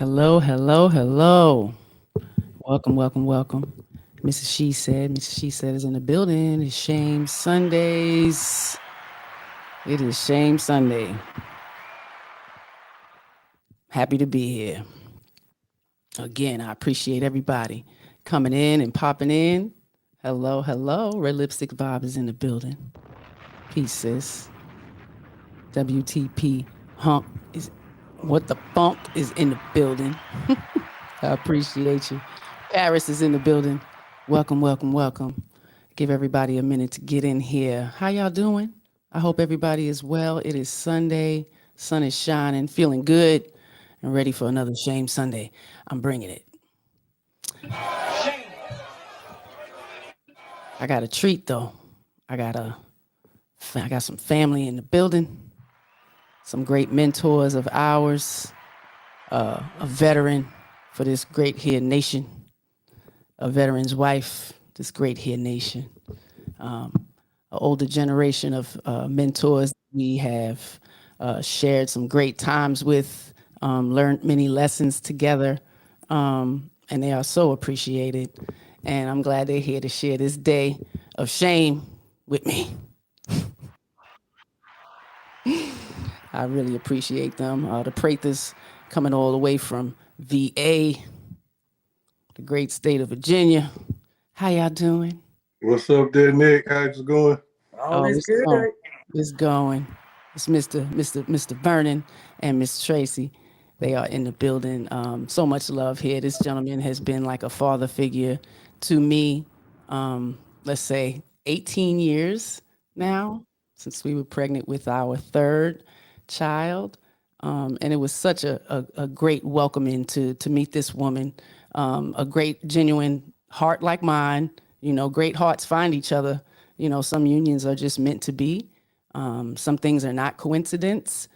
Hello, hello, hello. Welcome, welcome, welcome. Mrs. She said is in the building. It's Shame Sundays. It is Shame Sunday. Happy to be here. Again, I appreciate everybody coming in and popping in. Hello, hello. Red Lipstick Vibe is in the building. Peace, sis. WTP Hump is what the funk is in the building. I appreciate you. Paris is in the building. Welcome, welcome, welcome. Give everybody a minute to get in here. How y'all doing? I hope everybody is well. It is Sunday. Sun is shining, feeling good, and ready for another Shame Sunday. I'm bringing it. I got a treat though. I got a, I got some family in the building. Some great mentors of ours. A veteran for this great here nation. A veteran's wife. This great here nation. An older generation of mentors we have shared some great times with, learned many lessons together, and they are so appreciated. And I'm glad they're here to share this day of shame with me. I really appreciate them. The Prathers coming all the way from VA, the great state of Virginia. How y'all doing? What's up there, Nick? How's it going? All Oh, is it's going. good. It's going. It's Mr. Vernon and Miss Tracy. They are in the building. So much love here. This gentleman has been like a father figure to me. Let's say 18 years now since we were pregnant with our third child. And it was such a great welcoming to meet this woman. A great, genuine heart like mine. You know, great hearts find each other. You know, some unions are just meant to be. Some things are not coincidence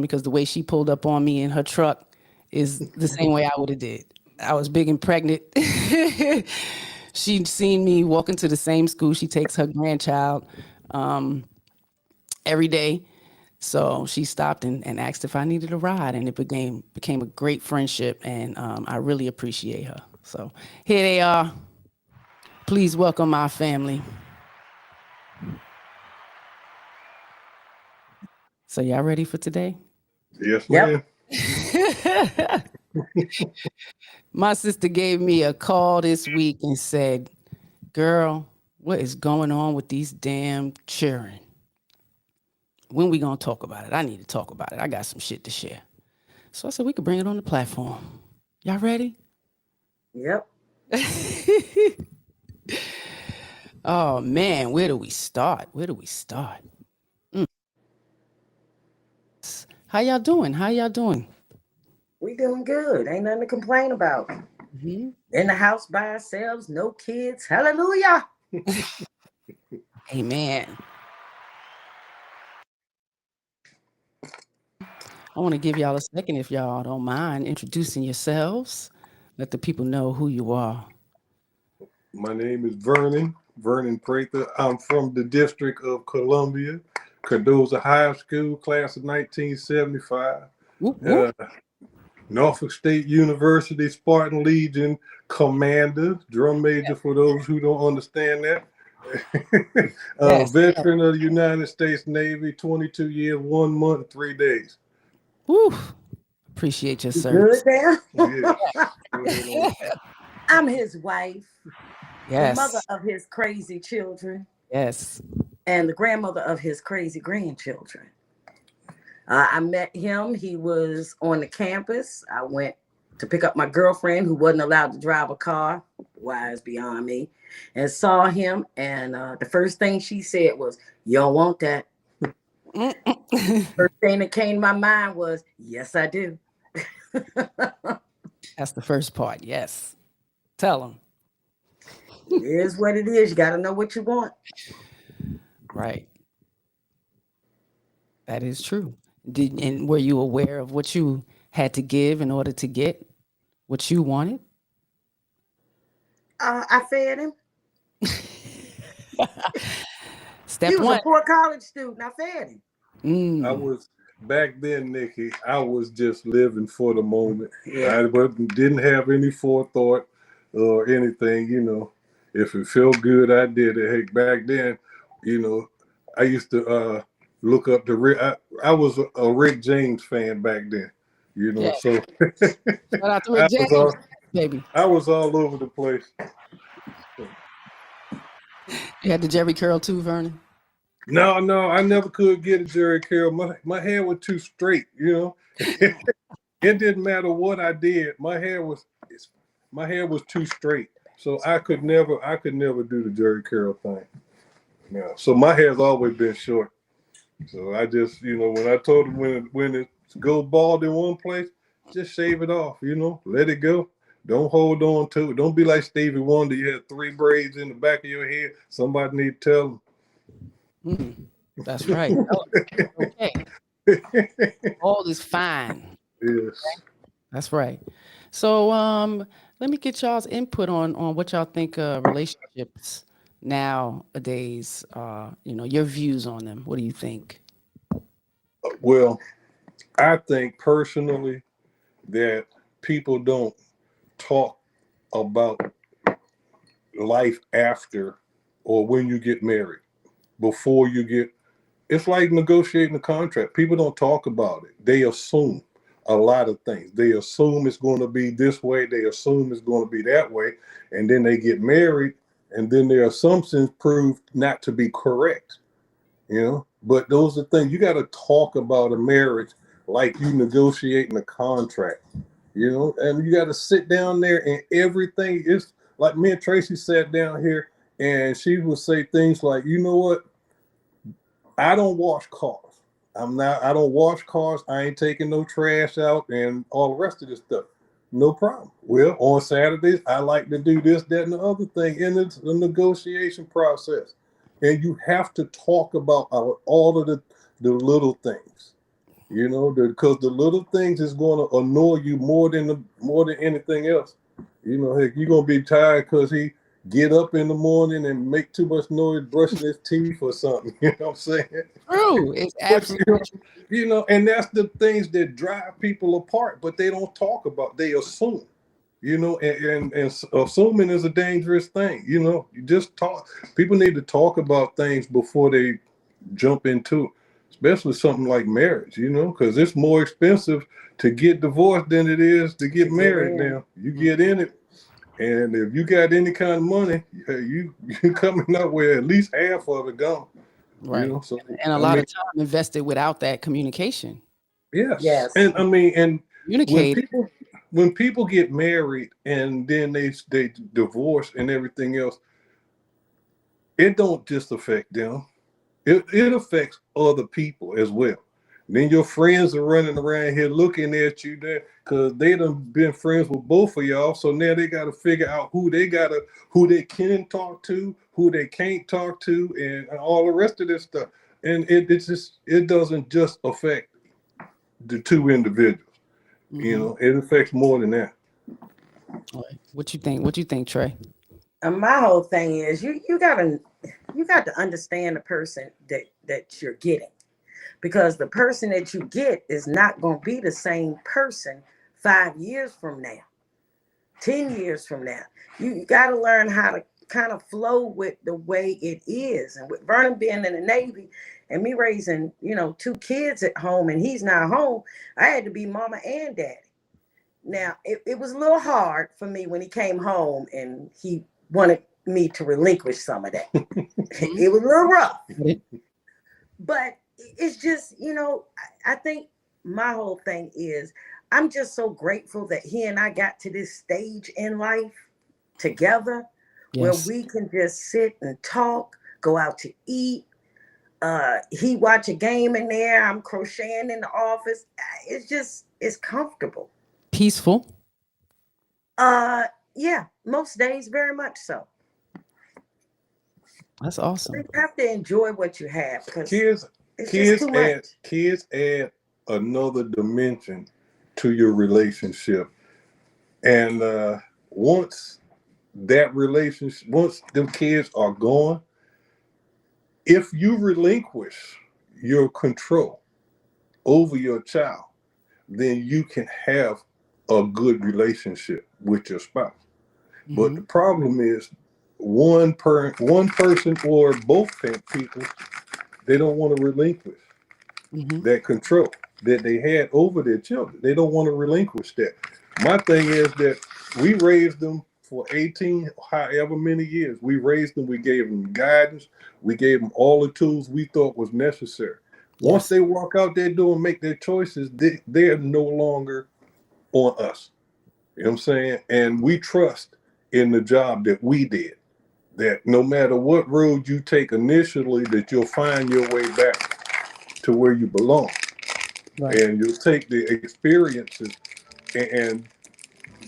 because the way she pulled up on me in her truck is the same way I would have did. I was big and pregnant. She'd seen me walk into the same school. She takes her grandchild every day. So she stopped and asked if I needed a ride, and it became a great friendship, and I really appreciate her. So here they are. Please welcome our family. So y'all ready for today? Yes, Yep. ma'am. My sister gave me a call this week and said, "Girl, what is going on with these damn children? When we gonna talk about it? I need to talk about it. I got some shit to share." So I said we could bring it on the platform. Y'all ready? Yep. Oh man, where do we start? Where do we start? How y'all doing? How y'all doing? We doing good. Ain't nothing to complain about. Mm-hmm. In the house by ourselves, no kids. Hallelujah. Amen. I want to give y'all a second, if y'all don't mind, introducing yourselves. Let the people know who you are. My name is Vernon Prather. I'm from the District of Columbia, Cardozo High School, class of 1975. Whoop, whoop. Uh, Norfolk State University, Spartan Legion commander, drum major for those who don't understand that. Yes. Veteran of the United States Navy, 22 years, 1 month, 3 days. Woo. Appreciate your You good service. there? Yes. Go ahead on. I'm his wife, the mother Yes. of his crazy children, Yes. and the grandmother of his crazy grandchildren. I met him. He was on the campus. I went to pick up my girlfriend who wasn't allowed to drive a car, wise beyond me, and saw him. And the first thing she said was, "You don't want that." First thing that came to my mind was, "Yes, I do." That's the first part. Yes. Tell them. It is what it is. You got to know what you want. Right. That is true. And were you aware of what you had to give in order to get what you wanted? I fed him. He Step was a one. poor college student. I fed him. I Mm. was back then, Nikki, I was just living for the moment. Yeah. Didn't have any forethought or anything, If it felt good, I did it. Hey, back then, I used to look up the Rick. I was a Rick James fan back then, Yeah. so Shout out to Rick I was all James, baby. I was all over the place. You had the Jerry curl too, Vernon. No, I never could get a Jerry curl. My hair was too straight, It didn't matter what I did. My hair was too straight. So I could never do the Jerry curl thing. Yeah. So my hair's always been short. So I just, when I told him when it goes bald in one place, just shave it off, let it go. Don't hold on to it. Don't be like Stevie Wonder. You had 3 braids in the back of your head. Somebody need to tell That's right. Okay. All is fine. Yes. That's right. So let me get y'all's input on what y'all think relationships nowadays, your views on them. What do you think? Well, I think personally that people don't talk about life after or when you get married. Before you get, it's like negotiating a contract. People don't talk about it. They assume a lot of things. They assume it's going to be this way. They assume it's going to be that way. And then they get married, and then their assumptions prove not to be correct. But those are things you got to talk about a marriage like you negotiating a contract. And you got to sit down there, and everything is like me and Tracy sat down here, and she would say things like, you know what? I don't wash cars. I don't wash cars. I ain't taking no trash out and all the rest of this stuff. No problem. Well, on Saturdays, I like to do this, that, and the other thing. And it's a negotiation process. And you have to talk about all of the little things, because the little things is going to annoy you more than anything else. Heck, you're going to be tired because he get up in the morning and make too much noise brushing his teeth or something. You know what I'm saying? True. It's But absolutely and that's the things that drive people apart, but they don't talk about. They assume, and assuming is a dangerous thing. You just talk. People need to talk about things before they jump into it, especially something like marriage. Because it's more expensive to get divorced than it is to get married. Now you get in it. And if you got any kind of money, you coming up with at least half of it gone. right. So And a lot of time invested without that communication. yes. And and Communicate. when people get married and then they divorce and everything else, it don't just affect them. It affects other people as well. Then your friends are running around here looking at you there because they done been friends with both of y'all. So now they got to figure out who they can talk to, who they can't talk to, and all the rest of this stuff. And it doesn't just affect the 2 individuals. It affects more than that. What you think? What you think, Trey? And my whole thing is you got to understand the person that you're getting. Because the person that you get is not going to be the same person 5 years from now, 10 years from now. You got to learn how to kind of flow with the way it is. And with Vernon being in the Navy and me raising, 2 kids at home and he's not home, I had to be mama and daddy. Now, it was a little hard for me when he came home and he wanted me to relinquish some of that. It was a little rough. But it's just, I think my whole thing is I'm just so grateful that he and I got to this stage in life together where we can just sit and talk, go out to eat. He watch a game in there. I'm crocheting in the office. It's comfortable. Peaceful. Yeah, most days very much so. That's awesome. You have to enjoy what you have because kids add another dimension to your relationship. And once them kids are gone, if you relinquish your control, over your child, then you can have a good relationship with your spouse. But the problem is one person or both people, they don't want to relinquish that control that they had over their children. They don't want to relinquish that. My thing is that we raised them for 18, however many years. We raised them, we gave them guidance, we gave them all the tools we thought was necessary. Once Yes. they walk out their door and make their choices, they're no longer on us. You know what I'm saying? And we trust in the job that we did, that no matter what road you take initially, that you'll find your way back to where you belong. Right. And you'll take the experiences and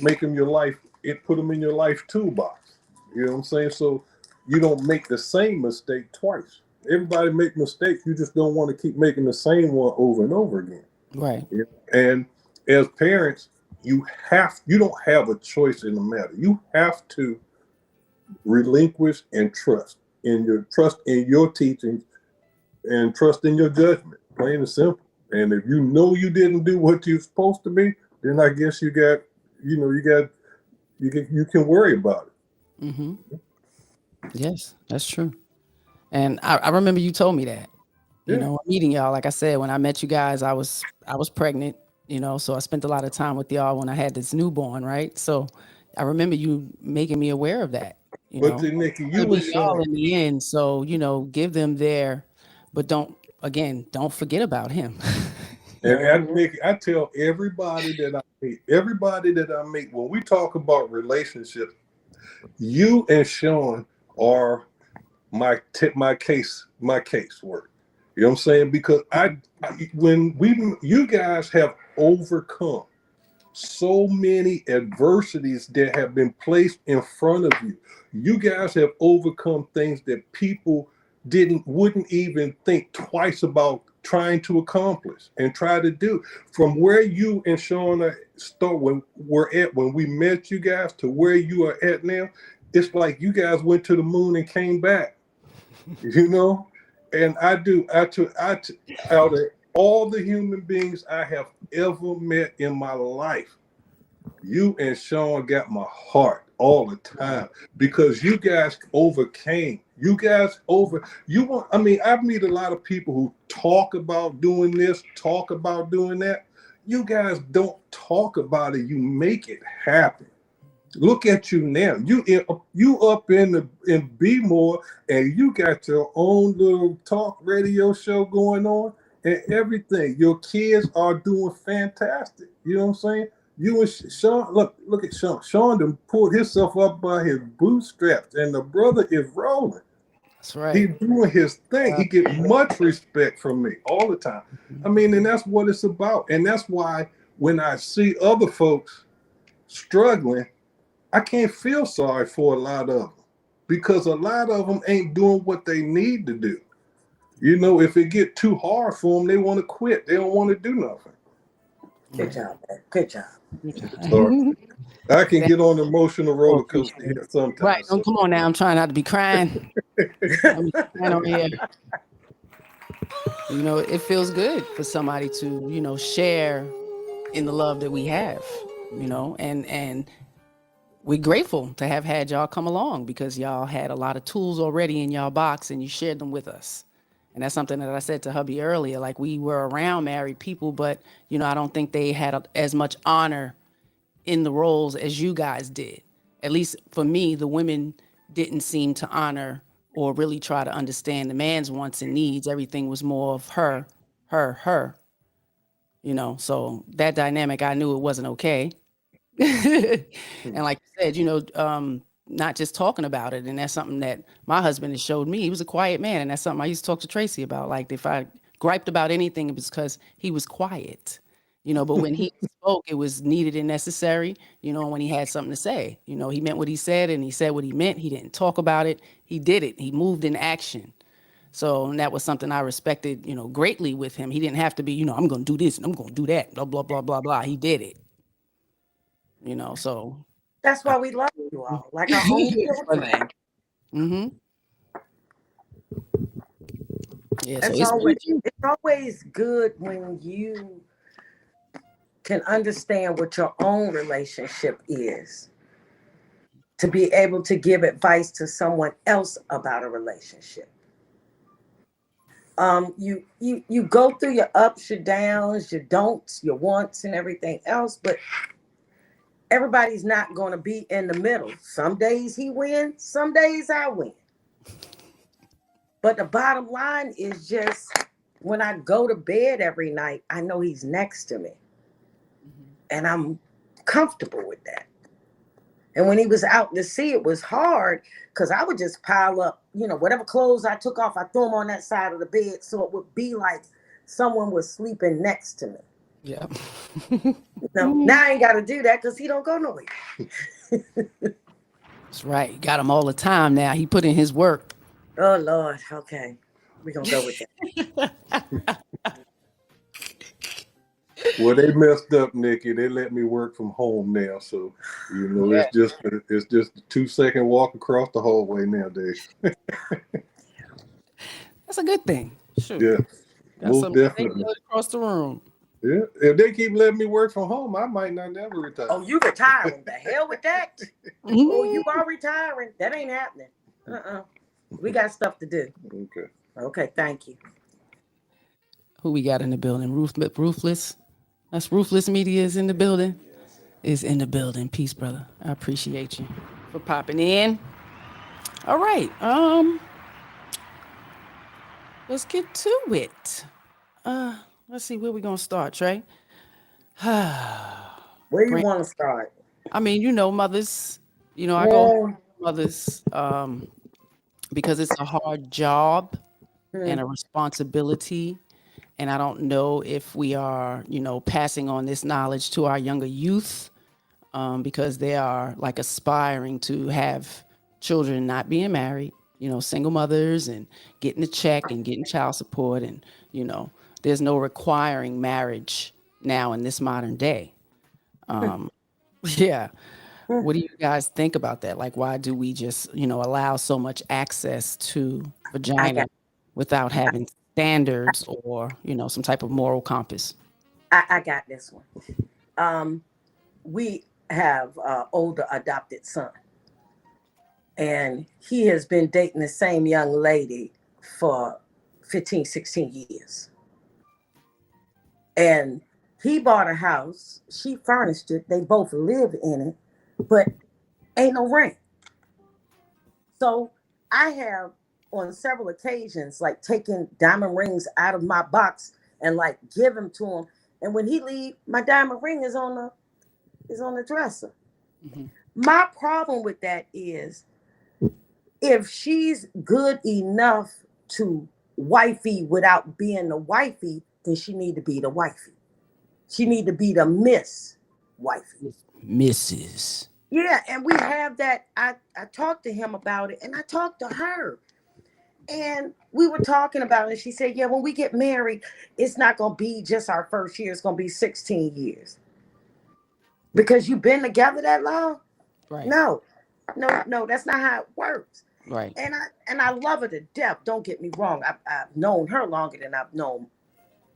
make them your life, put them in your life toolbox. You know what I'm saying? So you don't make the same mistake twice. Everybody make mistakes. You just don't want to keep making the same one over and over again. Right. Yeah. And as parents, you don't have a choice in the matter. You have to relinquish and trust in your teachings and trust in your judgment, plain and simple. And if you know you didn't do what you're supposed to be, then I guess you can worry about it. Yes, that's true. And I remember you told me that, Yeah. meeting y'all. Like I said, when I met you guys, I was pregnant, so I spent a lot of time with y'all when I had this newborn, right? So I remember you making me aware of that, But then, Nikki, It'll you and be y'all Sean, in the end. So, give them their, but don't forget about him. and Nikki, I tell everybody that I meet, when we talk about relationships, you and Sean are my case work. You know what I'm saying? Because you guys have overcome so many adversities that have been placed in front of you. You guys have overcome things that people wouldn't even think twice about trying to accomplish and try to do. From where you and Shauna when we met you guys to where you are at now, it's like you guys went to the moon and came back. And out of all the human beings I have ever met in my life, you and Sean got my heart all the time because you guys overcame. I meet a lot of people who talk about doing this, talk about doing that. You guys don't talk about it, you make it happen. Look at you now. You up in B-more, and you got your own little talk radio show going on and everything. Your kids are doing fantastic. You know what I'm saying? You and Sean, look at Sean. Sean done pulled himself up by his bootstraps, and the brother is rolling. That's right. He's doing his thing. He gets much respect from me all the time. And that's what it's about. And that's why when I see other folks struggling, I can't feel sorry for a lot of them because a lot of them ain't doing what they need to do. If it get too hard for them, they want to quit. They don't want to do nothing. Good job, man. Good job. So I can get on an emotional roller coaster here sometimes. Right. Don't come on now. I'm trying not to be crying. I'm crying over here. It feels good for somebody to, share in the love that we have, and we're grateful to have had y'all come along because y'all had a lot of tools already in y'all box and you shared them with us. And that's something that I said to hubby earlier. Like, we were around married people, but, I don't think they had as much honor in the roles as you guys did. At least for me, the women didn't seem to honor or really try to understand the man's wants and needs. Everything was more of her, her. So that dynamic, I knew it wasn't okay. And like you said, not just talking about it. And that's something that my husband has showed me. He was a quiet man. And that's something I used to talk to Tracy about. Like, if I griped about anything, it was because he was quiet. But when he spoke, it was needed and necessary, when he had something to say. He meant what he said and he said what he meant. He didn't talk about it. He did it. He moved in action. So, and that was something I respected, greatly with him. He didn't have to be, I'm going to do this and I'm going to do that, blah, blah, blah, blah, blah. He did it, so. That's why we love you all, like our own children. Mm-hmm. Yeah, so it's been a few. It's always good when you can understand what your own relationship is, to be able to give advice to someone else about a relationship. You go through your ups, your downs, your don'ts, your wants, and everything else, but everybody's not going to be in the middle. Some days he wins, some days I win. But the bottom line is just when I go to bed every night, I know he's next to me, and I'm comfortable with that. And when he was out to sea, it was hard because I would just pile up, whatever clothes I took off, I threw them on that side of the bed. So it would be like someone was sleeping next to me. Yeah. Now I ain't got to do that because he don't go nowhere. That's right. Got him all the time now. He put in his work. Oh, Lord. Okay. We're going to go with that. Well, they messed up, Nikki. They let me work from home now, so it's just a 2-second walk across the hallway nowadays. That's a good thing. Sure. Yeah, Got most some definitely. across the room. Yeah, if they keep letting me work from home, I might not never retire. Oh, you retiring? The hell with that? Oh, you are retiring? That ain't happening. We got stuff to do. Okay. Thank you. Who we got in the building? Ruthless. That's Ruthless Media is in the building. Is in the building. Peace, brother. I appreciate you for popping in. All right. Let's get to it. Let's see where we gonna start, Trey. Where you want to start? I mean, mothers. I go mothers because it's a hard job and a responsibility. And I don't know if we are, passing on this knowledge to our younger youth because they are like aspiring to have children not being married, single mothers and getting a check and getting child support. And, there's no requiring marriage now in this modern day. Yeah. What do you guys think about that? Like, why do we just, allow so much access to vagina without having standards or, some type of moral compass? I got this one. We have an older adopted son, and he has been dating the same young lady for 15, 16 years. And he bought a house. She furnished it. They both live in it, but ain't no rent. So I have on several occasions like taken diamond rings out of my box and like give them to him. And when he leave, my diamond ring is on the dresser. Mm-hmm. My problem with that is if she's good enough to wifey without being the wifey, then she need to be the wifey. She need to be the Miss Wifey. Mrs. Yeah, and we have that. I talked to him about it, and I talked to her. And we were talking about it. She said, yeah, when we get married, it's not going to be just our first year. It's going to be 16 years. Because you've been together that long? Right. No, that's not how it works. Right. And I love her to death. Don't get me wrong. I've known her longer than I've known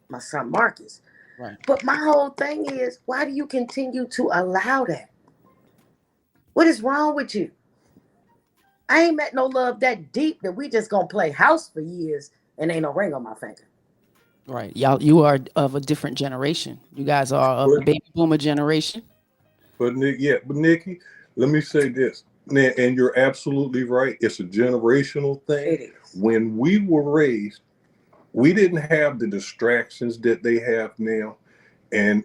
my son Marcus. Right. But my whole thing is, why do you continue to allow that? What is wrong with you? I ain't met no love that deep that we just gonna play house for years and ain't no ring on my finger. Right. You are of a different generation. You guys are of the baby boomer generation. But Nikki, let me say this. And you're absolutely right. It's a generational thing. It is. When we were raised, we didn't have the distractions that they have now. And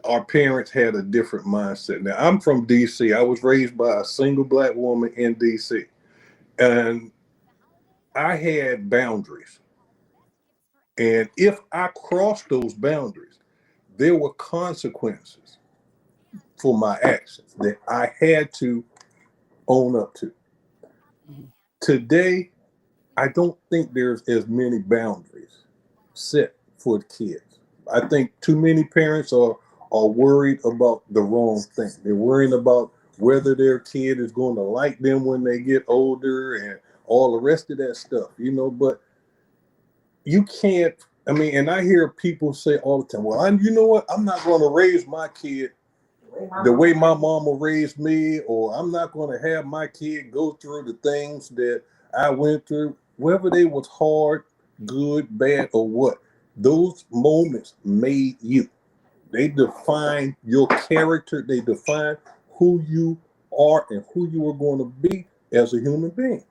our parents had a different mindset. Now, I'm from D.C. I was raised by a single black woman in D.C. And I had boundaries. And if I crossed those boundaries, there were consequences for my actions that I had to own up to. Mm-hmm. Today, I don't think there's as many boundaries set for the kids. I think too many parents are worried about the wrong thing. They're worrying about whether their kid is going to like them when they get older and all the rest of that stuff, But you can't. I mean, and I hear people say all the time, "Well, you know what? I'm not going to raise my kid the way my mama raised me, or I'm not going to have my kid go through the things that I went through, whether they was hard, good, bad, or what. Those moments made you. They define your character. They define who you are and who you are going to be as a human being.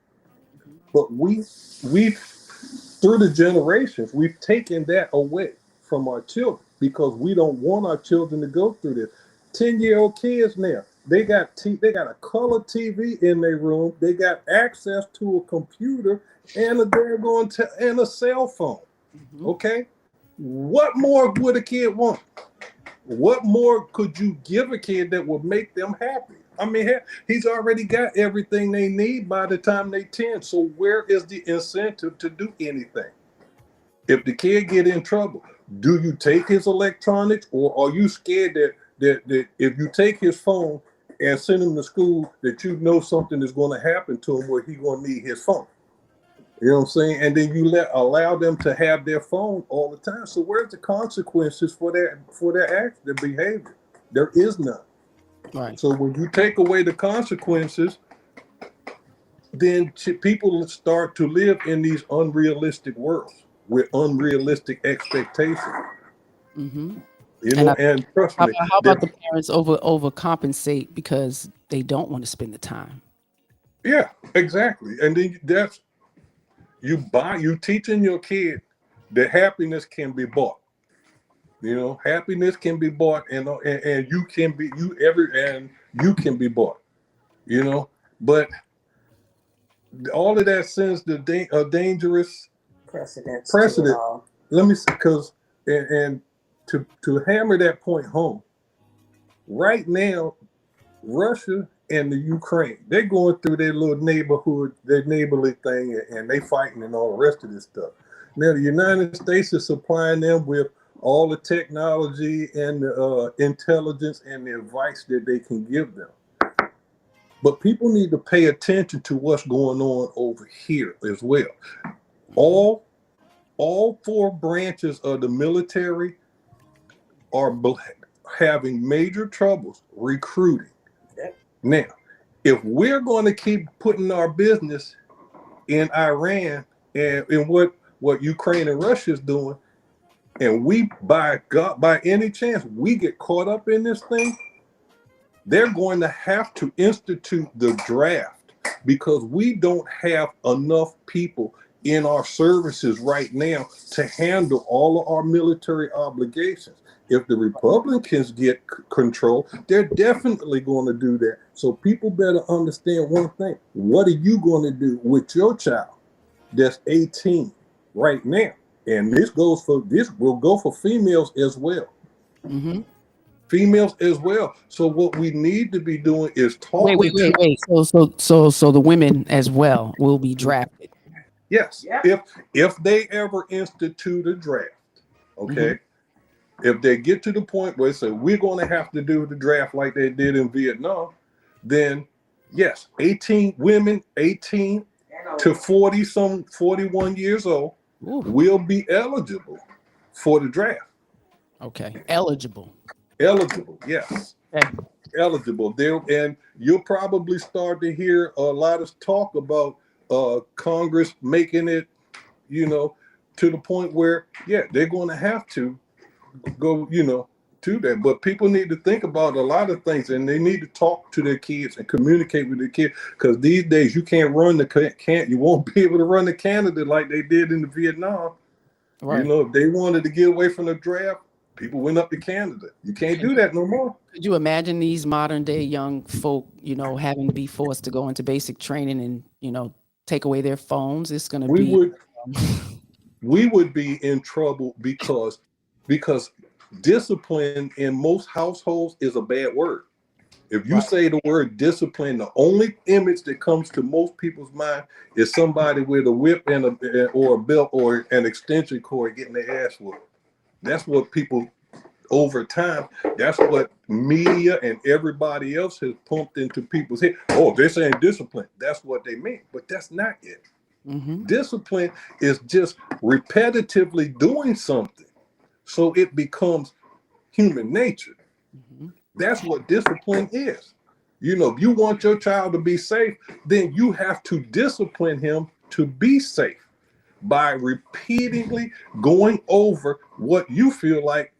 But we through the generations, we've taken that away from our children because we don't want our children to go through this. 10-year-old kids now, they got a color TV in their room, they got access to a computer and and a cell phone. Okay? What more would a kid want? What more could you give a kid that would make them happy? I mean, he's already got everything they need by the time they 10. So where is the incentive to do anything? If the kid get in trouble, do you take his electronics, or are you scared that if you take his phone and send him to school, that you know something is going to happen to him where he's going to need his phone? You know what I'm saying? And then you allow them to have their phone all the time. So where's the consequences for their act, their behavior? There is none. Right. So when you take away the consequences, then people start to live in these unrealistic worlds with unrealistic expectations. Mm-hmm. You know, and trust me, How about the parents overcompensate because they don't want to spend the time? yeah, exactly. And then you teaching your kid that happiness can be bought. You know, happiness can be bought, and you can be you can be bought. You know, but all of that sends a dangerous Precedence. precedent. Let me see, because and to hammer that point home, right now, Russia and the Ukraine, they're going through their little neighborhood, their neighborly thing, and they fighting and all the rest of this stuff. Now, the United States is supplying them with all the technology and the intelligence and the advice that they can give them. But people need to pay attention to what's going on over here as well. All four branches of the military are having major troubles recruiting. Now, if we're going to keep putting our business in Iran and in what Ukraine and Russia is doing, and we by any chance we get caught up in this thing, they're going to have to institute the draft because we don't have enough people in our services right now to handle all of our military obligations. If the Republicans get control, they're definitely going to do that. So people better understand one thing. What are you going to do with your child that's 18 right now? And this will go for females as well. Mm-hmm. Females as well. So what we need to be doing is talking Wait. So the women as well will be drafted. Yes. Yeah. If they ever institute a draft, okay. Mm-hmm. If they get to the point where they say we're going to have to do the draft like they did in Vietnam, then yes, 18 women, 18 to 41 years old, will be eligible for the draft. Okay. Eligible, yes. Okay. Eligible there, and you'll probably start to hear a lot of talk about Congress making it, to the point where they're going to have to go, to that. But people need to think about a lot of things, and they need to talk to their kids and communicate with their kids, because these days you you won't be able to run the candidate like they did in the Vietnam. Right. If they wanted to get away from the draft, people went up to Canada. You can't do that no more. Could you imagine these modern day young folk, having to be forced to go into basic training and, take away their phones? It's going to be. We would be in trouble because discipline in most households is a bad word. If you say the word discipline, the only image that comes to most people's mind is somebody with a whip or a belt or an extension cord getting their ass whooped. That's what people, over time, that's what media and everybody else has pumped into people's head. Oh, they're saying discipline. That's what they mean. But that's not it. Mm-hmm. Discipline is just repetitively doing something so it becomes human nature. Mm-hmm. That's what discipline is. If you want your child to be safe, then you have to discipline him to be safe by repeatedly going over what you feel like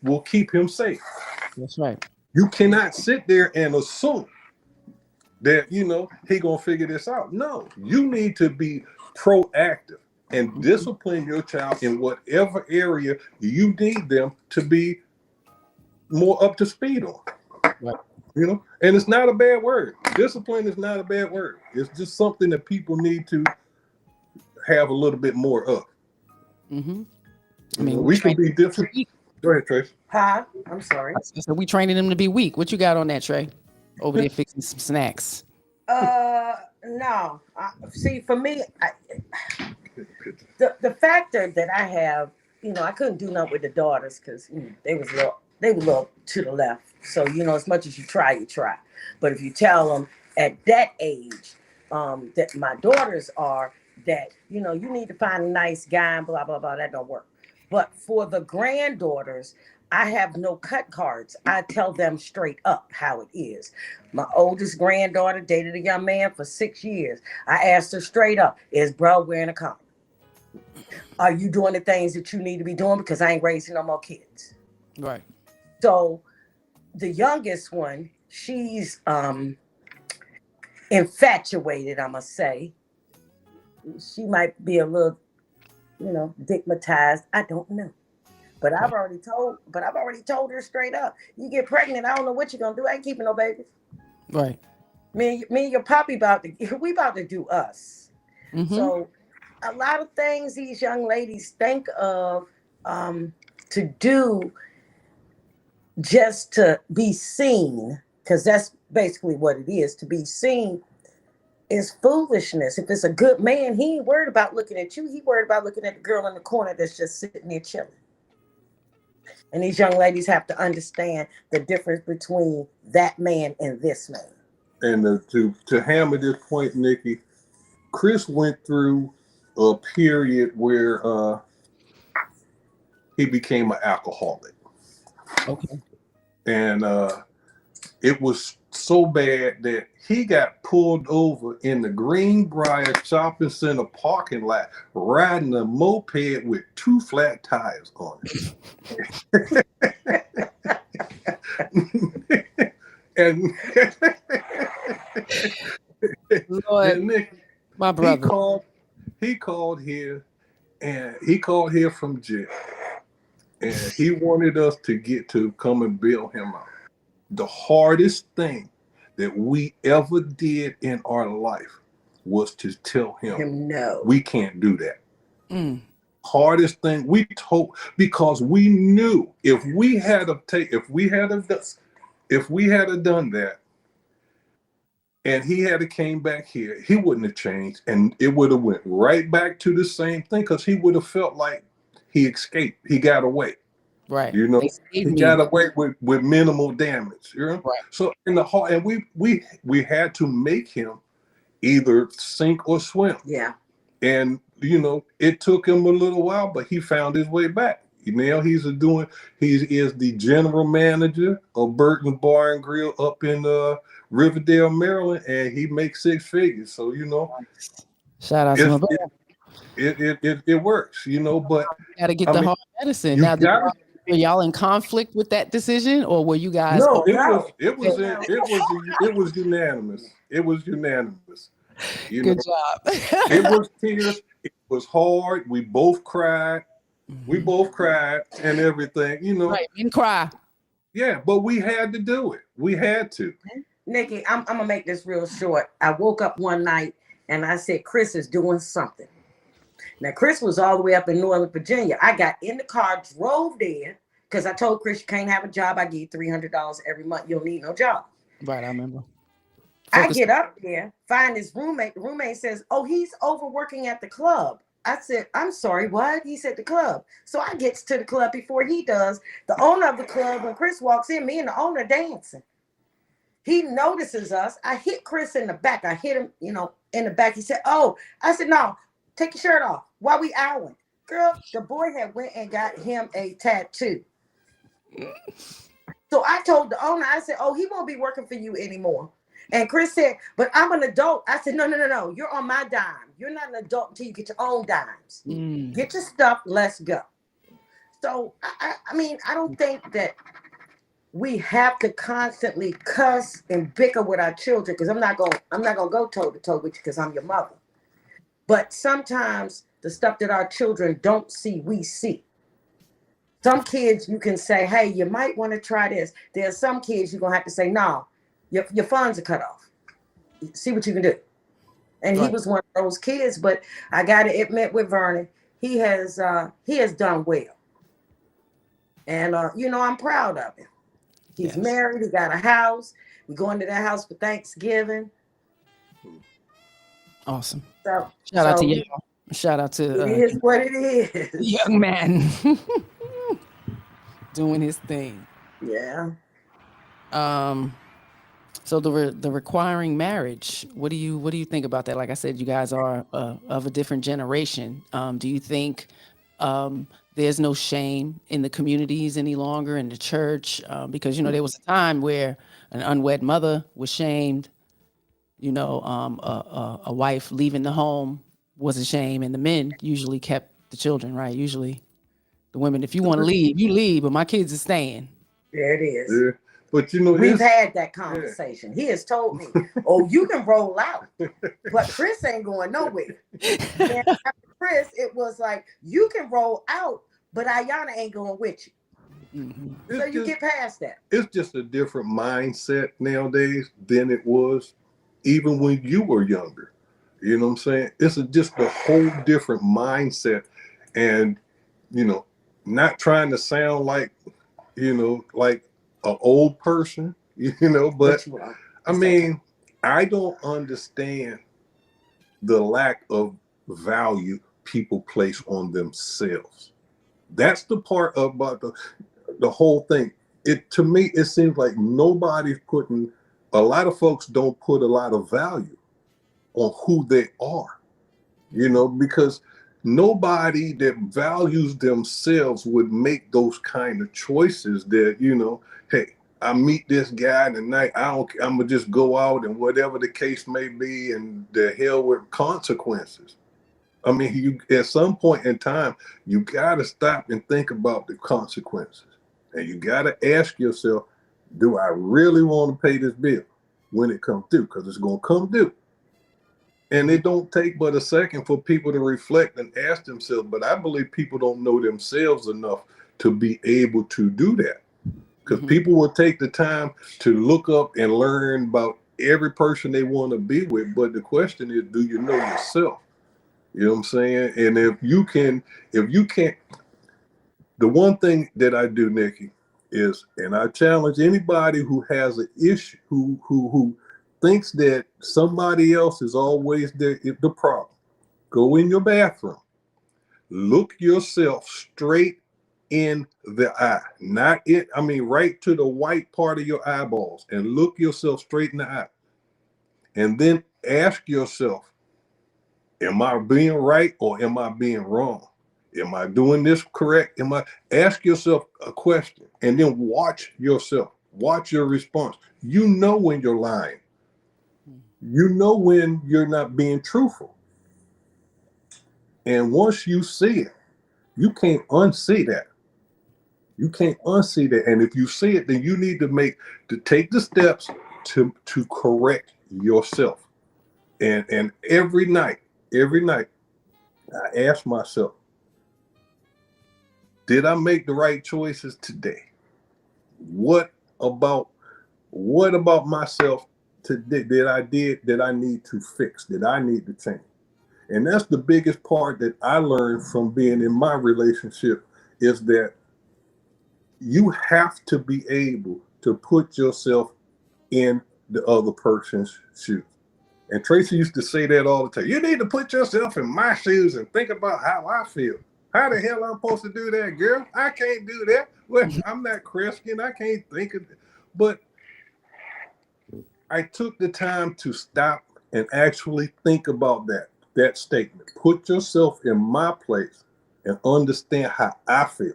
will keep him safe. That's right. You cannot sit there and assume that he gonna figure this out. No, you need to be proactive and Mm-hmm. discipline your child in whatever area you need them to be more up to speed on. Right. And it's not a bad word. Discipline is not a bad word. It's just something that people need to have a little bit more of. Mm-hmm. I mean, we We can train be different. weak. Go ahead, Trace. Huh? I'm sorry. So we training them to be weak. What you got on that, Trey? Over there fixing some snacks. No. See, for me, the factor that I have, I couldn't do nothing with the daughters because they were a little to the left. So as much as you try. But if you tell them at that age, that my daughters are that you need to find a nice guy and blah blah blah, that don't work. But for the granddaughters, I have no cut cards. I tell them straight up how it is. My oldest granddaughter dated a young man for 6 years. I asked her straight up, is bro wearing a condom? Are you doing the things that you need to be doing? Because I ain't raising no more kids. Right. So the youngest one, she's infatuated, I must say. She might be a little, stigmatized. I don't know. But I've already told her straight up. You get pregnant, I don't know what you're gonna do. I ain't keeping no babies. Right. Me and your poppy about to do us. Mm-hmm. So a lot of things these young ladies think of to do just to be seen, because that's basically what it is, to be seen, is foolishness. If it's a good man, he ain't worried about looking at you. He worried about looking at the girl in the corner that's just sitting there chilling. And these young ladies have to understand the difference between that man and this man. And to hammer this point, Nikki, Chris went through a period where he became an alcoholic. Okay. And it was so bad that he got pulled over in the Greenbrier Shopping Center parking lot riding a moped with 2 flat tires on it. and Lord, and Nick, my brother. he called here from jail, and he wanted us to come and bail him out. The hardest thing that we ever did in our life was to tell him no. We can't do that. Hardest thing we told, because we knew if we had done that, and he had came back here, he wouldn't have changed, and it would have went right back to the same thing, because he would have felt like he escaped, he got away. Right. He got away with minimal damage. Right. So in the heart, and we had to make him either sink or swim. Yeah. And it took him a little while, but he found his way back. Now he is the general manager of Burton Bar and Grill up in Riverdale, Maryland, and he makes 6 figures. So shout out to him. It works, but you gotta get the hard medicine. Now, were y'all in conflict with that decision, or were you guys? No, it was unanimous. It was unanimous. Good job. It was tears. It was hard. We both cried. We both cried and everything. Right, didn't cry. Yeah, but we had to do it. We had to. Nikki, I'm gonna make this real short. I woke up one night and I said, Chris is doing something. Now, Chris was all the way up in Northern Virginia. I got in the car, drove there, because I told Chris, you can't have a job. I give you $300 every month. You don't need no job. Right, I remember. I get up there, find his roommate. The roommate says, oh, he's overworking at the club. I said, I'm sorry, what? He said the club. So I get to the club before he does. The owner of the club, when Chris walks in, me and the owner dancing. He notices us. I hit Chris in the back. I hit him, in the back. He said, oh, I said, no, take your shirt off while we owling. Girl, the boy had went and got him a tattoo. So I told the owner, I said, oh, he won't be working for you anymore. And Chris said, but I'm an adult. I said, no. You're on my dime. You're not an adult until you get your own dimes. Get your stuff. Let's go. So, I mean, I don't think that we have to constantly cuss and bicker with our children, because I'm not gonna go toe to toe with you because I'm your mother. But sometimes the stuff that our children don't see, we see. Some kids you can say, hey, you might want to try this. There are some kids you're gonna have to say, no, your funds are cut off. See what you can do. And he was one of those kids, but I gotta admit with Vernon, he has done well. And I'm proud of him. He's married, he got a house. We're going to that house for Thanksgiving. Awesome. So, Shout out to y'all. Shout out to it is what it is. Young man doing his thing. Yeah. So the requiring marriage, what do you think about that? Like I said, you guys are of a different generation. Do you think there's no shame in the communities any longer, in the church? Because there was a time where an unwed mother was shamed. A wife leaving the home was a shame, and the men usually kept the children, right? Usually the women, if you want to leave, you leave, but my kids are staying. There it is. Yeah. But we've had that conversation. He has told me, oh, you can roll out, but Chris ain't going nowhere. And after Chris, it was like, you can roll out, but Ayana ain't going with you. Mm-hmm. So you get past that. It's just a different mindset nowadays than it was even when you were younger. You know what I'm saying? It's just a whole different mindset. And, not trying to sound like, like an old person, but I mean, I don't understand the lack of value people place on themselves. That's the part about the whole thing. To me, it seems like nobody's putting, a lot of folks don't put a lot of value on who they are, because nobody that values themselves would make those kind of choices that, hey, I meet this guy tonight, I'm gonna just go out and whatever the case may be, and the hell with consequences. I mean, at some point in time, you gotta stop and think about the consequences. And you gotta ask yourself, do I really want to pay this bill when it comes due? Because it's gonna come due. And it don't take but a second for people to reflect and ask themselves. But I believe people don't know themselves enough to be able to do that. Because people will take the time to look up and learn about every person they want to be with. But the question is, do you know yourself? You know what I'm saying? And if you can't, the one thing that I do, Nikki, is, and I challenge anybody who has an issue, who thinks that somebody else is always the problem. Go in your bathroom, look yourself straight in the eye, right to the white part of your eyeballs, and look yourself straight in the eye. And then ask yourself, am I being right or am I being wrong? Am I doing this correct? Ask yourself a question and then watch yourself. Watch your response. You know when you're lying. You know when you're not being truthful. And once you see it, you can't unsee that. You can't unsee that. And if you see it, then you need to take the steps to correct yourself. And every night, I ask myself, did I make the right choices today? What about myself today that I need to fix, that I need to change? And that's the biggest part that I learned from being in my relationship, is that you have to be able to put yourself in the other person's shoes. And Tracy used to say that all the time. You need to put yourself in my shoes and think about how I feel. How the hell am I supposed to do that, girl? I can't do that. Well, I'm not Christian. I can't think of it. But I took the time to stop and actually think about that. that statement. Put yourself in my place and understand how I feel.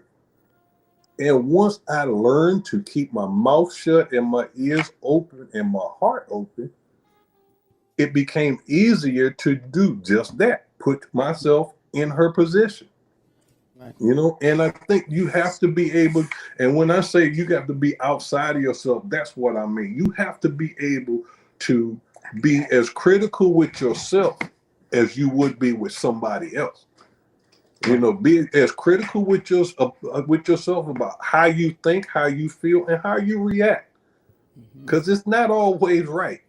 And once I learned to keep my mouth shut and my ears open and my heart open, it became easier to do just that. Put myself in her position. Right. And I think you have to be able, and when I say you got to be outside of yourself, that's what I mean. You have to be able to be as critical with yourself as you would be with somebody else. Be as critical with yourself about how you think, how you feel, and how you react. Because it's not always right.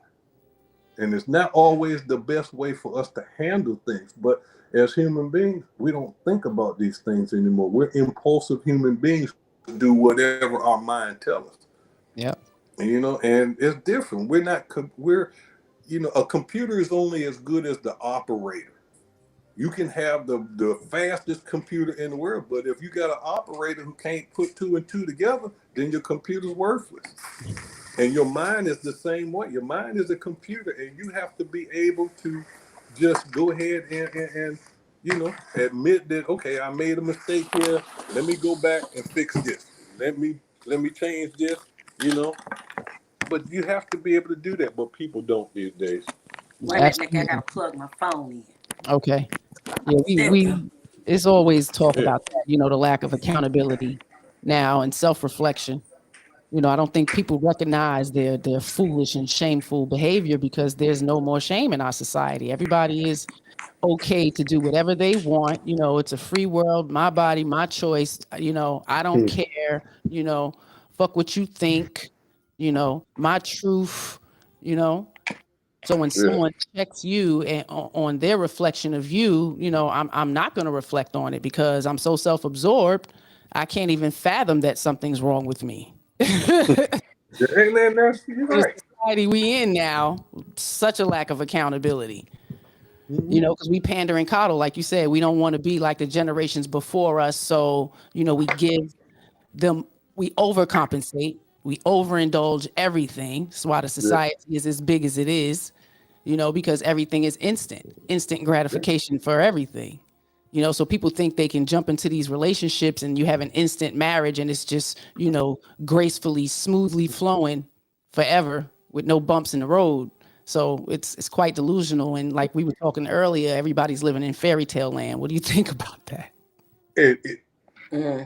And it's not always the best way for us to handle things. But as human beings, we don't think about these things anymore. We're impulsive human beings who do whatever our mind tells us. Yeah. And it's different. A computer is only as good as the operator. You can have the fastest computer in the world, but if you got an operator who can't put two and two together, then your computer's worthless. And your mind is the same way. Your mind is a computer, and you have to be able to just go ahead and admit that, okay, I made a mistake here. Let me go back and fix this. Let me change this, But you have to be able to do that, but people don't these days. Wait a minute, Nick, I gotta plug my phone in. Okay. Yeah, There we go. it's always talk Yeah. about that, the lack of accountability now and self-reflection. I don't think people recognize their foolish and shameful behavior because there's no more shame in our society. Everybody is okay to do whatever they want. It's a free world, my body, my choice. I don't care, fuck what you think, my truth, you know. So when Yeah. someone checks you and on their reflection of you, I'm not going to reflect on it because I'm so self-absorbed. I can't even fathom that something's wrong with me. And you're The right. society we in now, such a lack of accountability. Because we pander and coddle, like you said, we don't want to be like the generations before us. So, we give them, we overcompensate, we overindulge everything. That's why the Yeah. society is as big as it is, because everything is instant gratification for everything. So people think they can jump into these relationships and you have an instant marriage and it's just, gracefully, smoothly flowing forever with no bumps in the road. So it's quite delusional. And like we were talking earlier, everybody's living in fairy tale land. What do you think about that?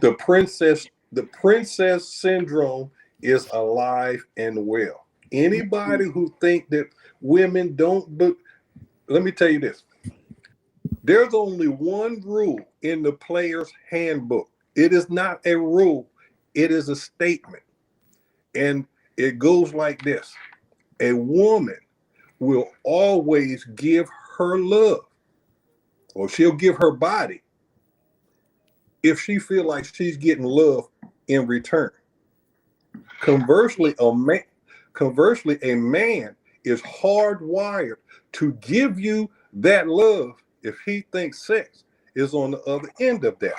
The princess syndrome is alive and well. Anybody who think that women don't, but let me tell you this. There's only one rule in the player's handbook. It is not a rule, it is a statement. And it goes like this. A woman will always give her love, or she'll give her body if she feel like she's getting love in return. Conversely, a man is hardwired to give you that love if he thinks sex is on the other end of that.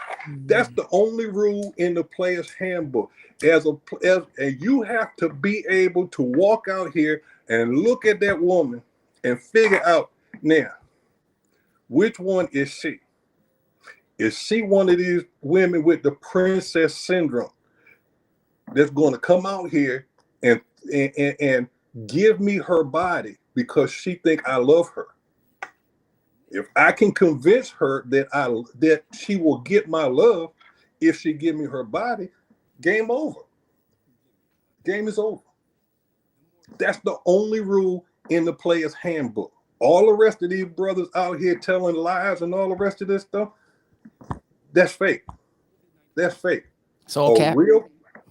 That's the only rule in the player's handbook. And you have to be able to walk out here and look at that woman and figure out now which one is she. Is she one of these women with the princess syndrome that's going to come out here and and give me her body because she think I love her? If I can convince her that she will get my love if she give me her body, game over. Game is over. That's the only rule in the player's handbook. All the rest of these brothers out here telling lies and all the rest of this stuff, that's fake. That's fake. So, A okay.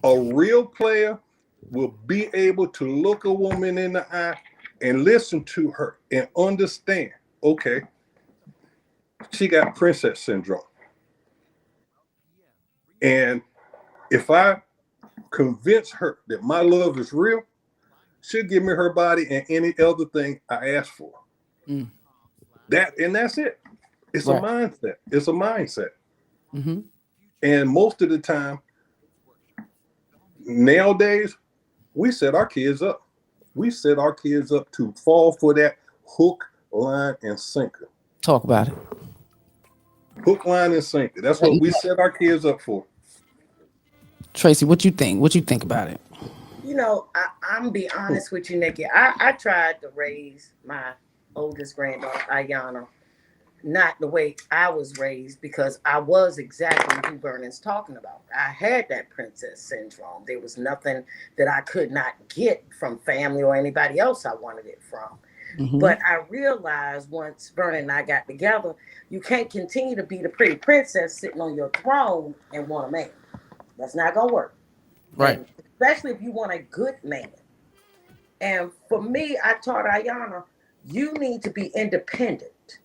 real player will be able to look a woman in the eye and listen to her and understand, okay, she got princess syndrome. And if I convince her that my love is real, she'll give me her body and any other thing I ask for. Mm. That's it. It's a Right. mindset. It's a mindset. Mm-hmm. And most of the time, nowadays, we set our kids up. We set our kids up to fall for that hook, line, and sinker. Talk about it. Hook, line, and sinker. That's what we set our kids up for. Tracy, what you think? What you think about it? You know, I'm gonna be honest with you, Nikki. I tried to raise my oldest granddaughter, Ayana, not the way I was raised because I was exactly who Vernon's talking about. I had that princess syndrome. There was nothing that I could not get from family or anybody else I wanted it from. Mm-hmm. But I realized once Vernon and I got together, you can't continue to be the pretty princess sitting on your throne and want a man. That's not gonna work. Right. And especially if you want a good man. And for me, I taught Ayana, you need to be independent.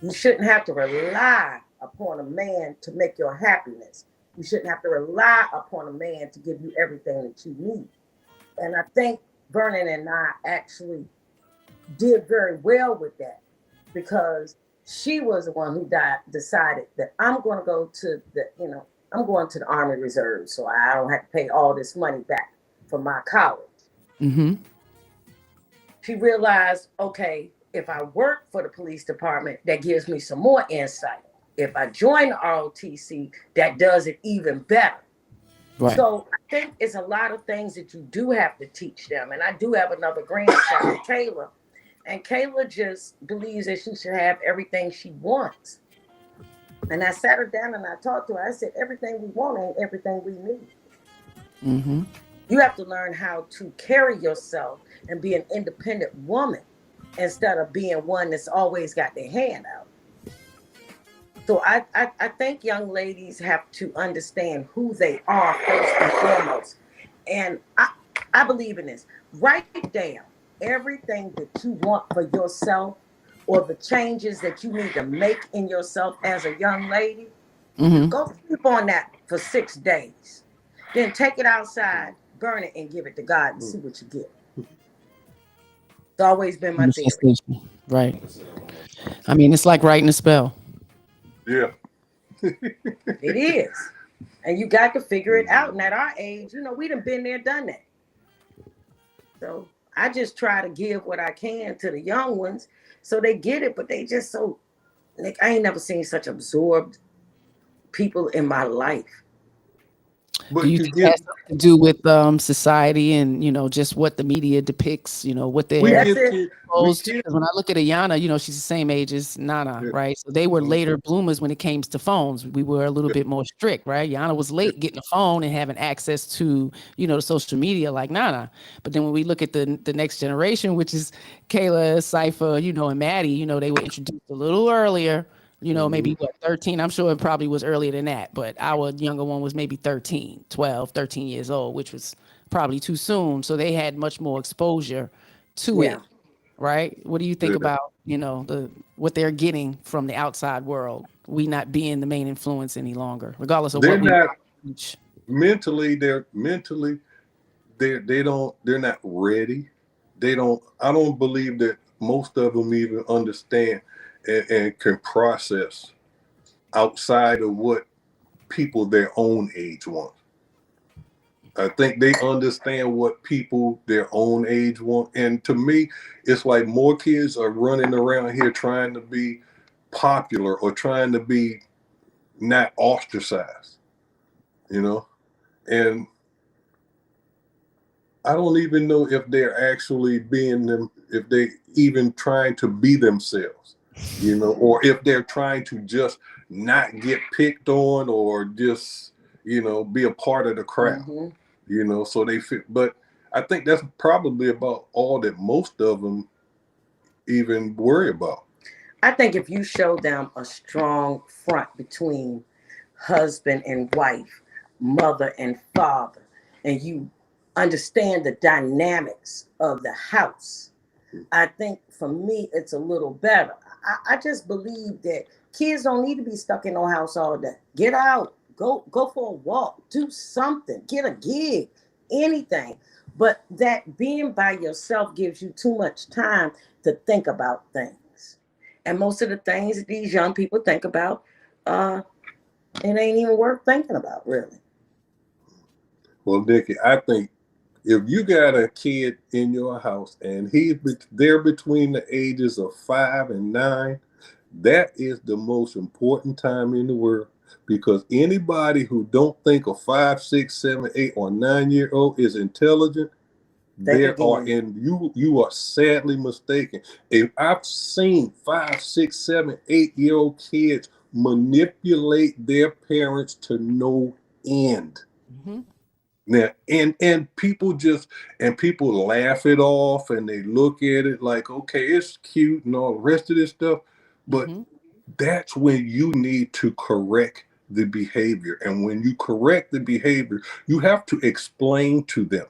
You shouldn't have to rely upon a man to make your happiness. You shouldn't have to rely upon a man to give you everything that you need. And I think Vernon and I actually did very well with that because she was the one who decided that I'm going to go to I'm going to the Army Reserve so I don't have to pay all this money back for my college. Mm-hmm. She realized, okay, if I work for the police department, that gives me some more insight. If I join the ROTC, that does it even better. Right. So I think it's a lot of things that you do have to teach them. And I do have another grandchild, Kayla, and Kayla just believes that she should have everything she wants. And I sat her down and I talked to her. I said, everything we want ain't everything we need. Mm-hmm. You have to learn how to carry yourself and be an independent woman instead of being one that's always got their hand out. So I think young ladies have to understand who they are first and foremost. And I believe in this. Write down everything that you want for yourself or the changes that you need to make in yourself as a young lady. Mm-hmm. Go sleep on that for 6 days. Then take it outside, burn it, and give it to God and see what you get. It's always been my theory. Manifestation. Right. I mean, it's like writing a spell. Yeah. It is. And you got to figure it out. And at our age, we done been there, done that. So I just try to give what I can to the young ones so they get it, but they just so, like, I ain't never seen such absorbed people in my life. Do But you you think it get has something to do with society and just what the media depicts, what we they're That's give it. kids we exposed to? kids 'Cause when I look at Ayana, she's the same age as Nana, yeah, right? So they were mhm, later bloomers when it came to phones. We were a little yeah, bit more strict, right? Yana was yeah. late getting a phone and having access to, the social media like Nana. But then when we look at the next generation, which is Kayla, Cypher, and Maddie, they were introduced a little earlier. Mhm. Maybe what, 13? I'm sure it probably was earlier than that, but our younger one was maybe 13, 12, 13 years old, which was probably too soon. So they had much more exposure to Yeah. it, right? What do you think Yeah. about, what they're getting from the outside world? We not being the main influence any longer, regardless of They're what we not teach. mentally they're not ready. I don't believe that most of them even understand and can process outside of what people their own age want. I think they understand what people their own age want. And to me, it's like more kids are running around here trying to be popular or trying to be not ostracized, you know? And I don't even know if they're actually being them, if they even trying to be themselves, or if they're trying to just not get picked on or just, be a part of the crowd, Mm-hmm. so they fit. But I think that's probably about all that most of them even worry about. I think if you show them a strong front between husband and wife, mother and father, and you understand the dynamics of the house, I think for me it's a little better. I just believe that kids don't need to be stuck in no house all day. Get out, go for a walk, do something, get a gig, anything. But that being by yourself gives you too much time to think about things. And most of the things that these young people think about, uh, it ain't even worth thinking about, really. Well, Dickie, I think if you got a kid in your house and they're between the ages of 5 and 9, That is the most important time in the world, because anybody who don't think a 5, 6, 7, 8, or 9-year-old is intelligent, Think there are again. you are sadly mistaken. If I've seen 5, 6, 7, 8-year-old kids manipulate their parents to no end. Mm-hmm. Now, and people laugh it off, and they look at it like, okay, it's cute and all the rest of this stuff, but Mm-hmm. that's when you need to correct the behavior. And when you correct the behavior, you have to explain to them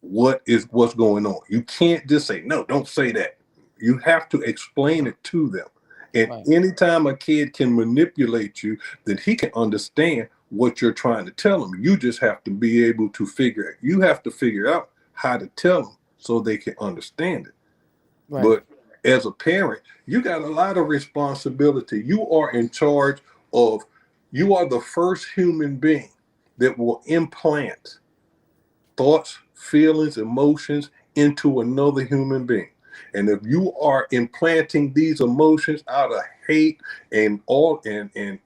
what's going on. You can't just say, no, don't say that. You have to explain it to them. And Right. anytime a kid can manipulate you, then he can understand what you're trying to tell him. You just have to be able to figure out how to tell them so they can understand it. Right. But as a parent, you got a lot of responsibility. You are in charge of, you are the first human being that will implant thoughts, feelings, emotions into another human being. And if you are implanting these emotions out of hate and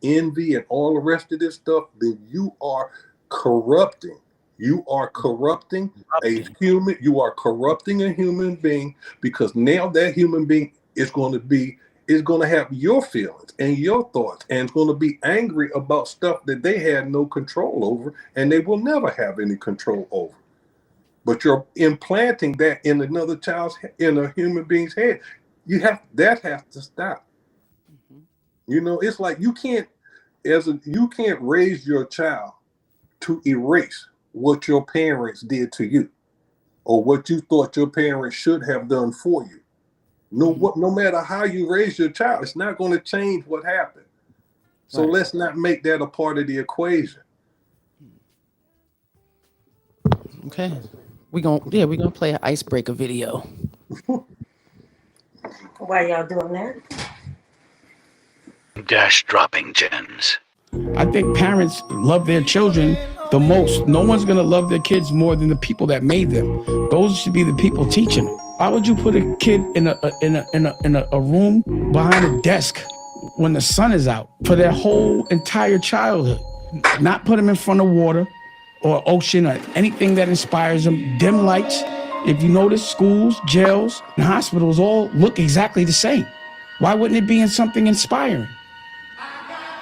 envy and all the rest of this stuff, then you are corrupting. You are corrupting a human. You are corrupting a human being, because now that human being is going to have your feelings and your thoughts, and it's going to be angry about stuff that they had no control over, and they will never have any control over. But you're implanting that in in a human being's head. That has to stop. Mm-hmm. It's like you can't raise your child to erase what your parents did to you, or what you thought your parents should have done for you. Mm-hmm. No matter how you raise your child, it's not going to change what happened. So Right. let's not make that a part of the equation. Okay. We're gonna play an icebreaker video. Why y'all doing that? Dash dropping gems. I think parents love their children the most. No one's going to love their kids more than the people that made them. Those should be the people teaching them. Why would you put a kid in a room behind a desk when the sun is out for their whole entire childhood? Not put them in front of water or ocean or anything that inspires them. Dim lights. If you notice, schools, jails, and hospitals all look exactly the same. Why wouldn't it be in something inspiring?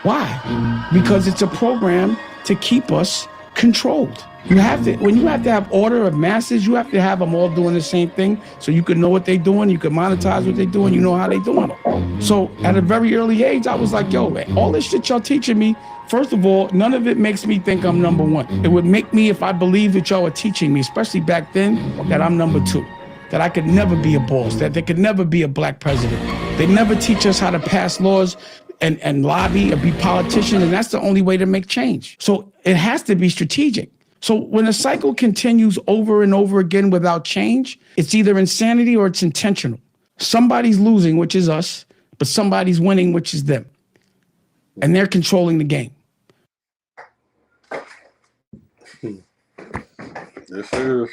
Why? Because it's a program to keep us controlled. When you have to have order of masses, you have to have them all doing the same thing so you can know what they're doing, you can monetize what they're doing, you know how they're doing it. So at a very early age, I was like, yo, man, all this shit y'all teaching me, first of all, none of it makes me think I'm number one. It would make me, if I believe that y'all are teaching me, especially back then, that I'm number two. That I could never be a boss, that there could never be a black president. They never teach us how to pass laws and lobby or be politicians, and that's the only way to make change. So it has to be strategic. So when a cycle continues over and over again without change, it's either insanity or it's intentional. Somebody's losing, which is us, but somebody's winning, which is them. And they're controlling the game. This is.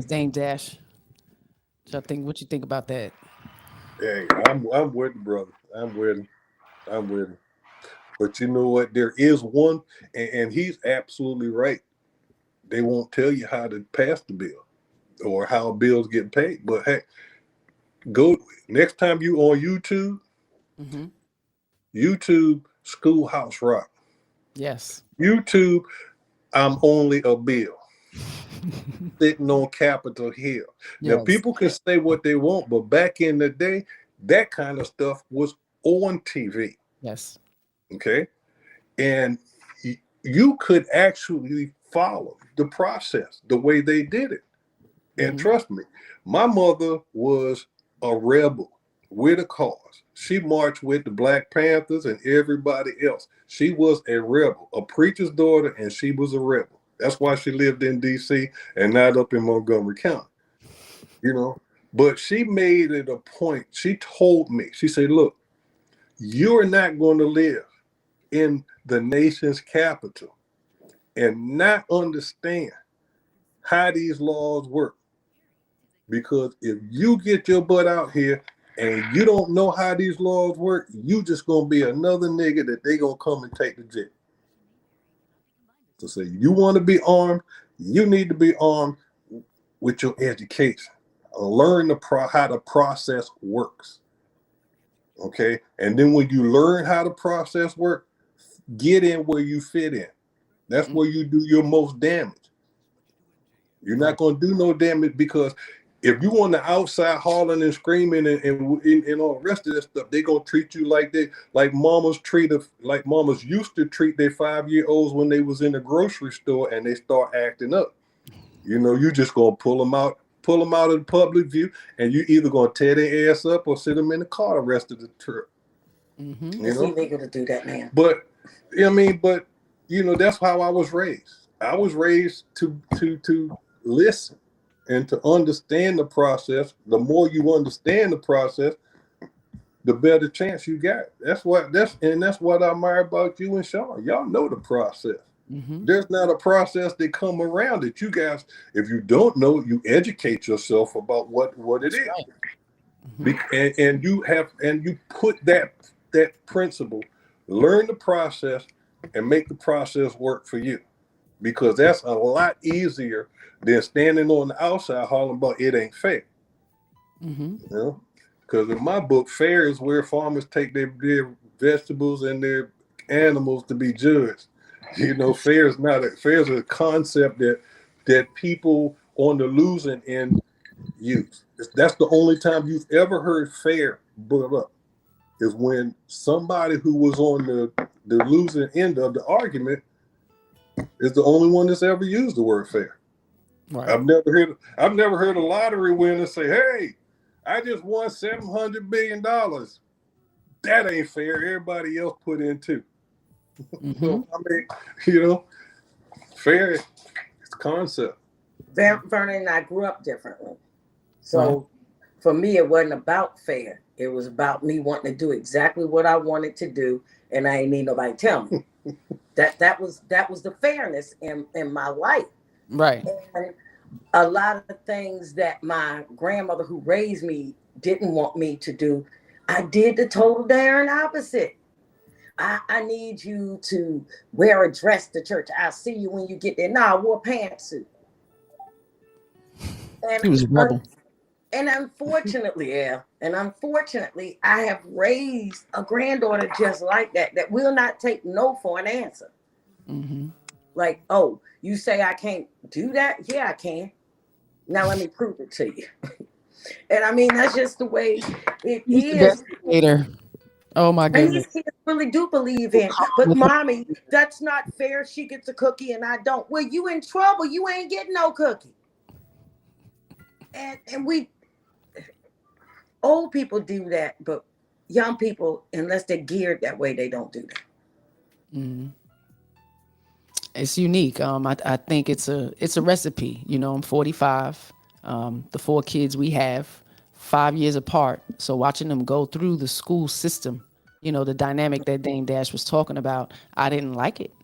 Dame Dash. What you think about that? Hey, I'm with the brother. I'm with him. I'm with him. But you know what? There is one, and he's absolutely right. They won't tell you how to pass the bill or how bills get paid. But hey, go next time you on YouTube, Mm-hmm. YouTube Schoolhouse Rock. Yes. YouTube, I'm only a bill sitting on Capitol Hill. Now, Yes. people can say what they want, but back in the day, that kind of stuff was on TV. Yes. Okay. And you could actually follow the process the way they did it. And Mm-hmm. trust me, my mother was a rebel with a cause. She marched with the Black Panthers and everybody else. She was a rebel, a preacher's daughter, and she was a rebel. That's why she lived in D.C. and not up in Montgomery County, you know. But she made it a point. She told me, she said, look, you're not going to live in the nation's capital and not understand how these laws work. Because if you get your butt out here and you don't know how these laws work, you just gonna be another nigga that they gonna come and take to jail. So say you want to be armed, you need to be armed with your education. Learn how the process works. Okay, and then when you learn how the process works, get in where you fit in. That's where you do your most damage. You're not going to do no damage, because if you on the outside hollering and screaming and all the rest of that stuff, they're going to treat you like mamas used to treat their 5-year-olds when they was in the grocery store and they start acting up. You just going to pull them out of the public view, and you either going to tear their ass up or sit them in the car the rest of the trip. It's illegal to do that now. But that's how I was raised. I was raised to listen and to understand the process. The more you understand the process, the better chance you got. That's what I admire about you and Sean. Y'all know the process. There's not a process that come around it. You guys, if you don't know, you educate yourself about what it is. Right. And you put that principle, learn the process, and make the process work for you, because that's a lot easier than standing on the outside hollering about it ain't fair. Because in my book, fair is where farmers take their vegetables and their animals to be judged. Fair is a concept that people on the losing end use. That's the only time you've ever heard fair brought up, is when somebody who was on the losing end of the argument is the only one that's ever used the word fair. Right. I've never heard a lottery winner say, "Hey, I just won $700 million. That ain't fair. Everybody else put in too." So, fair is a concept. Vernon and I grew up differently. So for me, it wasn't about fair. It was about me wanting to do exactly what I wanted to do, and I ain't need nobody tell me. that was the fairness in my life. Right. And a lot of things that my grandmother who raised me didn't want me to do, I did the total darn opposite. I need you to wear a dress to church. I'll see you when you get there. No, I wore a pantsuit. He was a rebel. And unfortunately, I have raised a granddaughter just like that will not take no for an answer. Like, oh, you say I can't do that? Yeah, I can. Now let me prove it to you. And that's just the way it is. Later. Oh my goodness. And these kids really do believe in, but mommy, that's not fair. She gets a cookie and I don't. Well, you in trouble. You ain't getting no cookie. And we old people do that, but young people, unless they're geared that way, they don't do that. It's unique. I think it's a recipe. I'm 45. The 4 kids we have, 5 years apart. So watching them go through the school system, the dynamic that Dame Dash was talking about, I didn't like it.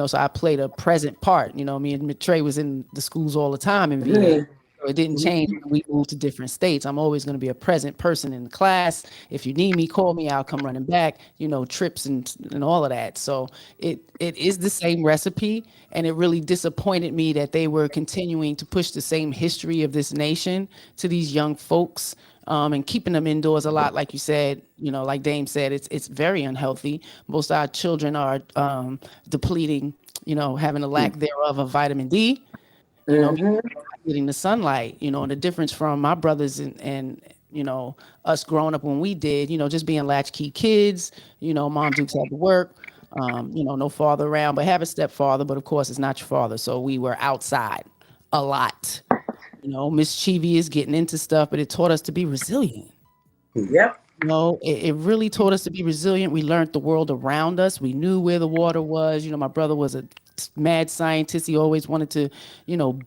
So I played a present part. Me and Trey was in the schools all the time in VA. So it didn't change when we moved to different states. I'm always going to be a present person in the class. If you need me, call me. I'll come running back, trips and all of that. So it is the same recipe. And it really disappointed me that they were continuing to push the same history of this nation to these young folks, and keeping them indoors a lot. Like you said, like Dame said, it's very unhealthy. Most of our children are depleting, having a lack thereof of vitamin D. Getting the sunlight, and the difference from my brothers and us growing up when we did, just being latchkey kids, mom Dukes had to work, no father around, but have a stepfather, but of course it's not your father. So we were outside a lot, mischievous, getting into stuff, but it taught us to be resilient. Yep. It really taught us to be resilient. We learned the world around us. We knew where the water was. My brother was a mad scientist. He always wanted to,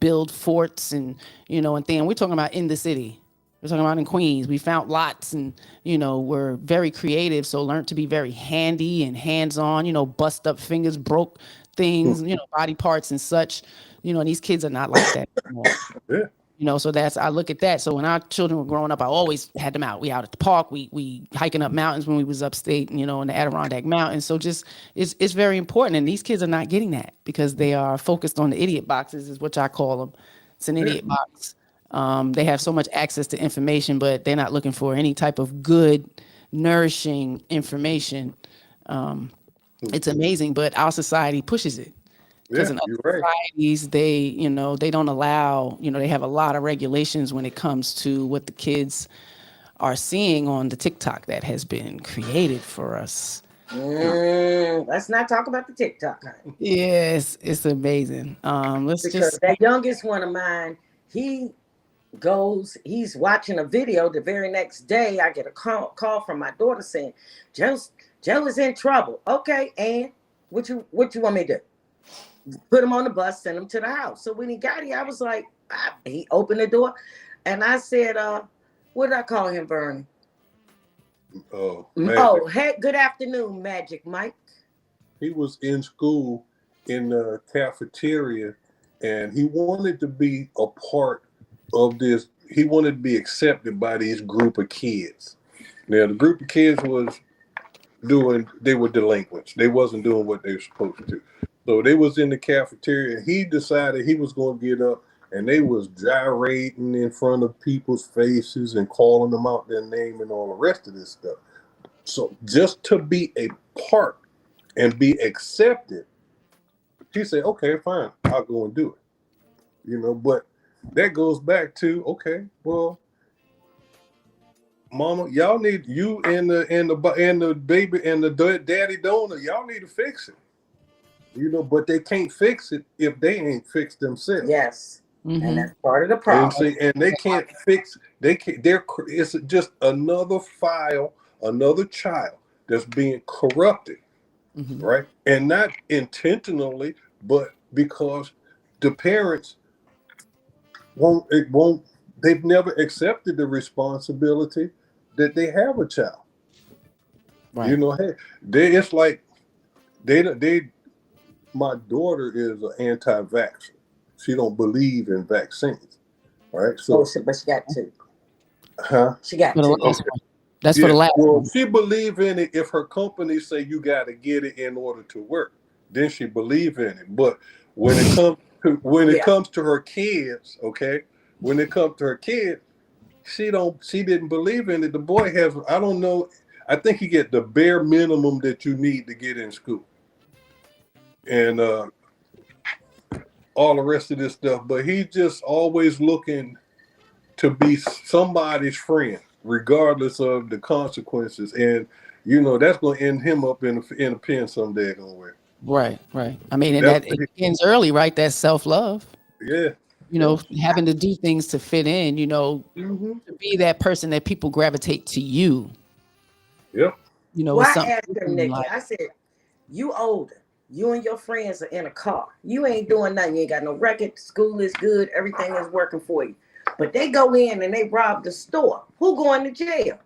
build forts and things. We're talking about in the city. We're talking about in Queens. We found lots and, we're very creative. So learned to be very handy and hands-on, bust up fingers, broke things, body parts and such, and these kids are not like that anymore. Yeah. So I look at that. So when our children were growing up, I always had them out. We out at the park. We hiking up mountains when we was upstate, in the Adirondack Mountains. So just it's very important. And these kids are not getting that because they are focused on the idiot boxes, is what I call them. It's an idiot box. They have so much access to information, but they're not looking for any type of good, nourishing information. It's amazing, but our society pushes it. Because in you're other right. societies, they don't allow, they have a lot of regulations when it comes to what the kids are seeing on the TikTok that has been created for us. Let's not talk about the TikTok, honey. Yes, it's amazing. Because that youngest one of mine, he's watching a video. The very next day, I get a call from my daughter saying, Joe is in trouble. Okay, and what you want me to do? Put him on the bus, send him to the house. So when he got here, I was like, he opened the door, and I said, what did I call him, Bernie? Hey, good afternoon, Magic Mike. He was in school in the cafeteria, and he wanted to be a part of this. He wanted to be accepted by this group of kids. Now, the group of kids they were delinquents. They wasn't doing what they were supposed to. So they was in the cafeteria, and he decided he was going to get up, and they was gyrating in front of people's faces and calling them out their name and all the rest of this stuff. So just to be a part and be accepted, he said, okay, fine, I'll go and do it. But that goes back to, okay, well, Mama, y'all need you and the baby and the daddy donor, y'all need to fix it. But they can't fix it if they ain't fixed themselves. Yes. And that's part of the problem. And they can't fix. It's just another file, another child that's being corrupted, right? And not intentionally, but because the parents they've never accepted the responsibility that they have a child. Right. It's like my daughter is an anti-vaxxer. She don't believe in vaccines, right? So, but she got two. Huh? She got two. Okay. That's for the last one. Well, she believe in it if her company say you got to get it in order to work. Then she believe in it. But when it comes to her kids, okay, when it comes to her kids, she didn't believe in it. The boy has, I don't know, I think he get the bare minimum that you need to get in school. And all the rest of this stuff, but he's just always looking to be somebody's friend, regardless of the consequences. And that's going to end him up in a pen someday. Right. I mean, and that it ends early, right? That's self-love. Yeah. Having to do things to fit in. To be that person that people gravitate to you. Yep. Well, I asked him, Nikki. I said, "You older. You and your friends are in a car. You ain't doing nothing. You ain't got no record. School is good. Everything is working for you. But they go in and they rob the store. Who going to jail?"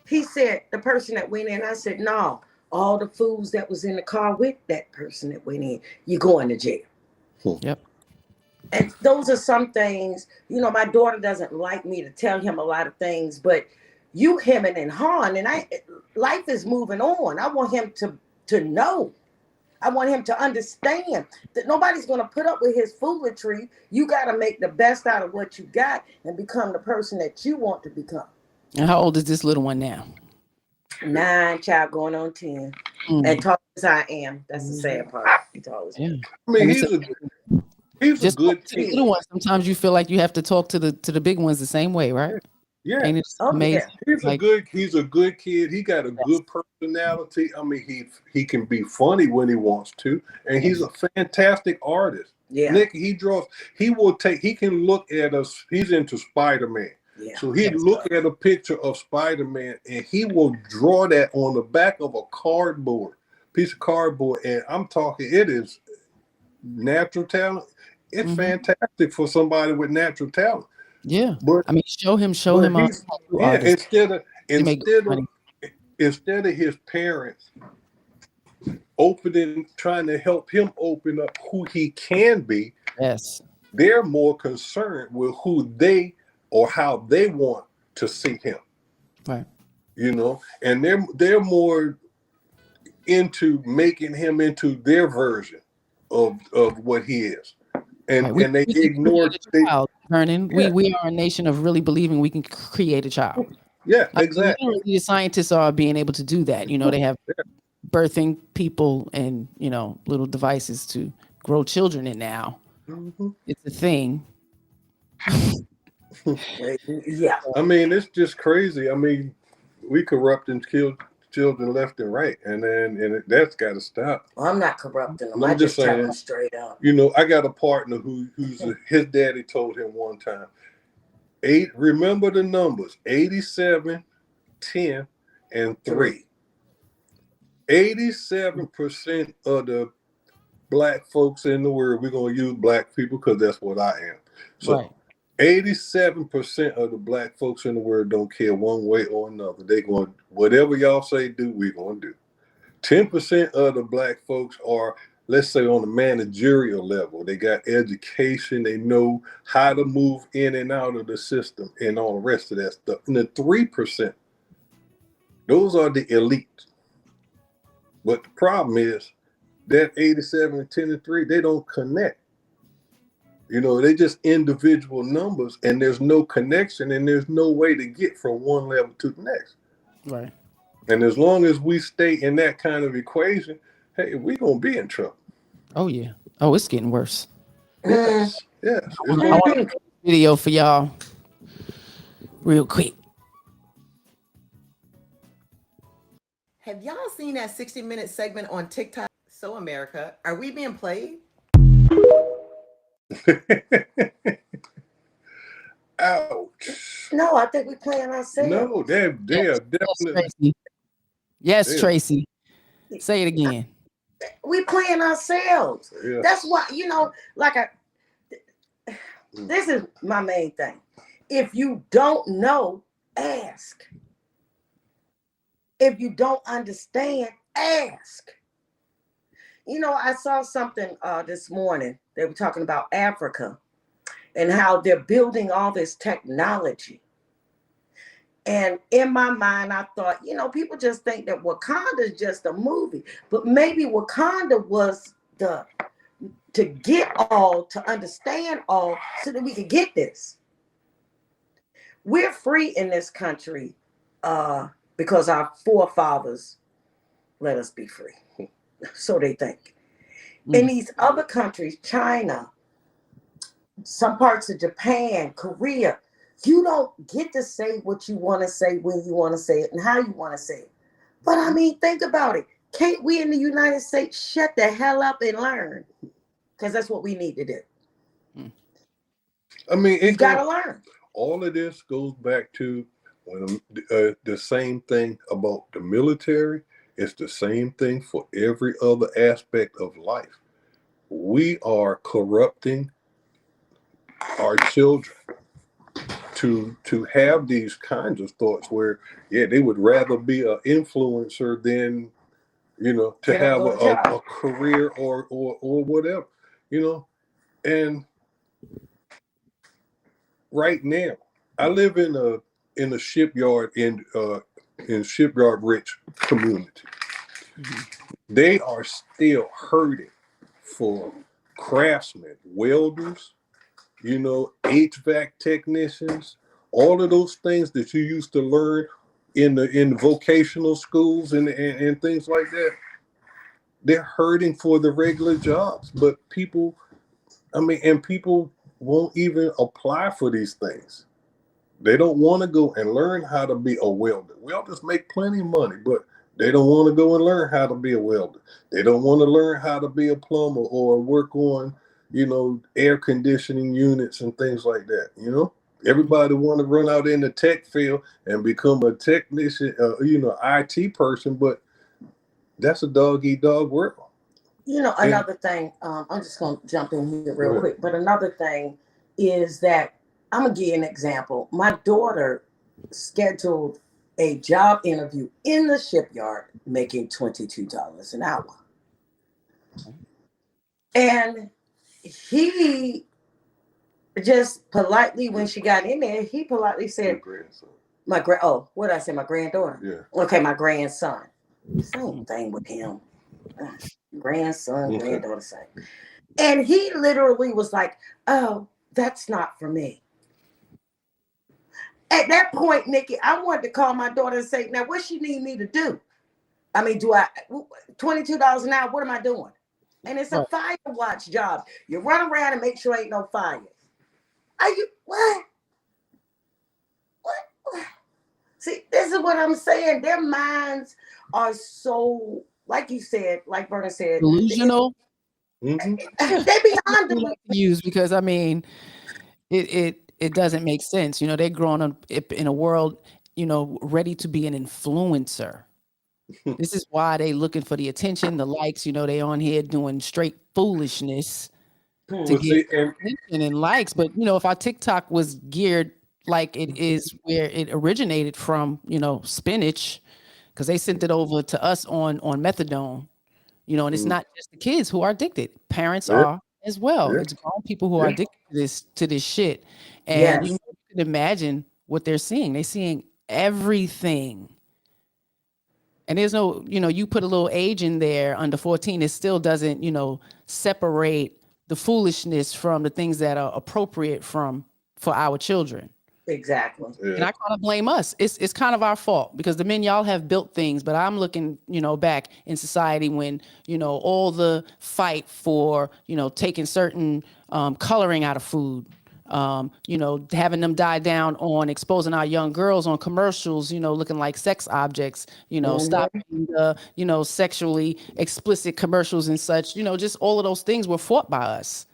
He said, the person that went in. I said, no, all the fools that was in the car with that person that went in, you going to jail. Yep. And those are some things, my daughter doesn't like me to tell him a lot of things, but you hemming and hawing, and life is moving on. I want him to know. I want him to understand that nobody's going to put up with his foolery. You got to make the best out of what you got and become the person that you want to become. And how old is this little one now? 9, child going on 10. And tall as I am. That's the sad part. He's tall as yeah. I mean, he's a good kid. Little one, sometimes you feel like you have to talk to the big ones the same way, right? Yeah. Ain't it amazing? Yeah. He's a good kid. He got a good personality. I mean, he can be funny when he wants to, and he's a fantastic artist. Yeah. Nick, he can look at us. He's into Spider-Man. Yeah. So he'd look at a picture of Spider-Man and he will draw that on the back of a piece of cardboard. And I'm talking, it is natural talent. It's fantastic for somebody with natural talent. Yeah, but I mean, show him. Instead of his parents trying to help him open up who he can be. Yes, They're more concerned with who they or how they want to see him. Right. You know, and they're more into making him into their version of what he is. And Right. they We can ignore create a child, Vernon. yeah, We are a nation of really believing we can create a child. yeah, Like, exactly. literally, the scientists are being able to do that. You know, they have birthing people and, you know, little devices to grow children in now. Mhm. It's a thing. Yeah. I mean, it's just crazy. I mean, we corrupt and kill children left and right, and that's got to stop. Well, I'm not corrupting them. I'm I just just tell saying, them straight up. you know, I got a partner his daddy told him one time, remember the numbers, 87, 10, and 3. 87% of the black folks in the world, we're going to use black people because that's what I am. So Right. 87% of the black folks in the world don't care one way or another. They going, whatever y'all say do, we're going to do. 10% of the black folks are, let's say, on the managerial level. They got education. They know how to move in and out of the system and all the rest of that stuff. And the 3%, those are the elite. But the problem is that 87, 10, and 3, they don't connect. You know, they just individual numbers, and there's no connection, and there's no way to get from one level to the next. Right. And as long as we stay in that kind of equation, hey, we're going to be in trouble. Oh, yeah. Oh, it's getting worse. Yes. Yes. I want to play a video for y'all real quick. Have y'all seen that 60-minute segment on TikTok? So America, are we being played? Ouch. No, I think we're playing ourselves. No, they are definitely. Yes, Tracy. Say it again. We playing ourselves. Yeah. That's why, you know, like this is my main thing. If you don't know, ask. If you don't understand, ask. You know, I saw something this morning. They were talking about Africa and how they're building all this technology. And in my mind, I thought, you know, people just think that Wakanda is just a movie, but maybe Wakanda was to get all, to understand all, so that we could get this. We're free in this country because our forefathers let us be free. So they think. In these other countries, China, some parts of Japan, Korea, you don't get to say what you want to say when you want to say it and how you want to say it. But I mean, think about it. Can't we in the United States shut the hell up and learn? Because that's what we need to do. I mean, you got to learn. All of this goes back to when the same thing about the military. It's the same thing for every other aspect of life. We are corrupting our children to have these kinds of thoughts where, yeah, they would rather be an influencer than, you know, to have a career or whatever, you know. And right now, I live in a shipyard in shipyard rich community. They are still hurting for craftsmen, welders, you know, HVAC technicians, all of those things that you used to learn in vocational schools and things like that. They're hurting for the regular jobs, but people won't even apply for these things. They don't want to go and learn how to be a welder. Welders make plenty of money, but they don't want to go and learn how to be a welder. They don't want to learn how to be a plumber or work on, you know, air conditioning units and things like that. You know, everybody want to run out in the tech field and become a technician, you know, IT person, but that's a dog eat dog world. You know, another thing, I'm just going to jump in here real quick, but another thing is that I'm going to give you an example. My daughter scheduled a job interview in the shipyard making $22 an hour. And he just politely, when she got in there, he politely said, my what did I say? My granddaughter? Yeah. Okay, my grandson. Same thing with him. Grandson, granddaughter, same. And he literally was like, oh, that's not for me. At that point, Nikki, I wanted to call my daughter and say, now, what she need me to do? I mean, do I $22 an hour? What am I doing? And it's a fire watch job. You run around and make sure ain't no fires. Are you what? What? See, this is what I'm saying. Their minds are so, like you said, like Vernon said, delusional. They beyond delusional. Use because I mean, it doesn't make sense. You know, they're growing up in a world, you know, ready to be an influencer. This is why they looking for the attention, the likes. You know, they on here doing straight foolishness to get attention and likes. But you know, if our TikTok was geared like it is where it originated from, you know, spinach, because they sent it over to us on methadone. You know, and it's not just the kids who are addicted; parents are as well. It's grown people who are addicted to this shit, and you can imagine what they're seeing. They're seeing everything. And there's no, you know, you put a little age in there under 14, it still doesn't, you know, separate the foolishness from the things that are appropriate for our children. Exactly. And I kind of blame us. It's kind of our fault because the men, y'all have built things, but I'm looking, you know, back in society when, you know, all the fight for, you know, taking certain coloring out of food, you know, having them die down on exposing our young girls on commercials, you know, looking like sex objects, you know, stopping the, you know, sexually explicit commercials and such, you know, just all of those things were fought by us.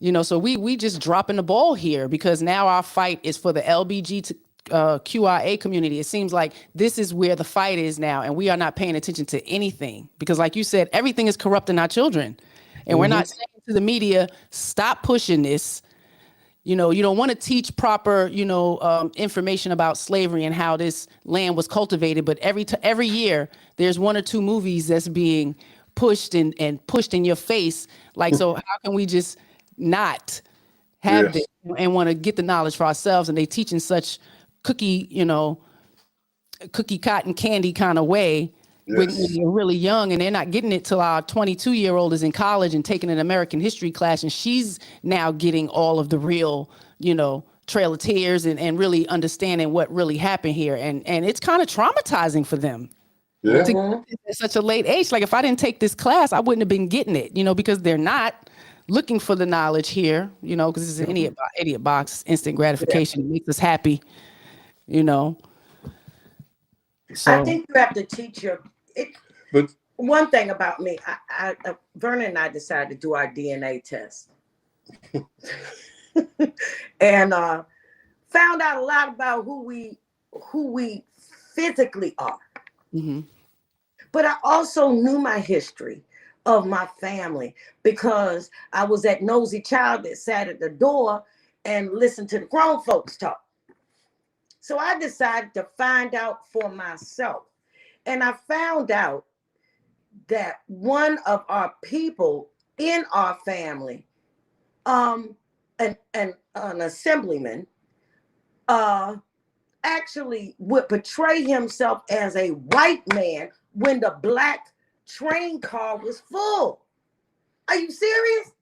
You know, so we just dropping the ball here because now our fight is for the LBGTQIA community. It seems like this is where the fight is now, and we are not paying attention to anything because, like you said, everything is corrupting our children, and we're not saying to the media, "Stop pushing this." You know, you don't want to teach proper, you know, information about slavery and how this land was cultivated, but every year there's one or two movies that's being pushed and pushed in your face. Like, so how can we just not have this and want to get the knowledge for ourselves? And they teach in such cookie cotton candy kind of way when you're really young, and they're not getting it till our 22-year-old is in college and taking an American history class, and she's now getting all of the real, you know, Trail of Tears and really understanding what really happened here, and it's kind of traumatizing for them. To get at such a late age. Like if I didn't take this class, I wouldn't have been getting it, you know, because they're not looking for the knowledge here, you know, because it's an idiot box, instant gratification. It makes us happy, you know. So I think you have to teach but one thing about me, Vernon and I decided to do our DNA test. And found out a lot about who we physically are. But I also knew my history of my family because I was that nosy child that sat at the door and listened to the grown folks talk. So I decided to find out for myself. And I found out that one of our people in our family, an assemblyman, actually would portray himself as a white man when the black train car was full. Are you serious?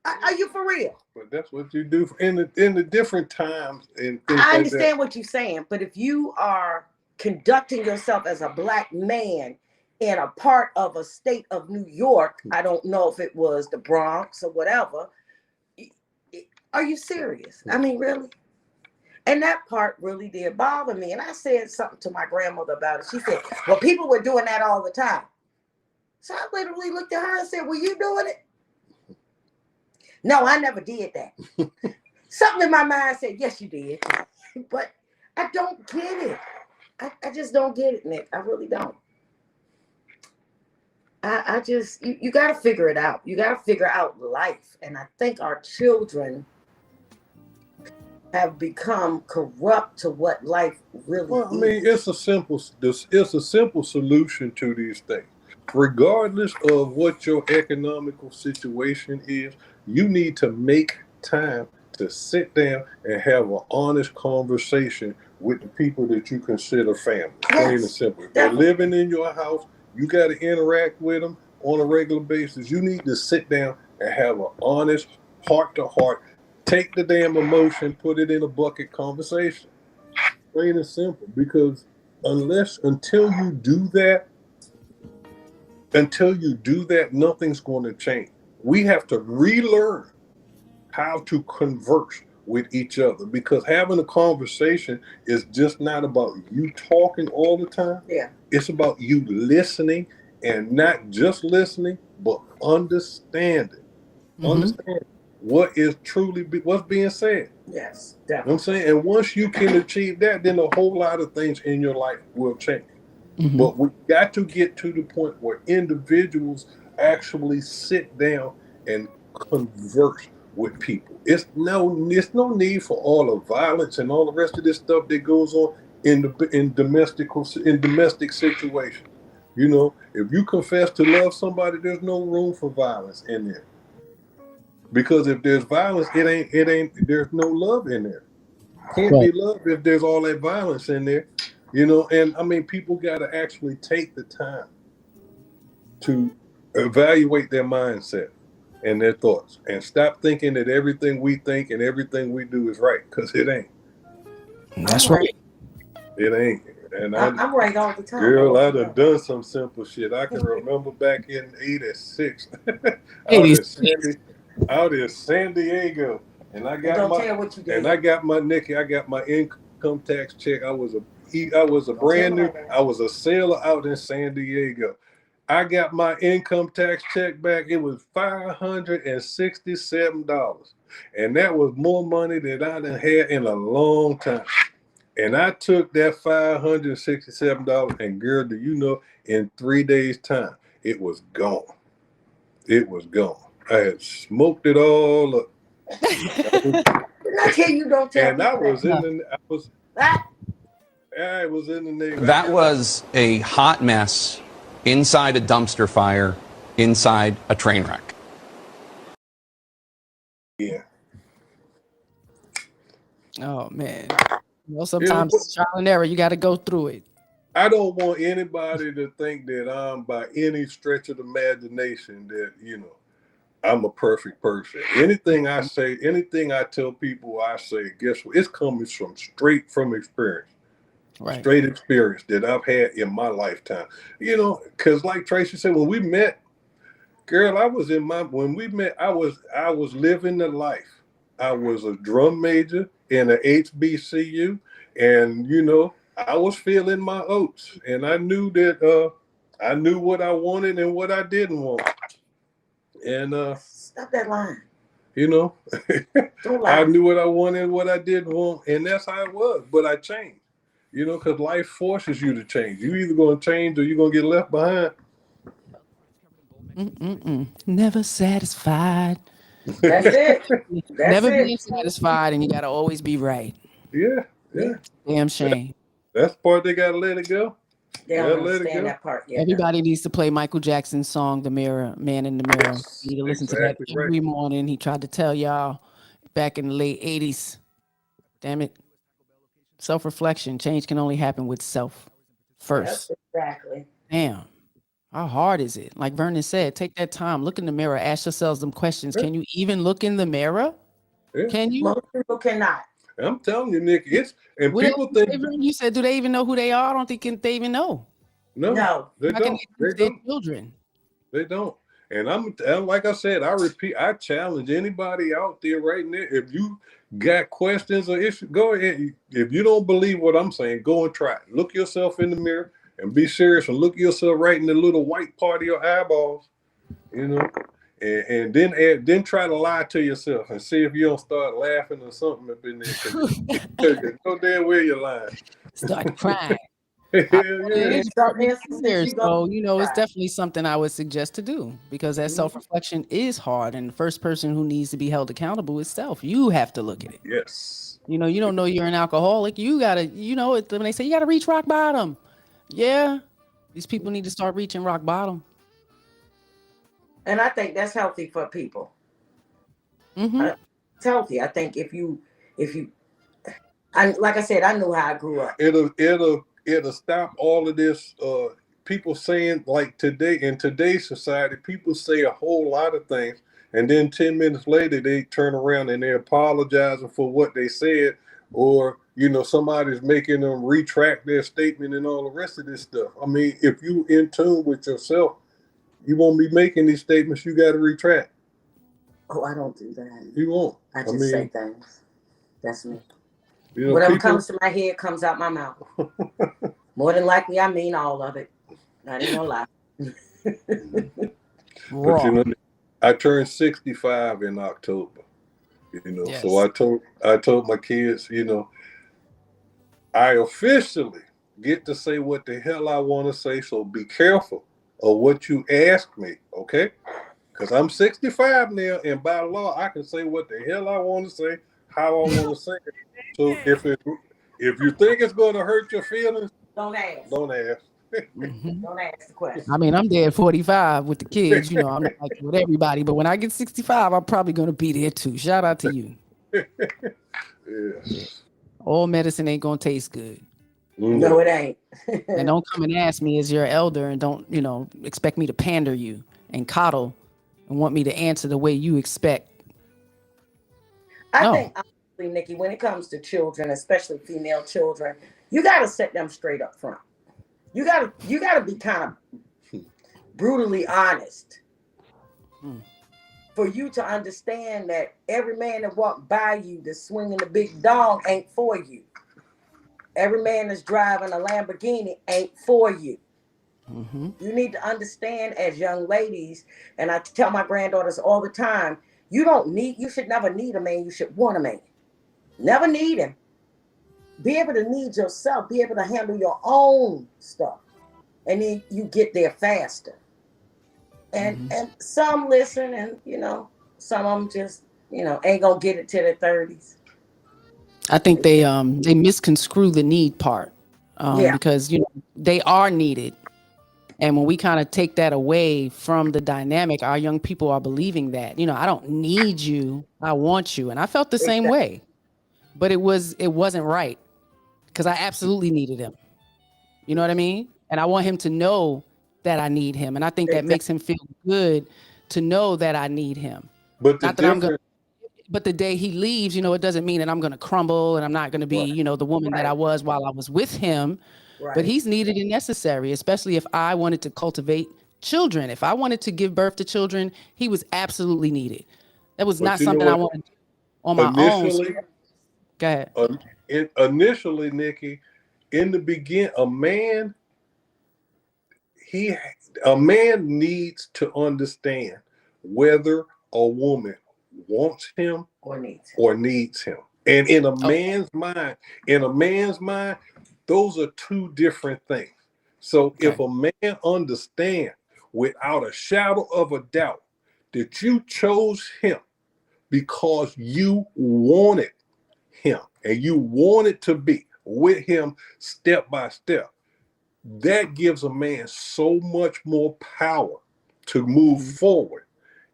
Are you for real? But that's what you do in the different times. And I understand what you're saying, but if you are conducting yourself as a black man in a part of a state of New York, I don't know if it was the Bronx or whatever, are you serious? I mean, really? And that part really did bother me. And I said something to my grandmother about it. She said, well, people were doing that all the time. So I literally looked at her and said, were you doing it? No, I never did that. Something in my mind said, yes, you did. But I don't get it. I just don't get it, Nick. I really don't. I just, you got to figure it out. You got to figure out life. And I think our children have become corrupt to what life really is. I mean, it's a simple solution to these things. Regardless of what your economical situation is, you need to make time to sit down and have an honest conversation with the people that you consider family. Plain and simple. If they're living in your house, you got to interact with them on a regular basis. You need to sit down and have an honest, heart-to-heart, take the damn emotion, put it in a bucket conversation. Plain and simple. Because until you do that, nothing's going to change. We have to relearn how to converse with each other, because having a conversation is just not about you talking all the time. Yeah. It's about you listening, and not just listening, but understanding. Understand what's being said. Yes, You know definitely. what I'm saying? And once you can achieve that, then a whole lot of things in your life will change. But we got to get to the point where individuals actually sit down and converse with people. It's no need for all the violence and all the rest of this stuff that goes on in domestic situations. You know, if you confess to love somebody, there's no room for violence in there. Because if there's violence, there's no love in there. Can't be love if there's all that violence in there. You know, and I mean, people got to actually take the time to evaluate their mindset and their thoughts, and stop thinking that everything we think and everything we do is right, because it ain't. That's right. It ain't. And I'm right all the time. Girl, I done some simple shit. I can remember back in '86, out in San Diego, and I got my income tax check. I was a sailor out in San Diego. I got my income tax check back. It was $567. And that was more money than I done had in a long time. And I took that $567, and girl, do you know, in 3 days' time, it was gone. It was gone. I had smoked it all up. Didn't I tell you don't tell and I was in the neighborhood. That was a hot mess inside a dumpster fire, inside a train wreck. Yeah. Oh man. Well, sometimes it's trial and error. You got to go through it. I don't want anybody to think that I'm, by any stretch of the imagination, that, you know, I'm a perfect person. Anything I say, anything I tell people, I say, guess what? It's coming straight from experience. Right. Straight experience that I've had in my lifetime. You know, because like Tracy said, when we met, girl, when we met, I was living the life. I was a drum major in a HBCU, and, you know, I was feeling my oats, and I knew that I knew what I wanted and what I didn't want. And stop that line. You know, Don't lie. I knew what I wanted and what I didn't want, and that's how it was. But I changed. You know, because life forces you to change. You either going to change or you're going to get left behind. Never satisfied. That's it. Never being satisfied, and you got to always be right. Yeah. Damn shame. That's the part they got to let it go. They don't understand that part yet. Everybody needs to play Michael Jackson's song, "The Mirror," "Man in the Mirror." You need to listen to that every morning. He tried to tell y'all back in the late 80s. Damn it. Self-reflection. Change can only happen with self first. Exactly. Damn. How hard is it? Like Vernon said, take that time, look in the mirror, ask yourselves them questions. Can you even look in the mirror? Yeah. Can you? Most people cannot. I'm telling you, Nick, people think. You said, do they even know who they are? I don't think they even know. No, they don't. They don't. Children. They don't. And I'm like I said, I challenge anybody out there right now. If you got questions or issues, go ahead. If you don't believe what I'm saying, go and try it. Look yourself in the mirror and be serious, and look yourself right in the little white part of your eyeballs, you know, and then try to lie to yourself and see if you don't start laughing or something up in there. Cause no damn way you're lying. Start crying. So, you know, it's definitely something I would suggest to do, because that self-reflection is hard, and the first person who needs to be held accountable is self. You have to look at it. Yes. You know, you don't know you're an alcoholic. You gotta, you know, when they say you gotta reach rock bottom. Yeah, these people need to start reaching rock bottom. And I think that's healthy for people. It's healthy. I think if you, like I said, I knew how I grew up. It'll stop all of this. People saying, like, today, in today's society, people say a whole lot of things, and then 10 minutes later they turn around and they're apologizing for what they said, or somebody's making them retract their statement and all the rest of this stuff. I mean, if you in tune with yourself, you won't be making these statements you got to retract. Oh, I don't do that. You won't. I just say things. That's me. Whatever comes to my head comes out my mouth. More than likely, I mean all of it. Not even gonna lie. But I turned 65 in October. Yes. So I told my kids, I officially get to say what the hell I want to say. So be careful of what you ask me, okay? Because I'm 65 now, and by law, I can say what the hell I want to say, how I want to say it. So if you think it's going to hurt your feelings, don't ask. Don't ask. Don't ask the question. I mean, I'm there at 45 with the kids. I'm not like with everybody, but when I get 65, I'm probably going to be there too. Shout out to you. Yes. All medicine ain't going to taste good. No, it ain't. And don't come and ask me as your elder, and don't, expect me to pander you and coddle and want me to answer the way you expect. I think, honestly, Nikki, when it comes to children, especially female children, you got to set them straight up front. You gotta be kind of brutally honest for you to understand that every man that walked by you that's swinging the big dog ain't for you. Every man that's driving a Lamborghini ain't for you. Mm-hmm. You need to understand, as young ladies, and I tell my granddaughters all the time, you should never need a man, you should want a man. Never need him. Be able to need yourself, be able to handle your own stuff. And then you get there faster. And some listen, and some of them just, ain't gonna get it till their 30s. I think they misconstrue the need part. Because they are needed. And when we kind of take that away from the dynamic, our young people are believing that, I don't need you, I want you. And I felt the same way. But it wasn't right. Because I absolutely needed him. You know what I mean? And I want him to know that I need him. And I think that makes him feel good to know that I need him. But but the day he leaves, it doesn't mean that I'm going to crumble and I'm not going to be, the woman that I was while I was with him. Right. But he's needed and necessary, especially if I wanted to cultivate children. If I wanted to give birth to children, he was absolutely needed. That was not something I wanted to do on my own. So, go ahead. Initially, Nikki, in the beginning, a man needs to understand whether a woman wants him or needs him. And in a man's mind, those are two different things. So if a man understands without a shadow of a doubt that you chose him because you wanted him and you wanted to be with him step by step, that gives a man so much more power to move forward.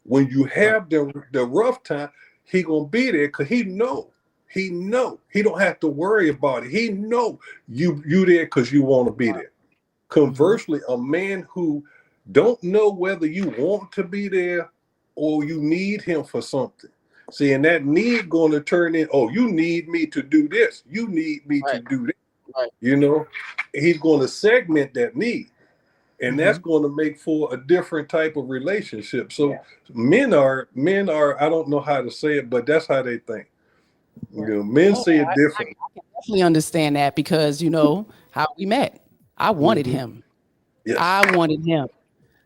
When you have the rough time, he gonna be there because he know. He don't have to worry about it. He know you there because you want to be there. Conversely, a man who don't know whether you want to be there or you need him for something. See, and that need going to turn in, you need me to do this. You need me to do that. Right. He's going to segment that need. And that's going to make for a different type of relationship. So men are, I don't know how to say it, but that's how they think. Men see it different. I can definitely understand that because, how we met. I wanted him. Yes. I wanted him.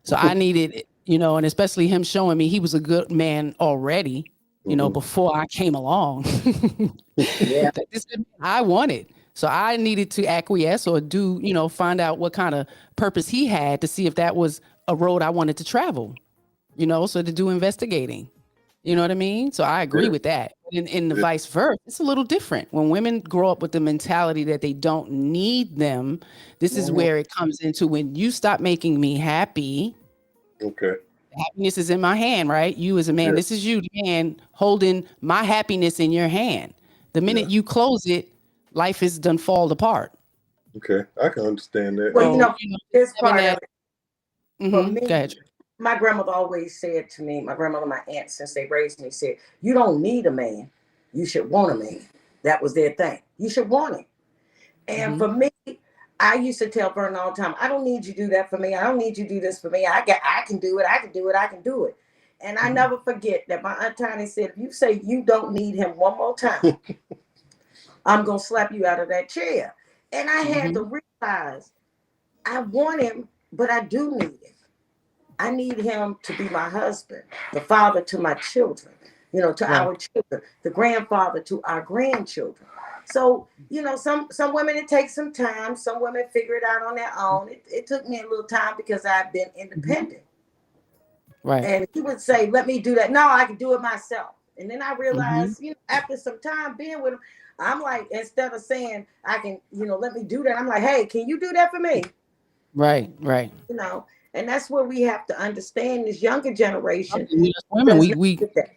So I needed, and especially him showing me he was a good man already, before I came along. I wanted. So I needed to acquiesce or do, find out what kind of purpose he had to see if that was a road I wanted to travel, so to do investigating. You know what I mean? So I agree with that. In the vice versa, it's a little different. When women grow up with the mentality that they don't need them, this is where it comes into when you stop making me happy. Okay. happiness is in my hand, right? You as a man, Yeah. this is you, the man, holding my happiness in your hand. The minute Yeah. you close it, life is done fall apart. Okay. I can understand that. Well, So, this having part of that, it for go me, ahead. my grandmother always said to me, my grandmother, my aunt, since they raised me, said, "You don't need a man. You should want a man." That was their thing. You should want him. And Mhm. for me, I used to tell Vernon all the time, "I don't need you to do that for me. I don't need you to do this for me. I can do it. I can do it. I can do it." And I Mhm. never forget that my Aunt Tiny said, "If you say you don't need him one more time, I'm gonna slap you out of that chair." And I had to Mhm. realize I want him, but I do need him. I need him to be my husband, the father to my children, to Right. our children, the grandfather to our grandchildren. So, some women it takes some time. Some women figure it out on their own. It took me a little time because I've been Mhm. independent. Right. And he would say, "Let me do that." No, I can do it myself. And then I Mhm. realized, after some time being with him, I'm like, instead of saying I can, let me do that, I'm like, "Hey, can you do that for me?" Right. Right. You know, and that's where we have to understand this younger I generation mean, we as women, does we not we get that.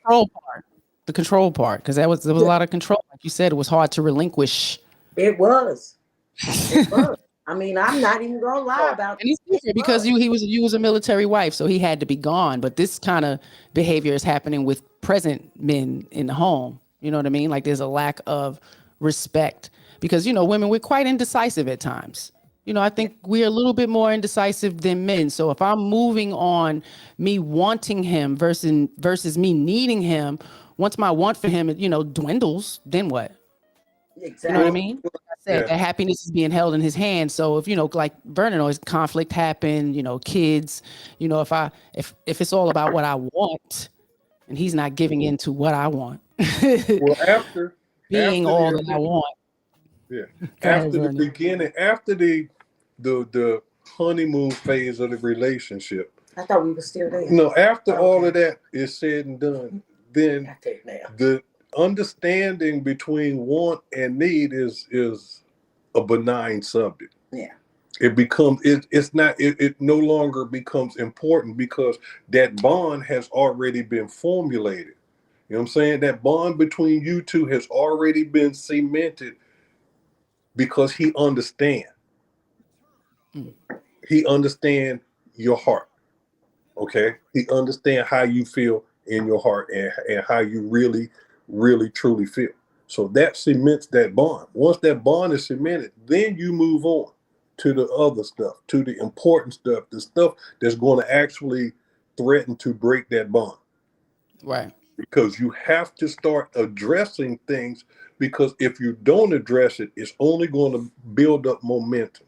the control part, because there was a Yeah, lot of control. Like you said, it was hard to relinquish. it was. It was. I mean, I'm not even gonna lie about And it's it. It different because was. you was a military wife, so he had to be gone. But this kind of behavior is happening with present men in the home. You know what I mean? Like there's a lack of respect because women, we're quite indecisive at times. I Yeah, think we're a little bit more indecisive than men. So if I'm moving on me wanting him versus me needing him, once my want for him, dwindles, then what? You know what I Well, exactly. mean? Like I said, yeah. that happiness is being held in his hands. So if like Vernon always conflict happen, kids, if it's all about what I want and he's not giving in to what I want, Well, after being after all the that I want. yeah, Go ahead, after the Vernon. beginning, after the honeymoon phase of the relationship, I thought we were still there. no, after all of Okay, that is said and done, then I take it now. the understanding between want and need is a benign subject. Yeah, It's not it no longer becomes important because that bond has already been formulated. You know what I'm saying? That bond between you two has already been cemented because he understands. Mm. He understands your heart. Okay? He understands how you feel in your heart and how you really, really truly feel. So that cements that bond. Once that bond is cemented, then you move on to the other stuff, to the important stuff, the stuff that's going to actually threaten to break that bond. Right. Because you have to start addressing things because if you don't address it, it's only going to build up momentum.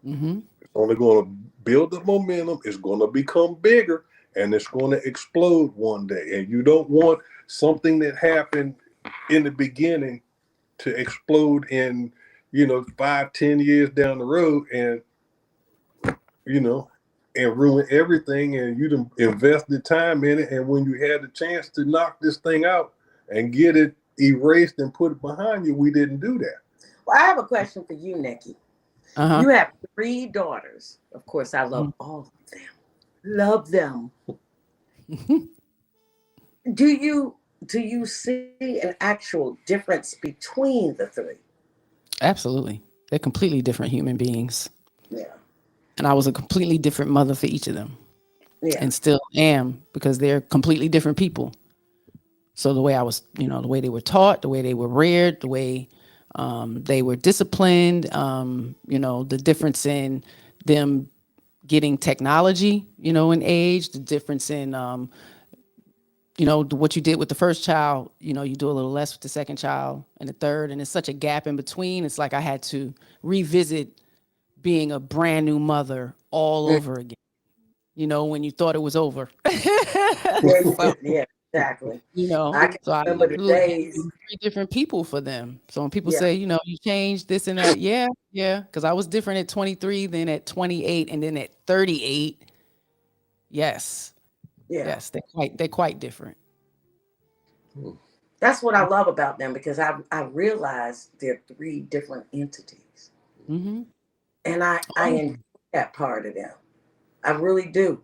Mm-hmm. It's only going to build up momentum. It's going to become bigger and it's going to explode one day. And you don't want something that happened in the beginning to explode in, 5, 10 years down the road you know, and ruin everything. And you done invested time in it. And when you had the chance to knock this thing out and get it erased and put it behind you, we didn't do that. Well, I have a question for you, Nikki. Uh-huh. You have 3 daughters. Of course, I love all of them. Love them. Do you see an actual difference between the three? Absolutely. They're completely different human beings. Yeah, And I was a completely different mother for each of them yeah, and still am because they're completely different people. So the way I was, the way they were taught, the way they were reared, the way they were disciplined, the difference in them getting technology, in age, the difference in, what you did with the first child, you do a little less with the second child and the third. And it's such a gap in between. It's like I had to revisit being a brand new mother all mm, over again, when you thought it was over. yeah. You So, did. Yeah, exactly. you know, I can so I remember the literally had to days. be 3 different people for them. So when people Yeah, say, you changed this and that, yeah, yeah, because I was different at 23 than at 28 and then at 38. Yes, yeah. yes, they're quite different. That's what I love about them because I realize they're 3 different entities, Mm-hmm. and I enjoy that part of them. I really do.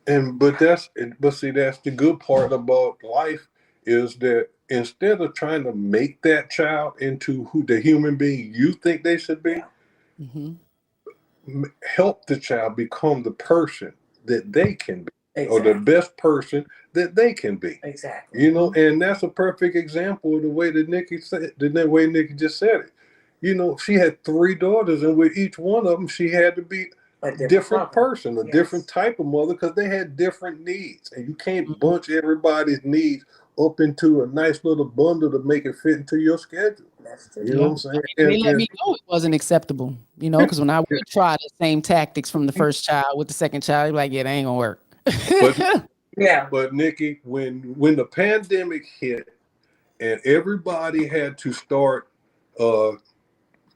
But see, that's the good part about life is that instead of trying to make that child into who the human being you think they should be, Mm-hmm. help the child become the person that they can be, or Exactly. the best person that they can be. Exactly. You know, and that's a perfect example of the way that Nikki said, the way Nikki just said it. You know, she had 3 daughters, and with each one of them, she had to be A a different mother. person, a Yes. different type of mother, because they had different needs, and you can't Mhm. bunch everybody's needs up into a nice little bundle to make it fit into your schedule. That's true. You know Yeah. what I'm saying? And they And, let and me know it wasn't acceptable, you know, because when I would try the same tactics from the first child with the second child, like, yeah, they ain't gonna work. but Yeah. but Nikki, when the pandemic hit and everybody had to start,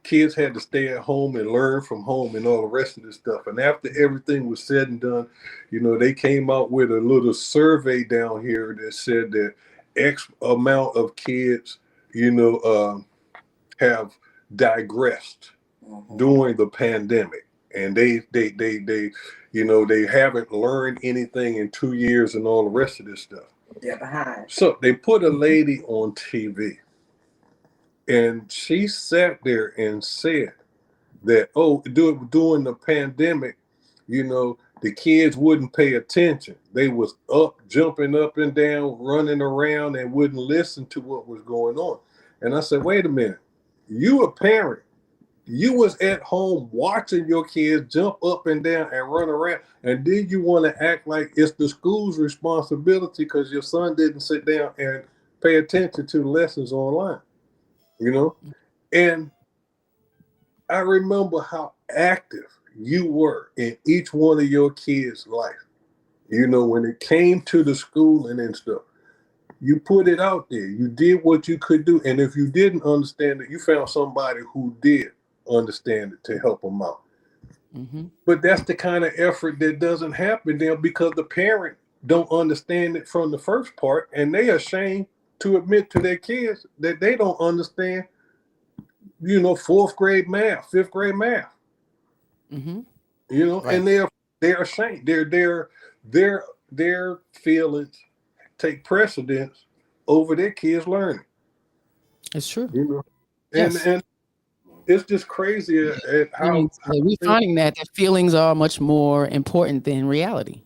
kids had to stay at home and learn from home and all the rest of this stuff. And after everything was said and done, you know, they came out with a little survey down here that said that X amount of kids, you know, have digressed during the pandemic. And they, you know, they haven't learned anything in 2 years and all the rest of this stuff. They're behind. So they put a lady on TV, and she sat there and said that, during the pandemic, you know, the kids wouldn't pay attention. They was up, jumping up and down, running around, and wouldn't listen to what was going on. And I said, wait a minute, you a parent. You was at home watching your kids jump up and down and run around, and then you want to act like it's the school's responsibility because your son didn't sit down and pay attention to the lessons online, you know? And I remember how active you were in each one of your kids' life. You know, when it came to the schooling and stuff, you put it out there. You did what you could do. And if you didn't understand it, you found somebody who did understand it to help them out. Mm-hmm. But that's the kind of effort that doesn't happen there because the parent don't understand it from the first part, and they are ashamed to admit to their kids that they don't understand, you know, 4th grade math, 5th grade math. Mm-hmm. You know, Right. and they're ashamed. Their feelings take precedence over their kids learning. It's true. You know, Yes. and it's just crazy at how We're finding that feelings are much more important than reality.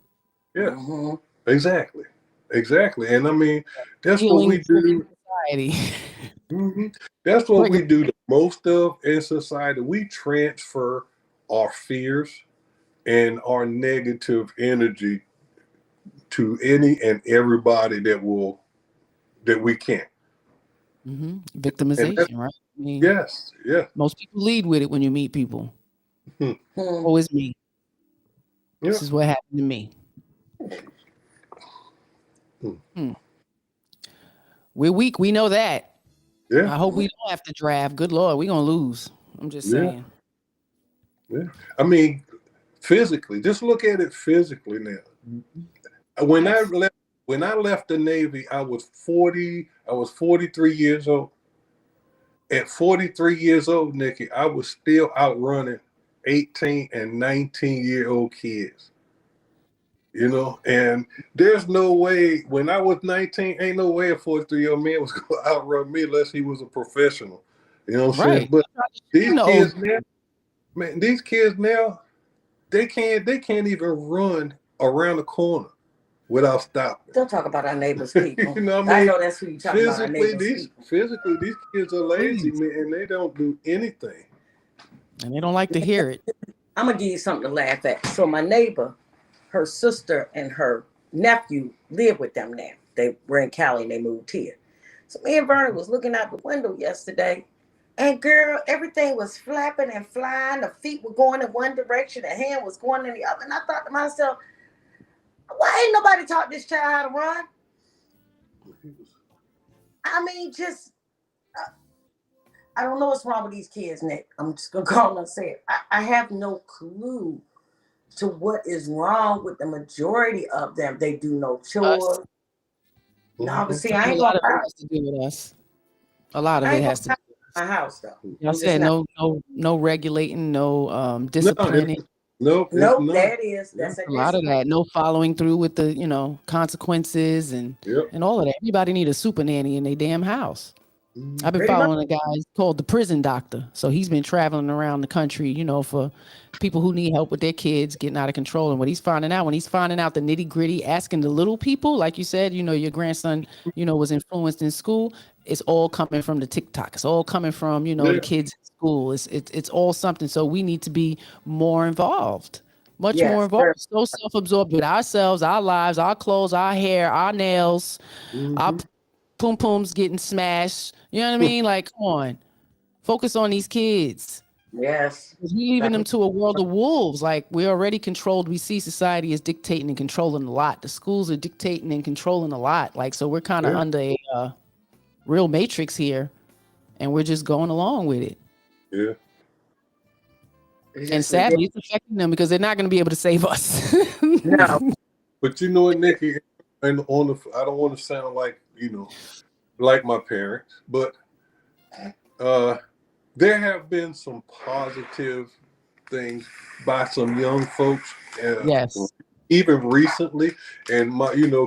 yeah, Mhm. exactly. And I mean, that's what we Feelings do. in society. Mhm. That's what we do the most of in society. We transfer our fears and our negative energy to any and everybody that we can. Mm-hmm. And that's, Victimization, right? I mean, yes. most people lead with it when you meet people. Hmm. Oh, it's me. Yeah. This is what happened to me. We're weak. We know that. Yeah. I hope we don't have to draft. Good Lord, we're gonna lose. I'm just saying. Yeah. I mean, physically, just look at it physically now. When I left the Navy, I was 43 years old. At 43 years old, Nikki, I was still outrunning 18 and 19-year-old kids. You know, and there's no way when I was 19, ain't no way a 43-year-old man was going to outrun me unless he was a professional. You know what I'm saying? Right. But these You know, kids now, man, these kids now, they can't even run around the corner without stopping. Don't talk about our neighbors' people. You know what I I mean? know that's who you talking about. Our neighbors' people. Physically, these kids are lazy, Please. man, and they don't do anything. and they don't like to hear it. I'm gonna give you something to laugh at. So my neighbor, her sister and her nephew live with them now. They were in Cali and they moved here. So me and Vernon was looking out the window yesterday, and girl, everything was flapping and flying. The feet were going in one direction, the hand was going in the other. And I thought to myself, why ain't nobody taught this child how to run? I mean, just I don't know what's wrong with these kids, Nick. I'm just gonna call and say it. I have no clue to what is wrong with the majority of them. They do no chores. No, but see, I A ain't lot gonna of it lie. has to do with us. A lot of I it ain't has to. gonna lie my house though. Y'all said no regulating, no No, disciplining. Nope, it's Nope, not. there it is. That's A lot of additional. that, no following through with the, consequences Yep. and all of that. Everybody need a super nanny in their damn house. I've been Pretty much. following a guy called the Prison Doctor. So he's been traveling around the country, for people who need help with their kids getting out of control. And what he's finding out, when he's finding out the nitty gritty, asking the little people, like you said, your grandson, was influenced in school. It's all coming from the TikTok. It's all coming from, Yeah. the kids in school. It's all something. So we need to be more involved. Much more Yes, involved. So self-absorbed with ourselves, our lives, our clothes, our hair, our nails, our Mhm. poom pooms getting smashed. You know what I mean? Like, come on, focus on these kids. yes. 'Cause we leaving them to a world of wolves. Like, we're already controlled. We see society is dictating and controlling a lot. The schools are dictating and controlling a lot. Like, so we're kind of Yeah. under a real matrix here, and we're just going along with it. Yeah. It's And just sadly, ridiculous. it's affecting them because they're not going to be able to save us. No. But you know what, Nikki, and I don't want to sound like, like my parents, but there have been some positive things by some young folks, Yes. even recently. And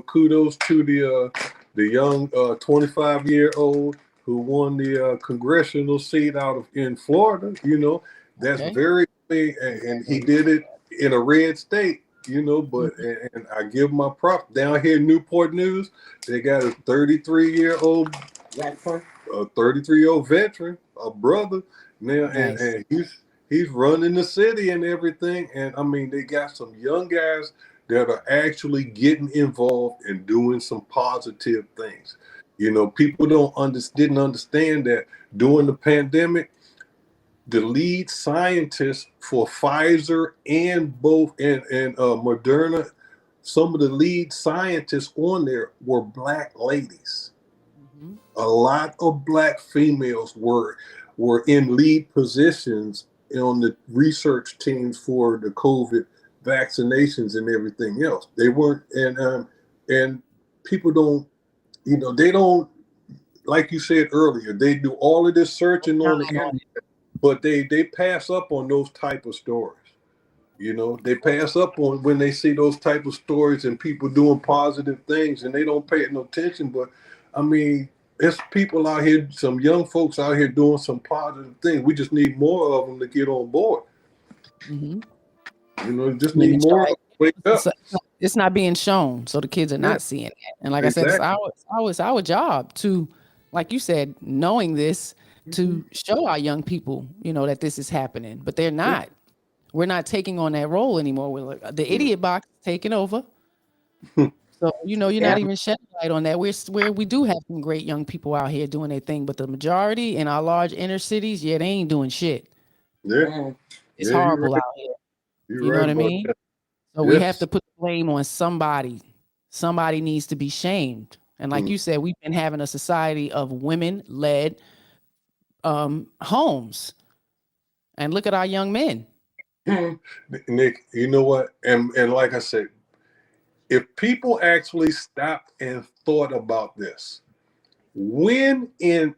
kudos to the young 25-year-old who won the congressional seat in Florida. That's Okay. very big, and he did it in a red state. But and I give my props down here in Newport News. They got a 33-year-old a 33-year-old veteran, a brother now, Nice. and he's running the city and everything. And I mean, they got some young guys that are actually getting involved and doing some positive things. People didn't understand that during the pandemic, the lead scientists for Pfizer and Moderna, some of the lead scientists on there were Black ladies. Mm-hmm. A lot of Black females were in lead positions on the research teams for the COVID vaccinations and everything else. They weren't, and people don't, they don't, like you said earlier, they do all of this searching on the internet, but they pass up on those type of stories. They pass up on when they see those type of stories and people doing positive things, and they don't pay it no attention. But I mean, there's people out here, some young folks out here doing some positive things. We just need more of them to get on board. Mm-hmm. Just And need it's more of like, them to wake up. it's not being shown, so the kids are Yeah, not seeing it. And like I said, exactly. it's our job to, like you said, knowing this, to show our young people, that this is happening. But they're not. We're not taking on that role anymore. We're like, the idiot box is taking over. So you're Yeah. not even shedding light on that. Where we do have some great young people out here doing their thing, but the majority in our large inner cities, they ain't doing shit. Yeah, Mm. It's yeah, you're horrible right. out here. You're You know right what I about mean? that. So we have Yes. to put the blame on somebody. Somebody needs to be shamed. And like you said, we've been having a society of women-led homes. And look at our young men. Nick, you know what? And like I said, if people actually stopped and thought about this, when I'm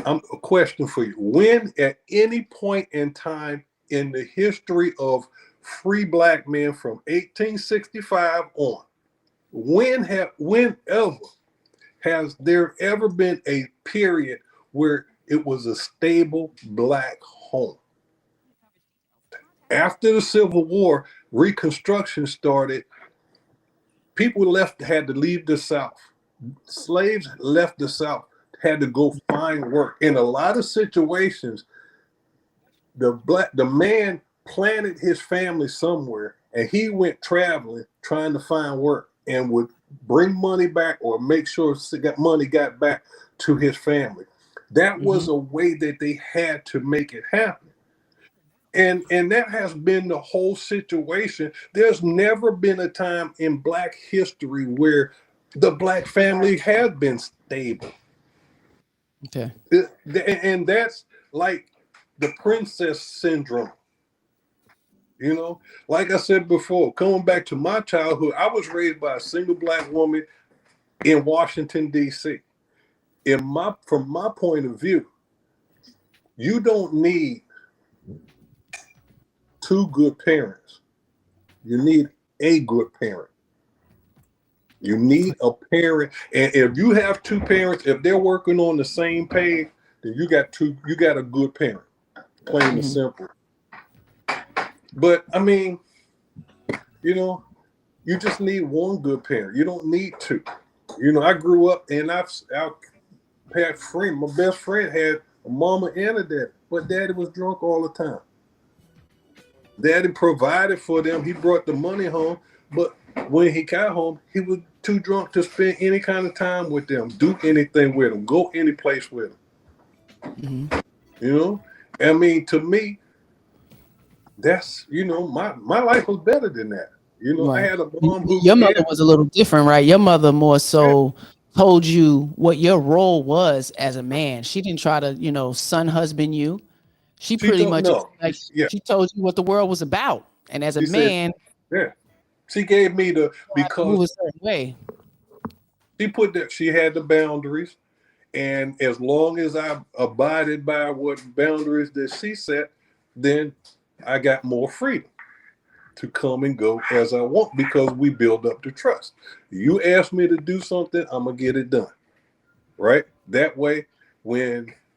a question for you, when at any point in time in the history of free Black men from 1865 on, whenever has there ever been a period where it was a stable Black home? After the Civil War, Reconstruction started. People had to leave the South. Slaves left the South, had to go find work. In a lot of situations, the man planted his family somewhere, and he went traveling trying to find work, and would bring money back or make sure money got back to his family. That was a way that they had to make it happen. And that has been the whole situation. There's never been a time in Black history where the Black family has been stable. Okay. And that's like the princess syndrome. Like I said before, coming back to my childhood, I was raised by a single Black woman in Washington, D.C. From my point of view, you don't need two good parents. You need a good parent. You need a parent, and if you have two parents, if they're working on the same page, then you got a good parent, plain and simple. But I mean, you just need one good parent. You don't need two. I grew up and I've had friends. My best friend had a mama and a daddy, but daddy was drunk all the time. Daddy provided for them. He brought the money home, but when he got home, he was too drunk to spend any kind of time with them, do anything with them, go any place with them. I mean, to me, that's my life was better than that. I Right. had a mom who Your mother was a little different, right? Your mother more so told you what your role was as a man. She didn't try to, son husband you. She She pretty don't much know. like Yeah, she told you what the world was about. And as a she said, man, yeah. She gave me you have to move because a certain way. she had the boundaries, and as long as I abided by what boundaries that she set, then I got more freedom to come and go as I want because we build up the trust. You ask me to do something, I'm gonna get it done. Right?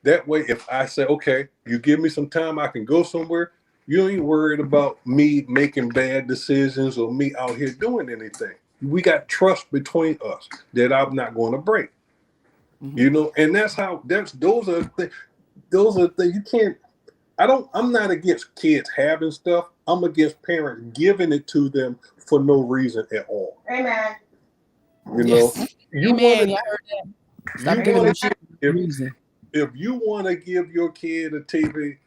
If I say, okay, you give me some time, I can go somewhere, you ain't worried about me making bad decisions or me out here doing anything. We got trust between us that I'm not going to break. And those are the things you can't. I'm not against kids having stuff. I'm against parents giving it to them for no reason at all. Amen. Yes. You Hey want man, to y'all heard that. you Stop giving them want shit to for no reason. if you want to give your kid a TV,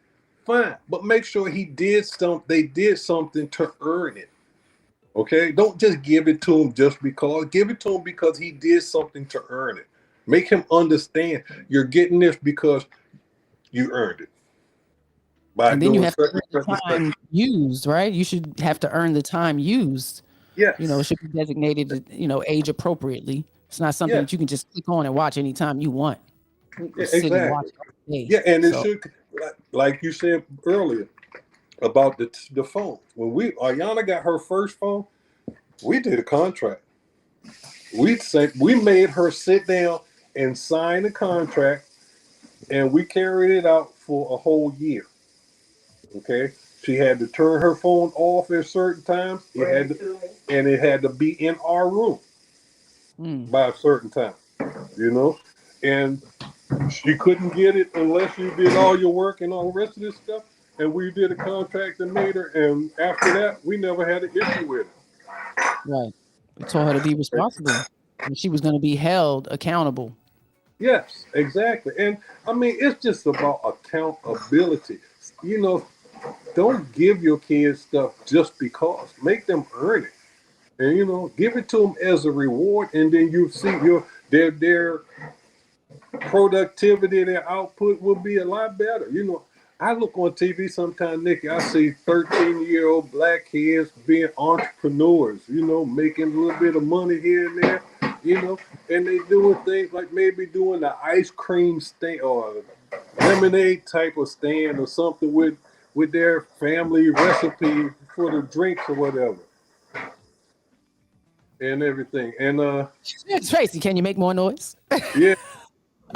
fine, but make sure they did something to earn it. Okay, don't just give it to him just because. Give it to him because he did something to earn it. Make him understand you're getting this because you earned it by And then you doing have to such earn and the such and such. time used, right? You should have to earn the time used. It Yes, should be designated, age appropriately. It's not something yes, that you can just click on and watch anytime you want. yeah, Or sit and watch exactly. it all day. Yeah, and it So should, like you said earlier about the phone. When Ayana got her first phone, we did a contract. We made her sit down and sign a contract, and we carried it out for a whole year. Okay, she had to turn her phone off at certain times. It had to be in our room by a certain time. You know, and she couldn't get it unless you did all your work and all the rest of this stuff. And we did a contract and made her. And after that, we never had an issue with it. right. We told her to be responsible. And she was going to be held accountable. Yes, exactly. And I mean, it's just about accountability. You know, don't give your kids stuff just because. Make them earn it. And give it to them as a reward, and then you see their productivity, their output will be a lot better. I look on TV sometimes, Nikki, I see 13-year-old black kids being entrepreneurs, making a little bit of money here and there, and they doing things like maybe doing an ice cream stand or lemonade type of stand or something with their family recipe for the drinks or whatever and everything. And Tracy, can you make more noise? yeah,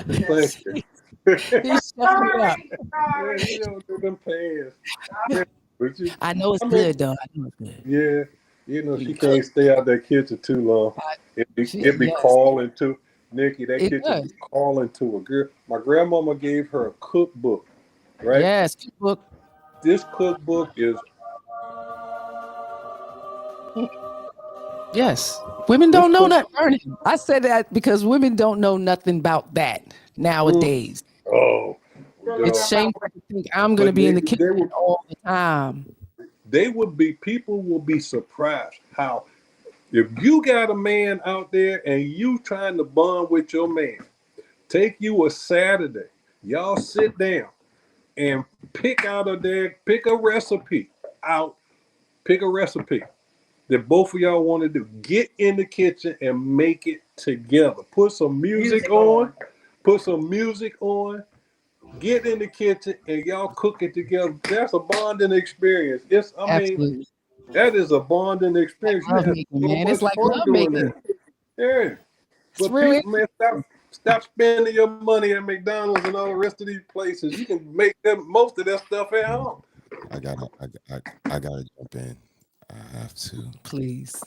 thank you. He's shutting it up. Yeah, do them pants. Yeah, I know it's I mean, good, though. I know it's good. yeah, she can't stay out that kitchen too long. It be Yes, calling to Nikki. That it kitchen be does. calling to a girl. My grandmama gave her a cookbook, right? Yes, cookbook. This cookbook is Yes. Women this don't know cook. nothing. I said that because women don't know nothing about that nowadays. Oh, It's no. shameful to think I'm going to But be in the Nikki, kitchen all the time. people will be surprised how if you got a man out there and you trying to bond with your man, take you a Saturday, y'all sit down and pick a recipe out, pick a recipe that both of y'all want to do. Get in the kitchen and make it together. Put some music on, get in the kitchen and y'all cook it together. That's a bonding experience. Absolutely. That is a bonding experience. You Love have making, so man. It's much like fun love doing making. that. Yeah. It's But real. people, man, stop spending your money at McDonald's and all the rest of these places. You can make them most of that stuff at home. I gotta jump in. I have to. Please.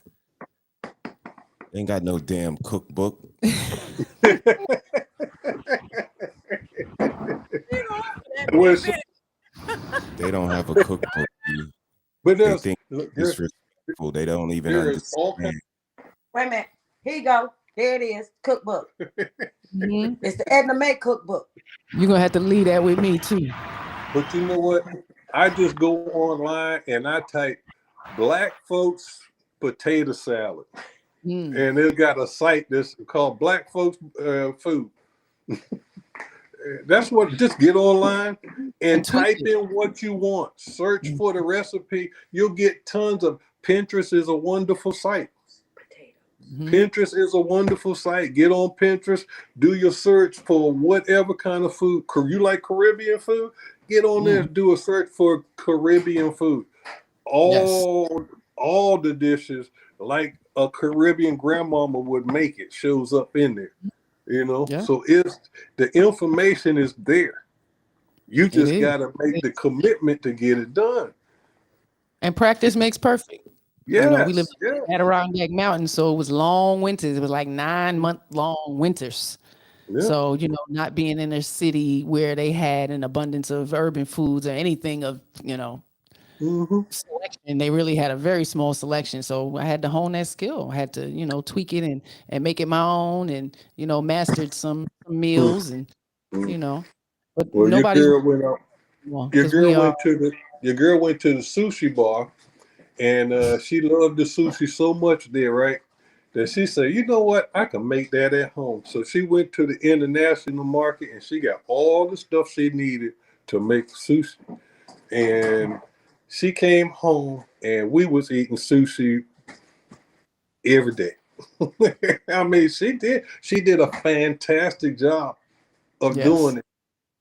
Ain't got no damn cookbook. Well, They don't have a cookbook. B. but They think disrespectful. They don't even there's all understand. Wait a minute. Here you go. There it is. Cookbook. Mm-hmm. It's the Edna May cookbook. You're gonna have to leave that with me too. But you know what? I just go online and I type black folks potato salad. And it's got a site that's called Black Folks Food. That's what, just get online and type in what you want. Search for the recipe. You'll get tons of, Pinterest is a wonderful site. Pinterest is a wonderful site. Get on Pinterest, do your search for whatever kind of food. You like Caribbean food? Get on there, do a search for Caribbean food. All the dishes like a Caribbean grandmama would make it shows up in there. You know, so the information is there. You just got to make the commitment to get it done. And practice makes perfect. Yes, you know, we lived in Adirondack Mountain, so it was long winters. It was like 9-month long winters. Yeah. So, you know, not being in a city where they had an abundance of urban foods or anything of, you know, selection, they really had a very small selection. So I had to hone that skill. I had to, you know, tweak it and make it my own, and, you know, mastered some meals and, you know, but well, nobody's your girl went out. Your girl went to the sushi bar, and she loved the sushi so much there, right? That she said, you know what, I can make that at home. So she went to the international market and she got all the stuff she needed to make sushi. And she came home and we was eating sushi every day. I mean, she did a fantastic job of doing it.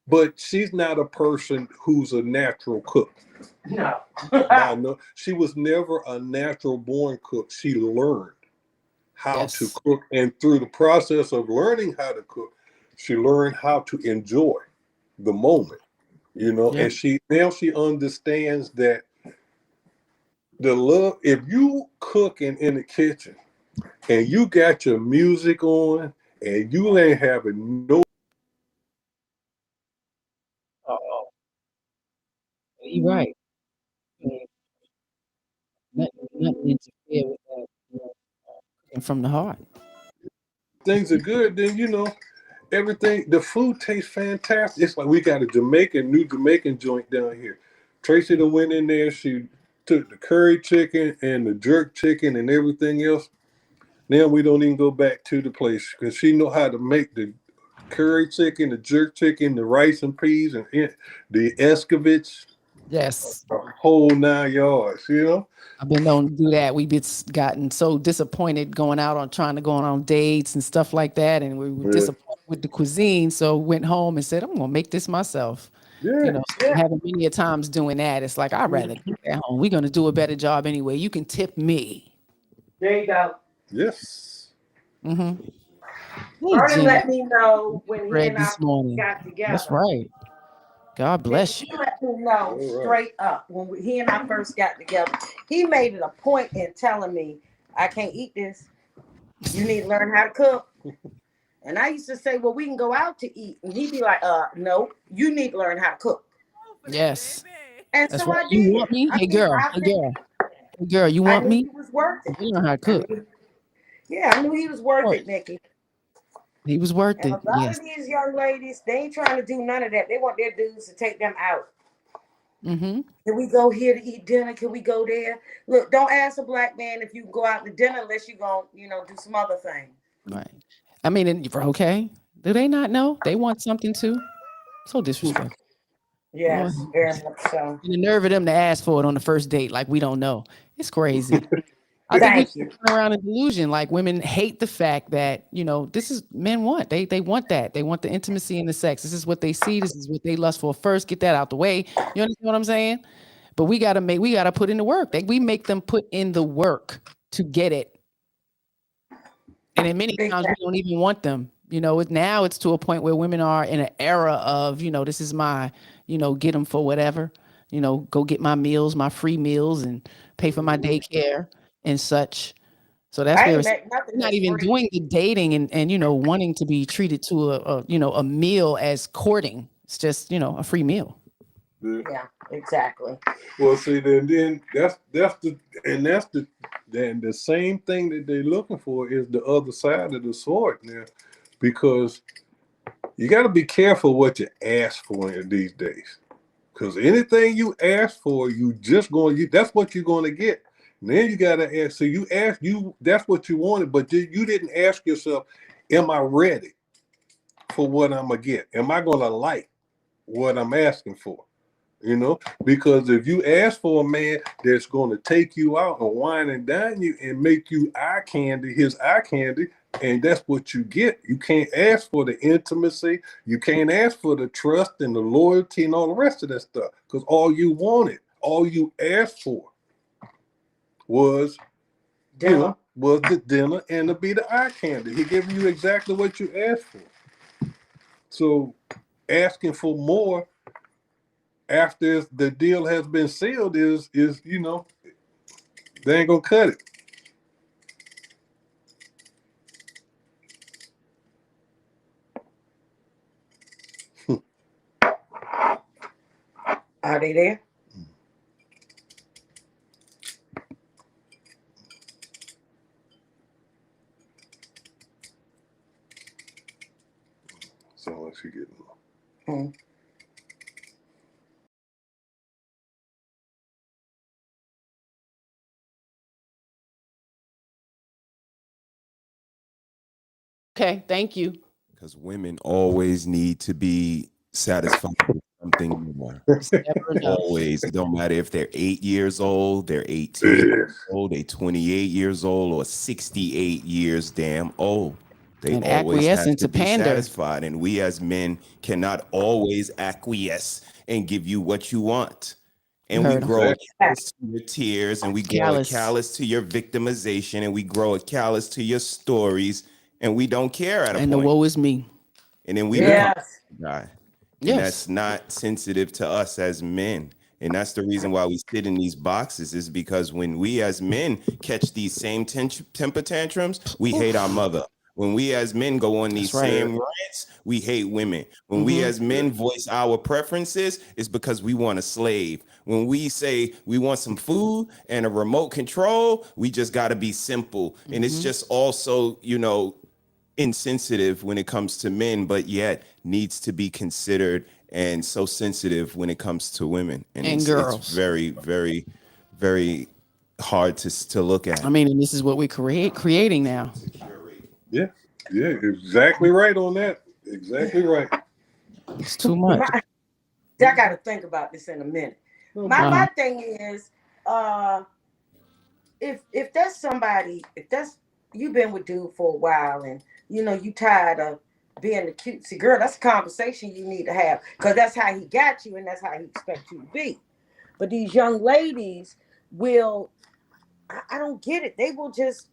But she's not a person who's a natural cook. No. No, she was never a natural born cook. She learned how to cook. And through the process of learning how to cook, she learned how to enjoy the moment, you know, and she understands that the love, if you cooking in the kitchen and you got your music on and you ain't having no. You're right. Nothing interfere with that, you know, and from the heart. Things are good, then you know everything. The food tastes fantastic. It's like we got a new Jamaican joint down here. Tracy done went in there. She took the curry chicken and the jerk chicken and everything else. Now we don't even go back to the place because she know how to make the curry chicken, the jerk chicken, the rice and peas, and the escovitch. Yes. The whole 9 yards, you know. I've been known to do that. We've gotten so disappointed trying to go on dates and stuff like that, and we were disappointed with the cuisine. So went home and said, "I'm gonna make this myself." You know, having many a times doing that, it's like I'd rather cook at home. We're gonna do a better job anyway. You can tip me. There you go. Yes. Vernon let me know when he and I got together. That's right. God bless you. He let me know straight up when he and I first got together. He made it a point in telling me, I can't eat this. You need to learn how to cook. And I used to say, well, we can go out to eat. And he'd be like, no, you need to learn how to cook. Yes. And that's so right. I did. You want me? Hey girl, you want me? He was worth it. You know how to cook. I knew he was worth it, Nikki. He was worth it. A lot of these young ladies, they ain't trying to do none of that. They want their dudes to take them out. Can we go here to eat dinner? Can we go there? Look, don't ask a black man if you can go out to dinner unless you're going to, do some other thing. Right. I mean, okay. Do they not know? They want something too. So disrespectful. Yes, very much so. And the nerve of them to ask for it on the first date, like we don't know. It's crazy. I think we Thank you. turn around in delusion. Like women hate the fact that, this is men want. They want that. They want the intimacy and the sex. This is what they see. This is what they lust for first. Get that out the way. You understand what I'm saying? But we gotta put in the work. We make them put in the work to get it. And in many times we don't even want them. Now it's to a point where women are in an era of, this is my, get them for whatever, go get my meals, my free meals, and pay for my daycare and such. So that's I where ain't it's make nothing not that's even free. doing the dating and wanting to be treated to a meal as courting. It's just, a free meal. Yeah, exactly. Well, see, then that's the same thing that they're looking for is the other side of the sword now, because you got to be careful what you ask for in these days, because anything you ask for, that's what you're going to get. And then you got to ask. So that's what you wanted, but you didn't ask yourself, am I ready for what I'm gonna get? Am I gonna like what I'm asking for? Because if you ask for a man that's going to take you out and wine and dine you and make you his eye candy, and that's what you get. You can't ask for the intimacy. You can't ask for the trust and the loyalty and all the rest of that stuff, because all you asked for was, Dinner. was the dinner and to be the eye candy. He giving you exactly what you asked for. So asking for more after the deal has been sealed is they ain't gonna cut it. Are they there? So unless you get Okay, thank you. Because women always need to be satisfied with something more. It's never enough. Always. It don't matter if they're 8 years old, they're 18 years old, they're 28 years old, or 68 years damn old. They And always have acquiescing to to be pander. satisfied. And we as men cannot always acquiesce and give you what you want. And we heard him. grow a callous to your tears, and we grow a Callous. callous to your victimization, and we grow a callous to your stories, and we don't care at a And the point. woe is me. And then we become Yes. a guy. And Yes. that's not sensitive to us as men. And that's the reason why we sit in these boxes, is because when we as men catch these same temper tantrums, we hate our mother. When we as men go on these That's right. same rants, we hate women. When we as men voice our preferences, it's because we want a slave. When we say we want some food and a remote control, we just got to be simple. And it's just also, insensitive when it comes to men, but yet needs to be considered and so sensitive when it comes to women. And it's girls. very, very, very hard to look at. I mean, and this is what we're creating now. Yeah, exactly right on that. Exactly right. It's too much. I got to think about this in a minute. My thing is, if that's somebody, you've been with dude for a while and you tired of being the cutesy girl, that's a conversation you need to have, because that's how he got you and that's how he expects you to be. But these young ladies will, I don't get it. They will just,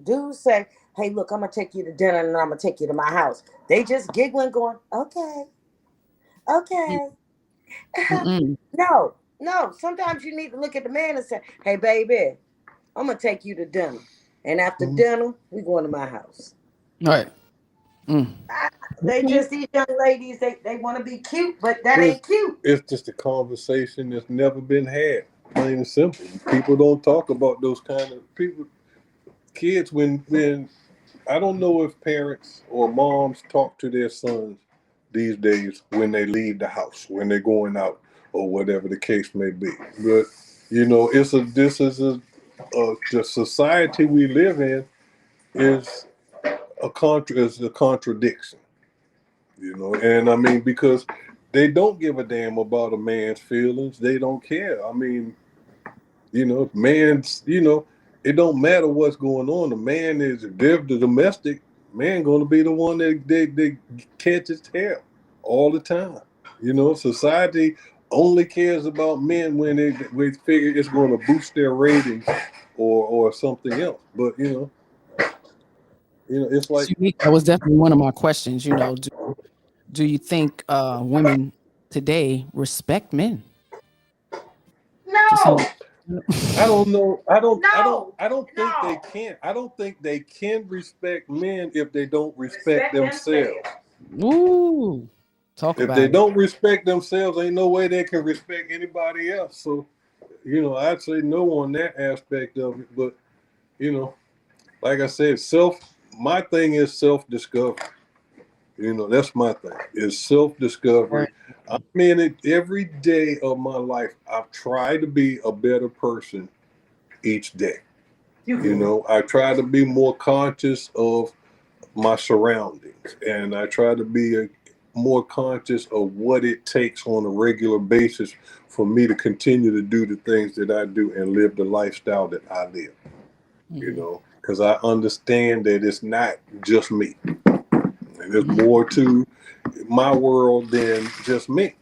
dudes say, hey, look, I'm going to take you to dinner and I'm going to take you to my house. They just giggling going, okay. No. Sometimes you need to look at the man and say, hey, baby, I'm going to take you to dinner. And after dinner, we going to my house. Right. These young ladies, they want to be cute, but that ain't cute. It's just a conversation that's never been had. Plain and simple. People don't talk about those kind of kids when I don't know if parents or moms talk to their sons these days when they leave the house, when they're going out or whatever the case may be. But the society we live in is a contradiction. And I mean, because they don't give a damn about a man's feelings. They don't care. I mean, man's, it don't matter what's going on. The man is, if they're the domestic man, going to be the one that they catches tail all the time. You know, society only cares about men when they figure it's going to boost their ratings or something else. But it's It's like, unique. That was definitely one of my questions. Do you think women today respect men? Just No, in, I don't know. I don't no, think they no. can. I don't think they can respect men if they don't respect themselves. ooh, talk If they about it. don't respect themselves, ain't no way they can respect anybody else. So, I'd say no on that aspect of it. But, like I said, my thing is self-discovery. That's my thing, is self-discovery. Right. I'm in it every day of my life. I've tried to be a better person each day. I try to be more conscious of my surroundings, and I try to be more conscious of what it takes on a regular basis for me to continue to do the things that I do and live the lifestyle that I live. Mhm. Because I understand that it's not just me, and there's Mhm. more to my world than just me.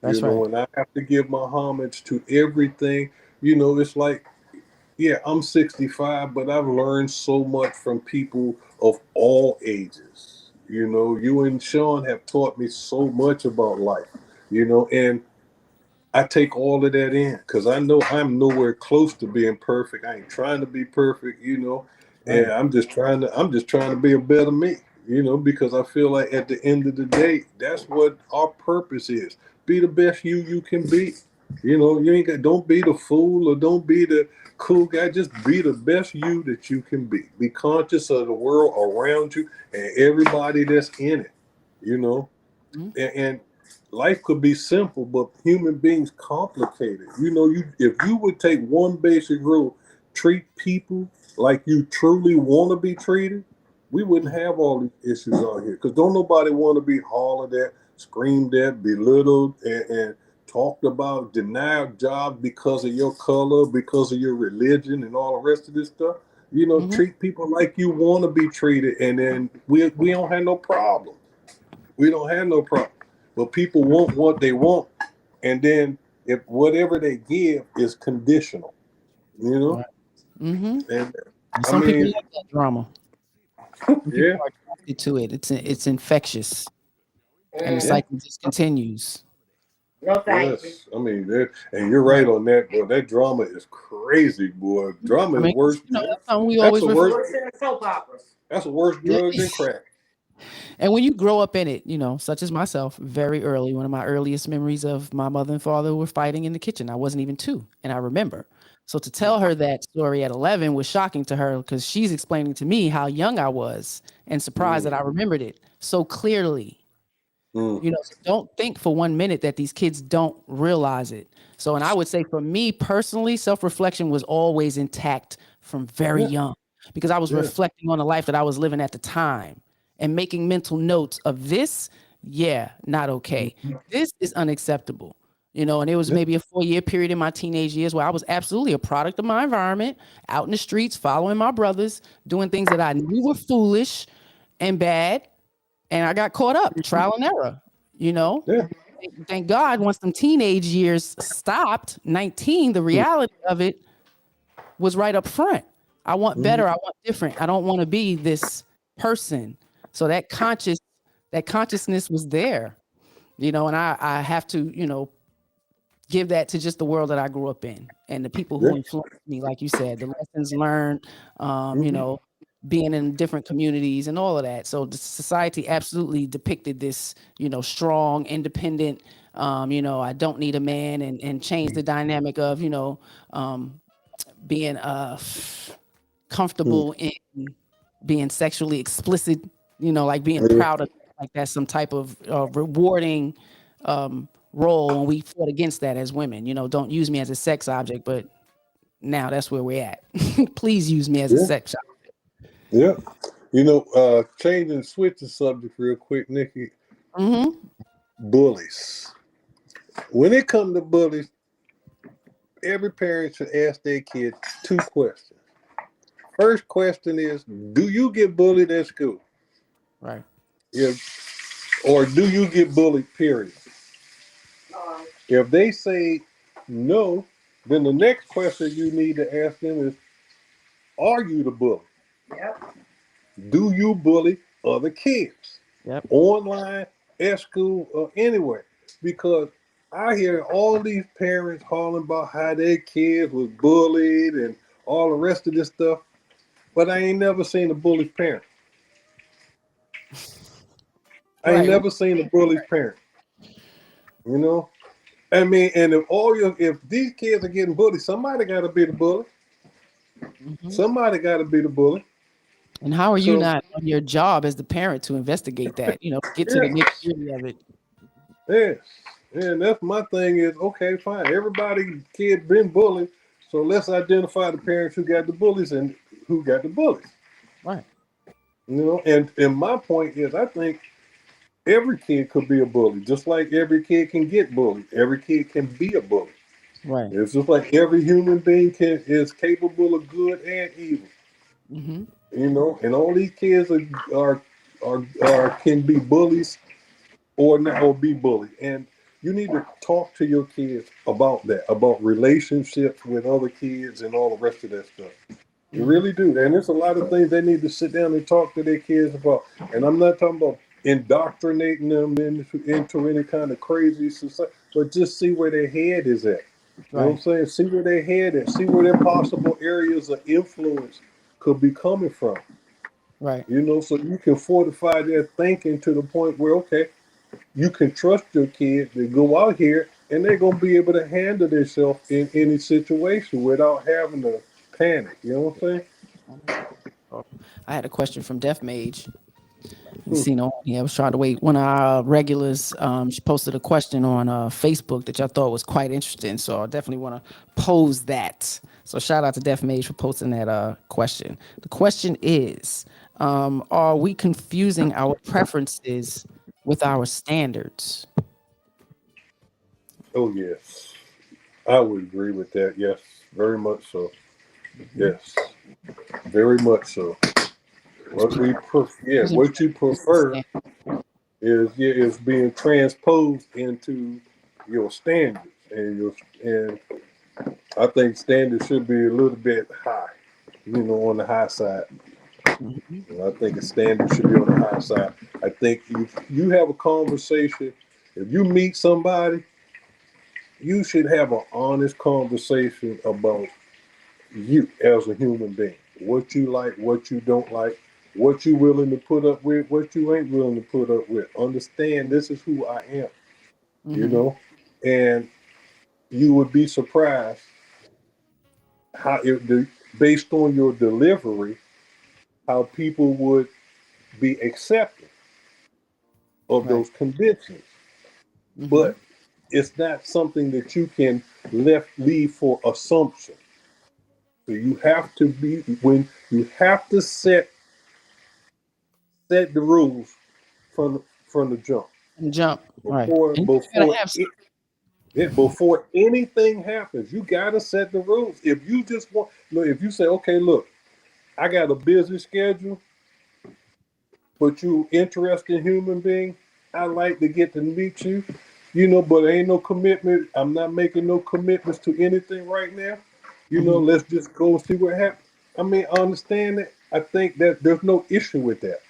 That's right. And I have to give my homage to everything. It's like, yeah, I'm 65, but I've learned so much from people of all ages. You and Sean have taught me so much about life, and I take all of that in because I know I'm nowhere close to being perfect. I ain't trying to be perfect, and Right. I'm just trying to be a better me, because I feel like at the end of the day, that's what our purpose is. Be the best you can be. You ain't got, don't be the fool or don't be the cool guy. Just be the best you that you can be. Be conscious of the world around you and everybody that's in it, you know. Mhm. And life could be simple, but human beings complicated. If you would take one basic rule, treat people like you truly want to be treated, we wouldn't have all these issues out here. Because don't nobody want to be hollered at, screamed at, belittled, and talked about, denied jobs because of your color, because of your religion, and all the rest of this stuff. Mhm. Treat people like you want to be treated, and then we don't have no problem. We don't have no problem. But people want what they want, and then if whatever they give is conditional, you know. Right. Mhm. And And I some people mean, like that drama. Some people yeah, are attracted to it. It's infectious, and the yeah, cycle just continues. No, thank you. yes. I mean, and you're right Right. on that, boy. That drama is crazy, boy. Drama I is mean, worse. that's something we That's always a refer. worse. Worse than the soap operas. That's a worse drug than crack. And when you grow up in it, such as myself, very early, one of my earliest memories of my mother and father were fighting in the kitchen. I wasn't even 2, and I remember. So to tell her that story at 11 was shocking to her because she's explaining to me how young I was and surprised that Mm, I remembered it so clearly. mm, So don't think for 1 minute that these kids don't realize it. So, and I would say for me personally, self-reflection was always intact from very yeah, young because I was yeah. reflecting on the life that I was living at the time and making mental notes of this. Yeah, not okay. This is unacceptable. And it was Yeah. maybe a 4-year period in my teenage years where I was absolutely a product of my environment, out in the streets, following my brothers, doing things that I knew were foolish and bad, and I got caught up, trial and error, you know. Yeah. Thank God once them teenage years stopped, 19, the Mm, reality of it was right up front. I want mhm. better, I want different. I don't want to be this person. So that consciousness was there, and I have to, give that to just the world that I grew up in and the people Yeah. who influenced me, like you said, the lessons learned, Mhm. being in different communities and all of that. So the society absolutely depicted this, strong, independent, I don't need a man, and change the dynamic of, being Mm. comfortable in being sexually explicit, like being Yeah. proud of, like that's some type of rewarding role. And we fought against that as women. Don't use me as a sex object, but now that's where we're at. Please use me as a Yeah. sex object. Yeah. Changing, switch the subject real quick, Nikki. Mm-hmm. Bullies. When it comes to bullies, every parent should ask their kid 2 questions. first question is, do you get bullied at school? Right. Or do you get bullied, period? If they say no, then the next question you need to ask them is, are you the bully? Yep. Do you bully other kids? Yep. Online, at school, or anywhere? Because I hear all these parents hollering about how their kids was bullied and all the rest of this stuff, but I ain't never seen a bullied parent. I ain't Right. never seen a bullied parent. You know? I mean, and if these kids are getting bullied, somebody gotta be the bully. Mm-hmm. Somebody gotta be the bully. And how are you So not on your job as the parent to investigate that? Get to the yes, nitty gritty of it. yes. And that's my thing is, okay, fine. Everybody kid been bullied. So let's identify the parents who got the bullies and who got the bullies. Right. And my point is I think every kid could be a bully, just like every kid can get bullied. Every kid can be a bully. Right. It's just like every human being is capable of good and evil. Mm-hmm. And all these kids are can be bullies or not or be bullied. And you need to talk to your kids about that, about relationships with other kids and all the rest of that stuff. You Mm-hmm. really do. And there's a lot of things they need to sit down and talk to their kids about. And I'm not talking about indoctrinating them into any kind of crazy society, but just see where their head is at. You know what I'm Right. saying? See where their head is. See where their possible areas of influence could be coming from. Right. So you can fortify their thinking to the point where, okay, you can trust your kid to go out here and they're going to be able to handle themselves in any situation without having to panic. You know what I'm saying? Oh, I had a question from Deaf Mage. You see, I was trying to wait. One of our regulars, she posted a question on Facebook that y'all thought was quite interesting. So I definitely want to pose that. So shout out to Deaf Mage for posting that question. The question is, are we confusing our preferences with our standards? Oh, yes. I would agree with that. Yes. Very much so. Yes. Very much so. Using What you prefer standards. is being transposed into your standards and I think standards should be a little bit high, on the high side. Mhm. I think a standard should be on the high side. I think you have a conversation. If you meet somebody, you should have an honest conversation about you as a human being. What you like, what you don't like, what you willing to put up with, what you ain't willing to put up with. Understand this is who I am, you Mhm. know? And you would be surprised how based on your delivery, how people would be accepting of Right. those convictions. Mhm. But it's not something that you can leave for assumption. So you have to be when you have to set the rules from the jump And jump. Right. before And you gotta before have it, before anything happens. You got to set the rules. If you just want, look, if you say, okay, look, I got a busy schedule, but you interested human being, I like to get to meet you, but ain't no commitment. I'm not making no commitments to anything right now. Mhm. Let's just go see what happens. I mean, I understand that. I think that there's no issue with that.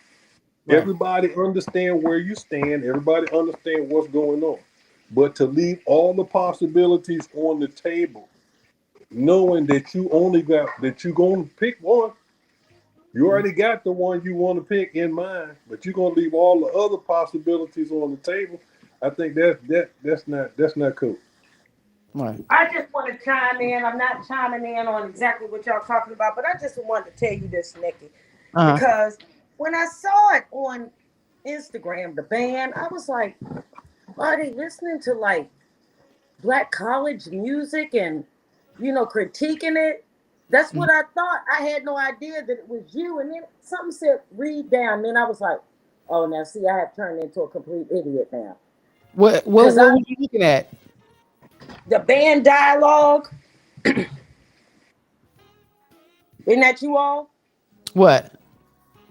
Right. Everybody understand where you stand. Everybody understand what's going on. But to leave all the possibilities on the table, knowing that you're going to pick one. You Mhm. already got the one you want to pick in mind, but you're gonna leave all the other possibilities on the table. I think that's not cool. Right. I just want to chime in. I'm not chiming in on exactly what y'all talking about, but I just wanted to tell you this, Nikki, Uh-huh. because when I saw it on Instagram, the band, I was like, are they listening to like black college music and critiquing it? That's Mhm. what I thought. I had no idea that it was you. And then something said read down. And then I was like, oh, now see, I have turned into a complete idiot now. What Because were you looking at? the band dialogue, isn't that you all? What?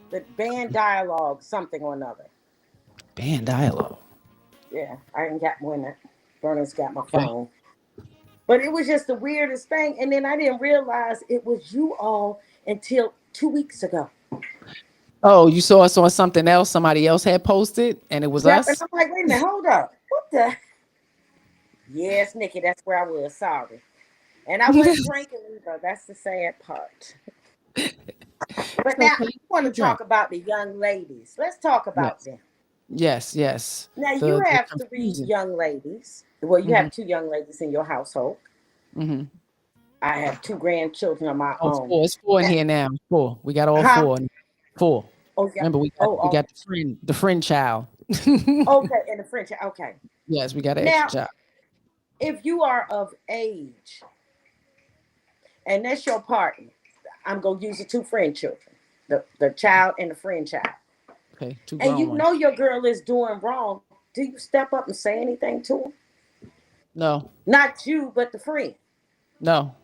The band dialogue, something or another. Band dialogue. Yeah, I ain't got one. Vernon's got my Okay. phone. But it was just the weirdest thing. And then I didn't realize it was you all until 2 weeks ago. Oh, you saw us on something else somebody else had posted and it was Yep. And us? I'm like, wait a minute, hold up. What the? Yes, Nikki, that's where I was. Sorry. And I wasn't drinking either. That's the sad part. But now I Okay. want to You drink. talk about the young ladies. Let's talk about Yes. them. Yes, yes. Now you The have three confusion. young ladies. Well, you Mm-hmm. have two young ladies in your household. Mm-hmm. I have two grandchildren of my Oh, own. four. It's four in Now, here now. Four. We got all huh? four. Four. Oh yeah. Remember, we Oh, got the friend child. okay. And the French. Okay. Yes, we got an extra Now, child. if you are of age and that's your partner, I'm gonna use the two friend children, the child and the friend child, Okay, two and grown you ones. know your girl is doing wrong. Do you step up and say anything to her? No, Not you, but the friend. no.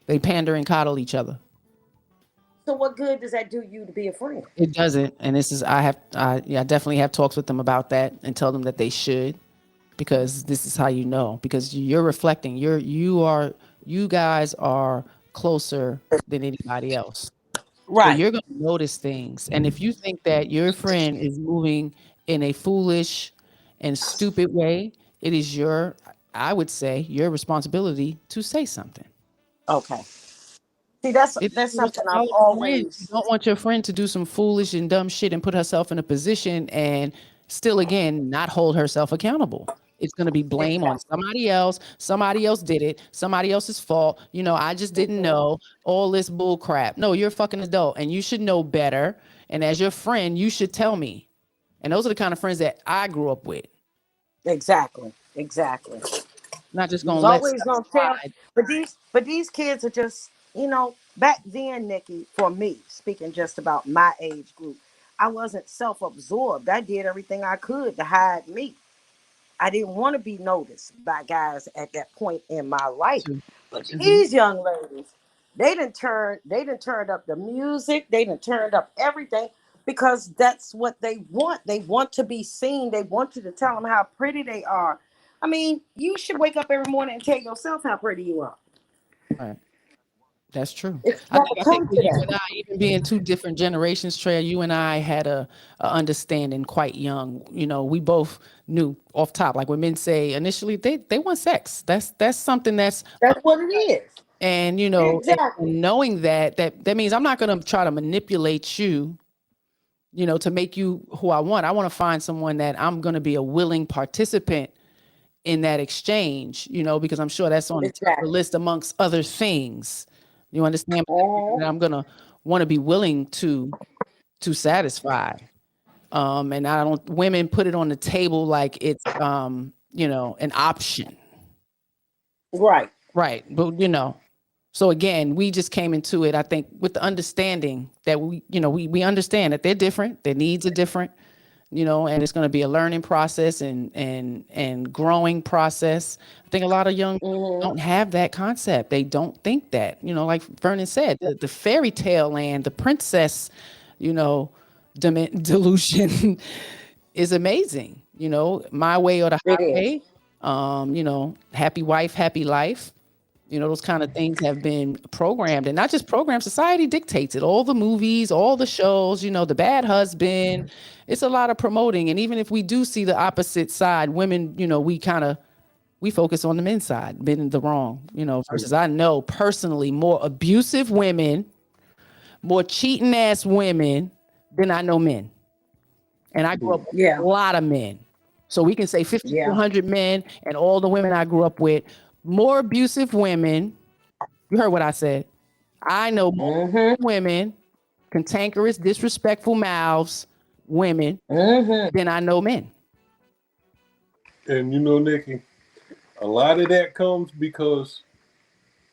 They pander and coddle each other. So what good does that do you to be a friend? It doesn't, and this is I definitely have talks with them about that and tell them that they should, because this is how you know, because you're reflecting. You guys are closer than anybody else. So Right. you're going to notice things. And if you think that your friend is moving in a foolish and stupid way, it is I would say, your responsibility to say something. Okay. See, that's It's that's your something I've responsibility as a friend. You always. don't want your friend to do some foolish and dumb shit and put herself in a position and still, again, not hold herself accountable. It's going to be blame on Exactly. somebody else. Somebody else did it. Somebody else's fault. I just didn't Mhm. know all this bull crap. No, you're a fucking adult and you should know better. And as your friend, you should tell me. And those are the kind of friends that I grew up with. Exactly. Exactly. Not just You going was to let always stuff gonna tell, slide. but these kids are just, back then, Nikki, for me, speaking just about my age group, I wasn't self-absorbed. I did everything I could to hide me. I didn't want to be noticed by guys at that point in my life. Too. But Mhm. these young ladies, they didn't turn up the music, they didn't turn up everything because that's what they want. They want to be seen. They want you to tell them how pretty they are. I mean, you should wake up every morning and tell yourself how pretty you are. Right. That's true. It's I never think I think come for to you and that. I, even being two different generations, Trey, you and I had a understanding quite young. We both knew off top, like when men say initially they want sex. That's something that's That's what it is. and Exactly. and knowing that means I'm not gonna try to manipulate you, to make you who I want. I want to find someone that I'm gonna be a willing participant in that exchange, because I'm sure that's on the top of the Exactly. list amongst other things. You understand? But that's something Uh-huh. that I'm gonna want to be willing to satisfy. And I don't women put it on the table like it's an option. Right. Right. But so again, we just came into it, I think, with the understanding that we understand that they're different, their needs are different, and it's going to be a learning process and growing process. I think a lot of young Mm-hmm. don't have that concept. They don't think that, like Vernon said, the fairy tale land, the princess, you know, delusion is amazing. My way or the It is. highway. Happy wife, happy life. Those kind of things have been programmed, and not just programmed. Society dictates it. All the movies, all the shows. The Bad Husband. It's a lot of promoting, and even if we do see the opposite side, women, we focus on the men's side, men in the wrong. Versus I know personally more abusive women, more cheating ass women than I know men. And I grew up with a Yeah. lot of men. So we can say 50 to Yeah. 100 men and all the women I grew up with, more abusive women. You heard what I said. I know more Mm-hmm. women, cantankerous, disrespectful mouths, women, Mm-hmm. than I know men. And Nikki, a lot of that comes because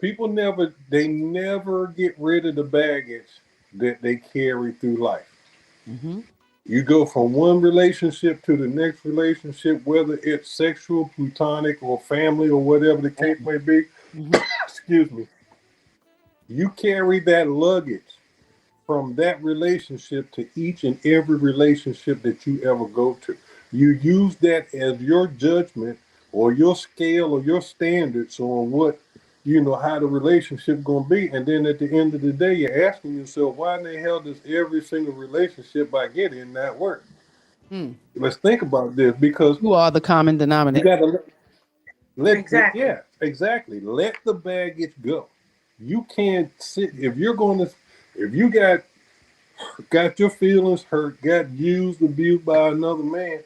people never get rid of the baggage that they carry through life. Mm-hmm. You go from one relationship to the next relationship, whether it's sexual, platonic, or family, or whatever the case may be. Mm-hmm. Excuse me. You carry that luggage from that relationship to each and every relationship that you ever go to. You use that as your judgment or your scale or your standards on what, how the relationship gonna be. And then at the end of the day, you're asking yourself, why in the hell does every single relationship I get in not work? Hmm. Let's think about this, because You are the common you denominator. gotta Exactly. yeah, exactly. Let the baggage go. You can't sit if you got your feelings hurt, got used, abused by another man.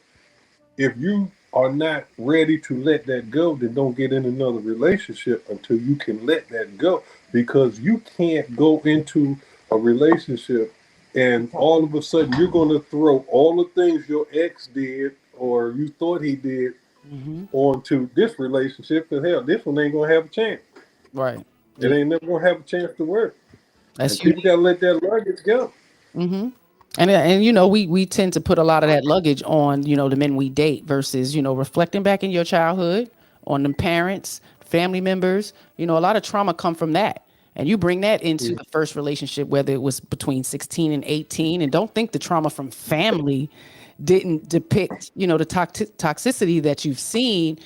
If you are not ready to let that go, then don't get in another relationship until you can let that go. Because you can't go into a relationship and all of a sudden you're going to throw all the things your ex did or you thought he did Mm-hmm. onto this relationship. Because hell, this one ain't going to have a chance. Right. It Yeah. ain't never going to have a chance to work. That's And people got to let that luggage go. Mm-hmm. And we tend to put a lot of that luggage on the men we date versus reflecting back in your childhood on the parents, family members. A lot of trauma come from that, and you bring that into the first relationship, whether it was between 16 and 18. And don't think the trauma from family didn't depict the toxicity that you've seen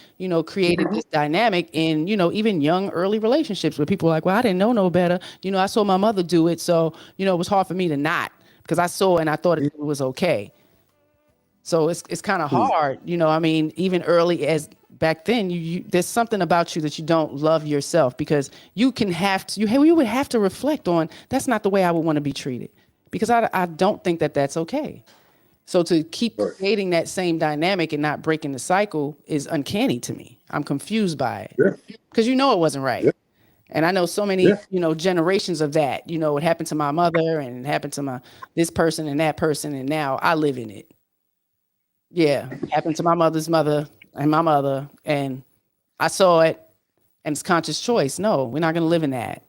created this dynamic in even young early relationships where people are like, well, I didn't know no better. I saw my mother do it, so it was hard for me to not, because I saw and I thought it was okay. So it's kind of hard, I mean, even early as back then, there's something about you that you don't love yourself, because you would have to reflect on, that's not the way I would want to be treated, because I don't think that that's okay. So to keep Right. creating that same dynamic and not breaking the cycle is uncanny to me. I'm confused by it, Yeah. because it wasn't right. Yeah. And I know so many, Yeah. generations of that. It happened to my mother and it happened to this person and that person, and now I live in it. Yeah, happened to my mother's mother and my mother, and I saw it, and it's conscious choice. No, we're not going to live in that.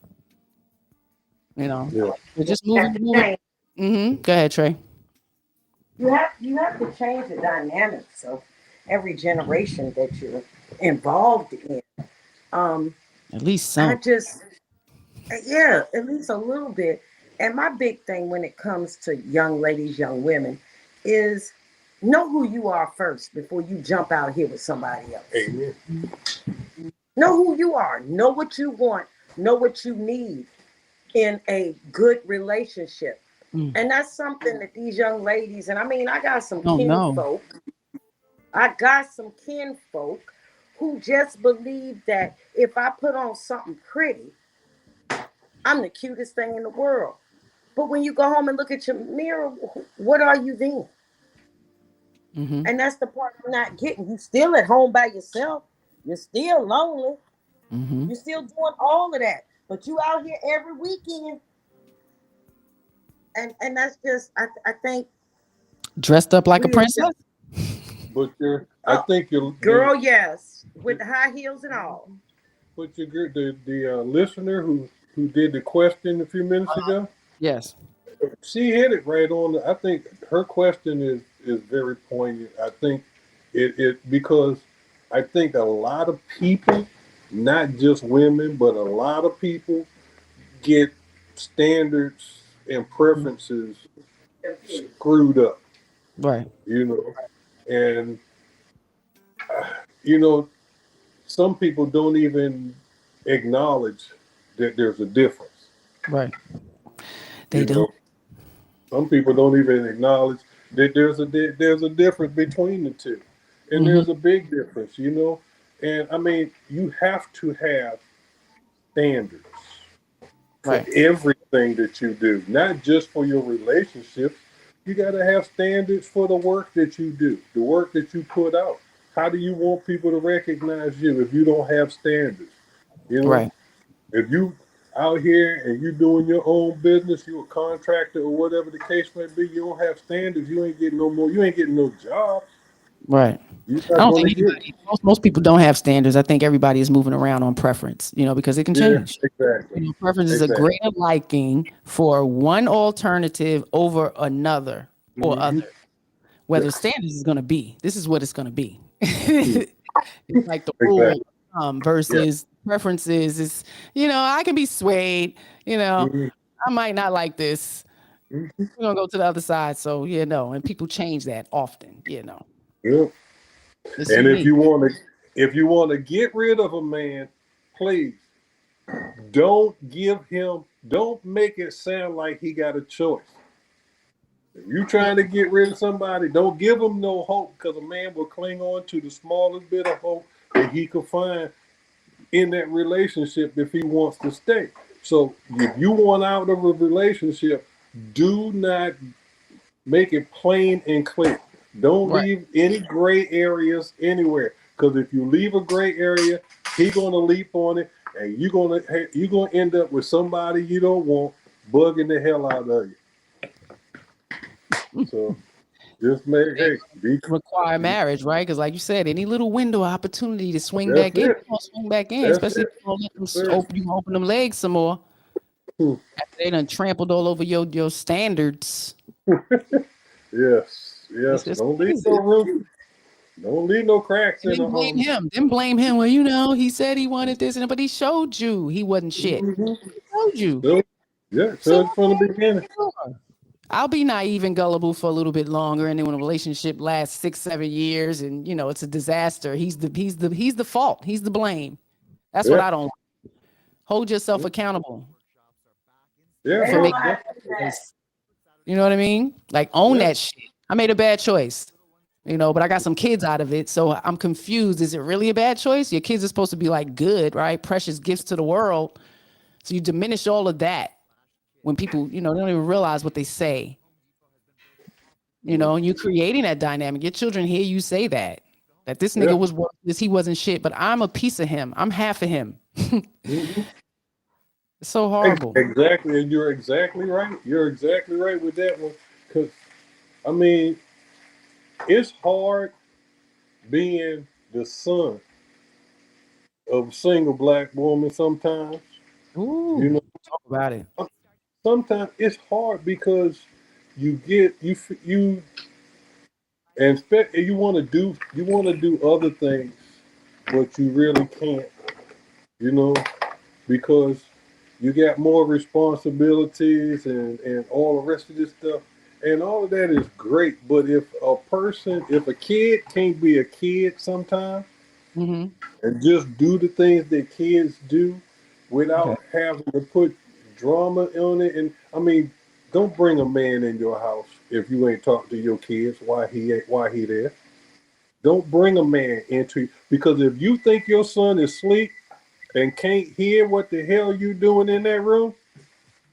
Yeah. We're just You have moving, to moving. change. Go ahead, Trey. You have to change the dynamics of every generation that you're involved in. Um, At least I some. just Yeah, at least a little bit. And my big thing when it comes to young ladies, young women, is know who you are first before you jump out here with somebody else. Amen. Know who you are. Know what you want. Know what you need in a good relationship. Mm. And that's something that these young ladies, and I mean, I got some Oh no. kinfolk. I got some kinfolk who just believe that if I put on something pretty, I'm the cutest thing in the world. But when you go home and look at your mirror, what are you then? Mm-hmm. And that's the part I'm not getting. You still at home by yourself. You're still lonely. Mm-hmm. You're still doing all of that. But you out here every weekend. And that's just I think Dressed up like a we as princess. But I oh, think girl, yes. With the high heels and all. the listener who did the question a few minutes ago, Yes. she hit it right on. I think her question is very poignant. I think it because I think a lot of people, not just women, but a lot of people get standards and preferences screwed up. Right. You know, and you know some people don't even acknowledge that there's a difference. Right. They You do. know, some people don't even acknowledge that there's a difference between the two, and Mm-hmm. there's a big difference. And I mean, you have to have standards for Right. everything that you do, not just for your relationships. You got to have standards for the work that you do, the work that you put out. How do you want people to recognize you if you don't have standards? You know, Right. if you out here and you doing your own business, you a contractor or whatever the case may be, you don't have standards, you ain't getting no more, you ain't getting no job. Right. You're I not don't gonna think get it. anybody, most people don't have standards. I think everybody is moving around on preference, because it can Yeah, change. exactly. Preference is a Exactly. greater liking for one alternative over another or Mm-hmm. other. Whether Yeah. standards is going to be, this is what it's going to be. It's like the rule Exactly. Yeah. versus preferences is, I can be swayed, Mm-hmm. I might not like this. Mhm. We're gonna go to the other side. So and people change that often. Yeah. It's And unique. if you want to get rid of a man, please don't make it sound like he got a choice. If you trying to get rid of somebody, don't give him no hope, because a man will cling on to the smallest bit of hope that he could find in that relationship if he wants to stay. So if you want out of a relationship, do not make it plain and clear. Don't Right. leave any gray areas anywhere. Because if you leave a gray area, he's gonna leap on it, and you're gonna end up with somebody you don't want bugging the hell out of you. So just make They hey, be require marriage, right? Because, like you said, any little window of opportunity to swing that's back in, it. you're gonna swing back in, That's especially if it. you don't let them Sir. open. You can open them legs some more. Hmm. After they done trampled all over your standards. Yes, It's yes. just Don't leave no crazy. room. Don't leave no cracks And in then the blame him. Then blame him. Well, he said he wanted this, but he showed you he wasn't shit. Mhm. He showed you. So, yeah, So so from the beginning. I'll be naive and gullible for a little bit longer, and then when a relationship lasts 6, 7 years, and it's a disaster, he's the fault. He's the blame. That's what Yeah, I don't like. Hold yourself accountable yeah, for most making definitely. choice. You know what I mean? Like, own Yeah. that shit. I made a bad choice. But I got some kids out of it, so I'm confused. Is it really a bad choice? Your kids are supposed to be like good, right? Precious gifts to the world. So you diminish all of that when people, they don't even realize what they say. And you're creating that dynamic. Your children hear you say that this Yeah. nigga was worthless, he wasn't shit, but I'm a piece of him. I'm half of him. Mhm. It's so horrible. Exactly, and you're exactly right. You're exactly right with that one. Because I mean, it's hard being the son of a single black woman. Sometimes, you Ooh, know, talk about it. sometimes it's hard because you get you and you want to do other things, but you really can't. You know, because you got more responsibilities and all the rest of this stuff. And all of that is great. But if a kid can't be a kid sometimes Mm-hmm. and just do the things that kids do Okay. without having to put drama on it. And I mean, don't bring a man in your house if you ain't talking to your kids why he there. Don't bring a man into, because if you think your son is asleep and can't hear what the hell you doing in that room,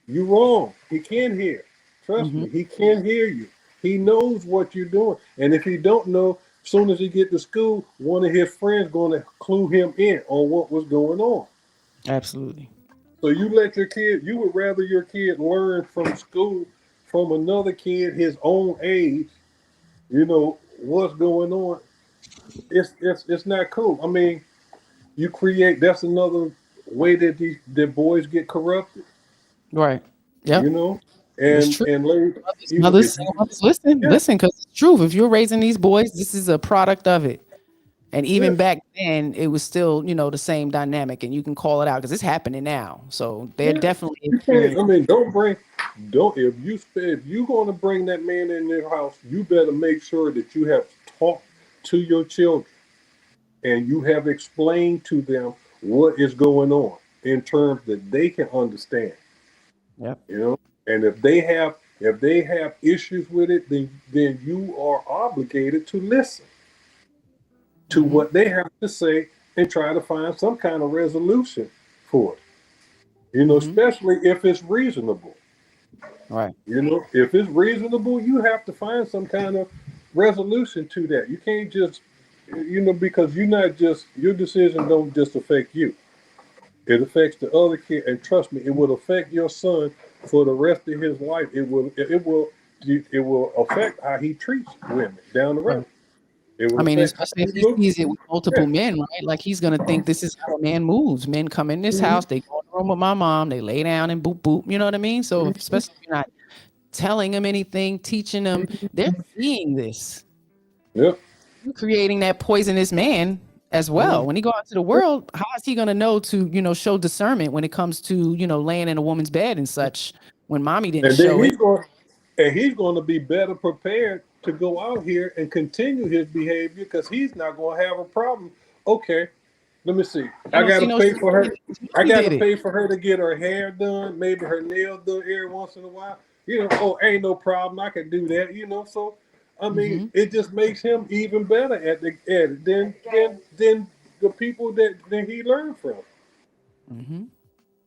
you wrong. He can hear. Trust Mm-hmm. me, he can hear you. He knows what you're doing. And if he don't know, as soon as he get to school, one of his friends going to clue him in on what was going on. Absolutely. So you would rather your kid learn from school from another kid his own age, what's going on. It's not cool. I mean, that's another way that the boys get corrupted, Right. you Yep. know. It's And true. and ladies, Mothers, if single you mothers, listen, yeah, listen, because it's true. If you're raising these boys, this is a product of it. And yeah, even back then, it was still, the same dynamic, and you can call it out because it's happening now. So they're yeah, definitely you can't. I experiencing. mean, don't if you're going to bring that man in their house, you better make sure that you have talked to your children and you have explained to them what is going on in terms that they can understand. Yep. You know, and if they have issues with it, then you are obligated to listen to Mm-hmm. what they have to say and try to find some kind of resolution for it. Mm-hmm. Especially if it's reasonable. Right. If it's reasonable, you have to find some kind of resolution to that. You can't just, because you're not just, your decision don't just affect you. It affects the other kid, and trust me, it will affect your son for the rest of his life. It will affect how he treats women down the Right. road. It I will mean, affect how especially he if he looks. sees it with multiple Yeah, men, right? Like he's gonna think this is how a man moves. Men come in this hmm house, they go in the room with my mom, they lay down and boop boop. You know what I mean? So especially if you're not telling them anything, teaching them, they're seeing this. yep. You're creating that poisonous man as well. Mhm. When he go out into the world, how is he gonna know to, show discernment when it comes to, laying in a woman's bed and such when mommy didn't And then show it? And he's going to be better prepared to go out here and continue his behavior because he's not going to have a problem. Okay, let me see. I I don't got see to no pay shame for her. I he got to did it. pay for her to get her hair done, maybe her nails done every once in a while. Oh, ain't no problem. I can do that. So I mean, it just makes him even better at it than the people that he learned from.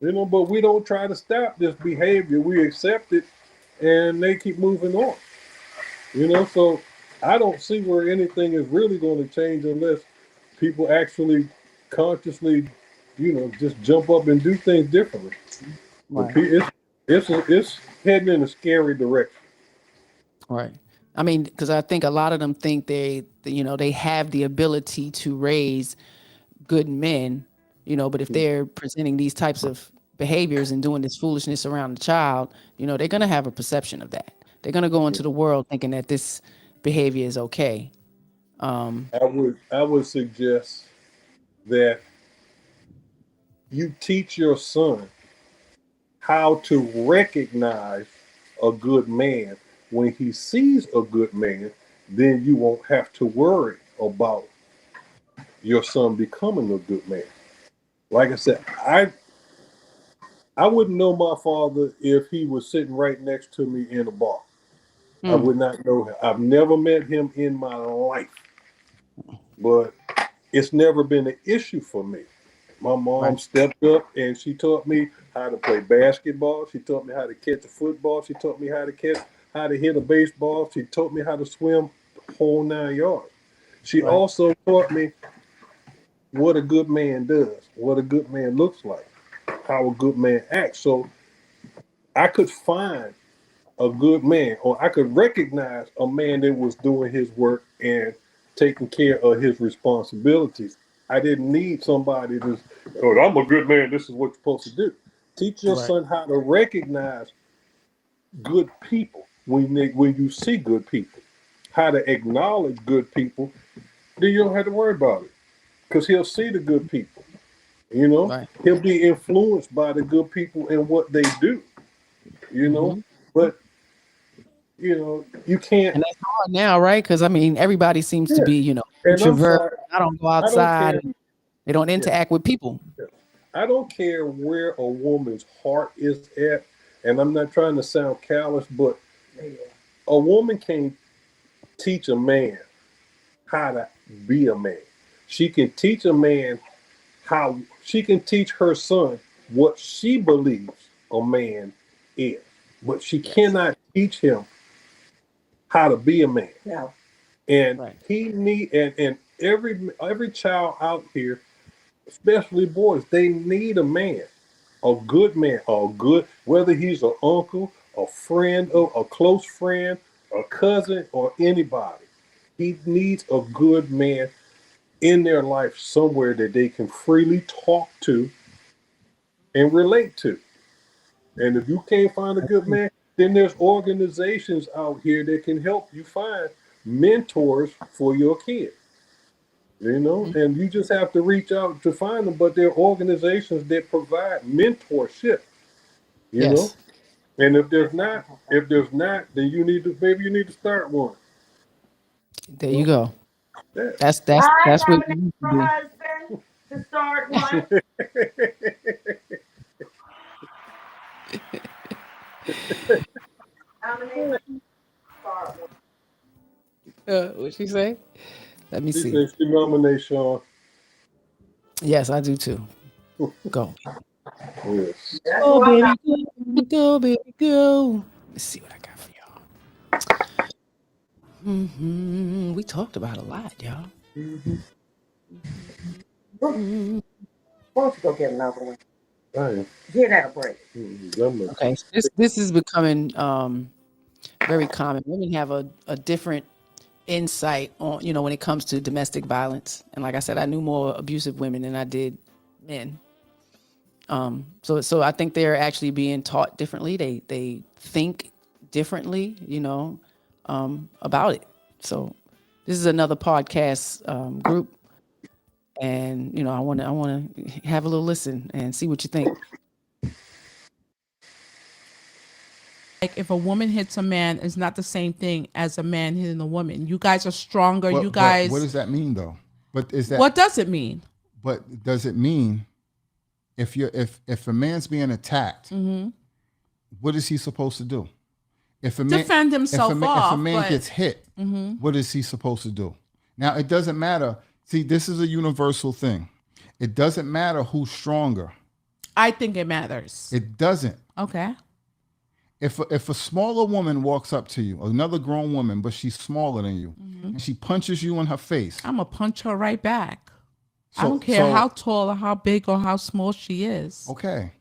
But we don't try to stop this behavior. We accept it, and they keep moving on. So I don't see where anything is really going to change unless people actually consciously, just jump up and do things differently. But Right. it's heading in a scary direction. Right. I mean, because I think a lot of them think they have the ability to raise good men, but if they're presenting these types of behaviors and doing this foolishness around the child, they're going to have a perception of that. They're going to go into the world thinking that this behavior is okay. I would suggest that you teach your son how to recognize a good man. When he sees a good man, then you won't have to worry about your son becoming a good man. Like I said, I wouldn't know my father if he was sitting right next to me in a bar. I would not know him. I've never met him in my life, but it's never been an issue for me. My mom Right. stepped up and she taught me how to play basketball. She taught me how to catch a football. She taught me how to hit a baseball. She taught me how to swim the whole 9 yards. She Right. also taught me what a good man does, what a good man looks like, how a good man acts. So I could find a good man, or I could recognize a man that was doing his work and taking care of his responsibilities. I didn't need somebody to, oh, I'm a good man. This is what you're supposed to do. Teach your Right. son how to recognize good people when you see good people, how to acknowledge good people. Then you don't have to worry about it because he'll see the good people. Right. He'll be influenced by the good people and what they do. But you can't. And that's hard now, right? Because I mean, everybody seems to Yeah. be, And I'm introvert. sorry, I don't go I don't outside. care. And they don't Yeah, interact with people. yeah. I don't care where a woman's heart is at, and I'm not trying to sound callous, but a woman can't teach a man how to be a man. She can teach a man how she can teach her son what she believes a man is, but she Yes. cannot teach him how to be a man. No. And Right. he need and every child out here, especially boys, they need a man, a good man, a good, whether he's an uncle, a friend, a close friend, a cousin, or anybody. He needs a good man in their life somewhere that they can freely talk to and relate to. And if you can't find a good man, then there's organizations out here that can help you find mentors for your kid. And you just have to reach out to find them. But there are organizations that provide mentorship. You know, Yes. and if there's not, then maybe you need to start one. There You you know, go. yeah. That's what it Nominate used to my be. husband to start one. Nominate my start one. What she say? Let me She see. says she nominates Sean. Yes, I do too. Go. Yes. That's Go, who I'm not. baby, go, go, baby, go. Let's see what I got for y'all. We talked about a lot, y'all. Why don't you go get another one? I Get that a break. am. Okay, so this is becoming very common. Women have a different insight on, when it comes to domestic violence. And like I said, I knew more abusive women than I did men. So I think they're actually being taught differently. They think differently, about it. So this is another podcast group, and I want to have a little listen and see what you think. like if a woman hits a man, is not the same thing as a man hitting a woman. You guys are stronger. But, you guys. what does that mean though? But is that What does it mean? But does it mean if a man's being attacked, what is he supposed to do? If a man Defend himself if off, a man but- gets hit, what is he supposed to do? Now it doesn't matter. See, this is a universal thing. It doesn't matter who's stronger. I think it matters. It doesn't. Okay. If a smaller woman walks up to you, another grown woman, but she's smaller than you, and she punches you in her face, I'm gonna punch her right back. I So- don't care so- how tall or how big or how small she is. okay.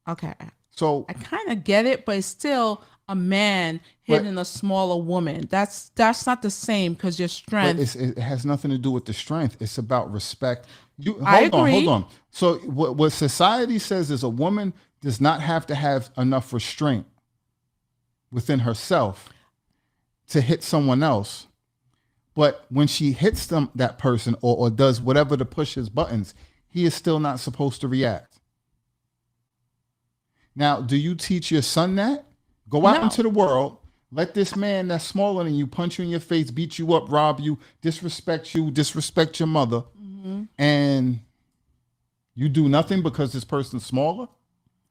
Okay. So I kind of get it, but it's still a man hitting a smaller woman. That's not the same because your but strength. it has nothing to do with the strength. It's about respect. I Hold agree. on. So what society says is a woman does not have to have enough restraint within herself to hit someone else. But when she hits that person or does whatever to push his buttons, he is still not supposed to react. Now, do you teach your son that? Go out No. into the world, let this man that's smaller than you punch you in your face, beat you up, rob you, disrespect your mother, and you do nothing because this person's smaller?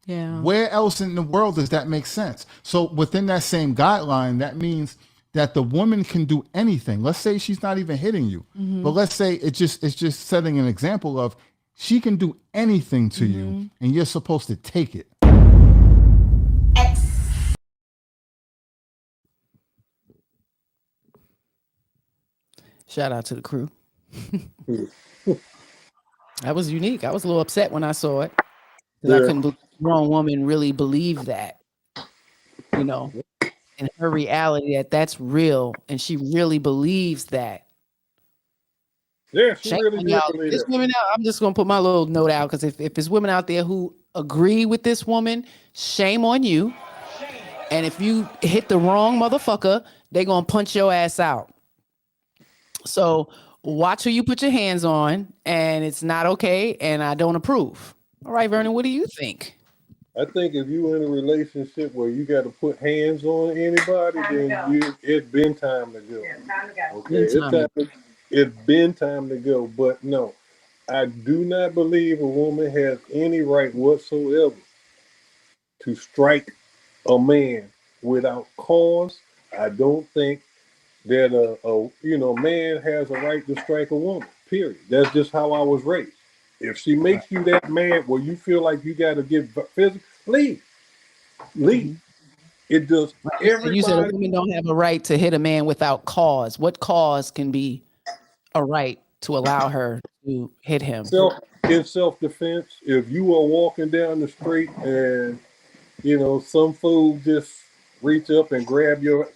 Yeah. Where else in the world does that make sense? So within that same guideline, that means that the woman can do anything. Let's say she's not even hitting you, but let's say it's just setting an example of she can do anything to you, and you're supposed to take it. Shout out to the crew. That was unique. I was a little upset when I saw it. 'Cause I couldn't believe a grown woman really believe that. You know, in her reality, that's real, and she really believes that. Yeah, she Shame really on did y'all. believe There's that. women out. I'm just gonna put my little note out because if there's women out there who agree with this woman, shame on you. And if you hit the wrong motherfucker, they gonna punch your ass out. So watch who you put your hands on, and it's not okay, and I don't approve. All right, Vernon, what do you think? I think if you in a relationship where you got to put hands on anybody, it's been time to go. Okay, it's been time to go. But no, I do not believe a woman has any right whatsoever to strike a man without cause. I don't think that a man has a right to strike a woman. Period. That's just how I was raised. If she makes you that mad where you feel like you got to get physical, leave. It does. You said a Everybody. woman don't have a right to hit a man without cause. What cause can be a right to allow her to hit him? In self-defense, if you are walking down the street and some fool just reach up and grab your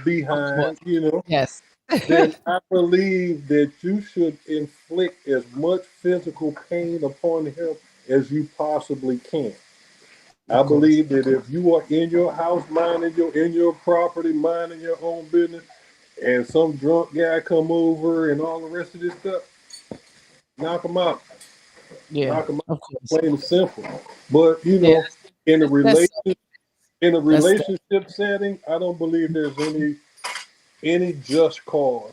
behind, Yes. then I believe that you should inflict as much physical pain upon him as you possibly can. I believe that if you are in your house, in your property, minding your own business, and some drunk guy come over and all the rest of this stuff, knock him out. Yeah. Knock him Of out. course. Plain and simple. But in a relationship setting, I don't believe there's any just cause,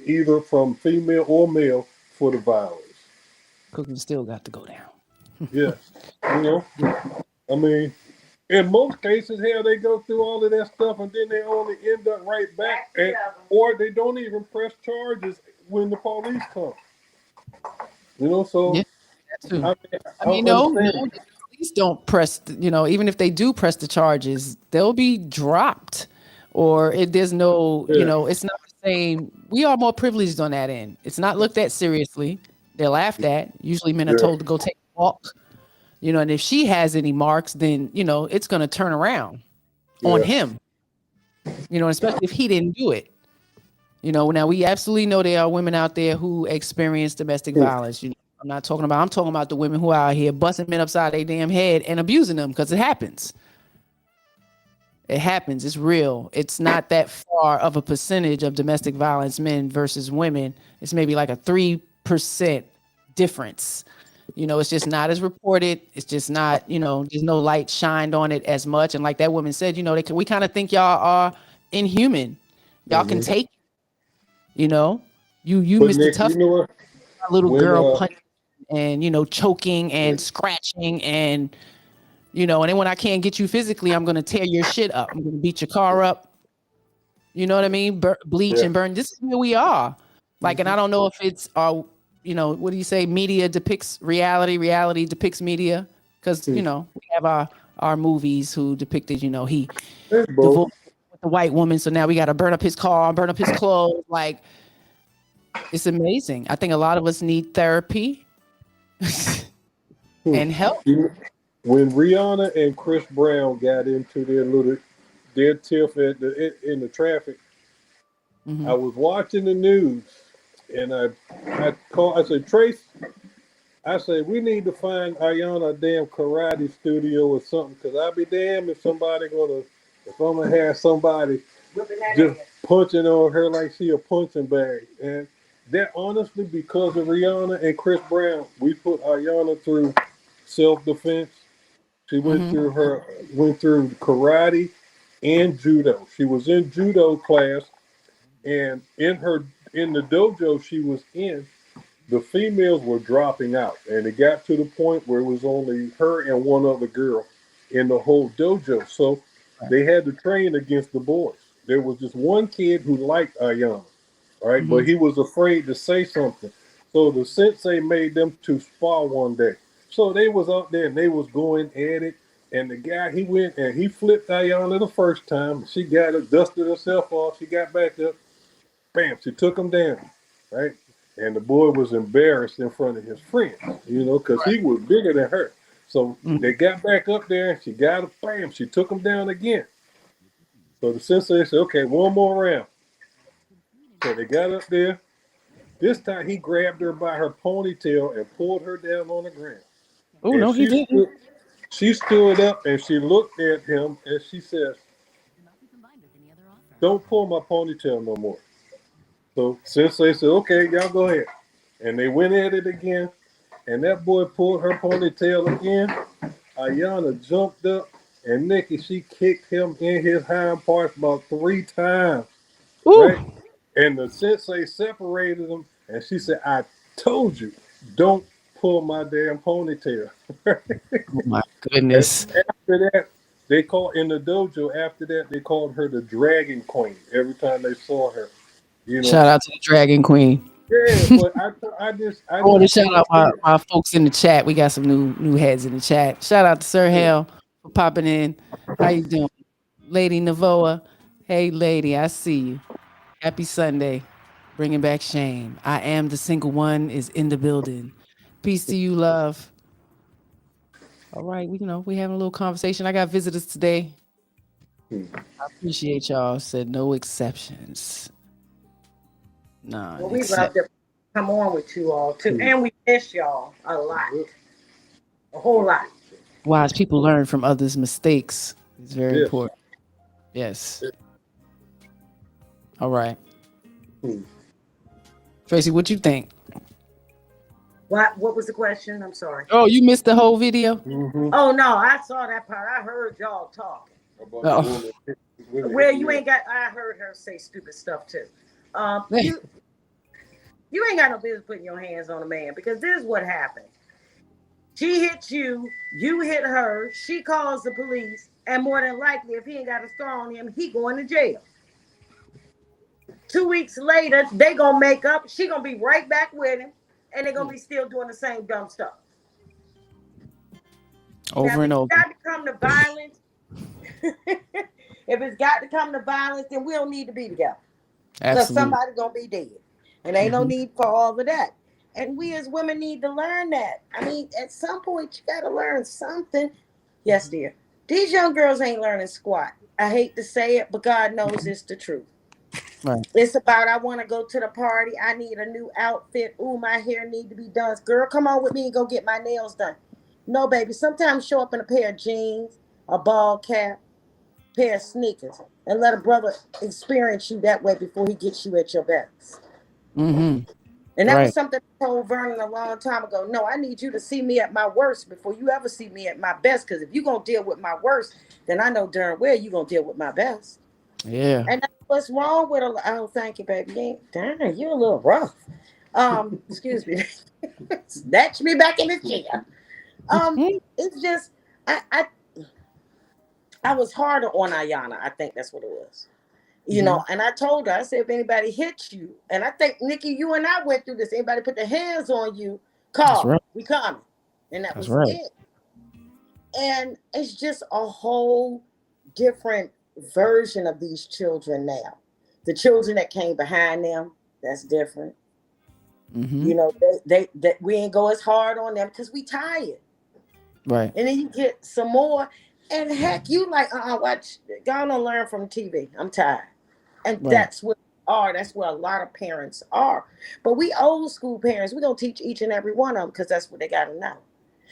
either from female or male, for the violence. Cooking still got to go down. Yes. I mean, in most cases, hell, they go through all of that stuff and then they only end up right back, or they don't even press charges when the police come. So Yeah, that too. I mean, no, the police don't press. Even if they do press the charges, they'll be dropped, or there's no. It's not the same. We are more privileged on that end. It's not looked at seriously. They're laughed at. Usually, men are told to go take a walk. And if she has any marks, then it's going to turn around on him. Especially if he didn't do it. Now we absolutely know there are women out there who experience domestic violence. I'm talking about the women who are out here busting men upside their damn head and abusing them, because it happens. It happens. It's real. It's not that far of a percentage of domestic violence men versus women. It's maybe like a 3% difference. You know, it's just not as reported. It's just not, you know, there's no light shined on it as much. And like that woman said, you know, we kind of think y'all are inhuman. Y'all can take, you know, you But Mr. Nick, Tough, you know what? little When girl punching and, you know, choking and scratching and, you know, and then when I can't get you physically, I'm going to tear your shit up. I'm going to beat your car up. You know what I mean? Bleach yeah, and burn. This is where we are. Like, and I don't know if it's you know, what do you say? Media depicts reality. Reality depicts media. Because you know, we have our movies who depicted, you know, he it's both. divorced with a white woman, so now we got to burn up his car, burn up his clothes. Like, it's amazing. I think a lot of us need therapy and help. When Rihanna and Chris Brown got into their tiff in the traffic, I was watching the news and I said, Trace, I said, we need to find Ayana a damn karate studio or something, because I'll be damned if if I'm gonna have somebody just punching on her like she a punching bag. And that honestly, because of Rihanna and Chris Brown, we put Ayana through self defense. She went through karate and judo. She was in judo class, and in the dojo she was in, the females were dropping out, and it got to the point where it was only her and one other girl in the whole dojo. So they had to train against the boys. There was just one kid who liked Ayana, all right, but he was afraid to say something. So the sensei made them to spar one day. So they was out there and they was going at it. And the guy, he went and he flipped Ayana the first time. She got it, dusted herself off. She got back up. Bam, she took him down, right? And the boy was embarrassed in front of his friends, you know, because he was bigger than her. So they got back up there and she got him. Bam, she took him down again. So the sensei said, okay, one more round. So they got up there. This time he grabbed her by her ponytail and pulled her down on the ground. Oh And no, he didn't. she stood up and she looked at him and she says, don't pull my ponytail no more. So Sensei said, okay, y'all go ahead. And they went at it again. And that boy pulled her ponytail again. Ayana jumped up and Nikki, she kicked him in his hind parts about 3 times. Right? Ooh, And the sensei separated them, and she said, I told you, don't pull my damn ponytail. oh my And goodness. after that, in the dojo, after that, they called her the Dragon Queen every time they saw her. You know, Shout out to the Dragon Queen. yeah, but I I want to just shout can't out see it. my folks in the chat. We got some new heads in the chat. Shout out to Sir Hale for popping in. How you doing, Lady Navoa? Hey, lady, I see you. Happy Sunday. Bringing back shame. I am the single one is in the building. Peace to you, love. All right, we having a little conversation. I got visitors today. I appreciate y'all. Said no exceptions. None Well, we love except. to come on with you all too, and we miss y'all a lot, a whole lot. Wise people learn from others' mistakes. It's very Yes. important. Yes. All right. Tracy, what you think? What was the question? I'm sorry. Oh, you missed the whole video? Mm-hmm. Oh no, I saw that part. I heard y'all talking. About the Oh. woman. Well, you ain't got. I heard her say stupid stuff too. You ain't got no business putting your hands on a man, because this is what happened. She hit you, you hit her, she calls the police, and more than likely, if he ain't got a scar on him, he going to jail. 2 weeks later, they gonna make up. She gonna be right back with him, and they're gonna be still doing the same dumb stuff. Over and Now, over. if it's got to come to violence, if it's got to come to violence, then we don't need to be together. Because Absolutely. somebody's gonna be dead. And ain't no need for all of that. And we as women need to learn that. I mean, at some point you gotta learn something. Yes, dear. These young girls ain't learning squat. I hate to say it, but God knows it's the truth. Right. It's about, I want to go to the party. I need a new outfit. Ooh, my hair need to be done. Girl, come on with me and go get my nails done. No, baby. Sometimes show up in a pair of jeans, a ball cap, pair of sneakers, and let a brother experience you that way before he gets you at your best. Mm-hmm. And that was Right. something I told Vernon a long time ago. No, I need you to see me at my worst before you ever see me at my best. Because if you're going to deal with my worst, then I know darn well you're going to deal with my best. Yeah. And that's what's wrong with a, oh, thank you, baby. Damn, you're a little rough. Excuse me. Snatch me back in the chair. It's just, I was harder on Ayana. I think that's what it was. You know, and I told her, I said, if anybody hits you, and I think, Nikki, you and I went through this. Anybody put their hands on you, That's call, right. we coming. And that That's was right. it. And it's just a whole different version of these children now. The children that came behind them, that's different. You know, they we ain't go as hard on them because we tired. Right. And then you get some more. And heck, you like, watch, go on and learn from TV. I'm tired. And Right. that's what that's where a lot of parents are. But we old school parents, we don't teach each and every one of them because that's what they got to know.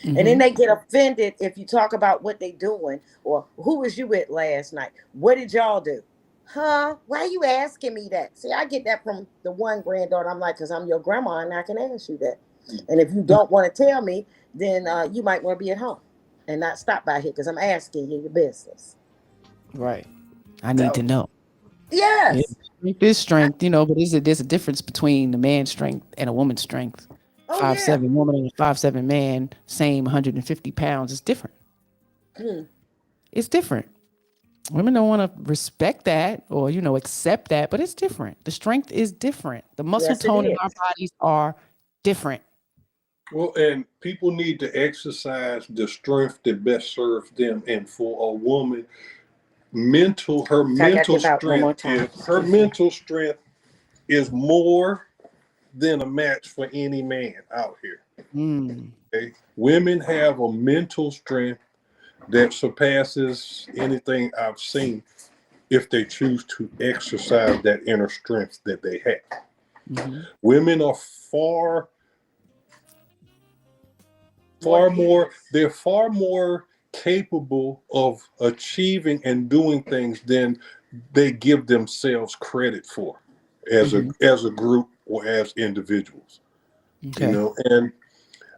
And then they get offended if you talk about what they doing or who was you with last night? What did y'all do? Huh? Why are you asking me that? See, I get that from the one granddaughter. I'm like, because I'm your grandma and I can ask you that. And if you don't want to tell me, then you might want to be at home and not stop by here because I'm asking you your business. Right. I need to know. Yeah. Yes. Strength is strength, you know, but there's a difference between the man's strength and a woman's strength. Oh, 5'7" woman and a 5'7" man, same 150 pounds. It's different. It's different. Women don't want to respect that or, you know, accept that, but it's different. The strength is different. The muscle Yes, it tone in our is. bodies are different. Well, and people need to exercise the strength that best serves them. And for a woman, her I got mental to about one more strength time. is her mental strength is more than a match for any man out here. Okay? Women have a mental strength that surpasses anything I've seen if they choose to exercise that inner strength that they have. Women are far more capable of achieving and doing things than they give themselves credit for as a group or as individuals. Okay. You know, and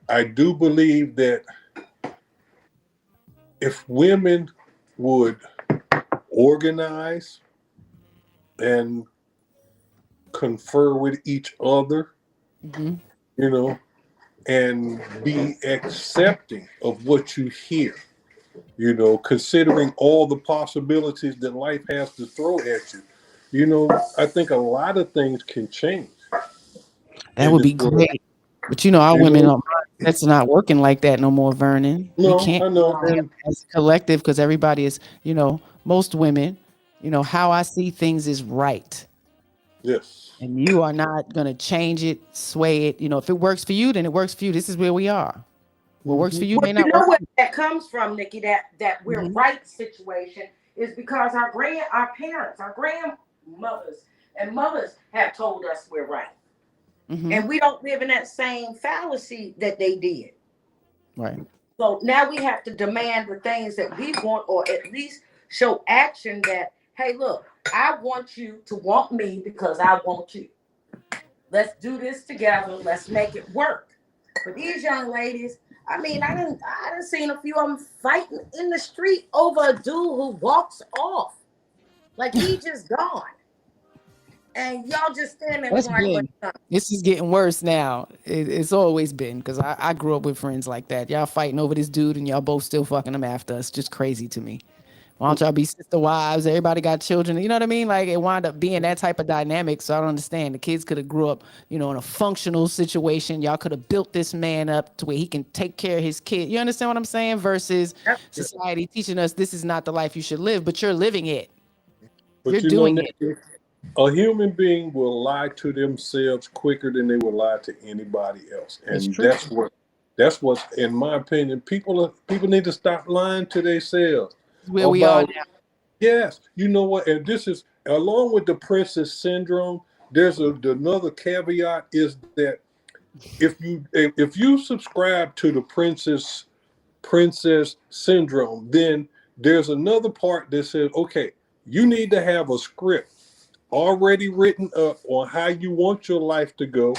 I do believe that if women would organize and confer with each other, you know, and be accepting of what you hear, you know, considering all the possibilities that life has to throw at you. You know, I think a lot of things can change That in would this be world. great. But you know, our You women know, that's not working like that no more, Vernon. We no, can't I know. And as a collective because everybody is, you know, most women, you know, how I see things is right. yes. And you are not gonna change it, sway it. You know, if it works for you, then it works for you. This is where we are. What works for you Well, may you not know work for what you. that comes from, Nikki, that we're right situation is because our parents, our grandmothers and mothers have told us we're right. And we don't live in that same fallacy that they did. Right. So now we have to demand the things that we want, or at least show action that, hey, look, I want you to want me because I want you. Let's do this together. Let's make it work. For these young ladies, I mean, I done seen a few of them fighting in the street over a dude who walks off. Like he just gone. And y'all just standing there That's like, been. This is getting worse now. It's always been because I grew up with friends like that. Y'all fighting over this dude and y'all both still fucking him after us. Just crazy to me. Why don't y'all be sister wives? Everybody got children. You know what I mean? Like it wound up being that type of dynamic. So I don't understand. The kids could have grew up, you know, in a functional situation. Y'all could have built this man up to where he can take care of his kid. You understand what I'm saying? Versus society teaching us this is not the life you should live, but you're living it. But You're you know, doing it. Nick, a human being will lie to themselves quicker than they will lie to anybody else, and that's what's in my opinion. People need to stop lying to themselves Where we are about. now. Yes, you know what, and this is along with the princess syndrome. There's another caveat is that if you subscribe to the princess syndrome, then there's another part that says, okay, you need to have a script already written up on how you want your life to go,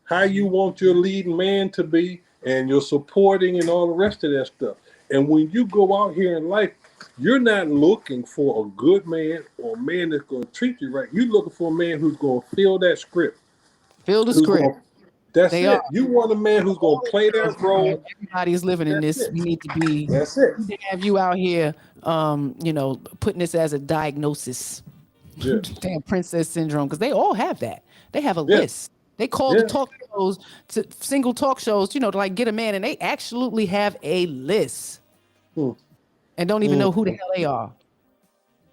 how you want your leading man to be, and your supporting and all the rest of that stuff. And when you go out here in life, you're not looking for a good man or a man that's going to treat you right. You're looking for a man who's going to fill that script. Fill the Who's script. going? That's They it. are. You want a man who's going to play that role. Everybody is living in That's this. it. We need to be. That's it. We need to have you out here, putting this as a diagnosis. Yeah. Damn princess syndrome, because they all have that. They have a Yeah. list. They call Yeah. the talk shows, to single talk shows, to like get a man, and they absolutely have a list and don't even know who the hell they are.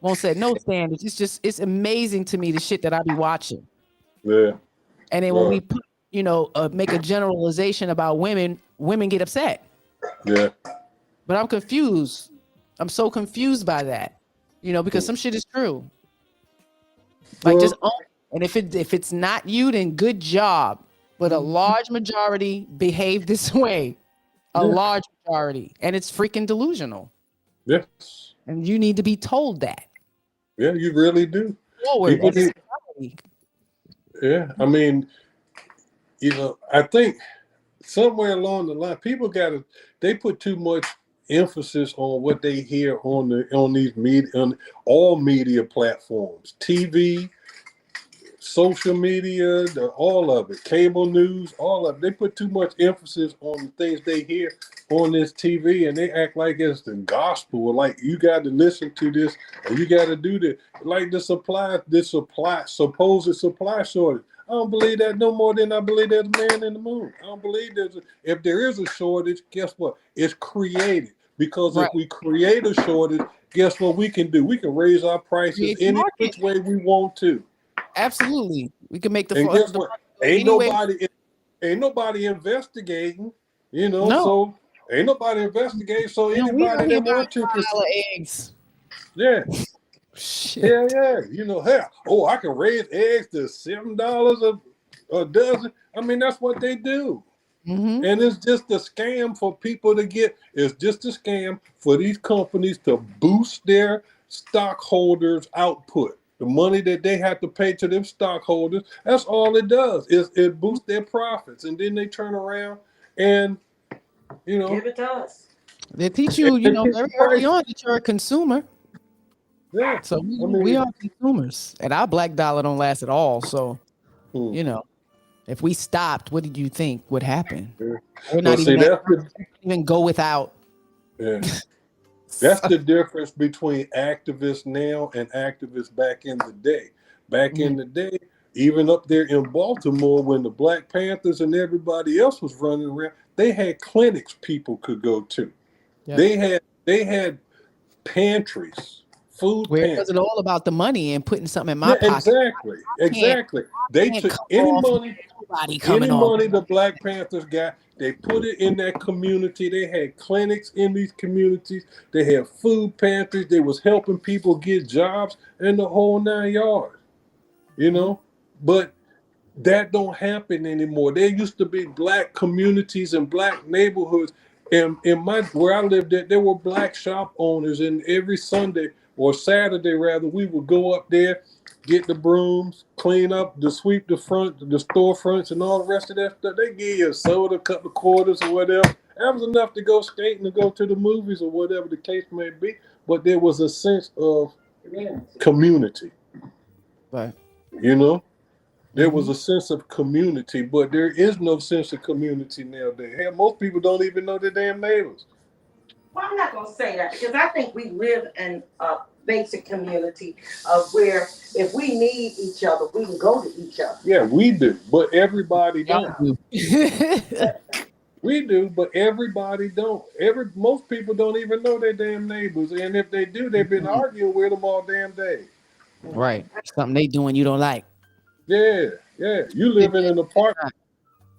Won't set no standards. It's amazing to me the shit that I be watching. Yeah. And then when we put, make a generalization about women get upset. Yeah. But I'm confused. I'm so confused by that, because some shit is true. Like, just own it. And if it's not you, then good job. But a large majority behave this way. A large majority. And it's freaking delusional. Yes. And you need to be told that. Yeah, you really do. Forward People as a need, society. yeah. I mean, I think somewhere along the line, people they put too much emphasis on what they hear on these media, on all media platforms, TV, social media, all of it, cable news, all of it. They put too much emphasis on the things they hear on this TV, and they act like it's the gospel, or like you got to listen to this, or you got to do this, like this supposed supply shortage. I don't believe that no more than I believe there's a man in the moon. I don't believe if there is a shortage, guess what? It's created. Because if we create a shortage, guess what we can do? We can raise our prices any which way we want to. Absolutely. We can make the And guess what? Ain't nobody investigating, No. so ain't nobody investigating. So anybody that want to eggs. Yeah. Shit. Yeah. Hell, I can raise eggs to $7 a dozen. I mean, that's what they do. Mm-hmm. And it's just a scam for people to get. It's just a scam for these companies to boost their stockholders' output. The money that they have to pay to them stockholders, that's all it does. It boosts their profits. And then they turn around and, give it to us. They teach you, very early on that you're a consumer. Yeah. So we are consumers. And our black dollar don't last at all. So, if we stopped, what did you think would happen? Yeah. We're not even go without. Yeah. That's the difference between activists now and activists back in the day. Back in the day, even up there in Baltimore, when the Black Panthers and everybody else was running around, they had clinics people could go to. Yep. They had pantries, food Where pantries. was it all about the money and putting something in my pocket? Exactly. They took any money the Black Panthers got, they put it in that community. They had clinics in these communities. They had food pantries. They was helping people get jobs and the whole 9 yards, But that don't happen anymore. There used to be black communities and black neighborhoods. And where I lived at, there were black shop owners, and every Sunday or Saturday rather, we would go up there, get the brooms, clean up, sweep the storefronts, and all the rest of that stuff. They give you a soda, a couple of quarters, or whatever. That was enough to go skating, to go to the movies, or whatever the case may be. But there was a sense of community. Right. There was a sense of community, but there is no sense of community nowadays. Hell, most people don't even know their damn neighbors. Well, I'm not going to say that, because I think we live in a basic community of where if we need each other, we can go to each other. Yeah, we do, but everybody don't. We do, but everybody don't. Most people don't even know their damn neighbors, and if they do, they've been arguing with them all damn day. Right. Something they doing you don't like. Yeah. You live in an apartment.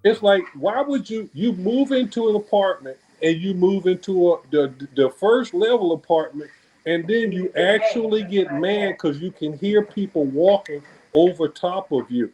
It's like, why would you move into an apartment and you move into the first level apartment, and then you actually get mad because you can hear people walking over top of you?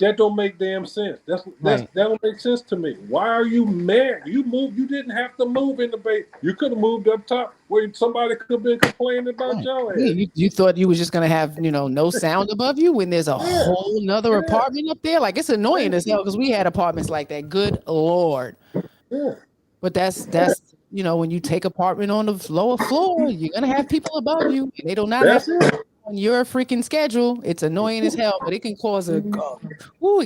that don't make damn sense. That don't make sense to me. Why are you mad? You moved. You didn't have to move in the base. You could have moved up top where somebody could have been complaining about your Yeah, ass. you thought you was just gonna have, no sound above you when there's a Yeah, whole nother yeah, apartment up there. Like, it's annoying yeah, as hell because we had apartments like that. Good Lord. yeah. But that's when you take apartment on the lower floor, you're gonna have people above you, and they do not have That's to it. on your freaking schedule. It's annoying as hell, but it can cause it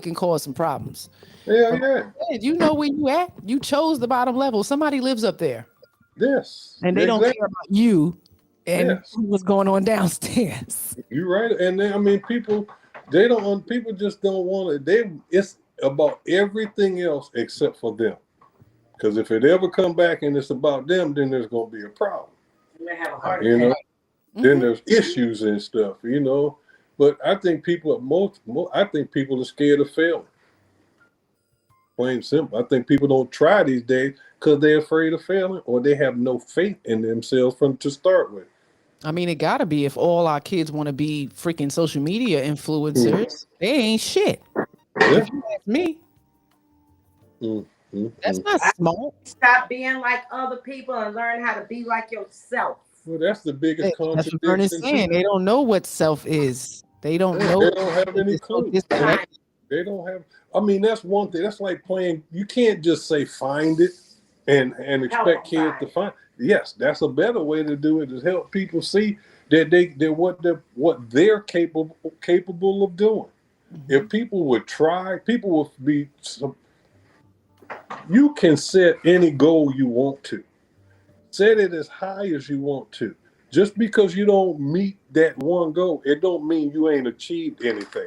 can cause some problems. Yeah, But yeah. you know where you at. You chose the bottom level. Somebody lives up there, Yes, and they don't exactly. care about you and Yes, what's going on downstairs. you're right. And then, I mean, they don't. People just don't want it. It's about everything else except for them. Because if it ever come back and it's about them, then there's gonna be a problem. You may have a heart You know. attack. Then there's issues and stuff. But I think I think people are scared of failing. Plain simple. I think people don't try these days because they're afraid of failing or they have no faith in themselves to start with. I mean, it gotta be if all our kids want to be freaking social media influencers. They ain't shit. Yeah. If you ask me, that's not smart. Stop being like other people and learn how to be like yourself. Well, that's the biggest That's what Vern is contradiction. saying. They don't know what self is. They don't know. They don't have any clue. Disconnected. They don't have. I mean, that's one thing. That's like playing. You can't just say find it and expect kids to find. Yes, that's a better way to do it. Is help people see that what they're capable of doing. If people would try, people would be. You can set any goal you want to. Set it as high as you want to. Just because you don't meet that one goal, it don't mean you ain't achieved anything.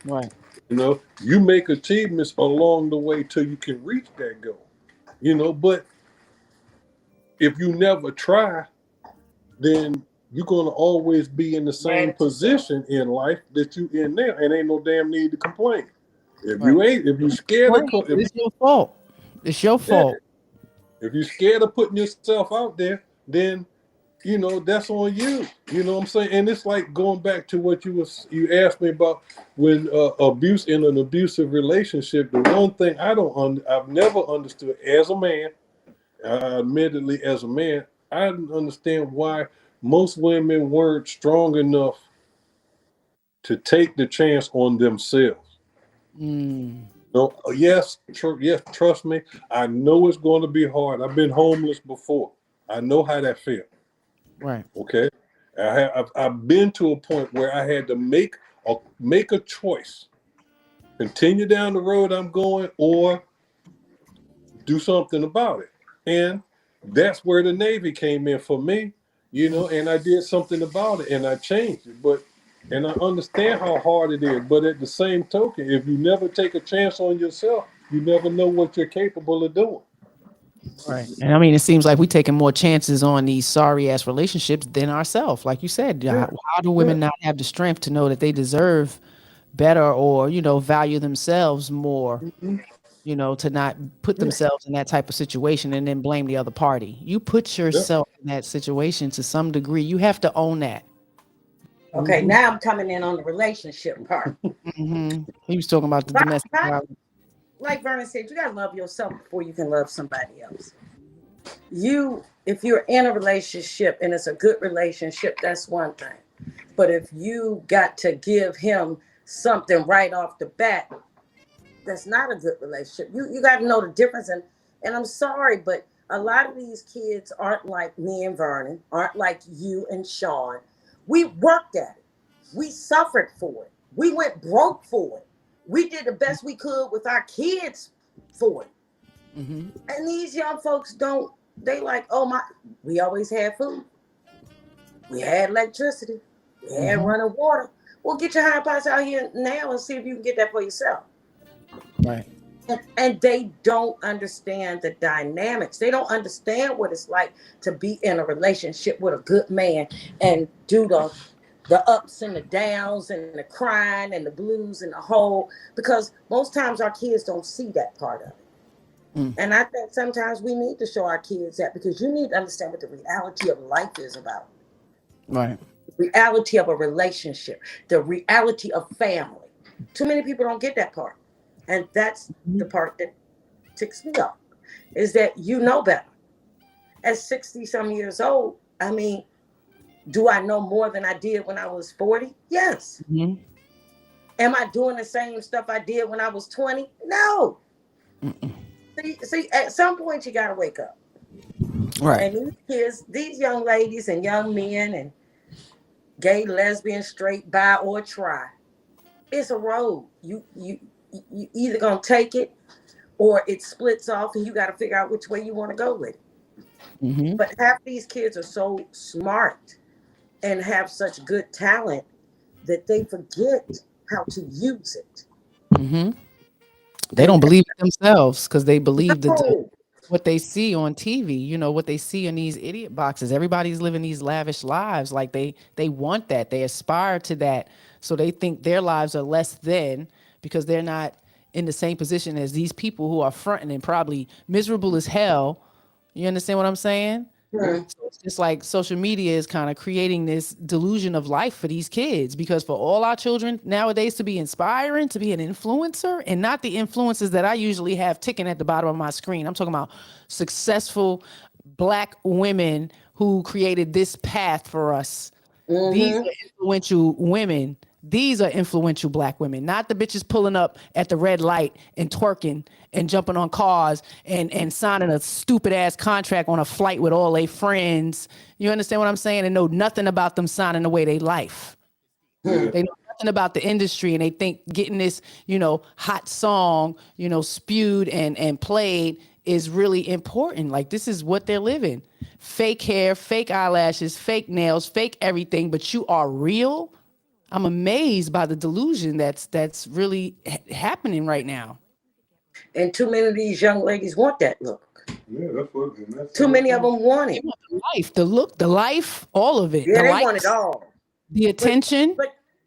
Right. You make achievements along the way till you can reach that goal. But if you never try, then you're gonna always be in the same position in life that you in now, and ain't no damn need to complain. If you scared of, it's your fault. It's your fault. If you're scared of putting yourself out there, then that's on you. You know what I'm saying? And it's like going back to what you asked me about when abuse in an abusive relationship. The one thing I've never understood as a man, admittedly as a man, I didn't understand why most women weren't strong enough to take the chance on themselves. Yes, trust me. I know it's going to be hard. I've been homeless before. I know how that feels. Right. Okay. I've been to a point where I had to make a choice. Continue down the road I'm going or do something about it. And that's where the Navy came in for me, and I did something about it and I changed it. And I understand how hard it is. But at the same token, if you never take a chance on yourself, you never know what you're capable of doing. Right. And I mean, it seems like we're taking more chances on these sorry ass relationships than ourselves. Like you said, how do women not have the strength to know that they deserve better or, value themselves more, to not put themselves in that type of situation and then blame the other party. You put yourself in that situation to some degree. You have to own that. Okay, now I'm coming in on the relationship part. He was talking about the domestic violence. Like Vernon said, you gotta love yourself before you can love somebody else. If you're in a relationship and it's a good relationship, that's one thing. But if you got to give him something right off the bat, that's not a good relationship. You got to know the difference. And I'm sorry, but a lot of these kids aren't like me and Vernon, aren't like you and Sean. We worked at it. We suffered for it. We went broke for it. We did the best we could with our kids for it. And these young folks they like, we always had food. We had electricity. We had running water. Well, get your hind parts out here now and see if you can get that for yourself. Right. And they don't understand the dynamics. They don't understand what it's like to be in a relationship with a good man and do the ups and the downs and the crying and the blues and the whole, because most times our kids don't see that part of it. And I think sometimes we need to show our kids that, because you need to understand what the reality of life is about. Right. The reality of a relationship, the reality of family. Too many people don't get that part. And that's the part that ticks me off, is that you know better. At 60 some years old, I mean, do I know more than I did when I was 40? Yes. Mhm. Am I doing the same stuff I did when I was 20? No. See, at some point you gotta wake up. Right. And these kids, these young ladies and young men and gay, lesbian, straight, bi, or tri, it's a road. You either gonna take it or it splits off and you gotta figure out which way you want to go with it. Mm-hmm. But half these kids are so smart and have such good talent that they forget how to use it. Mm-hmm. They don't And believe it themselves because they believe no, what they see on TV, what they see in these idiot boxes. Everybody's living these lavish lives. Like they want that. They aspire to that. So they think their lives are less than because they're not in the same position as these people who are fronting and probably miserable as hell. You understand what I'm saying? Mhm. So it's just like social media is kind of creating this delusion of life for these kids because for all our children nowadays to be inspiring, to be an influencer and not the influences that I usually have ticking at the bottom of my screen. I'm talking about successful Black women who created this path for us. These are influential women. These are influential Black women, not the bitches pulling up at the red light and twerking and jumping on cars and signing a stupid ass contract on a flight with all their friends. You understand what I'm saying? And know nothing about them signing away their life. They know nothing about the industry and they think getting this, hot song, spewed and played is really important. Like this is what they're living. Fake hair, fake eyelashes, fake nails, fake everything, but you are real. I'm amazed by the delusion that's really happening right now. And too many of these young ladies want that look. Yeah, that's Too many of them want They it. want the life, the look, the life, all of it. Yeah, The they want it likes, all. the attention.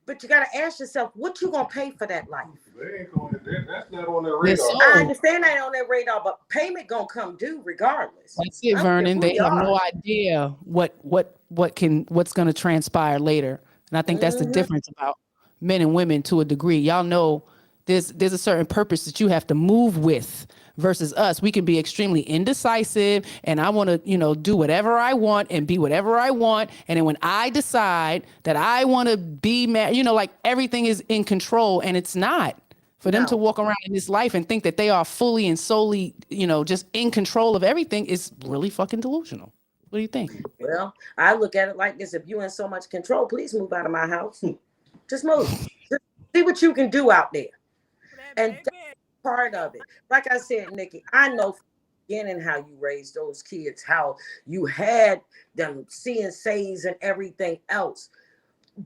But you gotta ask yourself, what you gonna pay for that life? They ain't going. That's not on their They're radar. so- I understand that ain't on their radar, but payment gonna come due regardless. That's it, I don't care Vernon. who They you have are. no idea what's going to transpire later, and I think that's the difference about men and women to a degree. Y'all know there's a certain purpose that you have to move with versus us. We can be extremely indecisive, and I want to do whatever I want and be whatever I want, and then when I decide that I want to be mad, like everything is in control, and it's not. For them to No. walk around in this life and think that they are fully and solely, just in control of everything is really fucking delusional. What do you think? Well, I look at it like this: if you in so much control, please move out of my house. Just move. Just see what you can do out there. And that's part of it. Like I said, Nikki, I know from the beginning how you raised those kids, how you had them CNCs and everything else.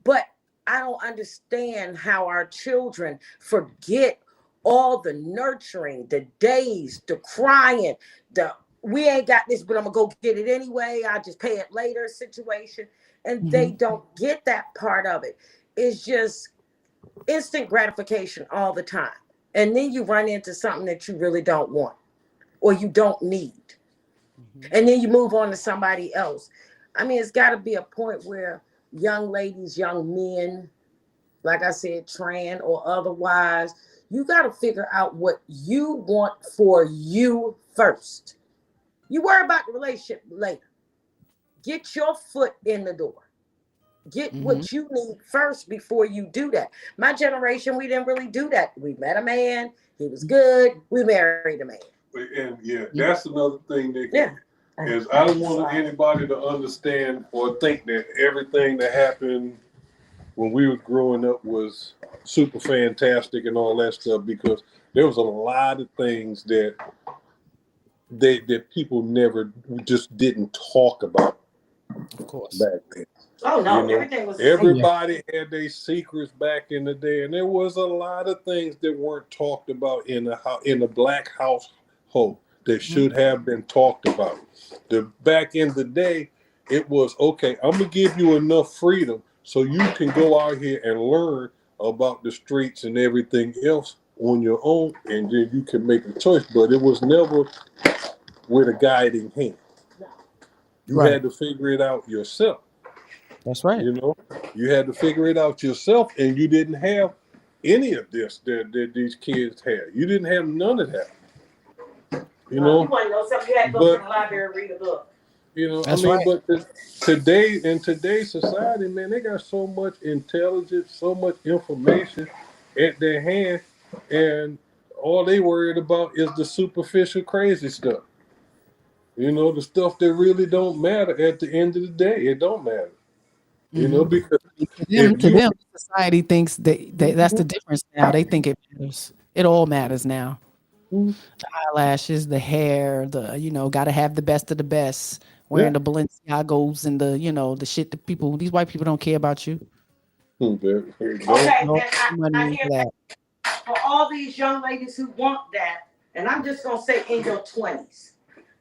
But I don't understand how our children forget all the nurturing, the days, the crying, the we ain't got this, but I'm gonna go get it anyway. I'll just pay it later situation. And they don't get that part of it. It's just instant gratification all the time. And then you run into something that you really don't want or you don't need. And then you move on to somebody else. I mean, it's got to be a point where young ladies, young men, like I said, trans or otherwise, you got to figure out what you want for you first. You worry about the relationship later. Get your foot in the door. Get what you need first before you do that. My generation, we didn't really do that. We met a man, he was good, we married a man. And yeah, that's another thing that Yeah. is I don't want anybody to understand or think that everything that happened when we were growing up was super fantastic and all that stuff, because there was a lot of things that people never just didn't talk about. Of course. Back then. Oh no, everything was Everybody had their secrets back in the day, and there was a lot of things that weren't talked about in the Black household that should have been talked about. Back in the day, it was okay. I'm gonna give you enough freedom so you can go out here and learn about the streets and everything else on your own, and then you can make a choice. But it was never with a guiding hand. You had to figure it out yourself. That's right. You had to figure it out yourself, and you didn't have any of this that these kids had. You didn't have none of that. You Well, know, you want to know something? You had to go to the library and read a book. That's right. but today in today's society, man, they got so much intelligence, so much information at their hand, and all they worried about is the superficial, crazy stuff. The stuff that really don't matter at the end of the day. It don't matter. Because To if to you them, society thinks that's the difference now. They think it matters. It all matters now. The eyelashes, the hair, got to have the best of the best. Wearing the Balenciagos and the shit that these white people don't care about you. Okay, No and money I into hear that. for all these young ladies who want that, and I'm just going to say in your 20s,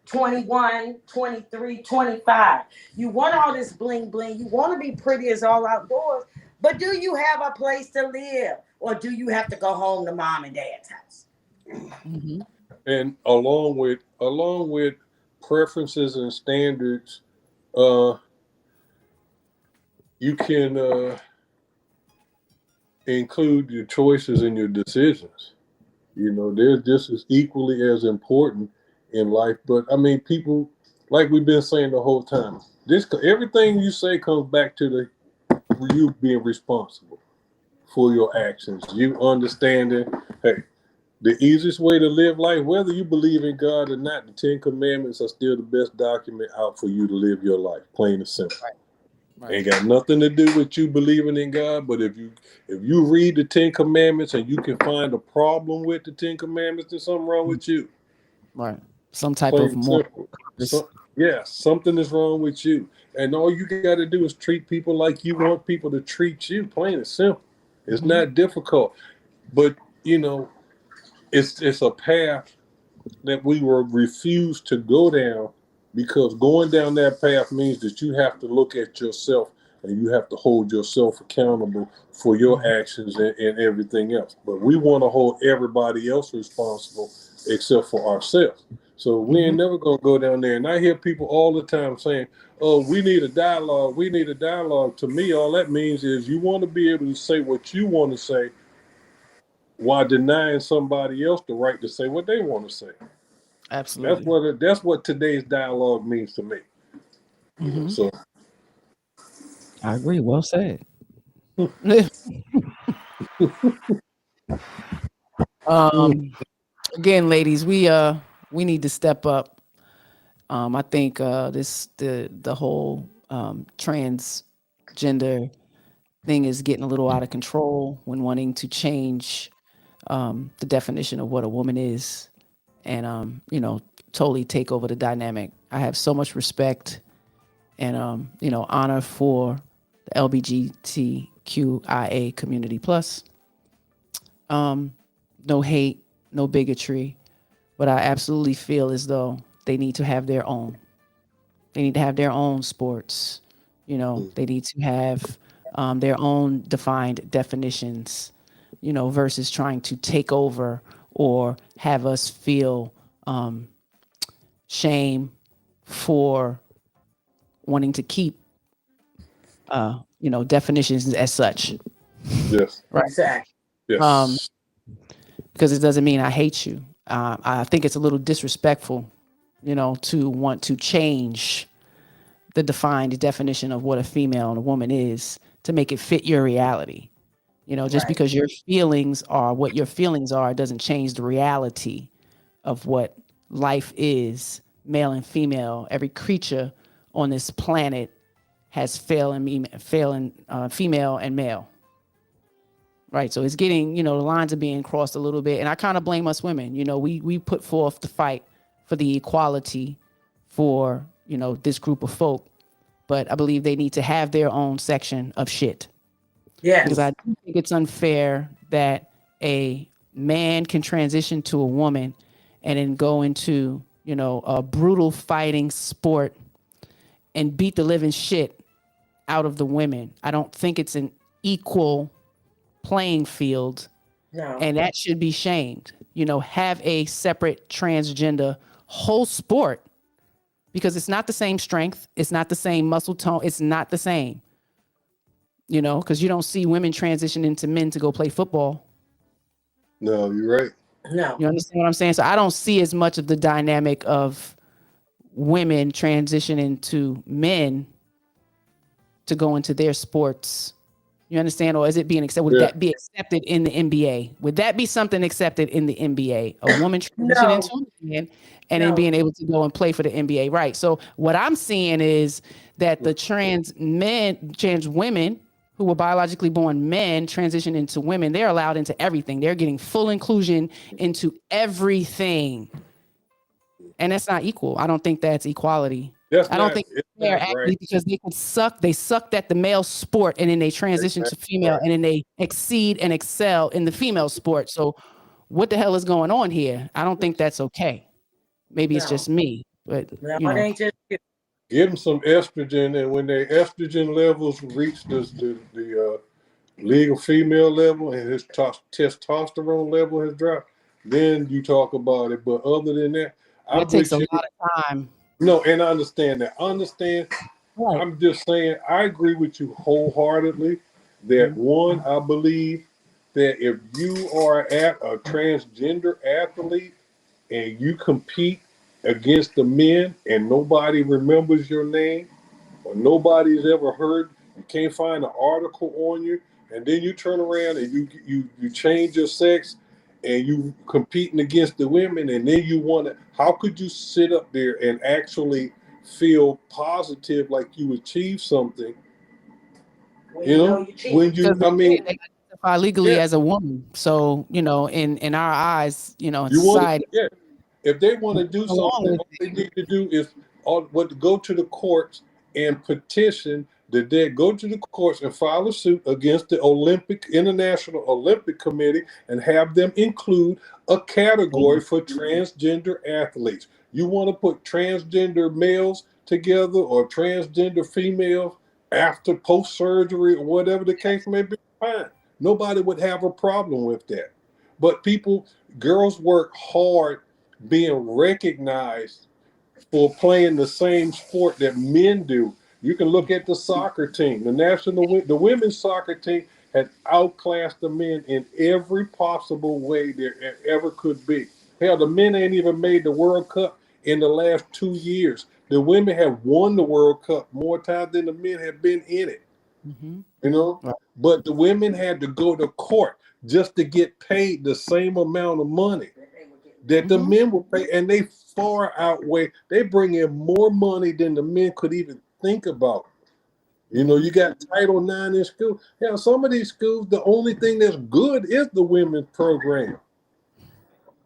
21, 23, 25. You want all this bling bling. You want to be pretty as all outdoors, but do you have a place to live? Or do you have to go home to mom and dad's house? Mm-hmm. And along with preferences and standards, you can include your choices and your decisions. There's this is equally as important in life. But I mean, people, like we've been saying the whole time, everything you say comes back to you being responsible for your actions. You understanding, hey, the easiest way to live life, whether you believe in God or not, the Ten Commandments are still the best document out for you to live your life, plain and simple. Right. Ain't got nothing to do with you believing in God, but if you read the Ten Commandments and you can find a problem with the Ten Commandments, there's something wrong with you. Right. Some type Plain of and moral simple. compass. Something is wrong with you. And all you got to do is treat people like you want people to treat you, plain and simple. It's not difficult. But, it's a path that we will refuse to go down, because going down that path means that you have to look at yourself and you have to hold yourself accountable for your actions and everything else. But we want to hold everybody else responsible except for ourselves. So we ain't never gonna go down there. And I hear people all the time saying, "Oh, we need a dialogue. We need a dialogue." To me, all that means is you want to be able to say what you want to say while denying somebody else the right to say what they want to say. Absolutely. That's what today's dialogue means to me. So I agree. Well said. Again, ladies, we need to step up. I think the whole transgender thing is getting a little out of control when wanting to change the definition of what a woman is, and totally take over the dynamic. I have so much respect and honor for the LGBTQIA community plus. No hate, no bigotry, but I absolutely feel as though they need to have their own. They need to have their own sports. They need to have their own defined definitions, versus trying to take over or have us feel shame for wanting to keep, definitions as such. yes, Right. Exactly. yes, Because it doesn't mean I hate you. I think it's a little disrespectful, to want to change the defined definition of what a female and a woman is to make it fit your reality. Just Right. because your feelings are what your feelings are doesn't change the reality of what life is, male and female. Every creature on this planet has female and male. Right. So it's getting, the lines are being crossed a little bit. And I kind of blame us women. We put forth the fight for the equality for, this group of folk. But I believe they need to have their own section of shit. Yes. Because I do think it's unfair that a man can transition to a woman and then go into, a brutal fighting sport and beat the living shit out of the women. I don't think it's an equal playing field, No. and that should be shamed. Have a separate transgender whole sport, because it's not the same strength, it's not the same muscle tone, it's not the same. Because you don't see women transition into men to go play football. No, you're right. No. You understand what I'm saying? So I don't see as much of the dynamic of women transitioning to men to go into their sports. You understand? Or is it being accepted? Would Yeah. that be accepted in the NBA? Would that be something accepted in the NBA? A woman transitioning No. to a man and then No. being able to go and play for the NBA, right? So what I'm seeing is that the trans women who were biologically born men transition into women, they're allowed into everything. They're getting full inclusion into everything. And that's not equal. I don't think that's equality. That's I don't not. think It's they're not actually right. because they sucked at the male sport and then they transition to female Right. and then they exceed and excel in the female sport. So what the hell is going on here? I don't think that's okay. Maybe it's No. just me, but No, you it know, ain't just you. Give them some estrogen, and when their estrogen levels reach the legal female level and his testosterone level has dropped, then you talk about it. But other than that, I'm that takes a with you. lot of time. No, and I understand that. Right. I'm just saying, I agree with you wholeheartedly that one, I believe that if you are at a transgender athlete and you compete against the men and nobody remembers your name or nobody's ever heard, you can't find an article on you, and then you turn around and you change your sex and you competing against the women, and then you want to, how could you sit up there and actually feel positive like you achieved something, When you you know know, you cheat. when Because you, I mean, they identify legally yeah, as a woman. So, you know, in our eyes, you know, in you want to, society, yeah, if they want to do along something, with all they need to do is go to the courts and petition that they go to the courts and file a suit against the International Olympic Committee and have them include a category for transgender athletes. You want to put transgender males together or transgender females after post surgery or whatever the case may be, fine. Nobody would have a problem with that. But girls work hard being recognized for playing the same sport that men do. You can look at the soccer team. The women's soccer team has outclassed the men in every possible way there ever could be. Hell, the men ain't even made the World Cup in the last 2 years. The women have won the World Cup more times than the men have been in it. You know, right. but the women had to go to court just to get paid the same amount of money that the men will pay, and they far outweigh. They bring in more money than the men could even think about. You know, you got Title IX in school. Yeah, some of these schools, the only thing that's good is the women's program.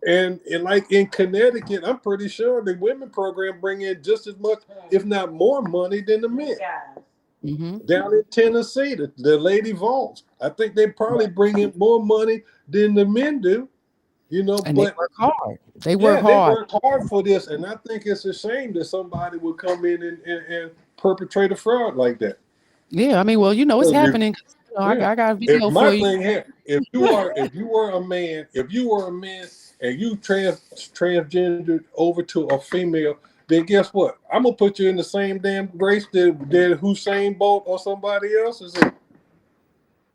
And like in Connecticut, I'm pretty sure the women program bring in just as much, if not more, money than the men. Down in Tennessee, the Lady Vols, I think they probably bring in more money than the men do. You know, And they but work hard. They work yeah, they hard. work hard for this, and I think it's a shame that somebody would come in and perpetrate a fraud like that. Yeah, I mean, well, you know, it's If, happening. You know, yeah, I got a if video my for you. thing here, if you were a man and you transgendered over to a female, then guess what? I'm gonna put you in the same damn race that Hussein Bolt or somebody else is in.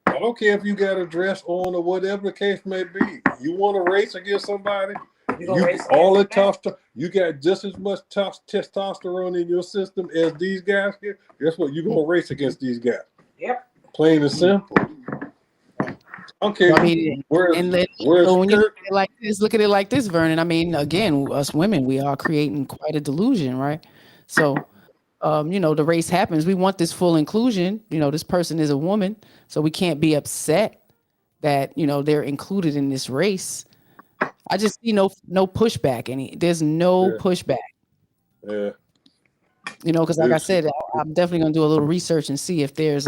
I don't care if you got a dress on or whatever the case may be. You want to race against somebody? You got just as much testosterone in your system as these guys get. Guess what? You're gonna race against these guys. Yep. Plain and simple. Okay. I mean, Where's so when you Kurt? look at it like this, Vernon. I mean, again, us women, we are creating quite a delusion, right? So, you know, the race happens. We want this full inclusion. You know, this person is a woman, so we can't be upset that, you know, they're included in this race. I just see no pushback. There's no Yeah. pushback. Yeah. You know, because like I It's, said, I'm definitely gonna do a little research and see if there's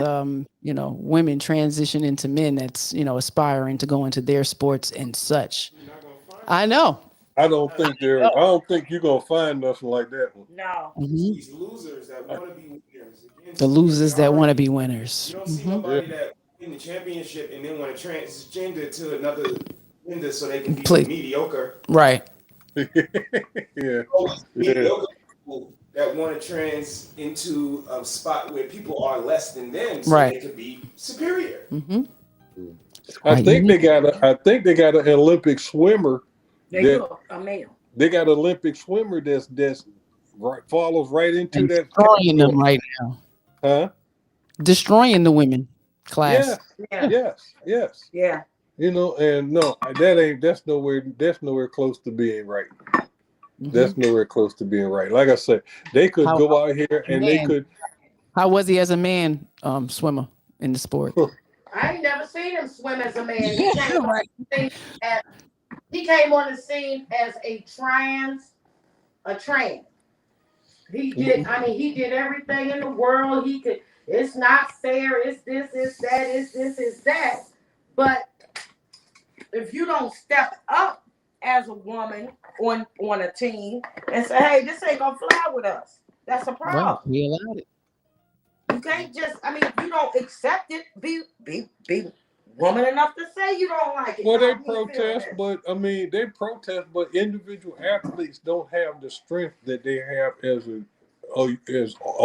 you know, women transition into men that's, you know, aspiring to go into their sports and such. I know. I don't think you're gonna find nothing like that one. No. These losers that want to be winners. The losers that want to be winners. You don't see nobody that win the championship and then want to transgender to another gender so they can be mediocre. Right. Yeah. Mediocre people that want to trans into a spot where people are less than them so Right. they can be superior. I think they got an Olympic swimmer They that do a male. they got an Olympic swimmer that's right, follows right into And that destroying them category. right now. Huh? Destroying the women class. Yeah. Yes. Yeah. You know, and no, that's nowhere close to being right. That's nowhere close to being right. Like I said, they could How go out here and they man, could. how was he as a man swimmer in the sport? I ain't never seen him swim as a man. Right. He came on the scene as a trans. He did. I mean, he did everything in the world. He could. It's not fair. It's this. It's that. It's this. It's that. But if you don't step up as a woman on a team and say, "Hey, this ain't gonna fly with us," that's a problem. Right. We allowed it. You can't just. I mean, if you don't accept it, be woman enough to say you don't like it. Well, they protest, but individual athletes don't have the strength that they have as a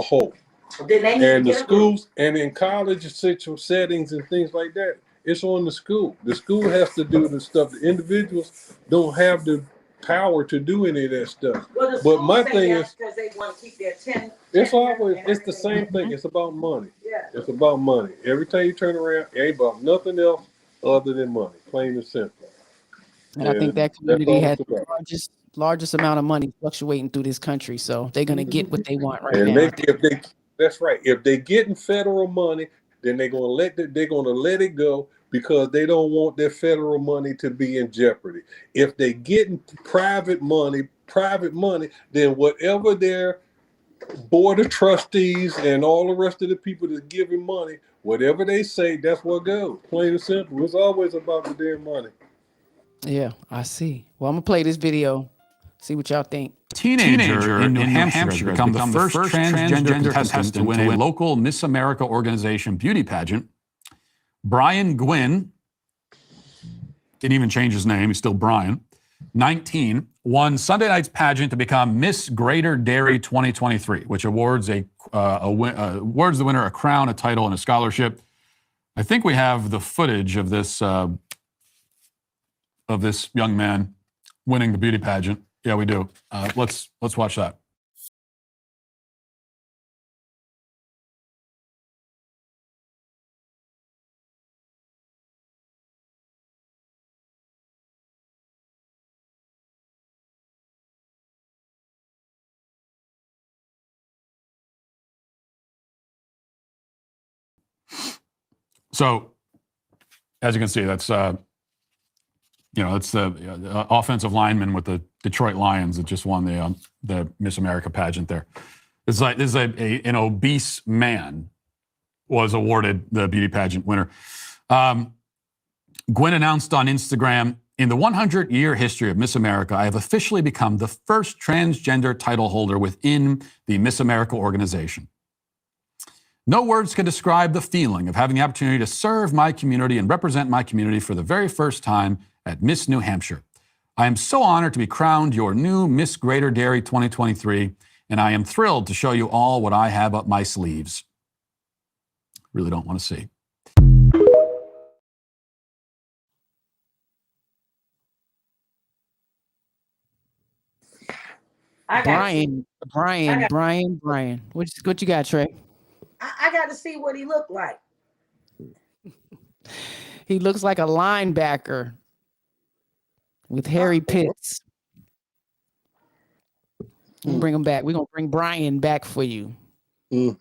whole. And the schools and in college settings and things like that, it's on the school. The school has to do the stuff. The individuals don't have the power to do any of that stuff. Well, but my thing is, because they want to keep their 10. it's the same thing. It's about money. Yeah. It's about money. Every time you turn around, it ain't about nothing else other than money, plain and simple. And I think that community has the largest amount of money fluctuating through this country, so they're gonna get what they want right now. That's right. If they getting federal money, then they're gonna let it go because they don't want their federal money to be in jeopardy. If they getting private money, then whatever their board of trustees and all the rest of the people that giving money, whatever they say, that's what goes. Plain and simple. It's always about the damn money. Yeah, I see. Well, I'm gonna play this video. See what y'all think. Teenager in New Hampshire has become the first transgender contestant to win a local Miss America organization beauty pageant. Brian Gwynn didn't even change his name. He's still Brian. 19, won Sunday night's pageant to become Miss Greater Dairy 2023, which awards awards the winner a crown, a title, and a scholarship. I think we have the footage of this young man winning the beauty pageant. Yeah, we do. Let's watch that. So, as you can see, that's it's the offensive lineman with the Detroit Lions that just won the Miss America pageant. There, this is an obese man was awarded the beauty pageant winner. Gwen announced on Instagram, "In the 100-year history of Miss America, I have officially become the first transgender title holder within the Miss America organization. No words can describe the feeling of having the opportunity to serve my community and represent my community for the very first time at Miss New Hampshire. I am so honored to be crowned your new Miss Greater Dairy 2023, and I am thrilled to show you all what I have up my sleeves." Really don't want to see. Brian. What you got, Trey? I got to see what he looked like. He looks like a linebacker with hairy pits. We'll bring him back. We're gonna bring Brian back for you.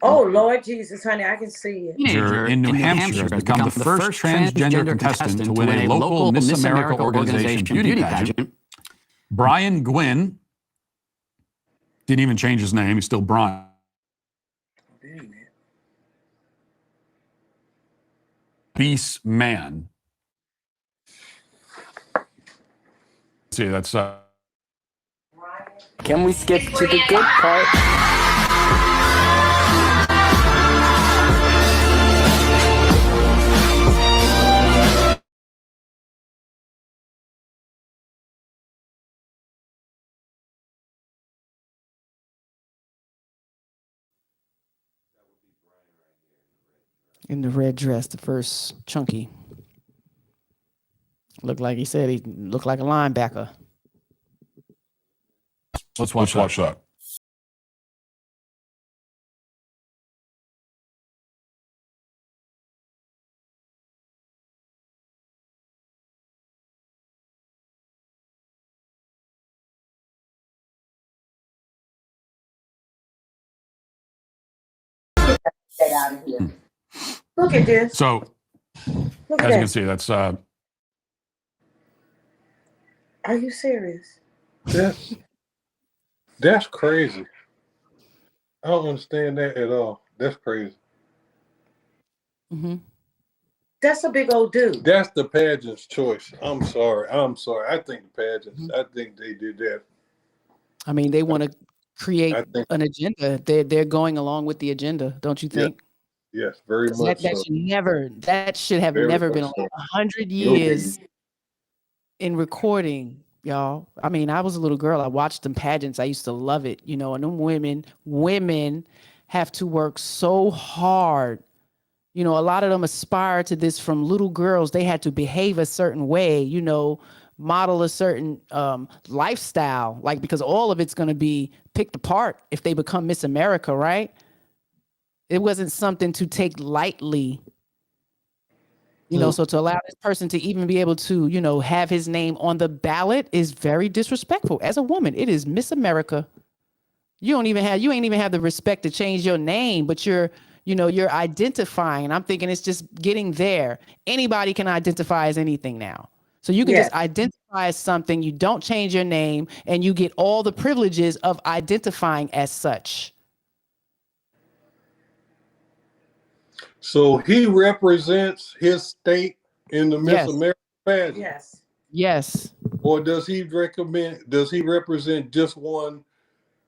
Oh Lord Jesus, honey, I can see it. Teenager in New Hampshire has become the first transgender contestant to win a local Miss America organization beauty pageant. Brian Gwynn didn't even change his name. He's still Brian. Beast man. See, that's Can we skip to the good part? In the red dress, the first chunky. Looked like he said he looked like a linebacker. Let's watch that. Get out of here. Look at this. So, Look as you at can that. see, that's Are you serious? That's crazy. I don't understand that at all. That's crazy. Mm-hmm. That's a big old dude. That's the pageant's choice. I'm sorry. I think the pageants. I think they did that. I mean, they want to create I think- an agenda. They're going along with the agenda, don't you think? Yes, very 'Cause much that so. that should have Very never much been so. allowed. 100 years in recording, y'all. I mean, I was a little girl. I watched them pageants. I used to love it, you know. And them women have to work so hard. You know, a lot of them aspire to this from little girls. They had to behave a certain way, you know, model a certain lifestyle, like, because all of it's going to be picked apart if they become Miss America, right? It wasn't something to take lightly, you know. So to allow this person to even be able to, you know, have his name on the ballot is very disrespectful. As a woman, it is Miss America. You ain't even have the respect to change your name, but you're identifying. And I'm thinking it's just getting there. Anybody can identify as anything now. So you can just identify as something, you don't change your name, and you get all the privileges of identifying as such. So he represents his state in the Miss America pageant. Yes. Yes. Or does he represent just one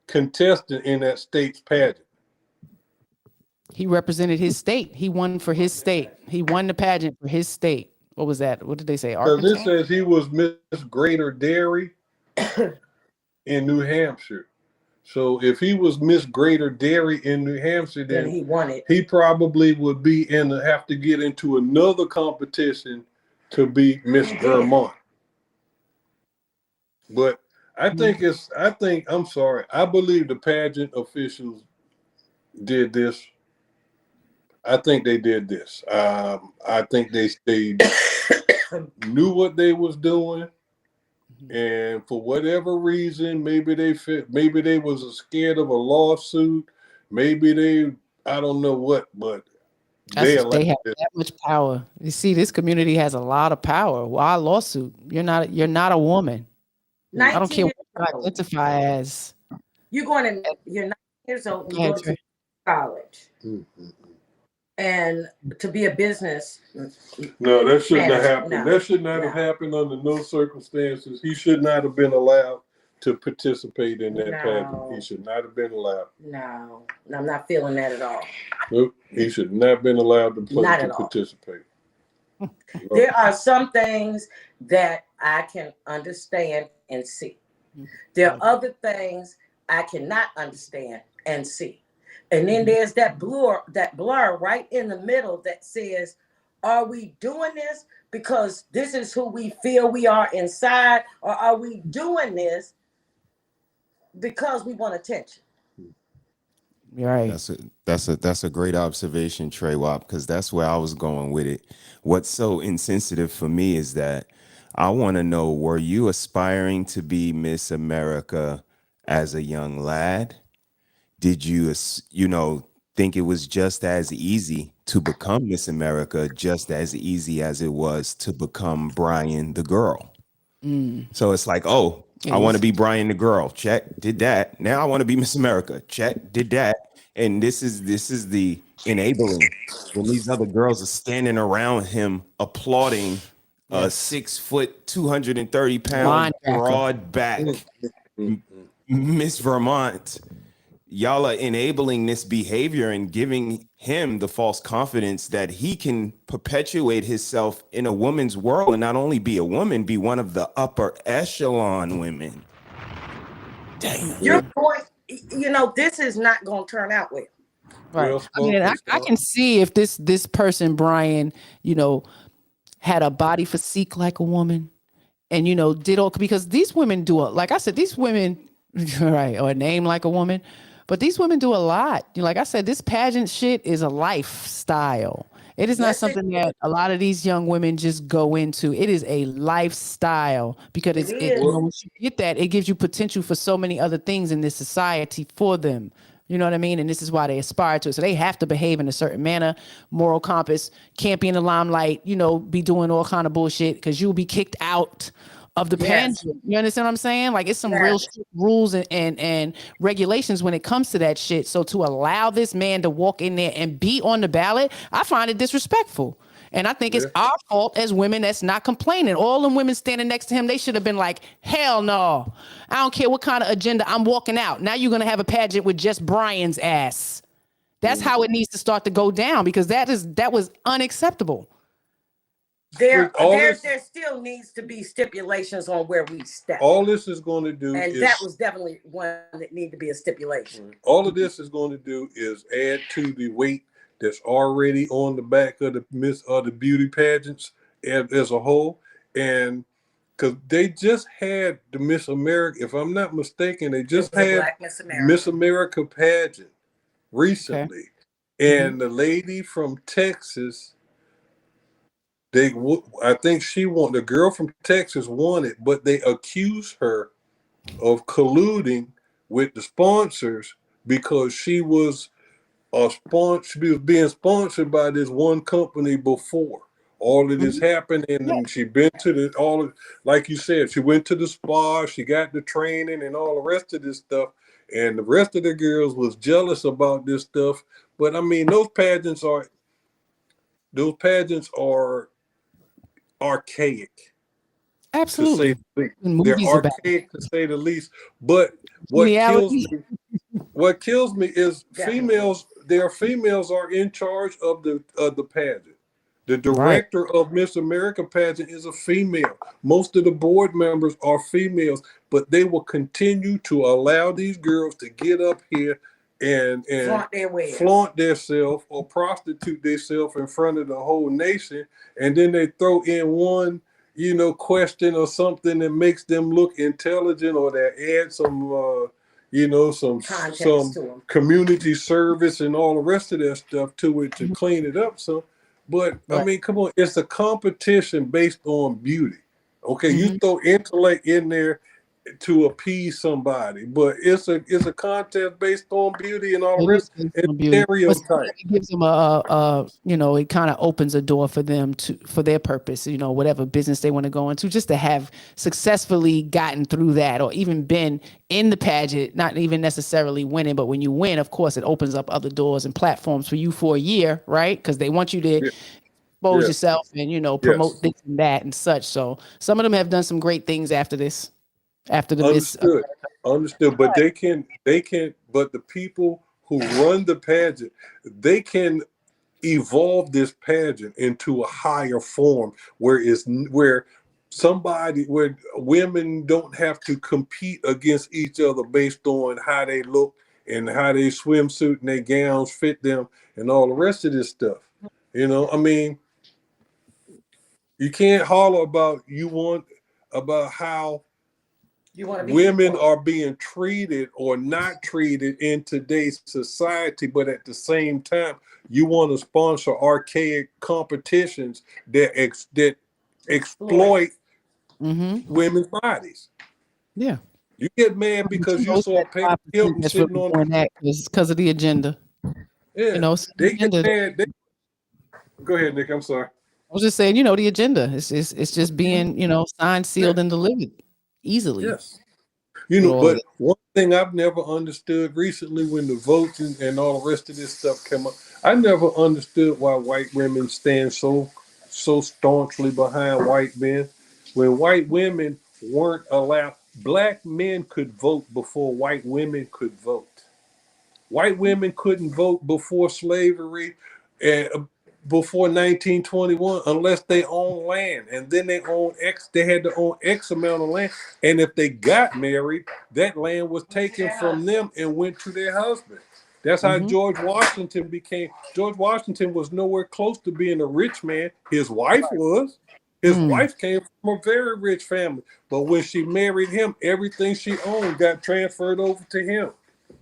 contestant in that state's pageant? He represented his state. He won for his state. He won the pageant for his state. What was that? What did they say? Because Arkansas? it says he was Miss Greater Dairy in New Hampshire. So if he was Miss Greater Dairy in New Hampshire, then he won it. He probably would have to get into another competition to be Miss Vermont. But I believe the pageant officials did this. I think they did this. I think they knew what they was doing, and for whatever reason, maybe they was scared of a lawsuit. Maybe I don't know what, but they have that much power. You see, this community has a lot of power. Why lawsuit? You're not a woman. I don't care what you identify as. You're 19 years old, you go to college. Mm-hmm. And to be a business. No, that shouldn't have happened. No, that should not have happened under no circumstances. He should not have been allowed to participate in that pageant. He should not have been allowed. No, I'm not feeling that at all. Nope, he should not have been allowed to participate. There are some things that I can understand and see. There are other things I cannot understand and see. And then there's that blur right in the middle that says, are we doing this because this is who we feel we are inside, or are we doing this because we want attention? Right. That's a great observation, Trey Wap, because that's where I was going with it. What's so insensitive for me is that I want to know, were you aspiring to be Miss America as a young lad? Did you think it was just as easy to become Miss America, just as easy as it was to become Brian the girl? So it's like, I want to be Brian the girl. Check, did that. Now I want to be Miss America. Check, did that. And this is the enabling when these other girls are standing around him applauding a 6 foot, 230 pound broad back Miss Vermont. Y'all are enabling this behavior and giving him the false confidence that he can perpetuate himself in a woman's world and not only be a woman, be one of the upper echelon women. Damn. This is not going to turn out well. Right. I mean, I can see if this person, Brian, had a body physique like a woman, and did all, because these women do a, like I said, these women, right, or a name like a woman, but these women do a lot. Like I said, this pageant shit is a lifestyle. It is not Yes, it something that a lot of these young women just go into. It is a lifestyle because it it, is. once you get that, it gives you potential for so many other things in this society for them. You know what I mean? And this is why they aspire to it. So they have to behave in a certain manner, moral compass, can't be in the limelight, be doing all kind of bullshit because you'll be kicked out of the Yes. pageant. You understand what I'm saying? Like it's some real Yes. strict rules and regulations when it comes to that shit. So to allow this man to walk in there and be on the ballot, I find it disrespectful. And I think it's our fault as women that's not complaining. All them women standing next to him, they should have been like, hell no. I don't care what kind of agenda, I'm walking out. Now you're going to have a pageant with just Brian's ass. That's how it needs to start to go down, because that was unacceptable. There still needs to be stipulations on where we step. All this is going to do and that was definitely one that needed to be a stipulation. All of this is going to do is add to the weight that's already on the back of the beauty pageants as a whole. And because they just had the Miss America, if I'm not mistaken, they just had Miss America pageant recently. Okay. And the lady from Texas, I think the girl from Texas won it, but they accused her of colluding with the sponsors because she was being sponsored by this one company before all of this happened. And she been to like you said, she went to the spa, she got the training and all the rest of this stuff. And the rest of the girls was jealous about this stuff. But I mean, those pageants are archaic. Absolutely. They're archaic to say the least. But what kills me is females. Their females are in charge of the pageant. The director of Miss America pageant is a female. Most of the board members are females, but they will continue to allow these girls to get up here and flaunt themselves or prostitute themselves in front of the whole nation, and then they throw in one question or something that makes them look intelligent, or they add some some community service and all the rest of that stuff to it to clean it up. So, but I mean, come on, it's a competition based on beauty. Okay, you throw intellect in there to appease somebody, but it's a contest based on beauty and all the rest and stereotypes. It gives them it kind of opens a door for them for their purpose, whatever business they want to go into, just to have successfully gotten through that, or even been in the pageant, not even necessarily winning, but when you win, of course, it opens up other doors and platforms for you for a year, right? Because they want you to expose yourself and promote this and that and such. So some of them have done some great things after this. After the understood, but they can, but the people who run the pageant, they can evolve this pageant into a higher form where women don't have to compete against each other based on how they look and how they swimsuit and their gowns fit them and all the rest of this stuff. I mean, you can't holler about how women are being treated or not treated in today's society, but at the same time, you want to sponsor archaic competitions that exploit women's bodies. Yeah, you get mad because you saw Paper Hilton sitting on that because of the agenda. Yeah, they get mad. Go ahead, Nick. I'm sorry. I was just saying, the agenda. It's just being, signed, sealed, and delivered easily. Yes. But one thing I've never understood recently when the votes and all the rest of this stuff came up, I never understood why white women stand so staunchly behind white men. When white women weren't allowed, black men could vote before white women could vote. White women couldn't vote before slavery and before 1921 unless they owned land, and then they had to own X amount of land, and if they got married, that land was taken from them and went to their husband. That's how George Washington became. George Washington was nowhere close to being a rich man. His wife was. His wife came from a very rich family. But when she married him, everything she owned got transferred over to him.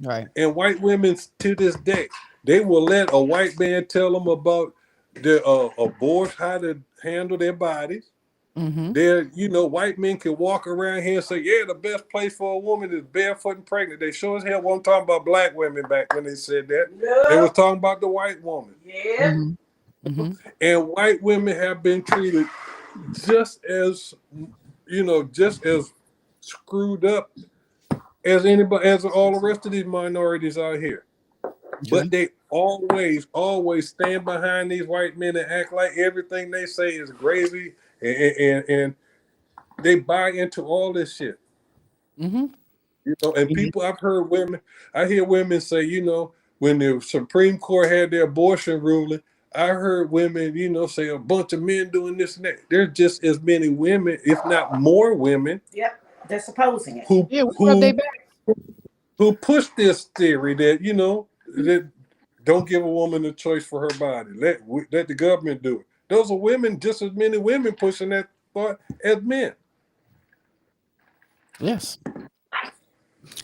Right. And white women to this day, they will let a white man tell them about their abortion, how to handle their bodies. They're, white men can walk around here and say, yeah, the best place for a woman is barefoot and pregnant. They sure as hell weren't talking about black women back when they said that. No. They was talking about the white woman. Yeah. And white women have been treated just as screwed up as anybody, as all the rest of these minorities out here. But they always stand behind these white men and act like everything they say is gravy, and they buy into all this shit. And people, I hear women say, when the Supreme Court had their abortion ruling, I heard women, say a bunch of men doing this and that. There's just as many women, if not more women. Yep, they're supposing it. Who push this theory that, that don't give a woman a choice for her body. Let the government do it. Those are women, just as many women pushing that thought as men. Yes.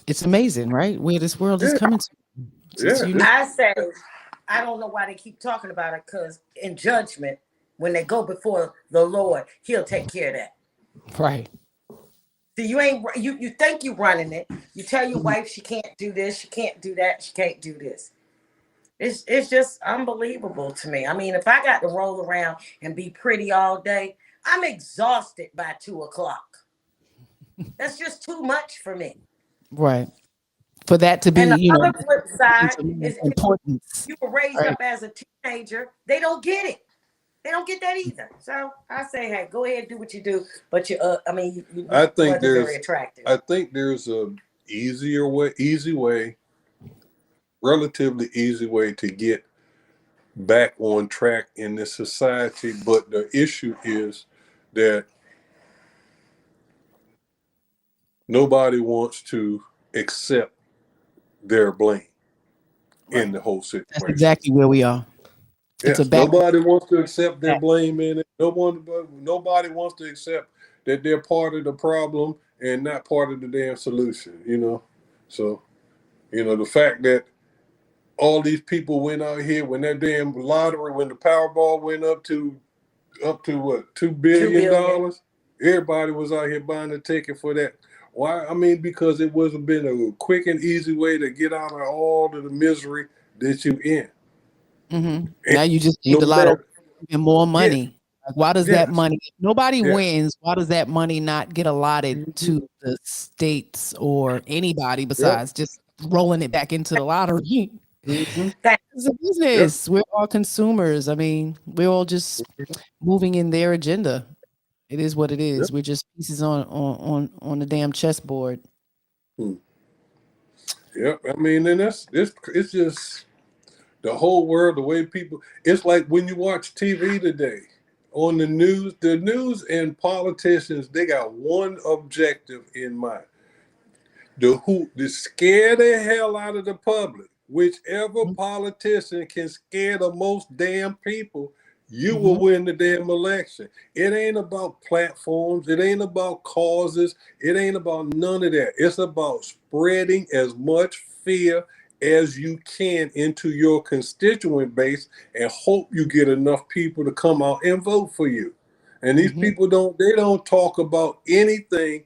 It's amazing, right? Where this world is coming to. I say, I don't know why they keep talking about it, because in judgment, when they go before the Lord, he'll take care of that. Right. So you think you're running it. You tell your wife she can't do this, she can't do that, she can't do this. It's just unbelievable to me. I mean, if I got to roll around and be pretty all day, I'm exhausted by 2:00. That's just too much for me. Right. For that to be, and the other flip side is importance. You were raised up as a teenager, they don't get it. They don't get that either. So I say, hey, go ahead and do what you do. But I think very attractive. I think there's a relatively easy way to get back on track in this society. But the issue is that nobody wants to accept their blame in the whole situation. That's exactly where we are. Nobody wants to accept their blame in it. Nobody wants to accept that they're part of the problem and not part of the damn solution, So, the fact that all these people went out here when that damn lottery, when the Powerball went up to what, $2 billion, everybody was out here buying a ticket for that. Why? I mean, because it wasn't been a quick and easy way to get out of all of the misery that you in. Now you just need a lot of more money. Like, why does that money? If nobody wins. Why does that money not get allotted to the states or anybody besides just rolling it back into the lottery? It's a business. We're all consumers. I mean, we're all just moving in their agenda. It is what it is. We're just pieces on the damn chessboard. Yep. I mean, and it's just the whole world, the way people. It's like when you watch TV today on the news and politicians, they got one objective in mind: to scare the hell out of the public. Whichever politician can scare the most damn people, you will win the damn election. It ain't about platforms. It ain't about causes. It ain't about none of that. It's about spreading as much fear as you can into your constituent base and hope you get enough people to come out and vote for you. And these people don't talk about anything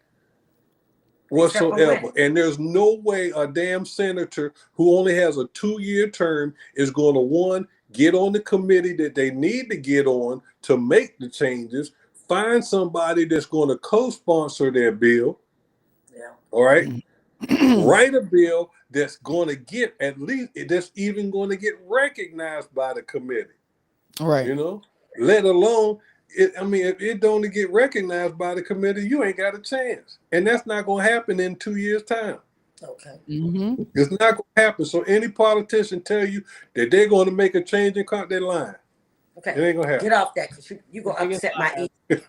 whatsoever. And there's no way a damn senator who only has a 2-year term is going to, get on the committee that they need to get on to make the changes, find somebody that's going to co-sponsor their bill. All right. Write a bill that's going to get that's even going to get recognized by the committee. Right. Let alone if it don't get recognized by the committee, you ain't got a chance. And that's not going to happen in 2 years' time. Okay. It's not going to happen. So any politician tell you that they're going to make a change in they're lying. Okay. It ain't going to happen. Get off that, because you're going to upset my ego.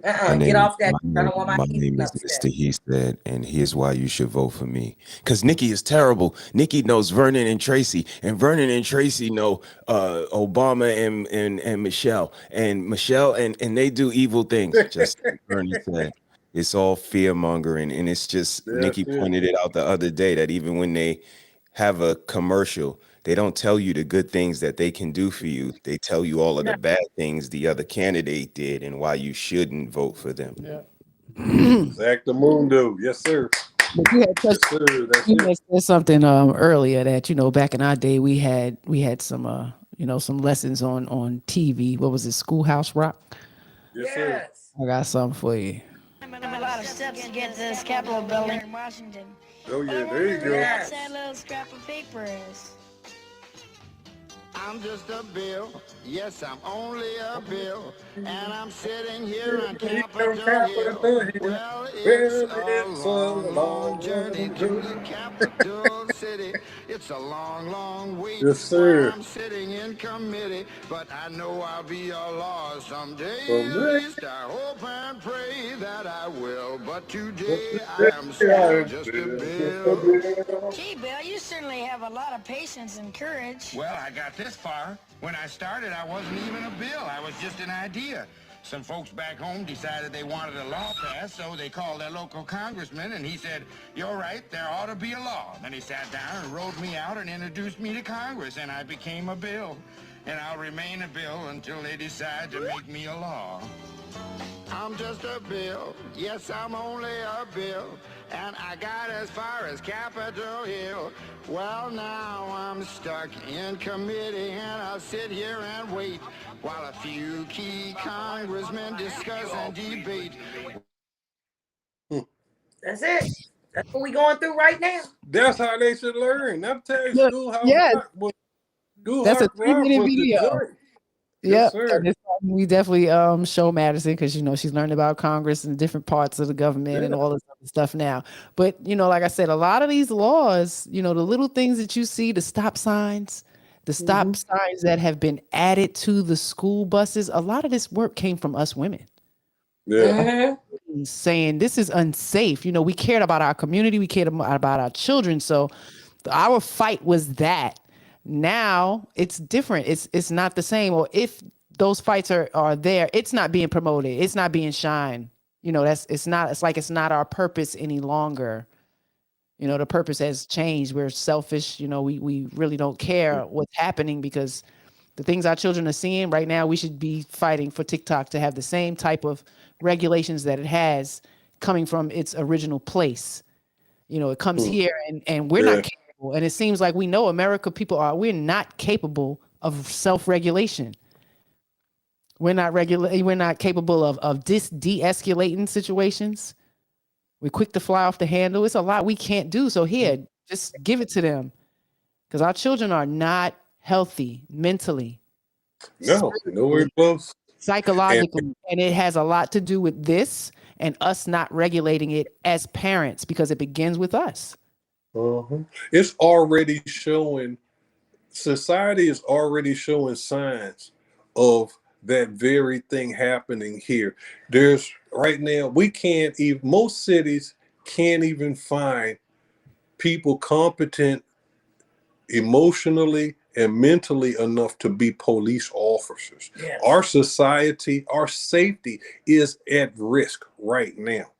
Get off that. I don't want My my name is upset. Mr. He Said, and here's why you should vote for me. Because Nikki is terrible. Nikki knows Vernon and Tracy, and Vernon and Tracy know Obama and Michelle. And Michelle and they do evil things, just like Vernon said. It's all fear mongering. And it's just, Nikki pointed it out the other day that even when they have a commercial, they don't tell you the good things that they can do for you. They tell you all of the bad things the other candidate did and why you shouldn't vote for them. Yeah. Exactamundo. Yes, sir. But you had touched, Yes, sir. That's you it. had said something earlier that, you know, back in our day we had some you know, some lessons on TV. What was it, Schoolhouse Rock? Yes, sir. I got something for you. A lot of steps to get to this Capitol building in Washington. Oh yeah, there you go. What that little scrap of paper is. I'm just a bill. Yes, I'm only a bill. And I'm sitting here on Capitol Hill. Well, it's a long journey to the capital city. It's a long, long wait. Yes, sir. I'm sitting in committee, but I know I'll be a law someday. Someday. At least I hope and pray that I will. But today I am still just a bill. Gee, Bill, you certainly have a lot of patience and courage. Well, I got this far. When I started, I wasn't even a bill. I was just an idea. Some folks back home decided they wanted a law passed, so they called their local congressman, and he said, "You're right, there ought to be a law." Then he sat down and wrote me out and introduced me to Congress, and I became a bill. And I'll remain a bill until they decide to make me a law. I'm just a bill. Yes, I'm only a bill. And I got as far as Capitol Hill. Well, now I'm stuck in committee, and I'll sit here and wait while a few key congressmen discuss and debate. That's it. That's what we're going through right now. That's how they should learn. I'm telling Yeah, you, Schoolhouse yes. Rock was That's a Schoolhouse Rock 3-minute was the video. joint. Yep. Yes, sir. And we definitely show Madison because, you know, she's learned about Congress and different parts of the government and all this other stuff now. But, you know, like I said, a lot of these laws, you know, the little things that you see, the stop signs, the stop signs that have been added to the school buses, a lot of this work came from us women. Yeah. Saying this is unsafe. You know, we cared about our community, we cared about our children. So our fight was that. Now it's different. It's not the same. Or if those fights are there, it's not being promoted. It's not being shined. You know, it's like it's not our purpose any longer. You know, the purpose has changed. We're selfish. You know, we really don't care what's happening because the things our children are seeing right now, we should be fighting for TikTok to have the same type of regulations that it has coming from its original place. You know, it comes here and we're not capable. And it seems like we know America we're not capable of self-regulation. We're not capable of de-escalating situations. We're quick to fly off the handle. It's a lot we can't do. So here, just give it to them. Because our children are not healthy mentally. No, nowhere close. Psychologically. And it has a lot to do with this and us not regulating it as parents because it begins with us. It's already showing, society is already showing signs of that very thing happening here. There's right now, most cities can't even find people competent emotionally and mentally enough to be police officers. Yes. Our society, our safety is at risk right now.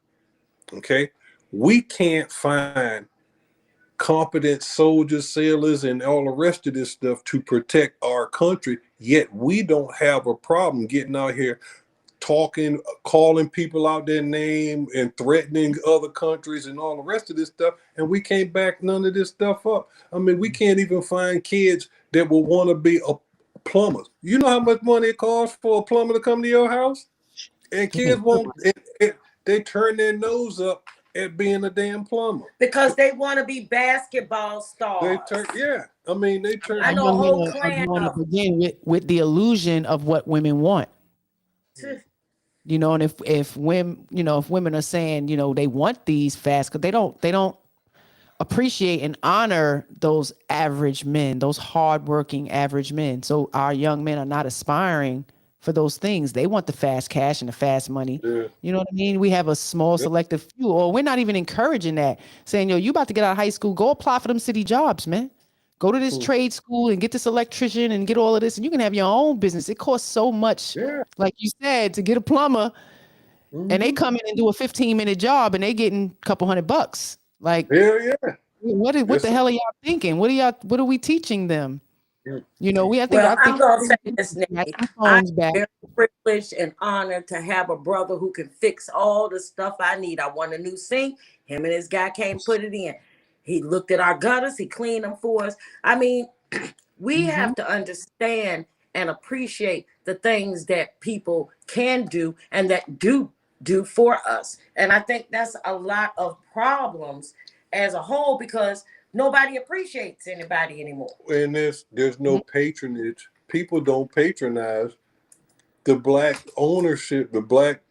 Okay. We can't find competent soldiers, sailors, and all the rest of this stuff to protect our country, yet we don't have a problem getting out here talking, calling people out their name and threatening other countries and all the rest of this stuff, and we can't back none of this stuff up. I mean, we can't even find kids that will want to be a plumber. You know how much money it costs for a plumber to come to your house? And kids won't, they turn their nose up at being a damn plumber because they want to be basketball stars. I mean, they turn. I know a whole clan of again with the illusion of what women want. You know, and if women are saying, you know, they want these fast, because they don't appreciate and honor those average men, those hardworking average men. So our young men are not aspiring for those things. They want the fast cash and the fast money. Yeah. You know what I mean? We have a small selective few, or we're not even encouraging that, saying, yo, you about to get out of high school, go apply for them city jobs, man. Go to this trade school and get this electrician and get all of this, and you can have your own business. It costs so much, Yeah. like you said, to get a plumber, and they come in and do a 15-minute job and they getting a couple $100. Like, Hell yeah. what the hell are y'all thinking? What are we teaching them? You know, I Well, I'm think gonna say this, Nikki. some I'm phones back. very privileged and honored to have a brother who can fix all the stuff I need. I want a new sink. Him and his guy came put it in. He looked at our gutters. He cleaned them for us. I mean, we have to understand and appreciate the things that people can do and that do for us. And I think that's a lot of problems as a whole, because nobody appreciates anybody anymore. And there's no patronage. People don't patronize the black ownership, the black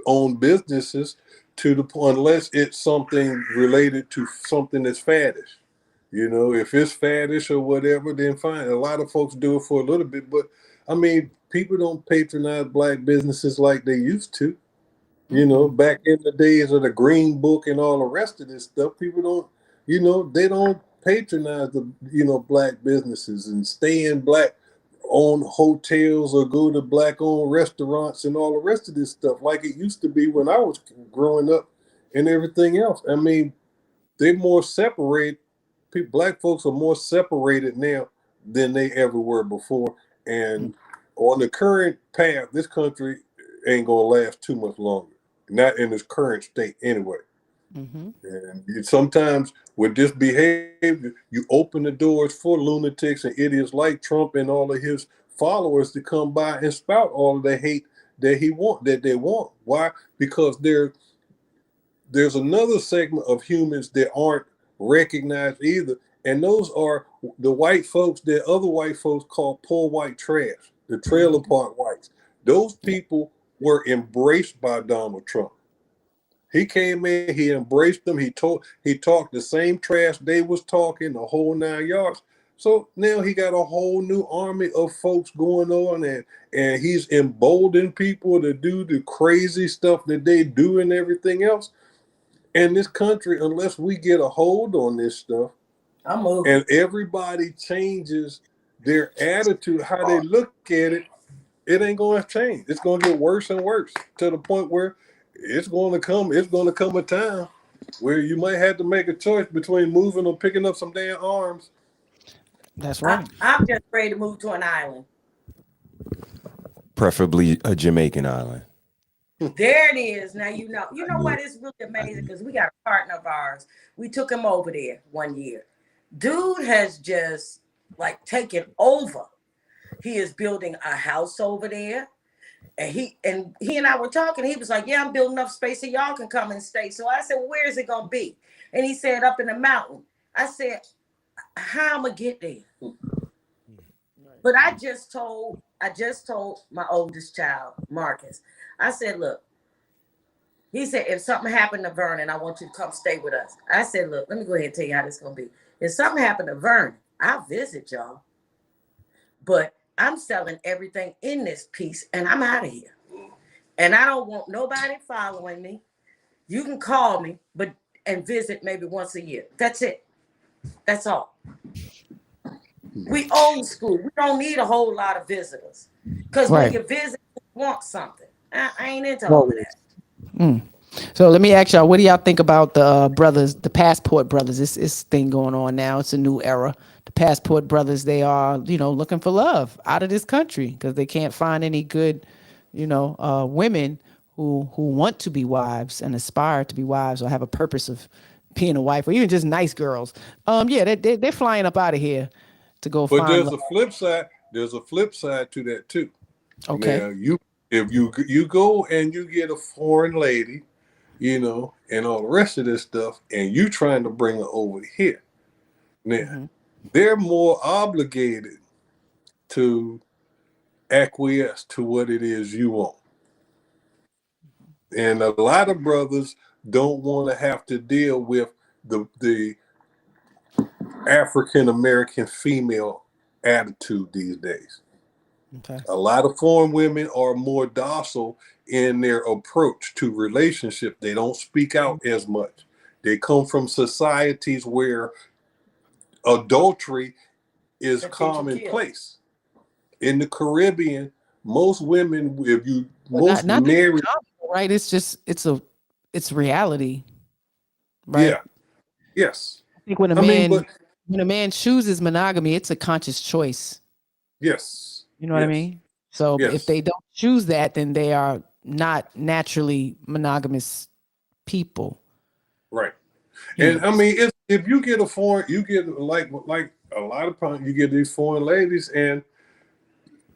owned businesses, to the point, unless it's something related to something that's faddish. You know, if it's faddish or whatever, then fine. A lot of folks do it for a little bit, but I mean, people don't patronize black businesses like they used to. You know, back in the days of the Green Book and all the rest of this stuff, people don't, you know, they don't patronize the, you know, black businesses and stay in black owned hotels or go to black owned restaurants and all the rest of this stuff like it used to be when I was growing up and everything else. I mean, they more separate. Black folks are more separated now than they ever were before. And on the current path, this country ain't gonna last too much longer. Not in its current state anyway. And sometimes with this behavior, you open the doors for lunatics and idiots like Trump and all of his followers to come by and spout all of the hate that they want. Why? Because there's another segment of humans that aren't recognized either, and those are the white folks that other white folks call poor white trash, the trailer park whites. Those people were embraced by Donald Trump. He came in, he embraced them, he talked the same trash they was talking, the whole 9 yards. So now he got a whole new army of folks going on, and he's emboldened people to do the crazy stuff that they do and everything else. And this country, unless we get a hold on this stuff, and everybody changes their attitude, how they look at it, it ain't going to change. It's going to get worse and worse to the point where it's going to come a time where you might have to make a choice between moving or picking up some damn arms. That's right. I'm just ready to move to an island. Preferably a Jamaican island. There it is. Now you know what? It's really amazing because we got a partner of ours. We took him over there one year. Dude has just like taken over. He is building a house over there. And he and I were talking. He was like, yeah, I'm building enough space so y'all can come and stay. So I said, well, where is it gonna be? And he said, up in the mountain. I said, how am I gonna get there? But I just told my oldest child, Marcus, I said, look, he said, if something happened to Vernon, I want you to come stay with us. I said, look, let me go ahead and tell you how this is gonna be. If something happened to Vernon, I'll visit y'all. But I'm selling everything in this piece and I'm out of here. And I don't want nobody following me. You can call me, and visit maybe once a year. That's it. That's all. We old school. We don't need a whole lot of visitors. Because when you visit, you want something. I ain't into all of that. So let me ask y'all, what do y'all think about the brothers, the Passport Brothers? This thing going on now. It's a new era. The Passport Brothers, they are, looking for love out of this country because they can't find any good, women who want to be wives and aspire to be wives or have a purpose of being a wife, or even just nice girls. They're flying up out of here to go But find there's love. a flip side. There's a flip side to that too. Okay. Now, if you go and you get a foreign lady, and all the rest of this stuff, and you trying to bring her over here. Now, they're more obligated to acquiesce to what it is you want. And a lot of brothers don't want to have to deal with the African American female attitude these days. Okay. A lot of foreign women are more docile in their approach to relationship. They don't speak out as much. They come from societies where adultery is That teach you kill. commonplace. In the Caribbean, most women, if you But not most not that married, it's common, right? It's just it's reality, right? yeah, yes. I think when I mean, but a man chooses monogamy, it's a conscious choice. yes, You know what I yes, mean? So if yes, they don't choose that, then they are not naturally monogamous people. right. You And know. I mean, if you get a foreign, you get like a lot of times you get these foreign ladies, and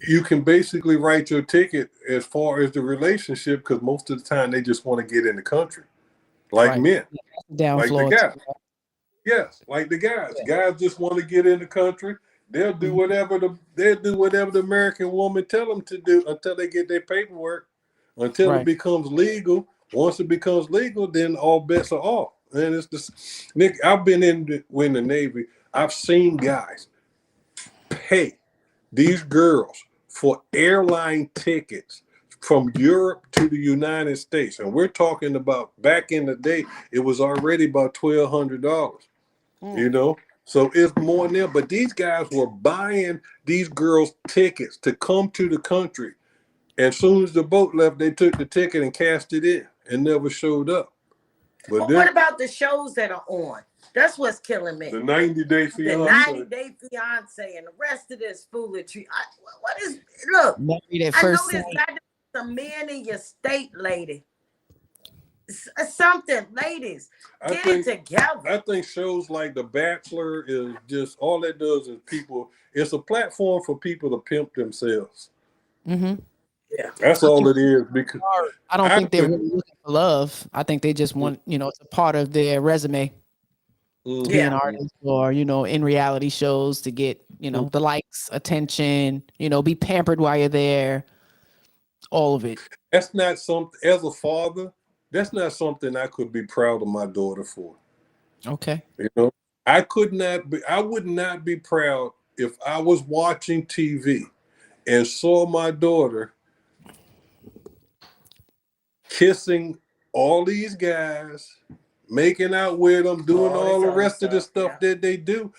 you can basically write your ticket as far as the relationship, because most of the time they just want to get in the country, like Right. men, Yeah, that's the down like the floor. guys. Yes, like the guys. Guys just want to get in the country. They'll do whatever the American woman tell them to do until they get their paperwork, until it Right. becomes legal. Once it becomes legal, then all bets are off. And it's this, Nick. I've been in the Navy. I've seen guys pay these girls for airline tickets from Europe to the United States, and we're talking about back in the day. It was already about $1,200. You know, so it's more than there. But these guys were buying these girls tickets to come to the country. As soon as the boat left, they took the ticket and cashed it in and never showed up. But But what about the shows that are on? That's what's killing me. the 90-Day The Fiance. 90-Day Fiance and the rest of this foolery. What is, look, Married at I know first there's sight. got to be some men in your state, lady. Something, ladies, get it together. I think shows like The Bachelor is just all it does is it's a platform for people to pimp themselves. Mm-hmm. Yeah. That's all it is. Because I don't think they're really looking for love. I think they just want, it's a part of their resume to be an artist or, in reality shows to get, the likes, attention, be pampered while you're there. All of it. That's not something, as a father, that's not something I could be proud of my daughter for. Okay. I would not be proud if I was watching TV and saw my daughter kissing all these guys, making out with them, doing all the rest of the stuff that they do.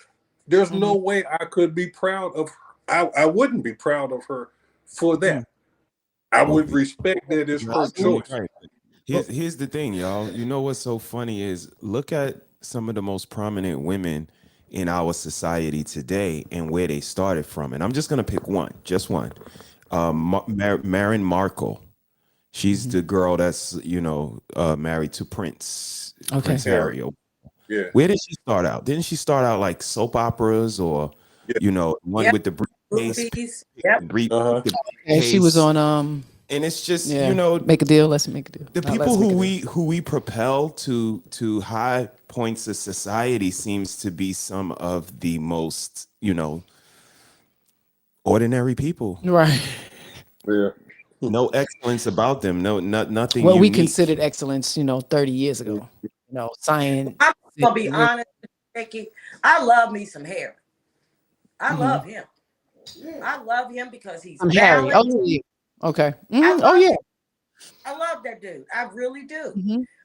There's no way I could be proud of her. I wouldn't be proud of her for that. I would respect that it's her choice. Right. Here's the thing, y'all. You know what's so funny is look at some of the most prominent women in our society today and where they started from. And I'm just gonna pick one, just one. Meghan Markle. She's the girl that's married to Prince Harry. Yeah. Where did she start out? Didn't she start out like soap operas or one with the briefcase? And she was on and it's just make a deal. Let's make a deal. the people who we propel to high points of society seems to be some of the most ordinary people, right? Yeah. No excellence about them. Nothing. Well, we unique. considered excellence, 30 years ago. Science. I'm gonna be honest, Becky. I love me some Harry. I love him. I love him because he's Harry. balanced. Oh, yeah. Okay. Oh yeah. I love that dude. I really do.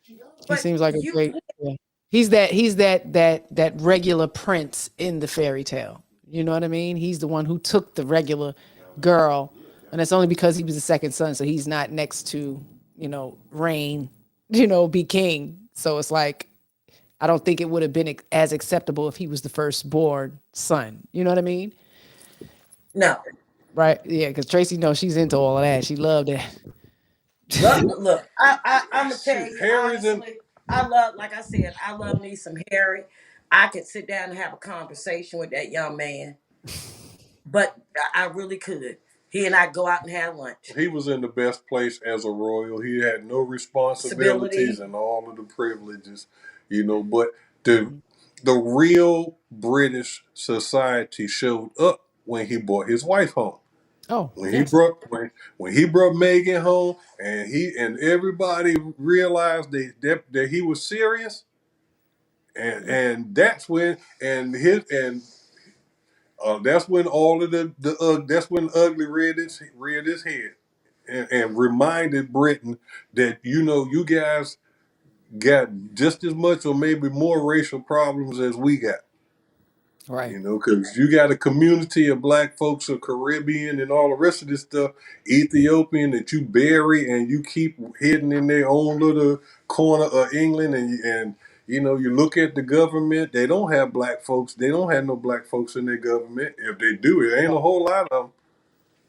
He seems like a great. Yeah. He's that regular prince in the fairy tale. You know what I mean? He's the one who took the regular girl, and it's only because he was the second son, so he's not next to reign, be king. So it's like, I don't think it would have been as acceptable if he was the firstborn son. You know what I mean? No. Right? Yeah, because Tracy knows she's into all of that. She loved that. Look, I'm gonna tell you honestly, I love, like I said, I love me some Harry. I could sit down and have a conversation with that young man, but I really could. He and I go out and have lunch. He was in the best place as a royal. He had no responsibilities and all of the privileges, but the real British society showed up when he brought his wife home. Oh, when he brought Megan home, and everybody realized that he was serious, and that's when That's when all of that's when Ugly reared his head and reminded Britain that you guys got just as much or maybe more racial problems as we got. Right. Because you got a community of black folks of Caribbean and all the rest of this stuff, Ethiopian, that you bury and you keep hidden in their own little corner of England. And you look at the government, they don't have black folks. They don't have no black folks in their government. If they do, it ain't a whole lot of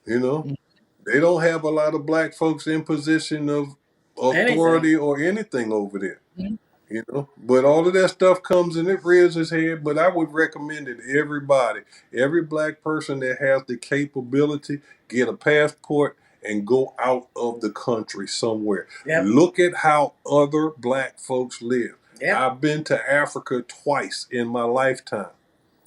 them. They don't have a lot of black folks in position of authority or anything over there. But all of that stuff comes and it rears its head. But I would recommend that every black person that has the capability, get a passport and go out of the country somewhere. Yep. Look at how other black folks live. Yep. I've been to Africa twice in my lifetime.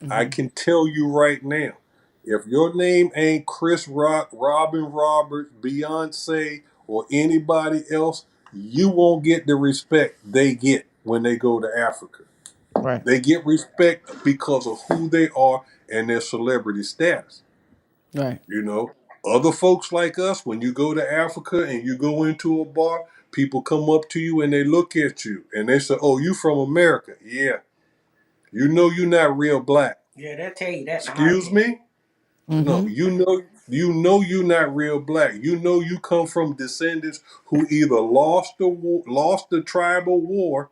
Mm-hmm. I can tell you right now, if your name ain't Chris Rock, Robin Roberts, Beyonce, or anybody else, you won't get the respect they get when they go to Africa. Right. They get respect because of who they are and their celebrity status. Right. Other folks like us, when you go to Africa and you go into a bar, people come up to you and they look at you and they say, "Oh, you from America?" "Yeah." "You're not real black." Yeah, they'll tell you that. "Excuse me?" Mm-hmm. No, you're not real black. You come from descendants who either lost the tribal war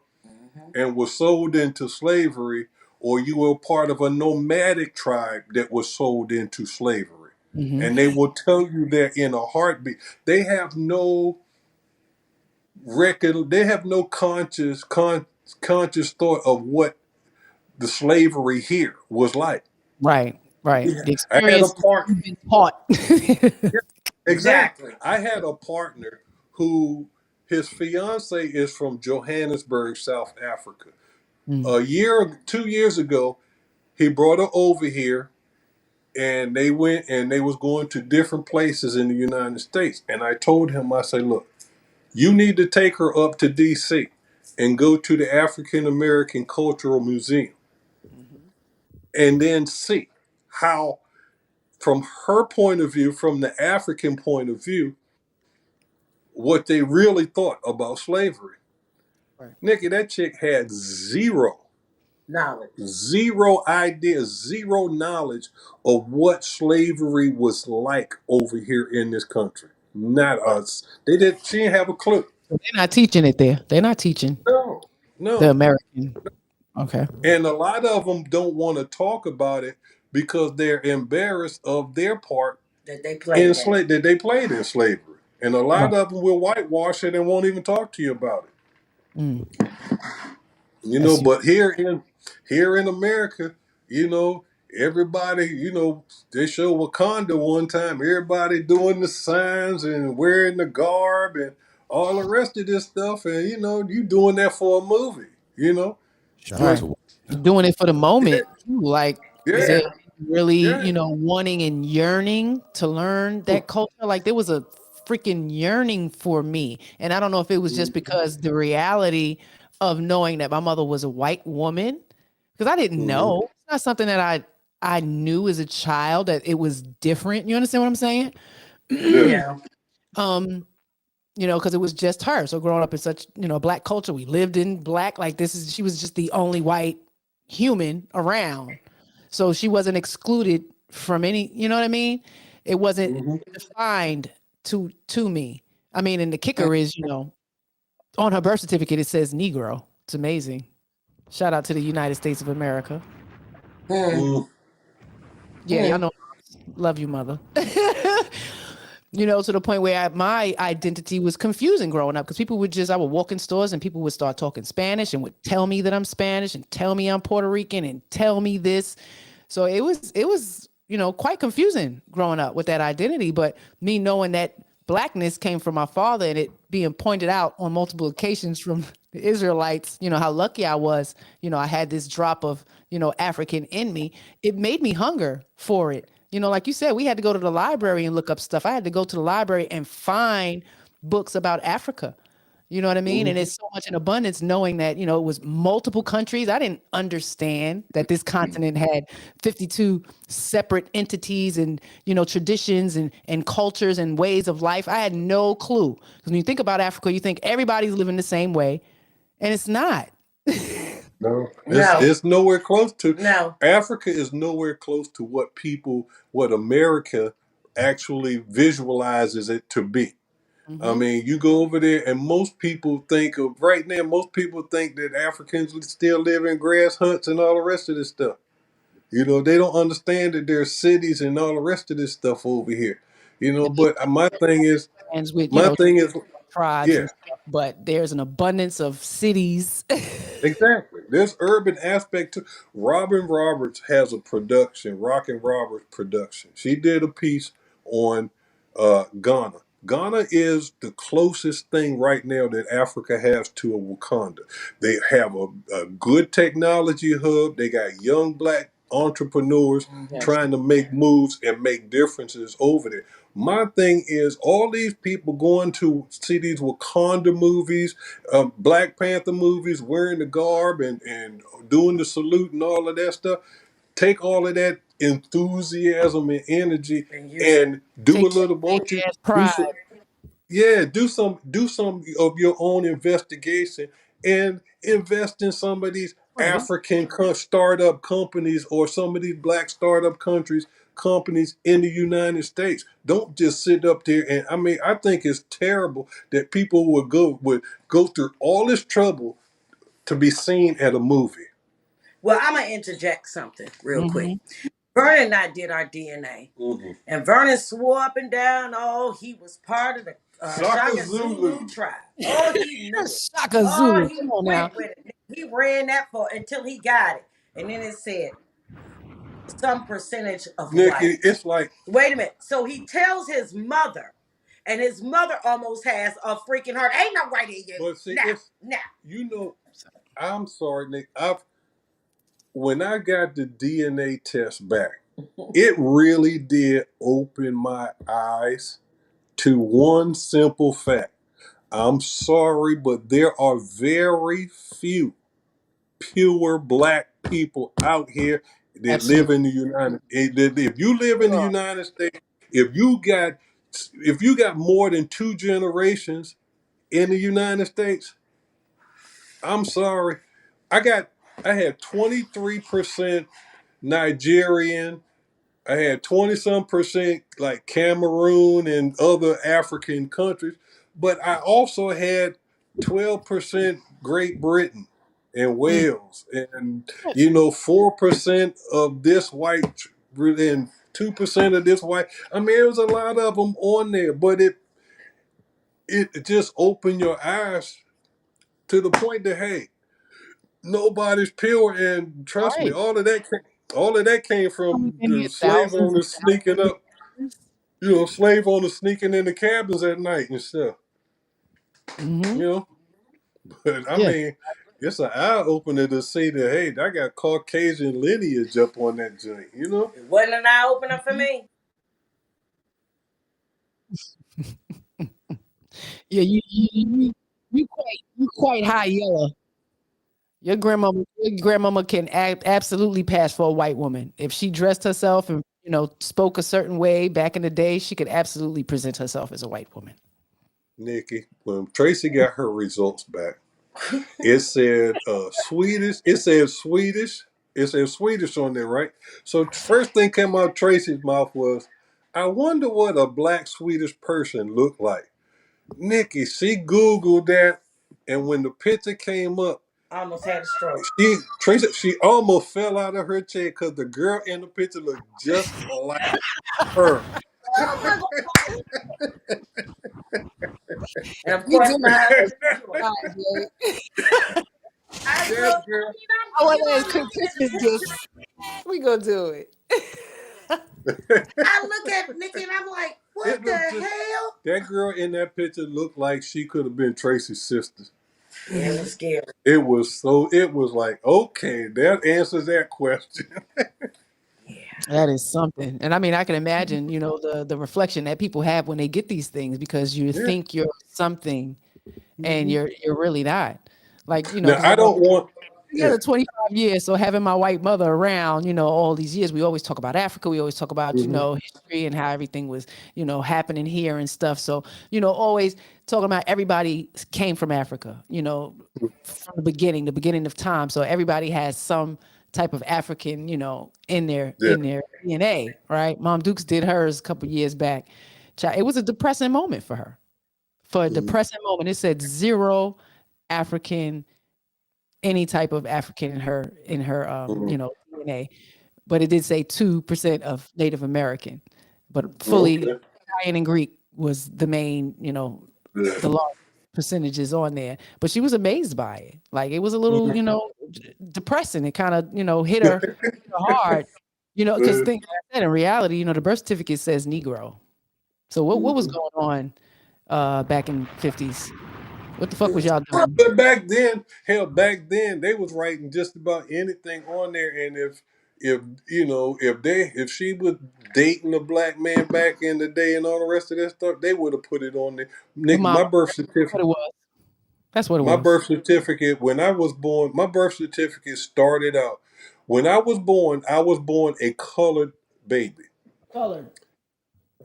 and were sold into slavery, or you were part of a nomadic tribe that was sold into slavery. Mm-hmm. And they will tell you that in a heartbeat. They have no record. They have no conscious thought of what the slavery here was like. Right. Right. Yeah. The I had a experience part. you've been taught. Exactly. I had a partner who his fiance is from Johannesburg, South Africa. 2 years ago, he brought her over here and they went and they was going to different places in the United States. And I told him, I said, "Look, you need to take her up to DC and go to the African American Cultural Museum and then see how, from her point of view, from the African point of view, what they really thought about slavery." Right. Nikki, that chick had zero idea, zero knowledge of what slavery was like over here in this country. Not us. She didn't have a clue. They're not teaching it there. They're not teaching No. the American. Okay. And a lot of them don't want to talk about it because they're embarrassed of their part that they played in slavery. And a lot of them will whitewash it and won't even talk to you about it. But here in America, everybody, they show Wakanda one time, everybody doing the signs and wearing the garb and all the rest of this stuff. And, you doing that for a movie, Right. Doing it for the moment. Like, is it really, wanting and yearning to learn that culture? Like, there was a freaking yearning for me. And I don't know if it was just because the reality of knowing that my mother was a white woman, because I didn't know. It's not something that I knew as a child that it was different. You understand what I'm saying? Yeah. Because it was just her. So growing up in such, black culture, we lived in black, she was just the only white human around. So she wasn't excluded from any, you know what I mean? It wasn't defined to me. I mean, and the kicker is, on her birth certificate, it says Negro. It's amazing. Shout out to the United States of America. Yeah, y'all know. Love you, mother. To the point where my identity was confusing growing up, because I would walk in stores and people would start talking Spanish and would tell me that I'm Spanish and tell me I'm Puerto Rican and tell me this. So it was quite confusing growing up with that identity. But me knowing that blackness came from my father and it being pointed out on multiple occasions from the Israelites, how lucky I was, I had this drop of, African in me. It made me hunger for it. Like you said, we had to go to the library and look up stuff. I had to go to the library and find books about Africa, You know what I mean? And it's so much in abundance, knowing that, it was multiple countries. I didn't understand that this continent had 52 separate entities and, traditions and cultures and ways of life. I had no clue. Because when you think about Africa, you think everybody's living the same way, and it's not. No, No. it's nowhere close to. No. Africa is nowhere close to what America actually visualizes it to be. I mean, you go over there, and most people think that Africans still live in grass huts and all the rest of this stuff. They don't understand that there's cities and all the rest of this stuff over here. But my thing is, And with, my thing is, tribes yeah, and stuff, but there's an abundance of cities. exactly. There's urban aspect to. Robin Roberts has a production, Rockin' Roberts production. She did a piece on Ghana. Ghana is the closest thing right now that Africa has to a Wakanda. They have a good technology hub. They got young black entrepreneurs trying to make moves and make differences over there. My thing is, all these people going to see these Wakanda movies, Black Panther movies, wearing the garb and doing the salute and all of that stuff. Take all of that enthusiasm and energy and do a little. Won't you do some? Yeah, do some of your own investigation and invest in some of these African startup companies or some of these black startup companies in the United States. Don't just sit up there and I think it's terrible that people would go through all this trouble to be seen at a movie. Well, I'm gonna interject something real quick. Vernon and I did our DNA, and Vernon swore up and down, oh, he was part of the Shaka Zulu tribe. Oh, he knew it. Shaka Zulu. He Come on now. went with it. He ran that for until he got it, and then it said some percentage of Nikki, white. it's like, wait a minute. So he tells his mother, and his mother almost has a freaking heart. Ain't no white in you. but see, Nah. I'm sorry, Nick. When I got the DNA test back, it really did open my eyes to one simple fact. I'm sorry, but there are very few pure black people out here that live in the United States. If you live in the United States, if you got more than 2 generations in the United States, I'm sorry. I had 23% Nigerian. I had 20-some% like Cameroon and other African countries, but I also had 12% Great Britain and Wales, and 4% of this white and 2% of this white. I mean, there was a lot of them on there, but it just opened your eyes to the point that, hey, nobody's pure, and trust me, all of that came from the slave owners sneaking up. Slave owners sneaking in the cabins at night and stuff. But I mean, it's an eye opener to see that, hey, I got Caucasian lineage up on that joint. It wasn't an eye opener for me. Yeah, you quite high yellow. Your grandmama can absolutely pass for a white woman. If she dressed herself and spoke a certain way back in the day, she could absolutely present herself as a white woman. Nikki, when Tracy got her results back, it said Swedish. It said Swedish. It said Swedish on there, right? So first thing came out of Tracy's mouth was, I wonder what a black Swedish person looked like. Nikki, she Googled that, and when the picture came up, I almost had a stroke. She almost fell out of her chair because the girl in the picture looked just like her. And of course, we gonna do it. I look at Nikki and I'm like, what the hell? That girl in that picture looked like she could have been Tracy's sister. Yeah, it was scary. It was like, okay, that answers that question. That is something. And I mean, I can imagine, the reflection that people have when they get these things, because you think you're something and you're really not. Like, you know, Now because I don't want. together 25 years, so having my white mother around, you know, all these years, we always talk about Africa, we always talk about, you know, history and how everything was, you know, happening here and stuff. So, you know, always talking about everybody came from Africa, you know, from the beginning of time. So everybody has some type of African, you know, in their DNA, right? Mom Dukes did hers a couple years back. It was a depressing moment for her. For a depressing moment, it said 0 African, any type of African in her you know, DNA, but it did say 2% of Native American, but fully Italian and Greek was the main, you know, the large percentages on there. But she was amazed by it. Like, it was a little, you know, depressing. It kind of, you know, hit her hard, you know, because think like I said, in reality, you know, the birth certificate says Negro. So what was going on back in 50s? What the fuck was y'all doing? But back then, hell, back then they was writing just about anything on there, and if you know if she was dating a black man back in the day and all the rest of that stuff, they would have put it on there. Nick, Mom, my birth what certificate. it was. That's what it My was. birth certificate, when I was born, my birth certificate started out. When I was born a colored baby. Colored.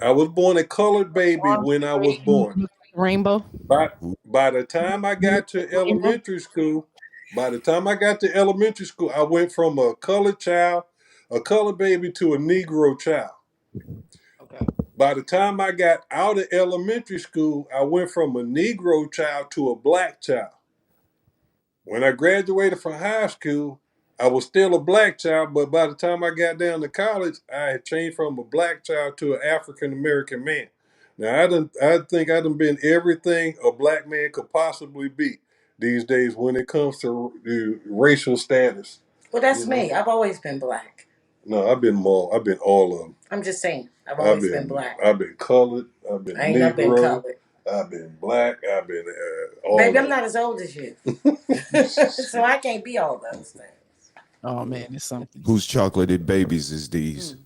I was born a colored baby Orange, when I was green, born. rainbow. By the time I got to Rainbow. elementary school, I went from a colored child, a colored baby, to a Negro child. Okay. By the time I got out of elementary school, I went from a Negro child to a black child. When I graduated from high school, I was still a black child, but by the time I got down to college, I had changed from a black child to an African American man. Now I think I done been everything a black man could possibly be these days when it comes to racial status. Well, that's You know? me. I've always been black. No, I've been all of them. I'm just saying. I've always been black. I've been colored. I've been I ain't never been Negro. colored. I've been black. I've been all. Baby, of I'm them. not as old as you, so I can't be all those things. Oh man, it's something. Whose chocolated babies is these?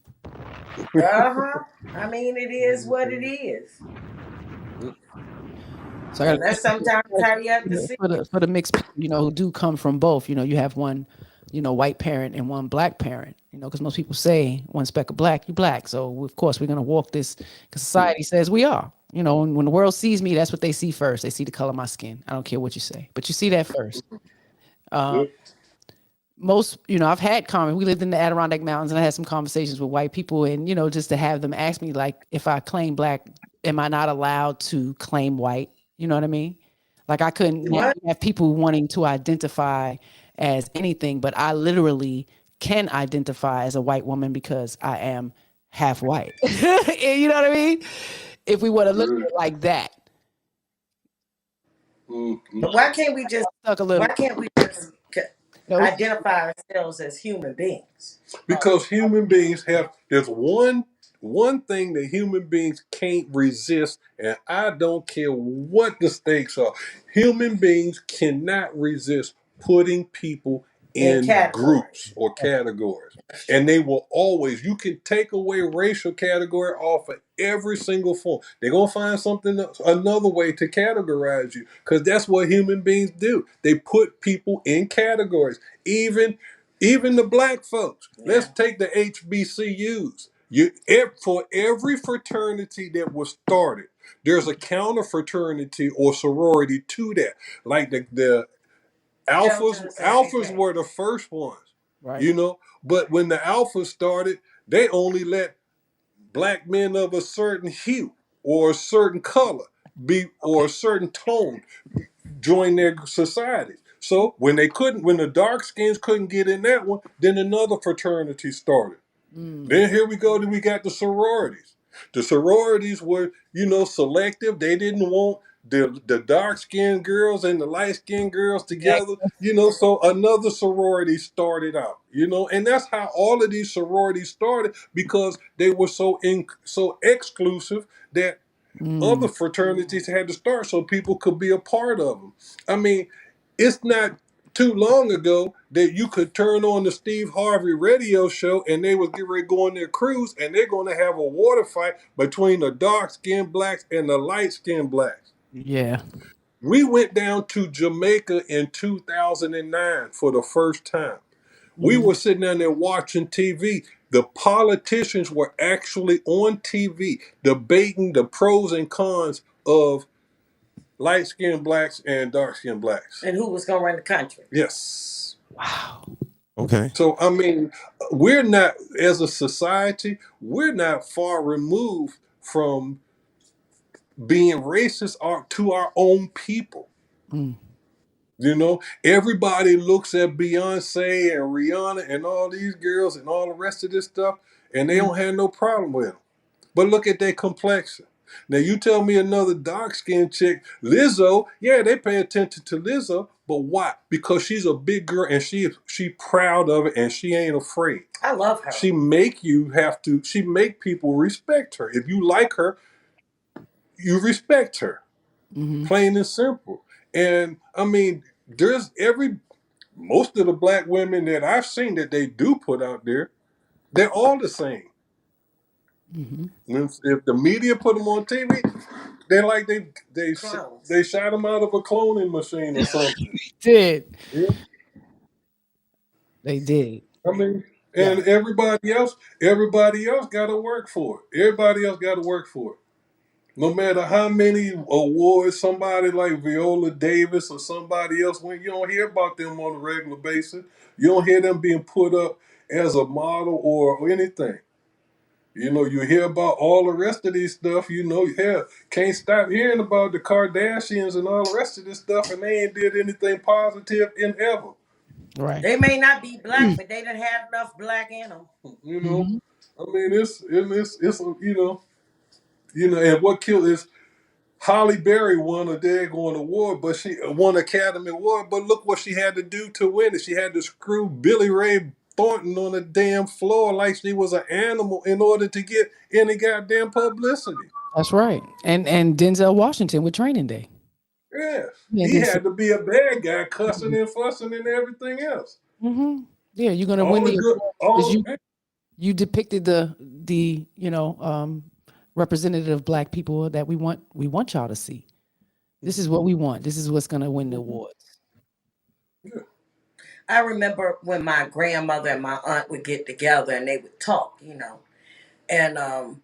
I mean, it is what it is. So I got That's sometimes how you have to see. for the mixed people, you know, who do come from both. You know, you have one, you know, white parent and one black parent. You know, because most people say one speck of black, you black. So of course we're gonna walk this because society says we are. You know, and when the world sees me, that's what they see first. They see the color of my skin. I don't care what you say, but you see that first. Most, you know, I've had we lived in the Adirondack Mountains, and I had some conversations with white people, and, you know, just to have them ask me, like, if I claim black, am I not allowed to claim white? You know what I mean? Like, I couldn't have people wanting to identify as anything, but I literally can identify as a white woman because I am half white. You know what I mean? If we want to look at it like that. But why can't we just identify ourselves as human beings? Because human beings there's one thing that human beings can't resist, and I don't care what the stakes are. Human beings cannot resist putting people in groups or categories. And they will always, you can take away racial category off of every single form. They're going to find another way to categorize you, because that's what human beings do. They put people in categories. Even the black folks. Yeah. Let's take the HBCUs. For every fraternity that was started, there's a counter fraternity or sorority to that. Like the alphas were the first ones, right? You know, but when the alphas started, they only let black men of a certain hue or a certain color or a certain tone join their societies. So when the dark skins couldn't get in that one, then another fraternity started. Then here we go, we got the sororities. The sororities were, you know, selective. They didn't want the dark-skinned girls and the light-skinned girls together, you know, so another sorority started out, you know, and that's how all of these sororities started, because they were so exclusive that other fraternities had to start so people could be a part of them. I mean, it's not too long ago that you could turn on the Steve Harvey radio show and they would get ready to go on their cruise, and they're going to have a water fight between the dark-skinned blacks and the light-skinned blacks. Yeah. We went down to Jamaica in 2009 for the first time. We were sitting down there watching TV. The politicians were actually on TV debating the pros and cons of light-skinned blacks and dark-skinned blacks. And who was going to run the country. Yes. Wow. Okay. So, I mean, we're not, as a society, we're not far removed from being racist to our own people. You know, everybody looks at Beyonce and Rihanna and all these girls and all the rest of this stuff, and they don't have no problem with them. But look at their complexion. Now, you tell me another dark-skinned chick, Lizzo, yeah, they pay attention to Lizzo, but why? Because she's a big girl and she proud of it and she ain't afraid. I love her. She make people respect her. If you like her, you respect her. Plain and simple. And I mean, most of the black women that I've seen that they do put out there, they're all the same. If the media put them on TV, they're like they shot them out of a cloning machine or something. They did. Yeah. They did. I mean, and everybody else got to work for it. Everybody else got to work for it. No matter how many awards somebody like Viola Davis or somebody else win, you don't hear about them on a regular basis. You don't hear them being put up as a model or anything. You know, you hear about all the rest of these stuff, can't stop hearing about the Kardashians and all the rest of this stuff, and they ain't did anything positive in ever. Right. They may not be black, but they didn't have enough black in them. You know, I mean, it's and what killed is Holly Berry won a daggone award, but she won Academy Award. But look what she had to do to win it. She had to screw Billy Ray Thornton on the damn floor like she was an animal in order to get any goddamn publicity. That's right. And Denzel Washington with Training Day. Yeah, he had to be a bad guy, cussing and fussing and everything else. Yeah, you're gonna win the award. You depicted the representative of black people that we want y'all to see. This is what we want. This is what's gonna win the awards. I remember when my grandmother and my aunt would get together and they would talk, and I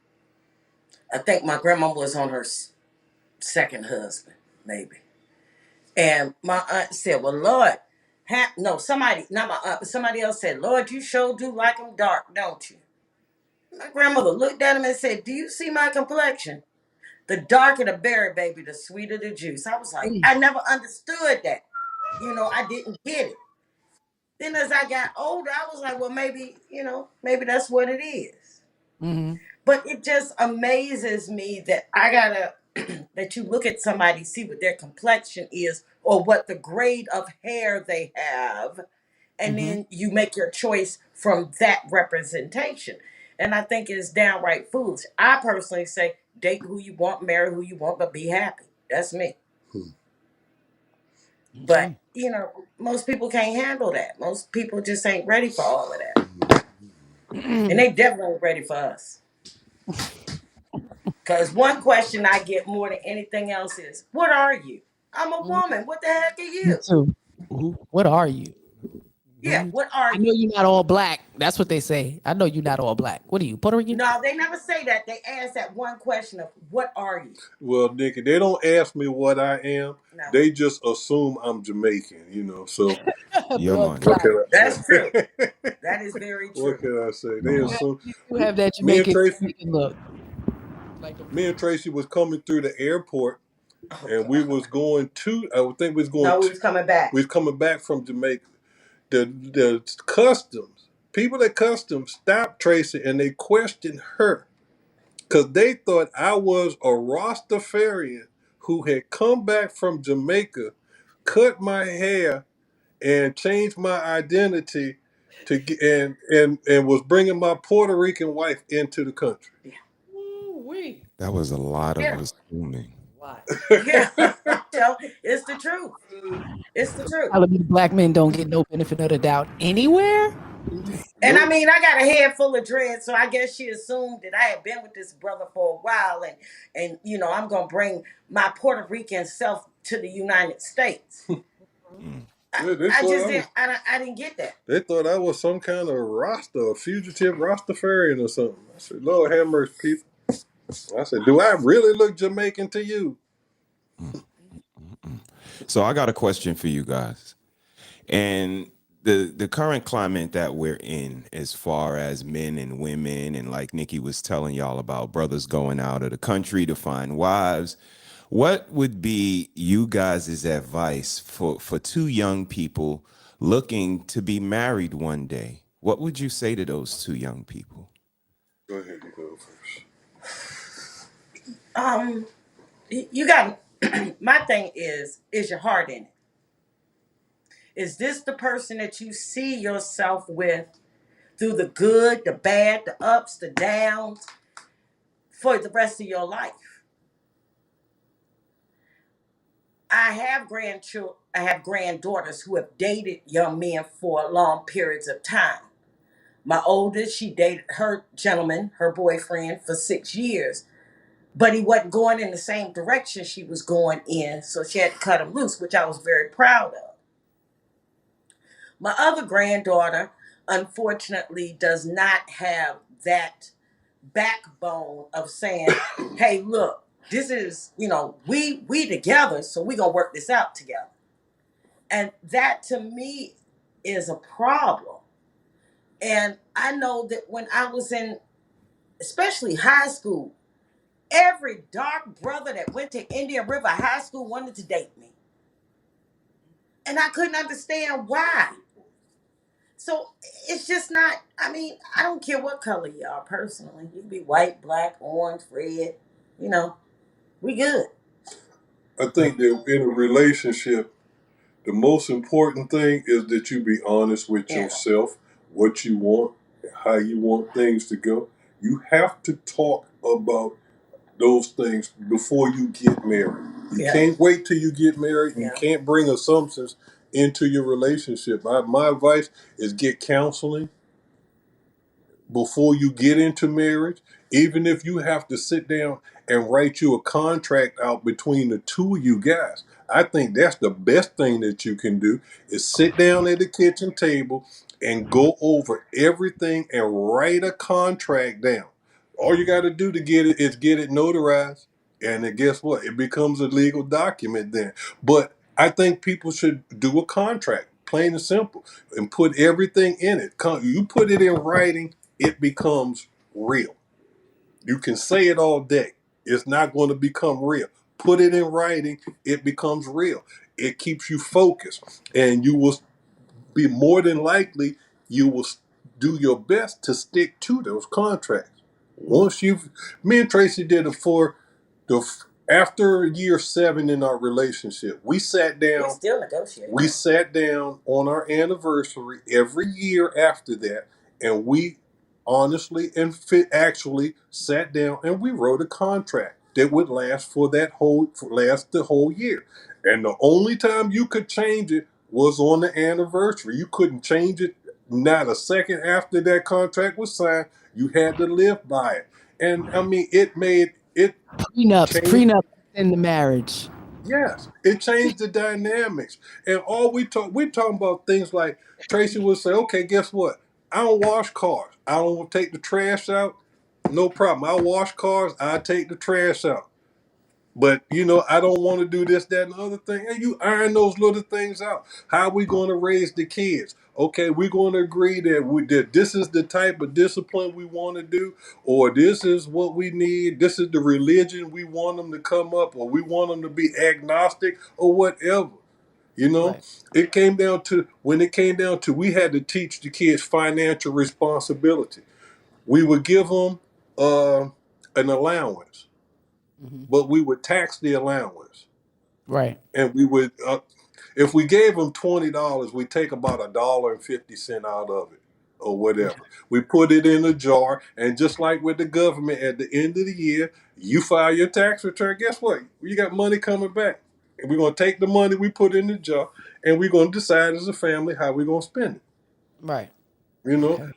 think my grandma was on her second husband, maybe. And my aunt said, well, Lord, somebody, not my aunt, but somebody else said, Lord, you sure do like them dark, don't you? My grandmother looked at him and said, do you see my complexion? The darker the berry, baby, the sweeter the juice. I was like, I never understood that. I didn't get it. Then as I got older, I was like, well, maybe that's what it is. But it just amazes me that that you look at somebody, see what their complexion is or what the grade of hair they have, and then you make your choice from that representation. And I think it's downright foolish. I personally say, date who you want, marry who you want, but be happy. That's me. But, most people can't handle that. Most people just ain't ready for all of that. And they definitely ain't ready for us. Because one question I get more than anything else is, what are you? I'm a woman. What the heck are you? Me too. What are you? Yeah, what are you? I know you're not all black. That's what they say. I know you're not all black. What are you, Puerto Rican? No, they never say that. They ask that one question of, what are you? Well, Nikki, they don't ask me what I am. No. They just assume I'm Jamaican, so. That's true. That is very true. What can I say? They assume. You have that Jamaican look. Me and Tracy was coming through the airport, and we was going to, I think we was going we was coming back. We was coming back from Jamaica. The customs, people at customs stopped Tracy and they questioned her because they thought I was a Rastafarian who had come back from Jamaica, cut my hair, and changed my identity and was bringing my Puerto Rican wife into the country. Yeah. That was a lot of assuming. Yeah, it's the truth. It's the truth. I mean, black men don't get no benefit of the doubt anywhere. And I mean, I got a head full of dreads, so I guess she assumed that I had been with this brother for a while, and I'm gonna bring my Puerto Rican self to the United States. Yeah, they I thought just I didn't. was. I didn't get that. They thought I was some kind of Rasta, a fugitive Rastafarian or something. I said, Lord have mercy, people. I said, do I really look Jamaican to you? So I got a question for you guys. And the current climate that we're in, as far as men and women, and like Nikki was telling y'all about brothers going out of the country to find wives, what would be you guys' advice for two young people looking to be married one day? What would you say to those two young people? Go ahead, you go first. You got. My thing is your heart in it? Is this the person that you see yourself with through the good, the bad, the ups, the downs, for the rest of your life? I have grandchildren. I have granddaughters who have dated young men for long periods of time. My oldest, she dated her gentleman, her boyfriend, for 6 years, but he wasn't going in the same direction she was going in, so she had to cut him loose, which I was very proud of. My other granddaughter, unfortunately, does not have that backbone of saying, hey, look, this is, we together, so we gonna work this out together. And that to me is a problem. And I know that when I was in, especially high school, every dark brother that went to Indian River High School wanted to date me. And I couldn't understand why. So it's just not, I don't care what color you are personally. You can be white, black, orange, red, we good. I think that in a relationship, the most important thing is that you be honest with yourself, what you want, how you want things to go. You have to talk about those things before you get married. You can't wait till you get married. You can't bring assumptions into your relationship. My advice is get counseling before you get into marriage. Even if you have to sit down and write you a contract out between the two of you guys, I think that's the best thing that you can do, is sit down at the kitchen table and go over everything and write a contract down. All you got to do to get it is get it notarized, and then guess what? It becomes a legal document then. But I think people should do a contract, plain and simple, and put everything in it. You put it in writing, it becomes real. You can say it all day. It's not going to become real. Put it in writing, it becomes real. It keeps you focused, and you will be more than likely, you will do your best to stick to those contracts. Me and Tracy did it for after year 7 in our relationship. We sat down. We still negotiate. We sat down on our anniversary every year after that, and we honestly and actually sat down and we wrote a contract that would last the whole year. And the only time you could change it was on the anniversary. You couldn't change it not a second after that contract was signed. You had to live by it. And it made it prenup in the marriage. Yes, it changed the dynamics. And all we're talking about things like Tracy would say, okay, guess what? I don't wash cars. I don't take the trash out. No problem. I wash cars. I take the trash out. But, I don't want to do this, that, and the other thing. And you iron those little things out. How are we going to raise the kids? Okay, we're going to agree that this is the type of discipline we want to do, or this is what we need. This is the religion we want them to come up, or we want them to be agnostic, or whatever. Right. It came down to, we had to teach the kids financial responsibility. We would give them an allowance. But we would tax the allowance. Right. And we would, if we gave them $20, we take about $1.50 out of it or whatever. We put it in a jar, and just like with the government, at the end of the year, you file your tax return. Guess what? You got money coming back. And we're going to take the money we put in the jar, and we're going to decide as a family how we're going to spend it. Right.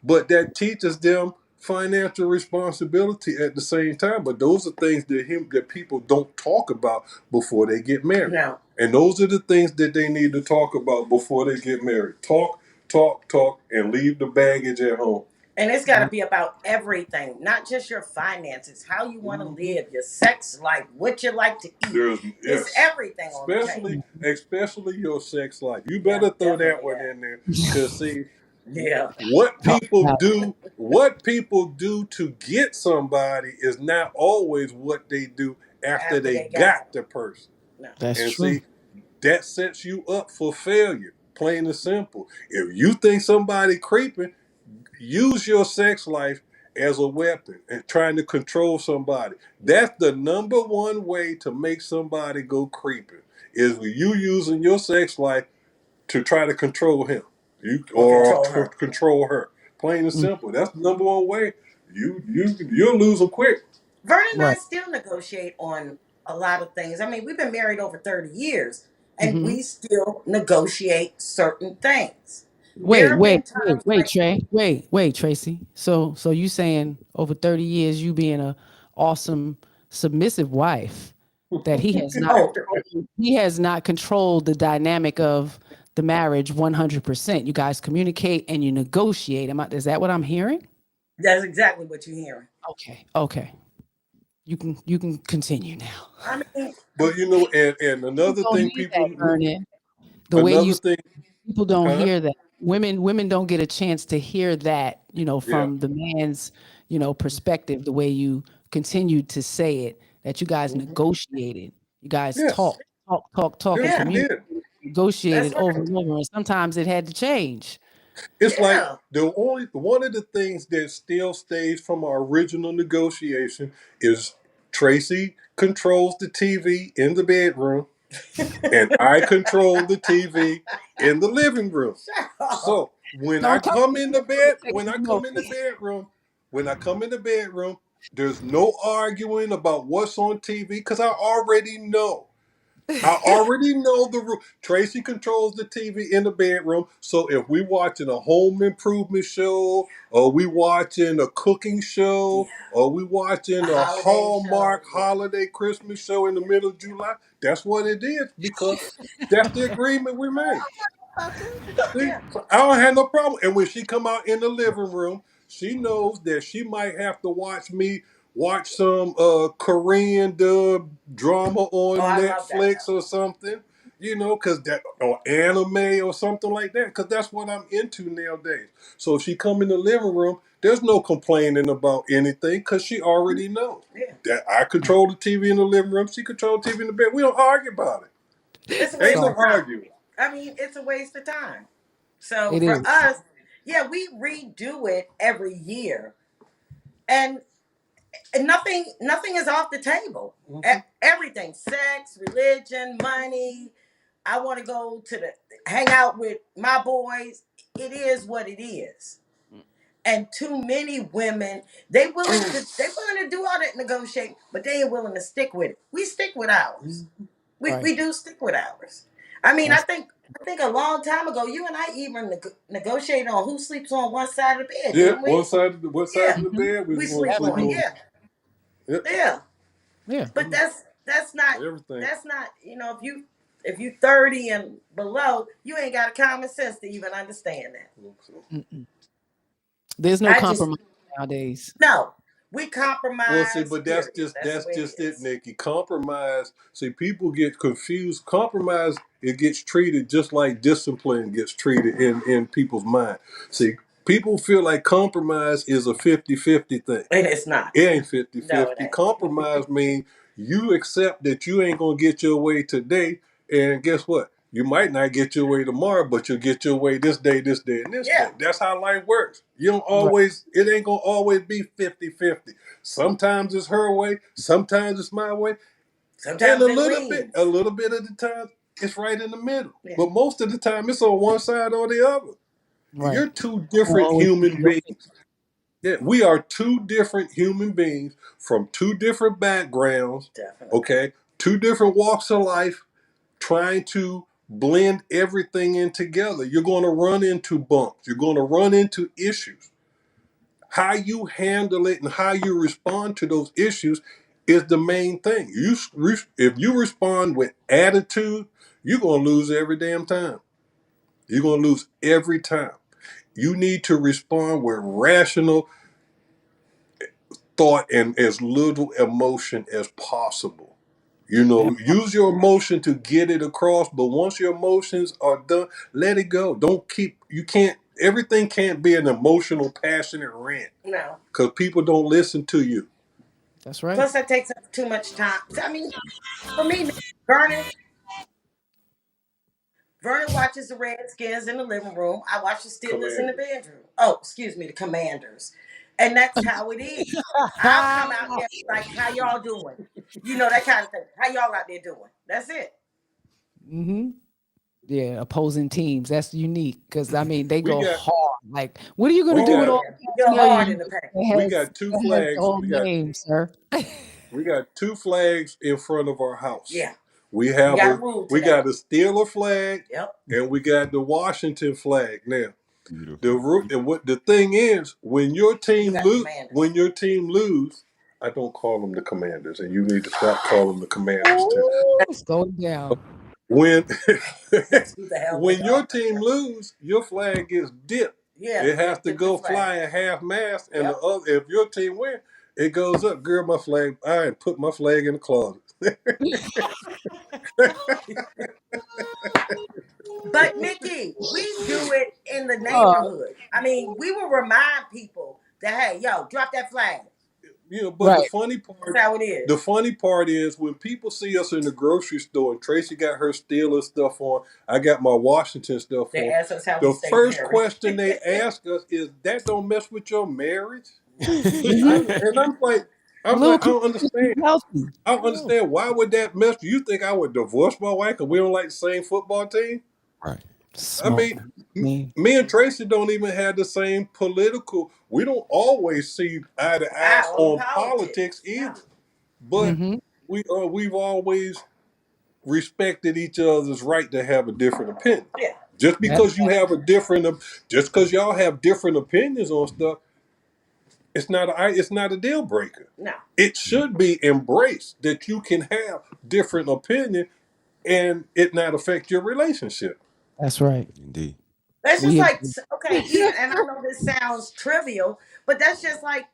But that teaches them financial responsibility at the same time. But those are things that people don't talk about before they get married. Now, And those are the things that they need to talk about before they get married. Talk, talk, talk, and leave the baggage at home. And it's got to be about everything, not just your finances, how you want to live, your sex life, what you like to eat. It's everything on the table. Especially your sex life. You better throw that one in there, because see, Yeah. what people do to get somebody is not always what they do after they got the person. No. That's And true. see, that sets you up for failure, plain and simple. If you think somebody creeping, use your sex life as a weapon and trying to control somebody. That's the number one way to make somebody go creeping, is you using your sex life to try to control him, or control her. Plain and simple. That's the number one way. You'll lose them quick. Vernon and I Right. still negotiate on a lot of things. I mean, we've been married over 30 years and we still negotiate certain things. There have been times like, Wait, Tracy. So you saying over 30 years you being a awesome submissive wife, that he has not controlled the dynamic of the marriage 100%. You guys communicate and you negotiate. Is that what I'm hearing? that's exactly what you're hearing. Okay. You can continue now. I mean, But and another thing, people, The way you thing, people don't hear that. Women don't get a chance to hear that, from the man's, perspective, the way you continued to say it, that you guys negotiated. You guys talk and communicate, negotiated over and over, and sometimes it had to change. It's like one of the things that still stays from our original negotiation is Tracy controls the TV in the bedroom, and I control the TV in the living room. So when I come in the bedroom, there's no arguing about what's on TV, because I already know. The rule. Tracy controls the TV in the bedroom. So if we watching a home improvement show, or we watching a cooking show, or we watching a Hallmark holiday Christmas show in the middle of July, that's what it is, because that's the agreement we made. See? So I don't have no problem. And when she come out in the living room, she knows that she might have to watch some Korean dub drama on Netflix or something, because or anime or something like that, because that's what I'm into nowadays. So if she come in the living room, there's no complaining about anything, because she already knows that I control the TV in the living room. She controls the TV in the bed. We don't argue about it. it's a waste of time. I mean, it's a waste of time. So for us, we redo it every year, and nothing is off the table. Everything, sex, religion, money. I want to go hang out with my boys. It is what it is. And too many women, they willing to do all that negotiating, but they ain't willing to stick with it. We stick with ours. We do stick with ours. I mean, I think a long time ago, you and I even negotiated on who sleeps on one side of the bed. Yeah, didn't we? one side of the bed we sleep on. Yeah. But that's not everything. That's not, if you 30 and below, you ain't got a common sense to even understand that. There's no compromise nowadays. No. We compromise. Well, see, but that's just it, Nikki. Compromise. See, people get confused. Compromise, it gets treated just like discipline gets treated in people's mind. See, people feel like compromise is a 50-50 thing. And it's not. It ain't 50-50. No, it ain't. Compromise means you accept that you ain't gonna get your way today, and guess what? You might not get your way tomorrow, but you'll get your way this day, and this day. That's how life works. You don't always, it ain't going to always be 50-50. Sometimes it's her way. Sometimes it's my way. Sometimes and a little bit of the time, it's right in the middle. Yeah. But most of the time, it's on one side or the other. Right. You're two different human beings. Yeah, we are two different human beings from two different backgrounds. Definitely. Okay, two different walks of life, trying to blend everything in together. You're going to run into bumps. You're going to run into issues. How you handle it and how you respond to those issues is the main thing. If you respond with attitude, you're gonna lose every damn time. You're gonna lose every time. You need to respond with rational thought and as little emotion as possible. You know, use your emotion to get it across, but once your emotions are done, let it go. Don't keep, you can't, everything can't be an emotional, passionate rant. No. Because people don't listen to you. That's right. Plus, that takes up too much time. I mean, for me, Vernon watches the Redskins in the living room. I watch the Steelers in the bedroom. Oh, excuse me, the Commanders. And that's how it is. I'll come out there like, how y'all doing? You know, that kind of thing. How y'all out there doing? That's it. Mm-hmm. Yeah, opposing teams. That's unique because I mean they We go got, hard. Like, what are you gonna we do with got, all Go the hard paraphernalia in the paint. we that got two has the flags. whole name, sir? We got two flags in front of our house. Yeah. We You have got ruled we today. got the Steeler flag, Yep. and we got the Washington flag. Now, Beautiful. the thing is, when your team Commanders. lose, I don't call them the Commanders, and you need to stop calling them the Commanders too. Ooh, slow it down. When That's who the hell they when your are. team lose, your flag gets dipped. Yeah. It has to dip the go flag. fly at half mast, and Yep. the other, if your team win, it goes up. Girl, my flag. I put my flag in the closet. But Nikki, we do it in the Oh, neighborhood. I mean, we will remind people that, hey, yo, drop that flag. You know, but right. the funny part, That's how it is. the funny part is when people see us in the grocery store and Tracy got her Steelers stuff on, I got my Washington stuff They on. ask us how we The stay first married. question they ask us is, "That don't mess with your marriage?" Mm-hmm. And A I'm little like, I don't consistency understand. is healthy. I don't understand why would that mess? You think I would divorce my wife because we don't like the same football team? Right. I Smart. mean, me and Tracy don't even have the same political. We don't always see eye to eye on politics either. No. But Mm-hmm. we've always respected each other's right to have a different opinion. Yeah. Just That's because you have a different, just because y'all have different opinions on stuff, it's not a deal breaker. No. It should be embraced that you can have different opinion and it not affect your relationship. that's right. Indeed. That's just We like, agree. okay, even, and I know this sounds trivial, but that's just like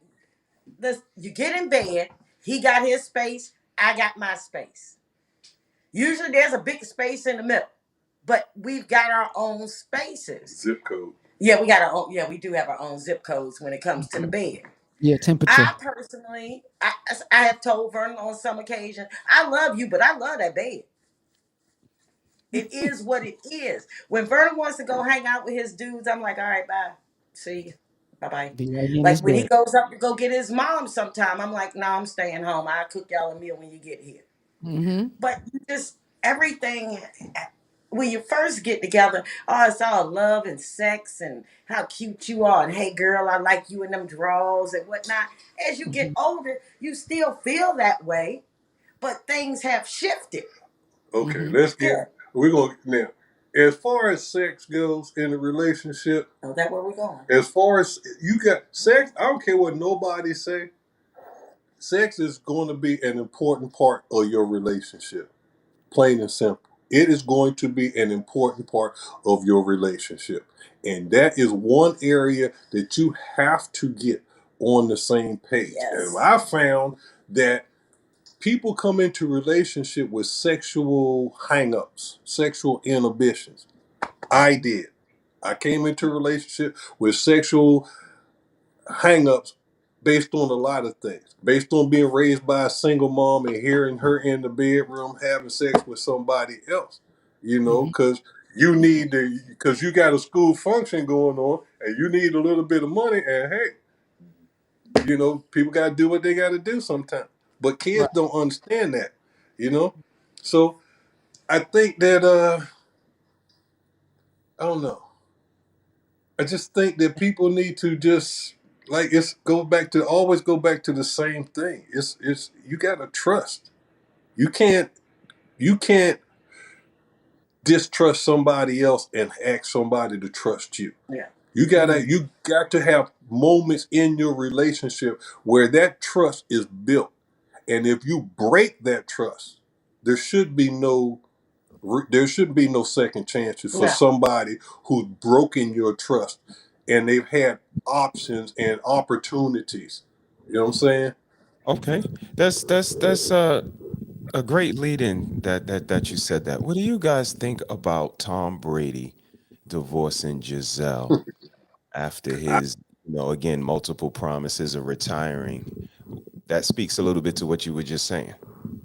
this. You get in bed, he got his space, I got my space. Usually there's a big space in the middle, but we've got our own spaces. Zip code. Yeah, we got our own. Yeah, we do have our own zip codes when it comes to the bed. Yeah, temperature. I personally, I have told Vernon on some occasion, I love you, but I love that bed. It is what it is. When Vernon wants to go hang out with his dudes, I'm like, all right, bye. See you. Bye bye. Be right in this Like when he bed. goes up to go get his mom sometime, I'm like, no, I'm staying home. I'll cook y'all a meal when you get here. Mm-hmm. But you just everything when you first get together, oh, it's all love and sex and how cute you are. And hey girl, I like you in them drawers and whatnot. As you get older, you still feel that way, but things have shifted. Okay, Mm-hmm. let's get. Yeah. We're gonna now. As far as sex goes in a relationship, Oh, that where we're going. as far as you got sex, I don't care what nobody say. Sex is going to be an important part of your relationship. Plain and simple. It is going to be an important part of your relationship. And that is one area that you have to get on the same page. Yes. And I found that people come into relationship with sexual hangups, sexual inhibitions. I did. I came into a relationship with sexual hangups based on a lot of things. Based on being raised by a single mom and hearing her in the bedroom having sex with somebody else. You know, because because you got a school function going on and you need a little bit of money. And hey, you know, people got to do what they got to do sometimes. But kids Right. don't understand that, you know. So I think that I don't know. I just think that people need to just like always go back to the same thing. It's you gotta trust. You can't distrust somebody else and ask somebody to trust you. Yeah. You got to have moments in your relationship where that trust is built. And if you break that trust, there should be no There shouldn't be no second chances for No. somebody who's broken your trust and they've had options and opportunities. You know what I'm saying? Okay, that's a great lead in that you said that. What do you guys think about Tom Brady divorcing Giselle after his, again, multiple promises of retiring? That speaks a little bit to what you were just saying.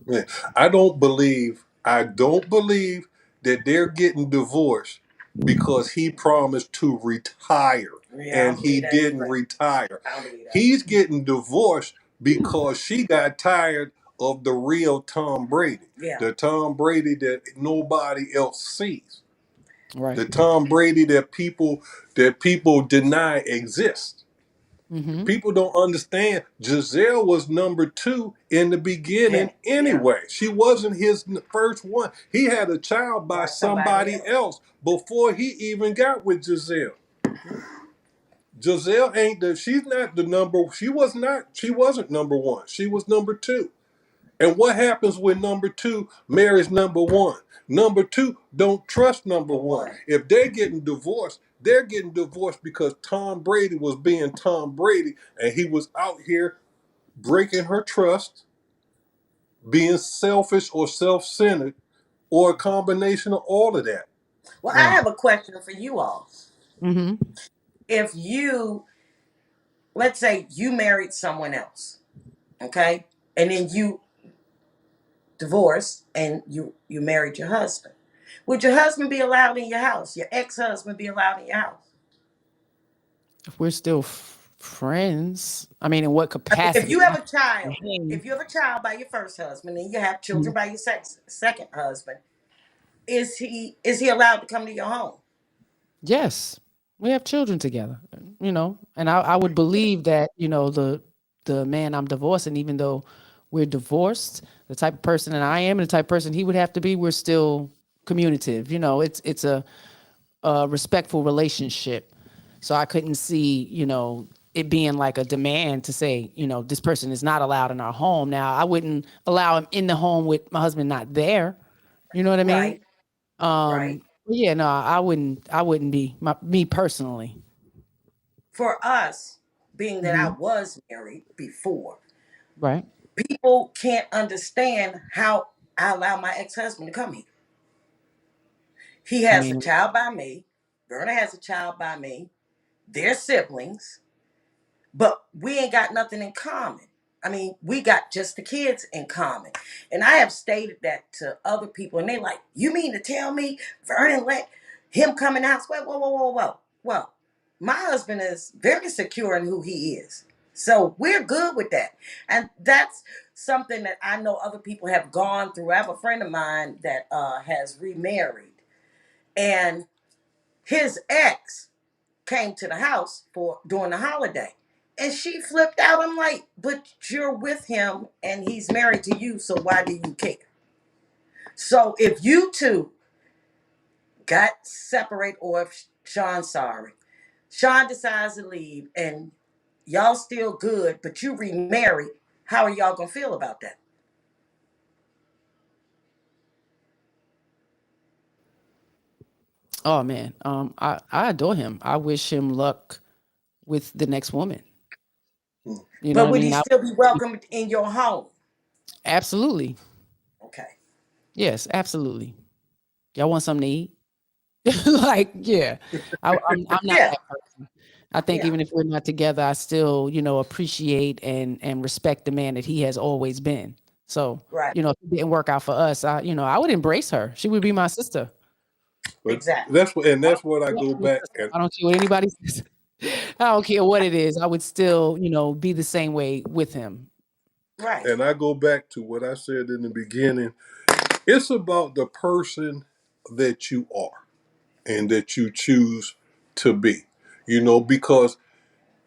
Yeah. I don't believe that they're getting divorced because he promised to retire and he didn't retire. He's getting divorced because she got tired of the real Tom Brady. Yeah. The Tom Brady that nobody else sees. Right. The Tom Brady that people deny exists. Mm-hmm. People don't understand. Giselle was number 2 in the beginning anyway. She wasn't his first one. He had a child by somebody else before he even got with Giselle. Giselle she's not the number, she wasn't number 1. She was number 2. And what happens when number 2 marries number 1? Number 2 don't trust number 1. If they're getting divorced because Tom Brady was being Tom Brady and he was out here breaking her trust, being selfish or self-centered, or a combination of all of that. Well, I have a question for you all. Mm-hmm. If let's say you married someone else, okay, and then you divorced and you married your husband, would your husband be allowed in your house? Your ex-husband be allowed in your house? If we're still friends, I mean, in what If capacity? you have a child by your first husband and you have children by your second husband, is he allowed to come to your home? Yes, we have children together, and I would believe that, the man I'm divorcing, even though we're divorced, the type of person that I am and the type of person he would have to be, we're still communicative. It's a respectful relationship. So I couldn't see, it being like a demand to say, this person is not allowed in our home. Now, I wouldn't allow him in the home with my husband not there. You know what I mean? Right. Yeah, no, I wouldn't be me personally. For us, being that I Mhm. was married before, Right. people can't understand how I allow my ex-husband to come here. He I has a mean, child by me. Verna has a child by me. They're siblings, but we ain't got nothing in common. I mean, we got just the kids in common. And I have stated that to other people, and they like, you mean to tell me Vernon let him come in the house? Whoa, whoa, whoa, whoa, whoa. Well, my husband is very secure in who he is. So we're good with that. And that's something that I know other people have gone through. I have a friend of mine that has remarried, and his ex came to the house for during the holiday. And she flipped out. I'm like, but you're with him and he's married to you, so why do you care? So if you two got separated, or if Sean decides to leave and y'all still good, but you remarried, how are y'all gonna feel about that? oh man, I adore him. I wish him luck with the next woman. You know what But I would he mean? still be welcomed in your home? Absolutely. Okay. Yes, absolutely. Y'all want something to eat? Like, yeah. I'm not Yeah. that person. I think Yeah. even if we're not together, I still, appreciate and respect the man that he has always been. So, Right. if it didn't work out for us, I would embrace her. She would be my sister. But Exactly. that's what I go back and I don't care what anybody says. I don't care what it is. I would still, be the same way with him. Right. and I go back to what I said in the beginning. It's about the person that you are and that you choose to be. Because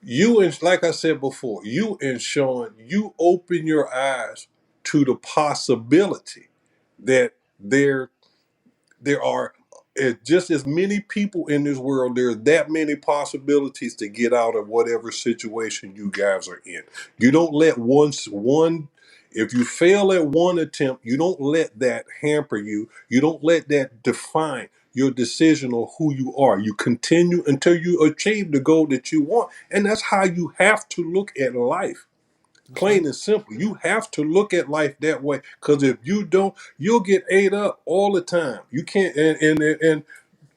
you, and like I said before, you and Sean, you open your eyes to the possibility that there are just as many people in this world. There's that many possibilities to get out of whatever situation you guys are in. You don't let one If you fail at one attempt, you don't let that hamper you. You don't let that define your decision or who you are. You continue until you achieve the goal that you want. And that's how you have to look at life. Plain and simple. You have to look at life that way. Because if you don't, you'll get ate up all the time. You can't, and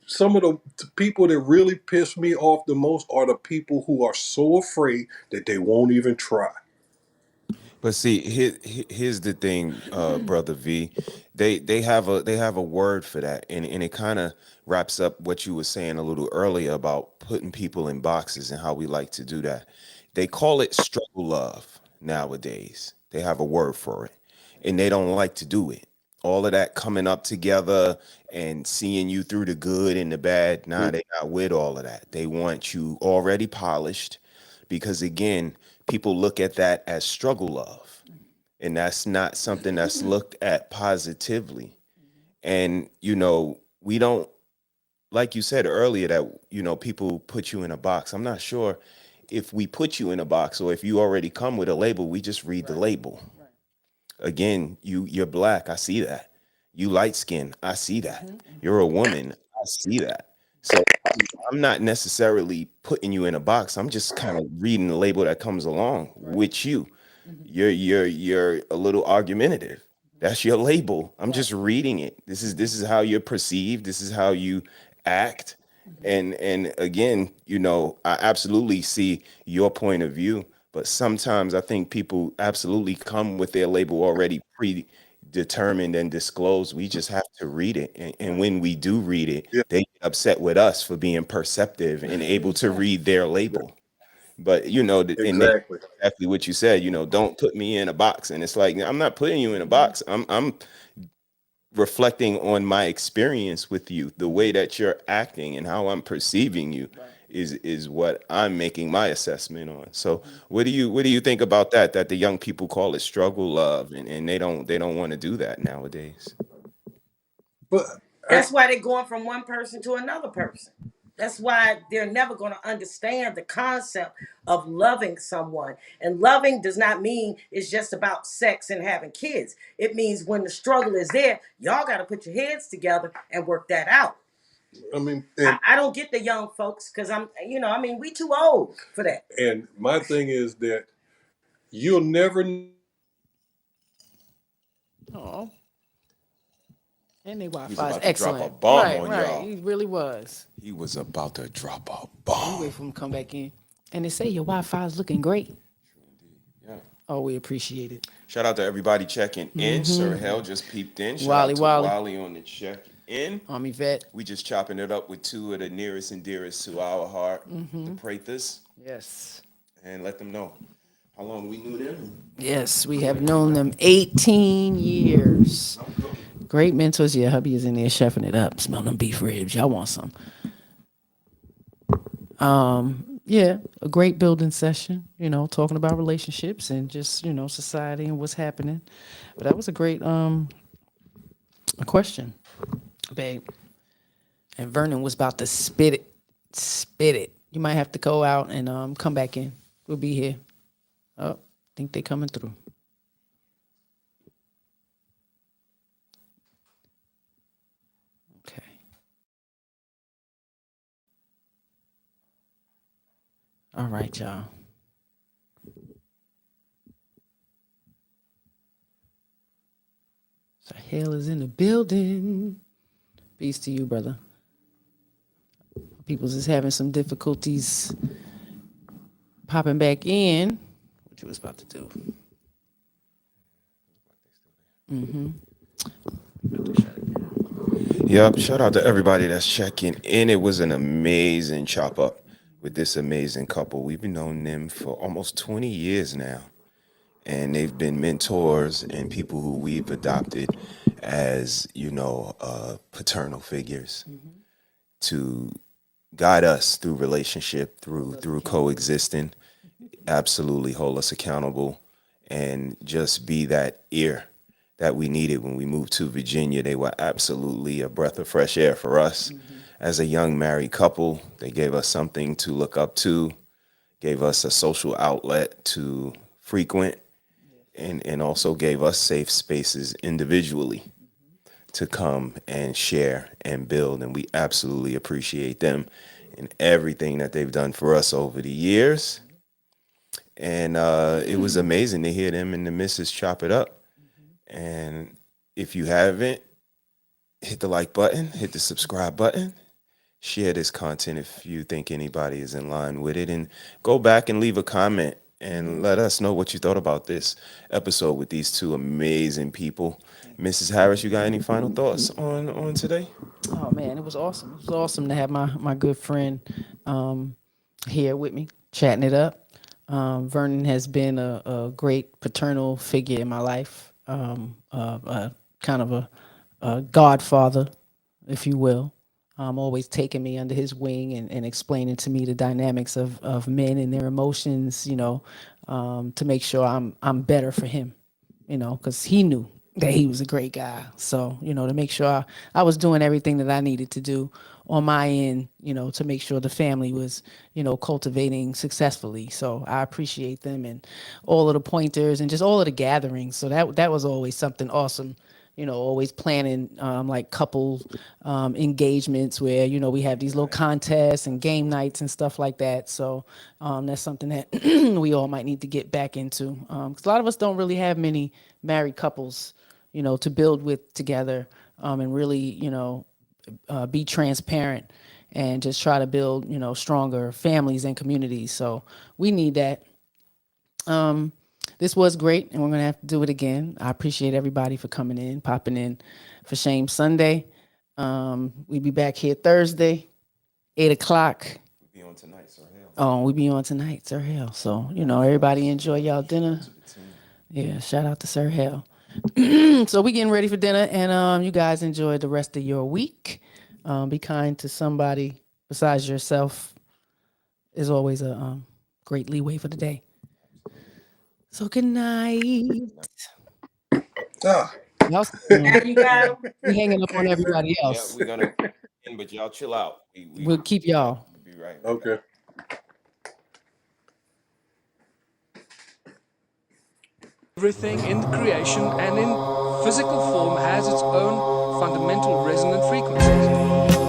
some of the people that really piss me off the most are the people who are so afraid that they won't even try. But see, here's the thing, brother V. They have a word for that, and it kind of wraps up what you were saying a little earlier about putting people in boxes and how we like to do that. They call it struggle love nowadays. They have a word for it, and they don't like to do it. All of that coming up together and seeing you through the good and the bad. Nah, they not with all of that. They want you already polished, because again, people look at that as struggle love, and that's not something that's looked at positively. And we don't, like you said earlier, that people put you in a box. I'm not sure if we put you in a box or if you already come with a label. We just read the label. Again, you're black, I see that. You light skinned, I see that. You're a woman, I see that. So I'm not necessarily putting you in a box. I'm just kind of reading the label that comes along with you. You're a little argumentative. That's your label. I'm just reading it. This is how you're perceived. This is how you act. And again, I absolutely see your point of view, but sometimes I think people absolutely come with their label already predetermined and disclosed. We just have to read it. And when we do read it, Yeah, they get upset with us for being perceptive and able to read their label. But and then exactly. exactly what you said, don't put me in a box. And it's like, I'm not putting you in a box. I'm reflecting on my experience with you. The way that you're acting and how I'm perceiving you is what I'm making my assessment on. So what do you think about that the young people call it struggle love, and they don't want to do that nowadays? But That's why they're going from one person to another person. That's why they're never going to understand the concept of loving someone. And loving does not mean it's just about sex and having kids. It means when the struggle is there, y'all got to put your heads together and work that out. I mean, I don't get the young folks because we too old for that. and my thing is that you'll never. Oh, and their He was Wi-Fi is about to drop a excellent. bomb Right, on right. y'all. He really was. He was about to drop a We bomb. wait for him to come back in, and they say your Wi-Fi is looking great. Yeah. Oh, we appreciate it. Shout out to everybody checking in. Sir Hell just peeped in. Shout out to Wally. Wally on the check in. Army vet. We just chopping it up with two of the nearest and dearest to our heart, the Prathers, Yes. and let them know how long we knew them. Yes, we have known them 18 years. Great mentors. Yeah, hubby is in there chefing it up. Smell them beef ribs. Y'all want some? Yeah, a great building session, talking about relationships and just, society and what's happening. But that was a great question, babe. And Vernon was about to spit it. Spit it. You might have to go out and come back in. We'll be here. Oh, I think they coming through. Okay. All right, y'all. So Hell is in the building. Peace to you, brother. People's is having some difficulties popping back in. What you was about to do? Yep. Shout out to everybody that's checking in. It was an amazing chop up with this amazing couple. We've been knowing them for almost 20 years now. And they've been mentors and people who we've adopted as, paternal figures to guide us through relationship, through coexisting, absolutely hold us accountable, and just be that ear that we needed when we moved to Virginia. They were absolutely a breath of fresh air for us. As a young married couple, they gave us something to look up to, gave us a social outlet to frequent, and also gave us safe spaces individually to come and share and build. And we absolutely appreciate them and everything that they've done for us over the years. And it was amazing to hear them and the missus chop it up. And if you haven't, hit the like button, hit the subscribe button, share this content if you think anybody is in line with it, and go back and leave a comment and let us know what you thought about this episode with these two amazing people. Mrs. Harris, you got any final thoughts on today? Oh man, it was awesome. It was awesome to have my good friend here with me, chatting it up. Vernon has been a great paternal figure in my life, kind of a godfather, if you will. Always taking me under his wing and explaining to me the dynamics of men and their emotions, to make sure I'm better for him, because he knew that he was a great guy. So, to make sure I was doing everything that I needed to do on my end, to make sure the family was, cultivating successfully. So I appreciate them and all of the pointers and just all of the gatherings. So that was always something awesome. Always planning like couple engagements where, we have these little contests and game nights and stuff like that. So that's something that we all might need to get back into. Because a lot of us don't really have many married couples, to build with together and really, be transparent and just try to build, stronger families and communities. So we need that. This was great, and we're going to have to do it again. I appreciate everybody for coming in, popping in for Shame Sunday. We'll be back here Thursday, 8 o'clock. We'll be on tonight, Sir Hale. Oh, we'll be on tonight, Sir Hale. So, everybody enjoy y'all dinner. Yeah, shout out to Sir Hale. So we getting ready for dinner, and you guys enjoy the rest of your week. Be kind to somebody besides yourself is always a great leeway for the day. So good night. Y'all, You go. we hanging up on everybody Yeah, else. we're gonna but y'all chill out. We'll keep y'all. We'll be right. Okay. Everything in creation and in physical form has its own fundamental resonant frequencies.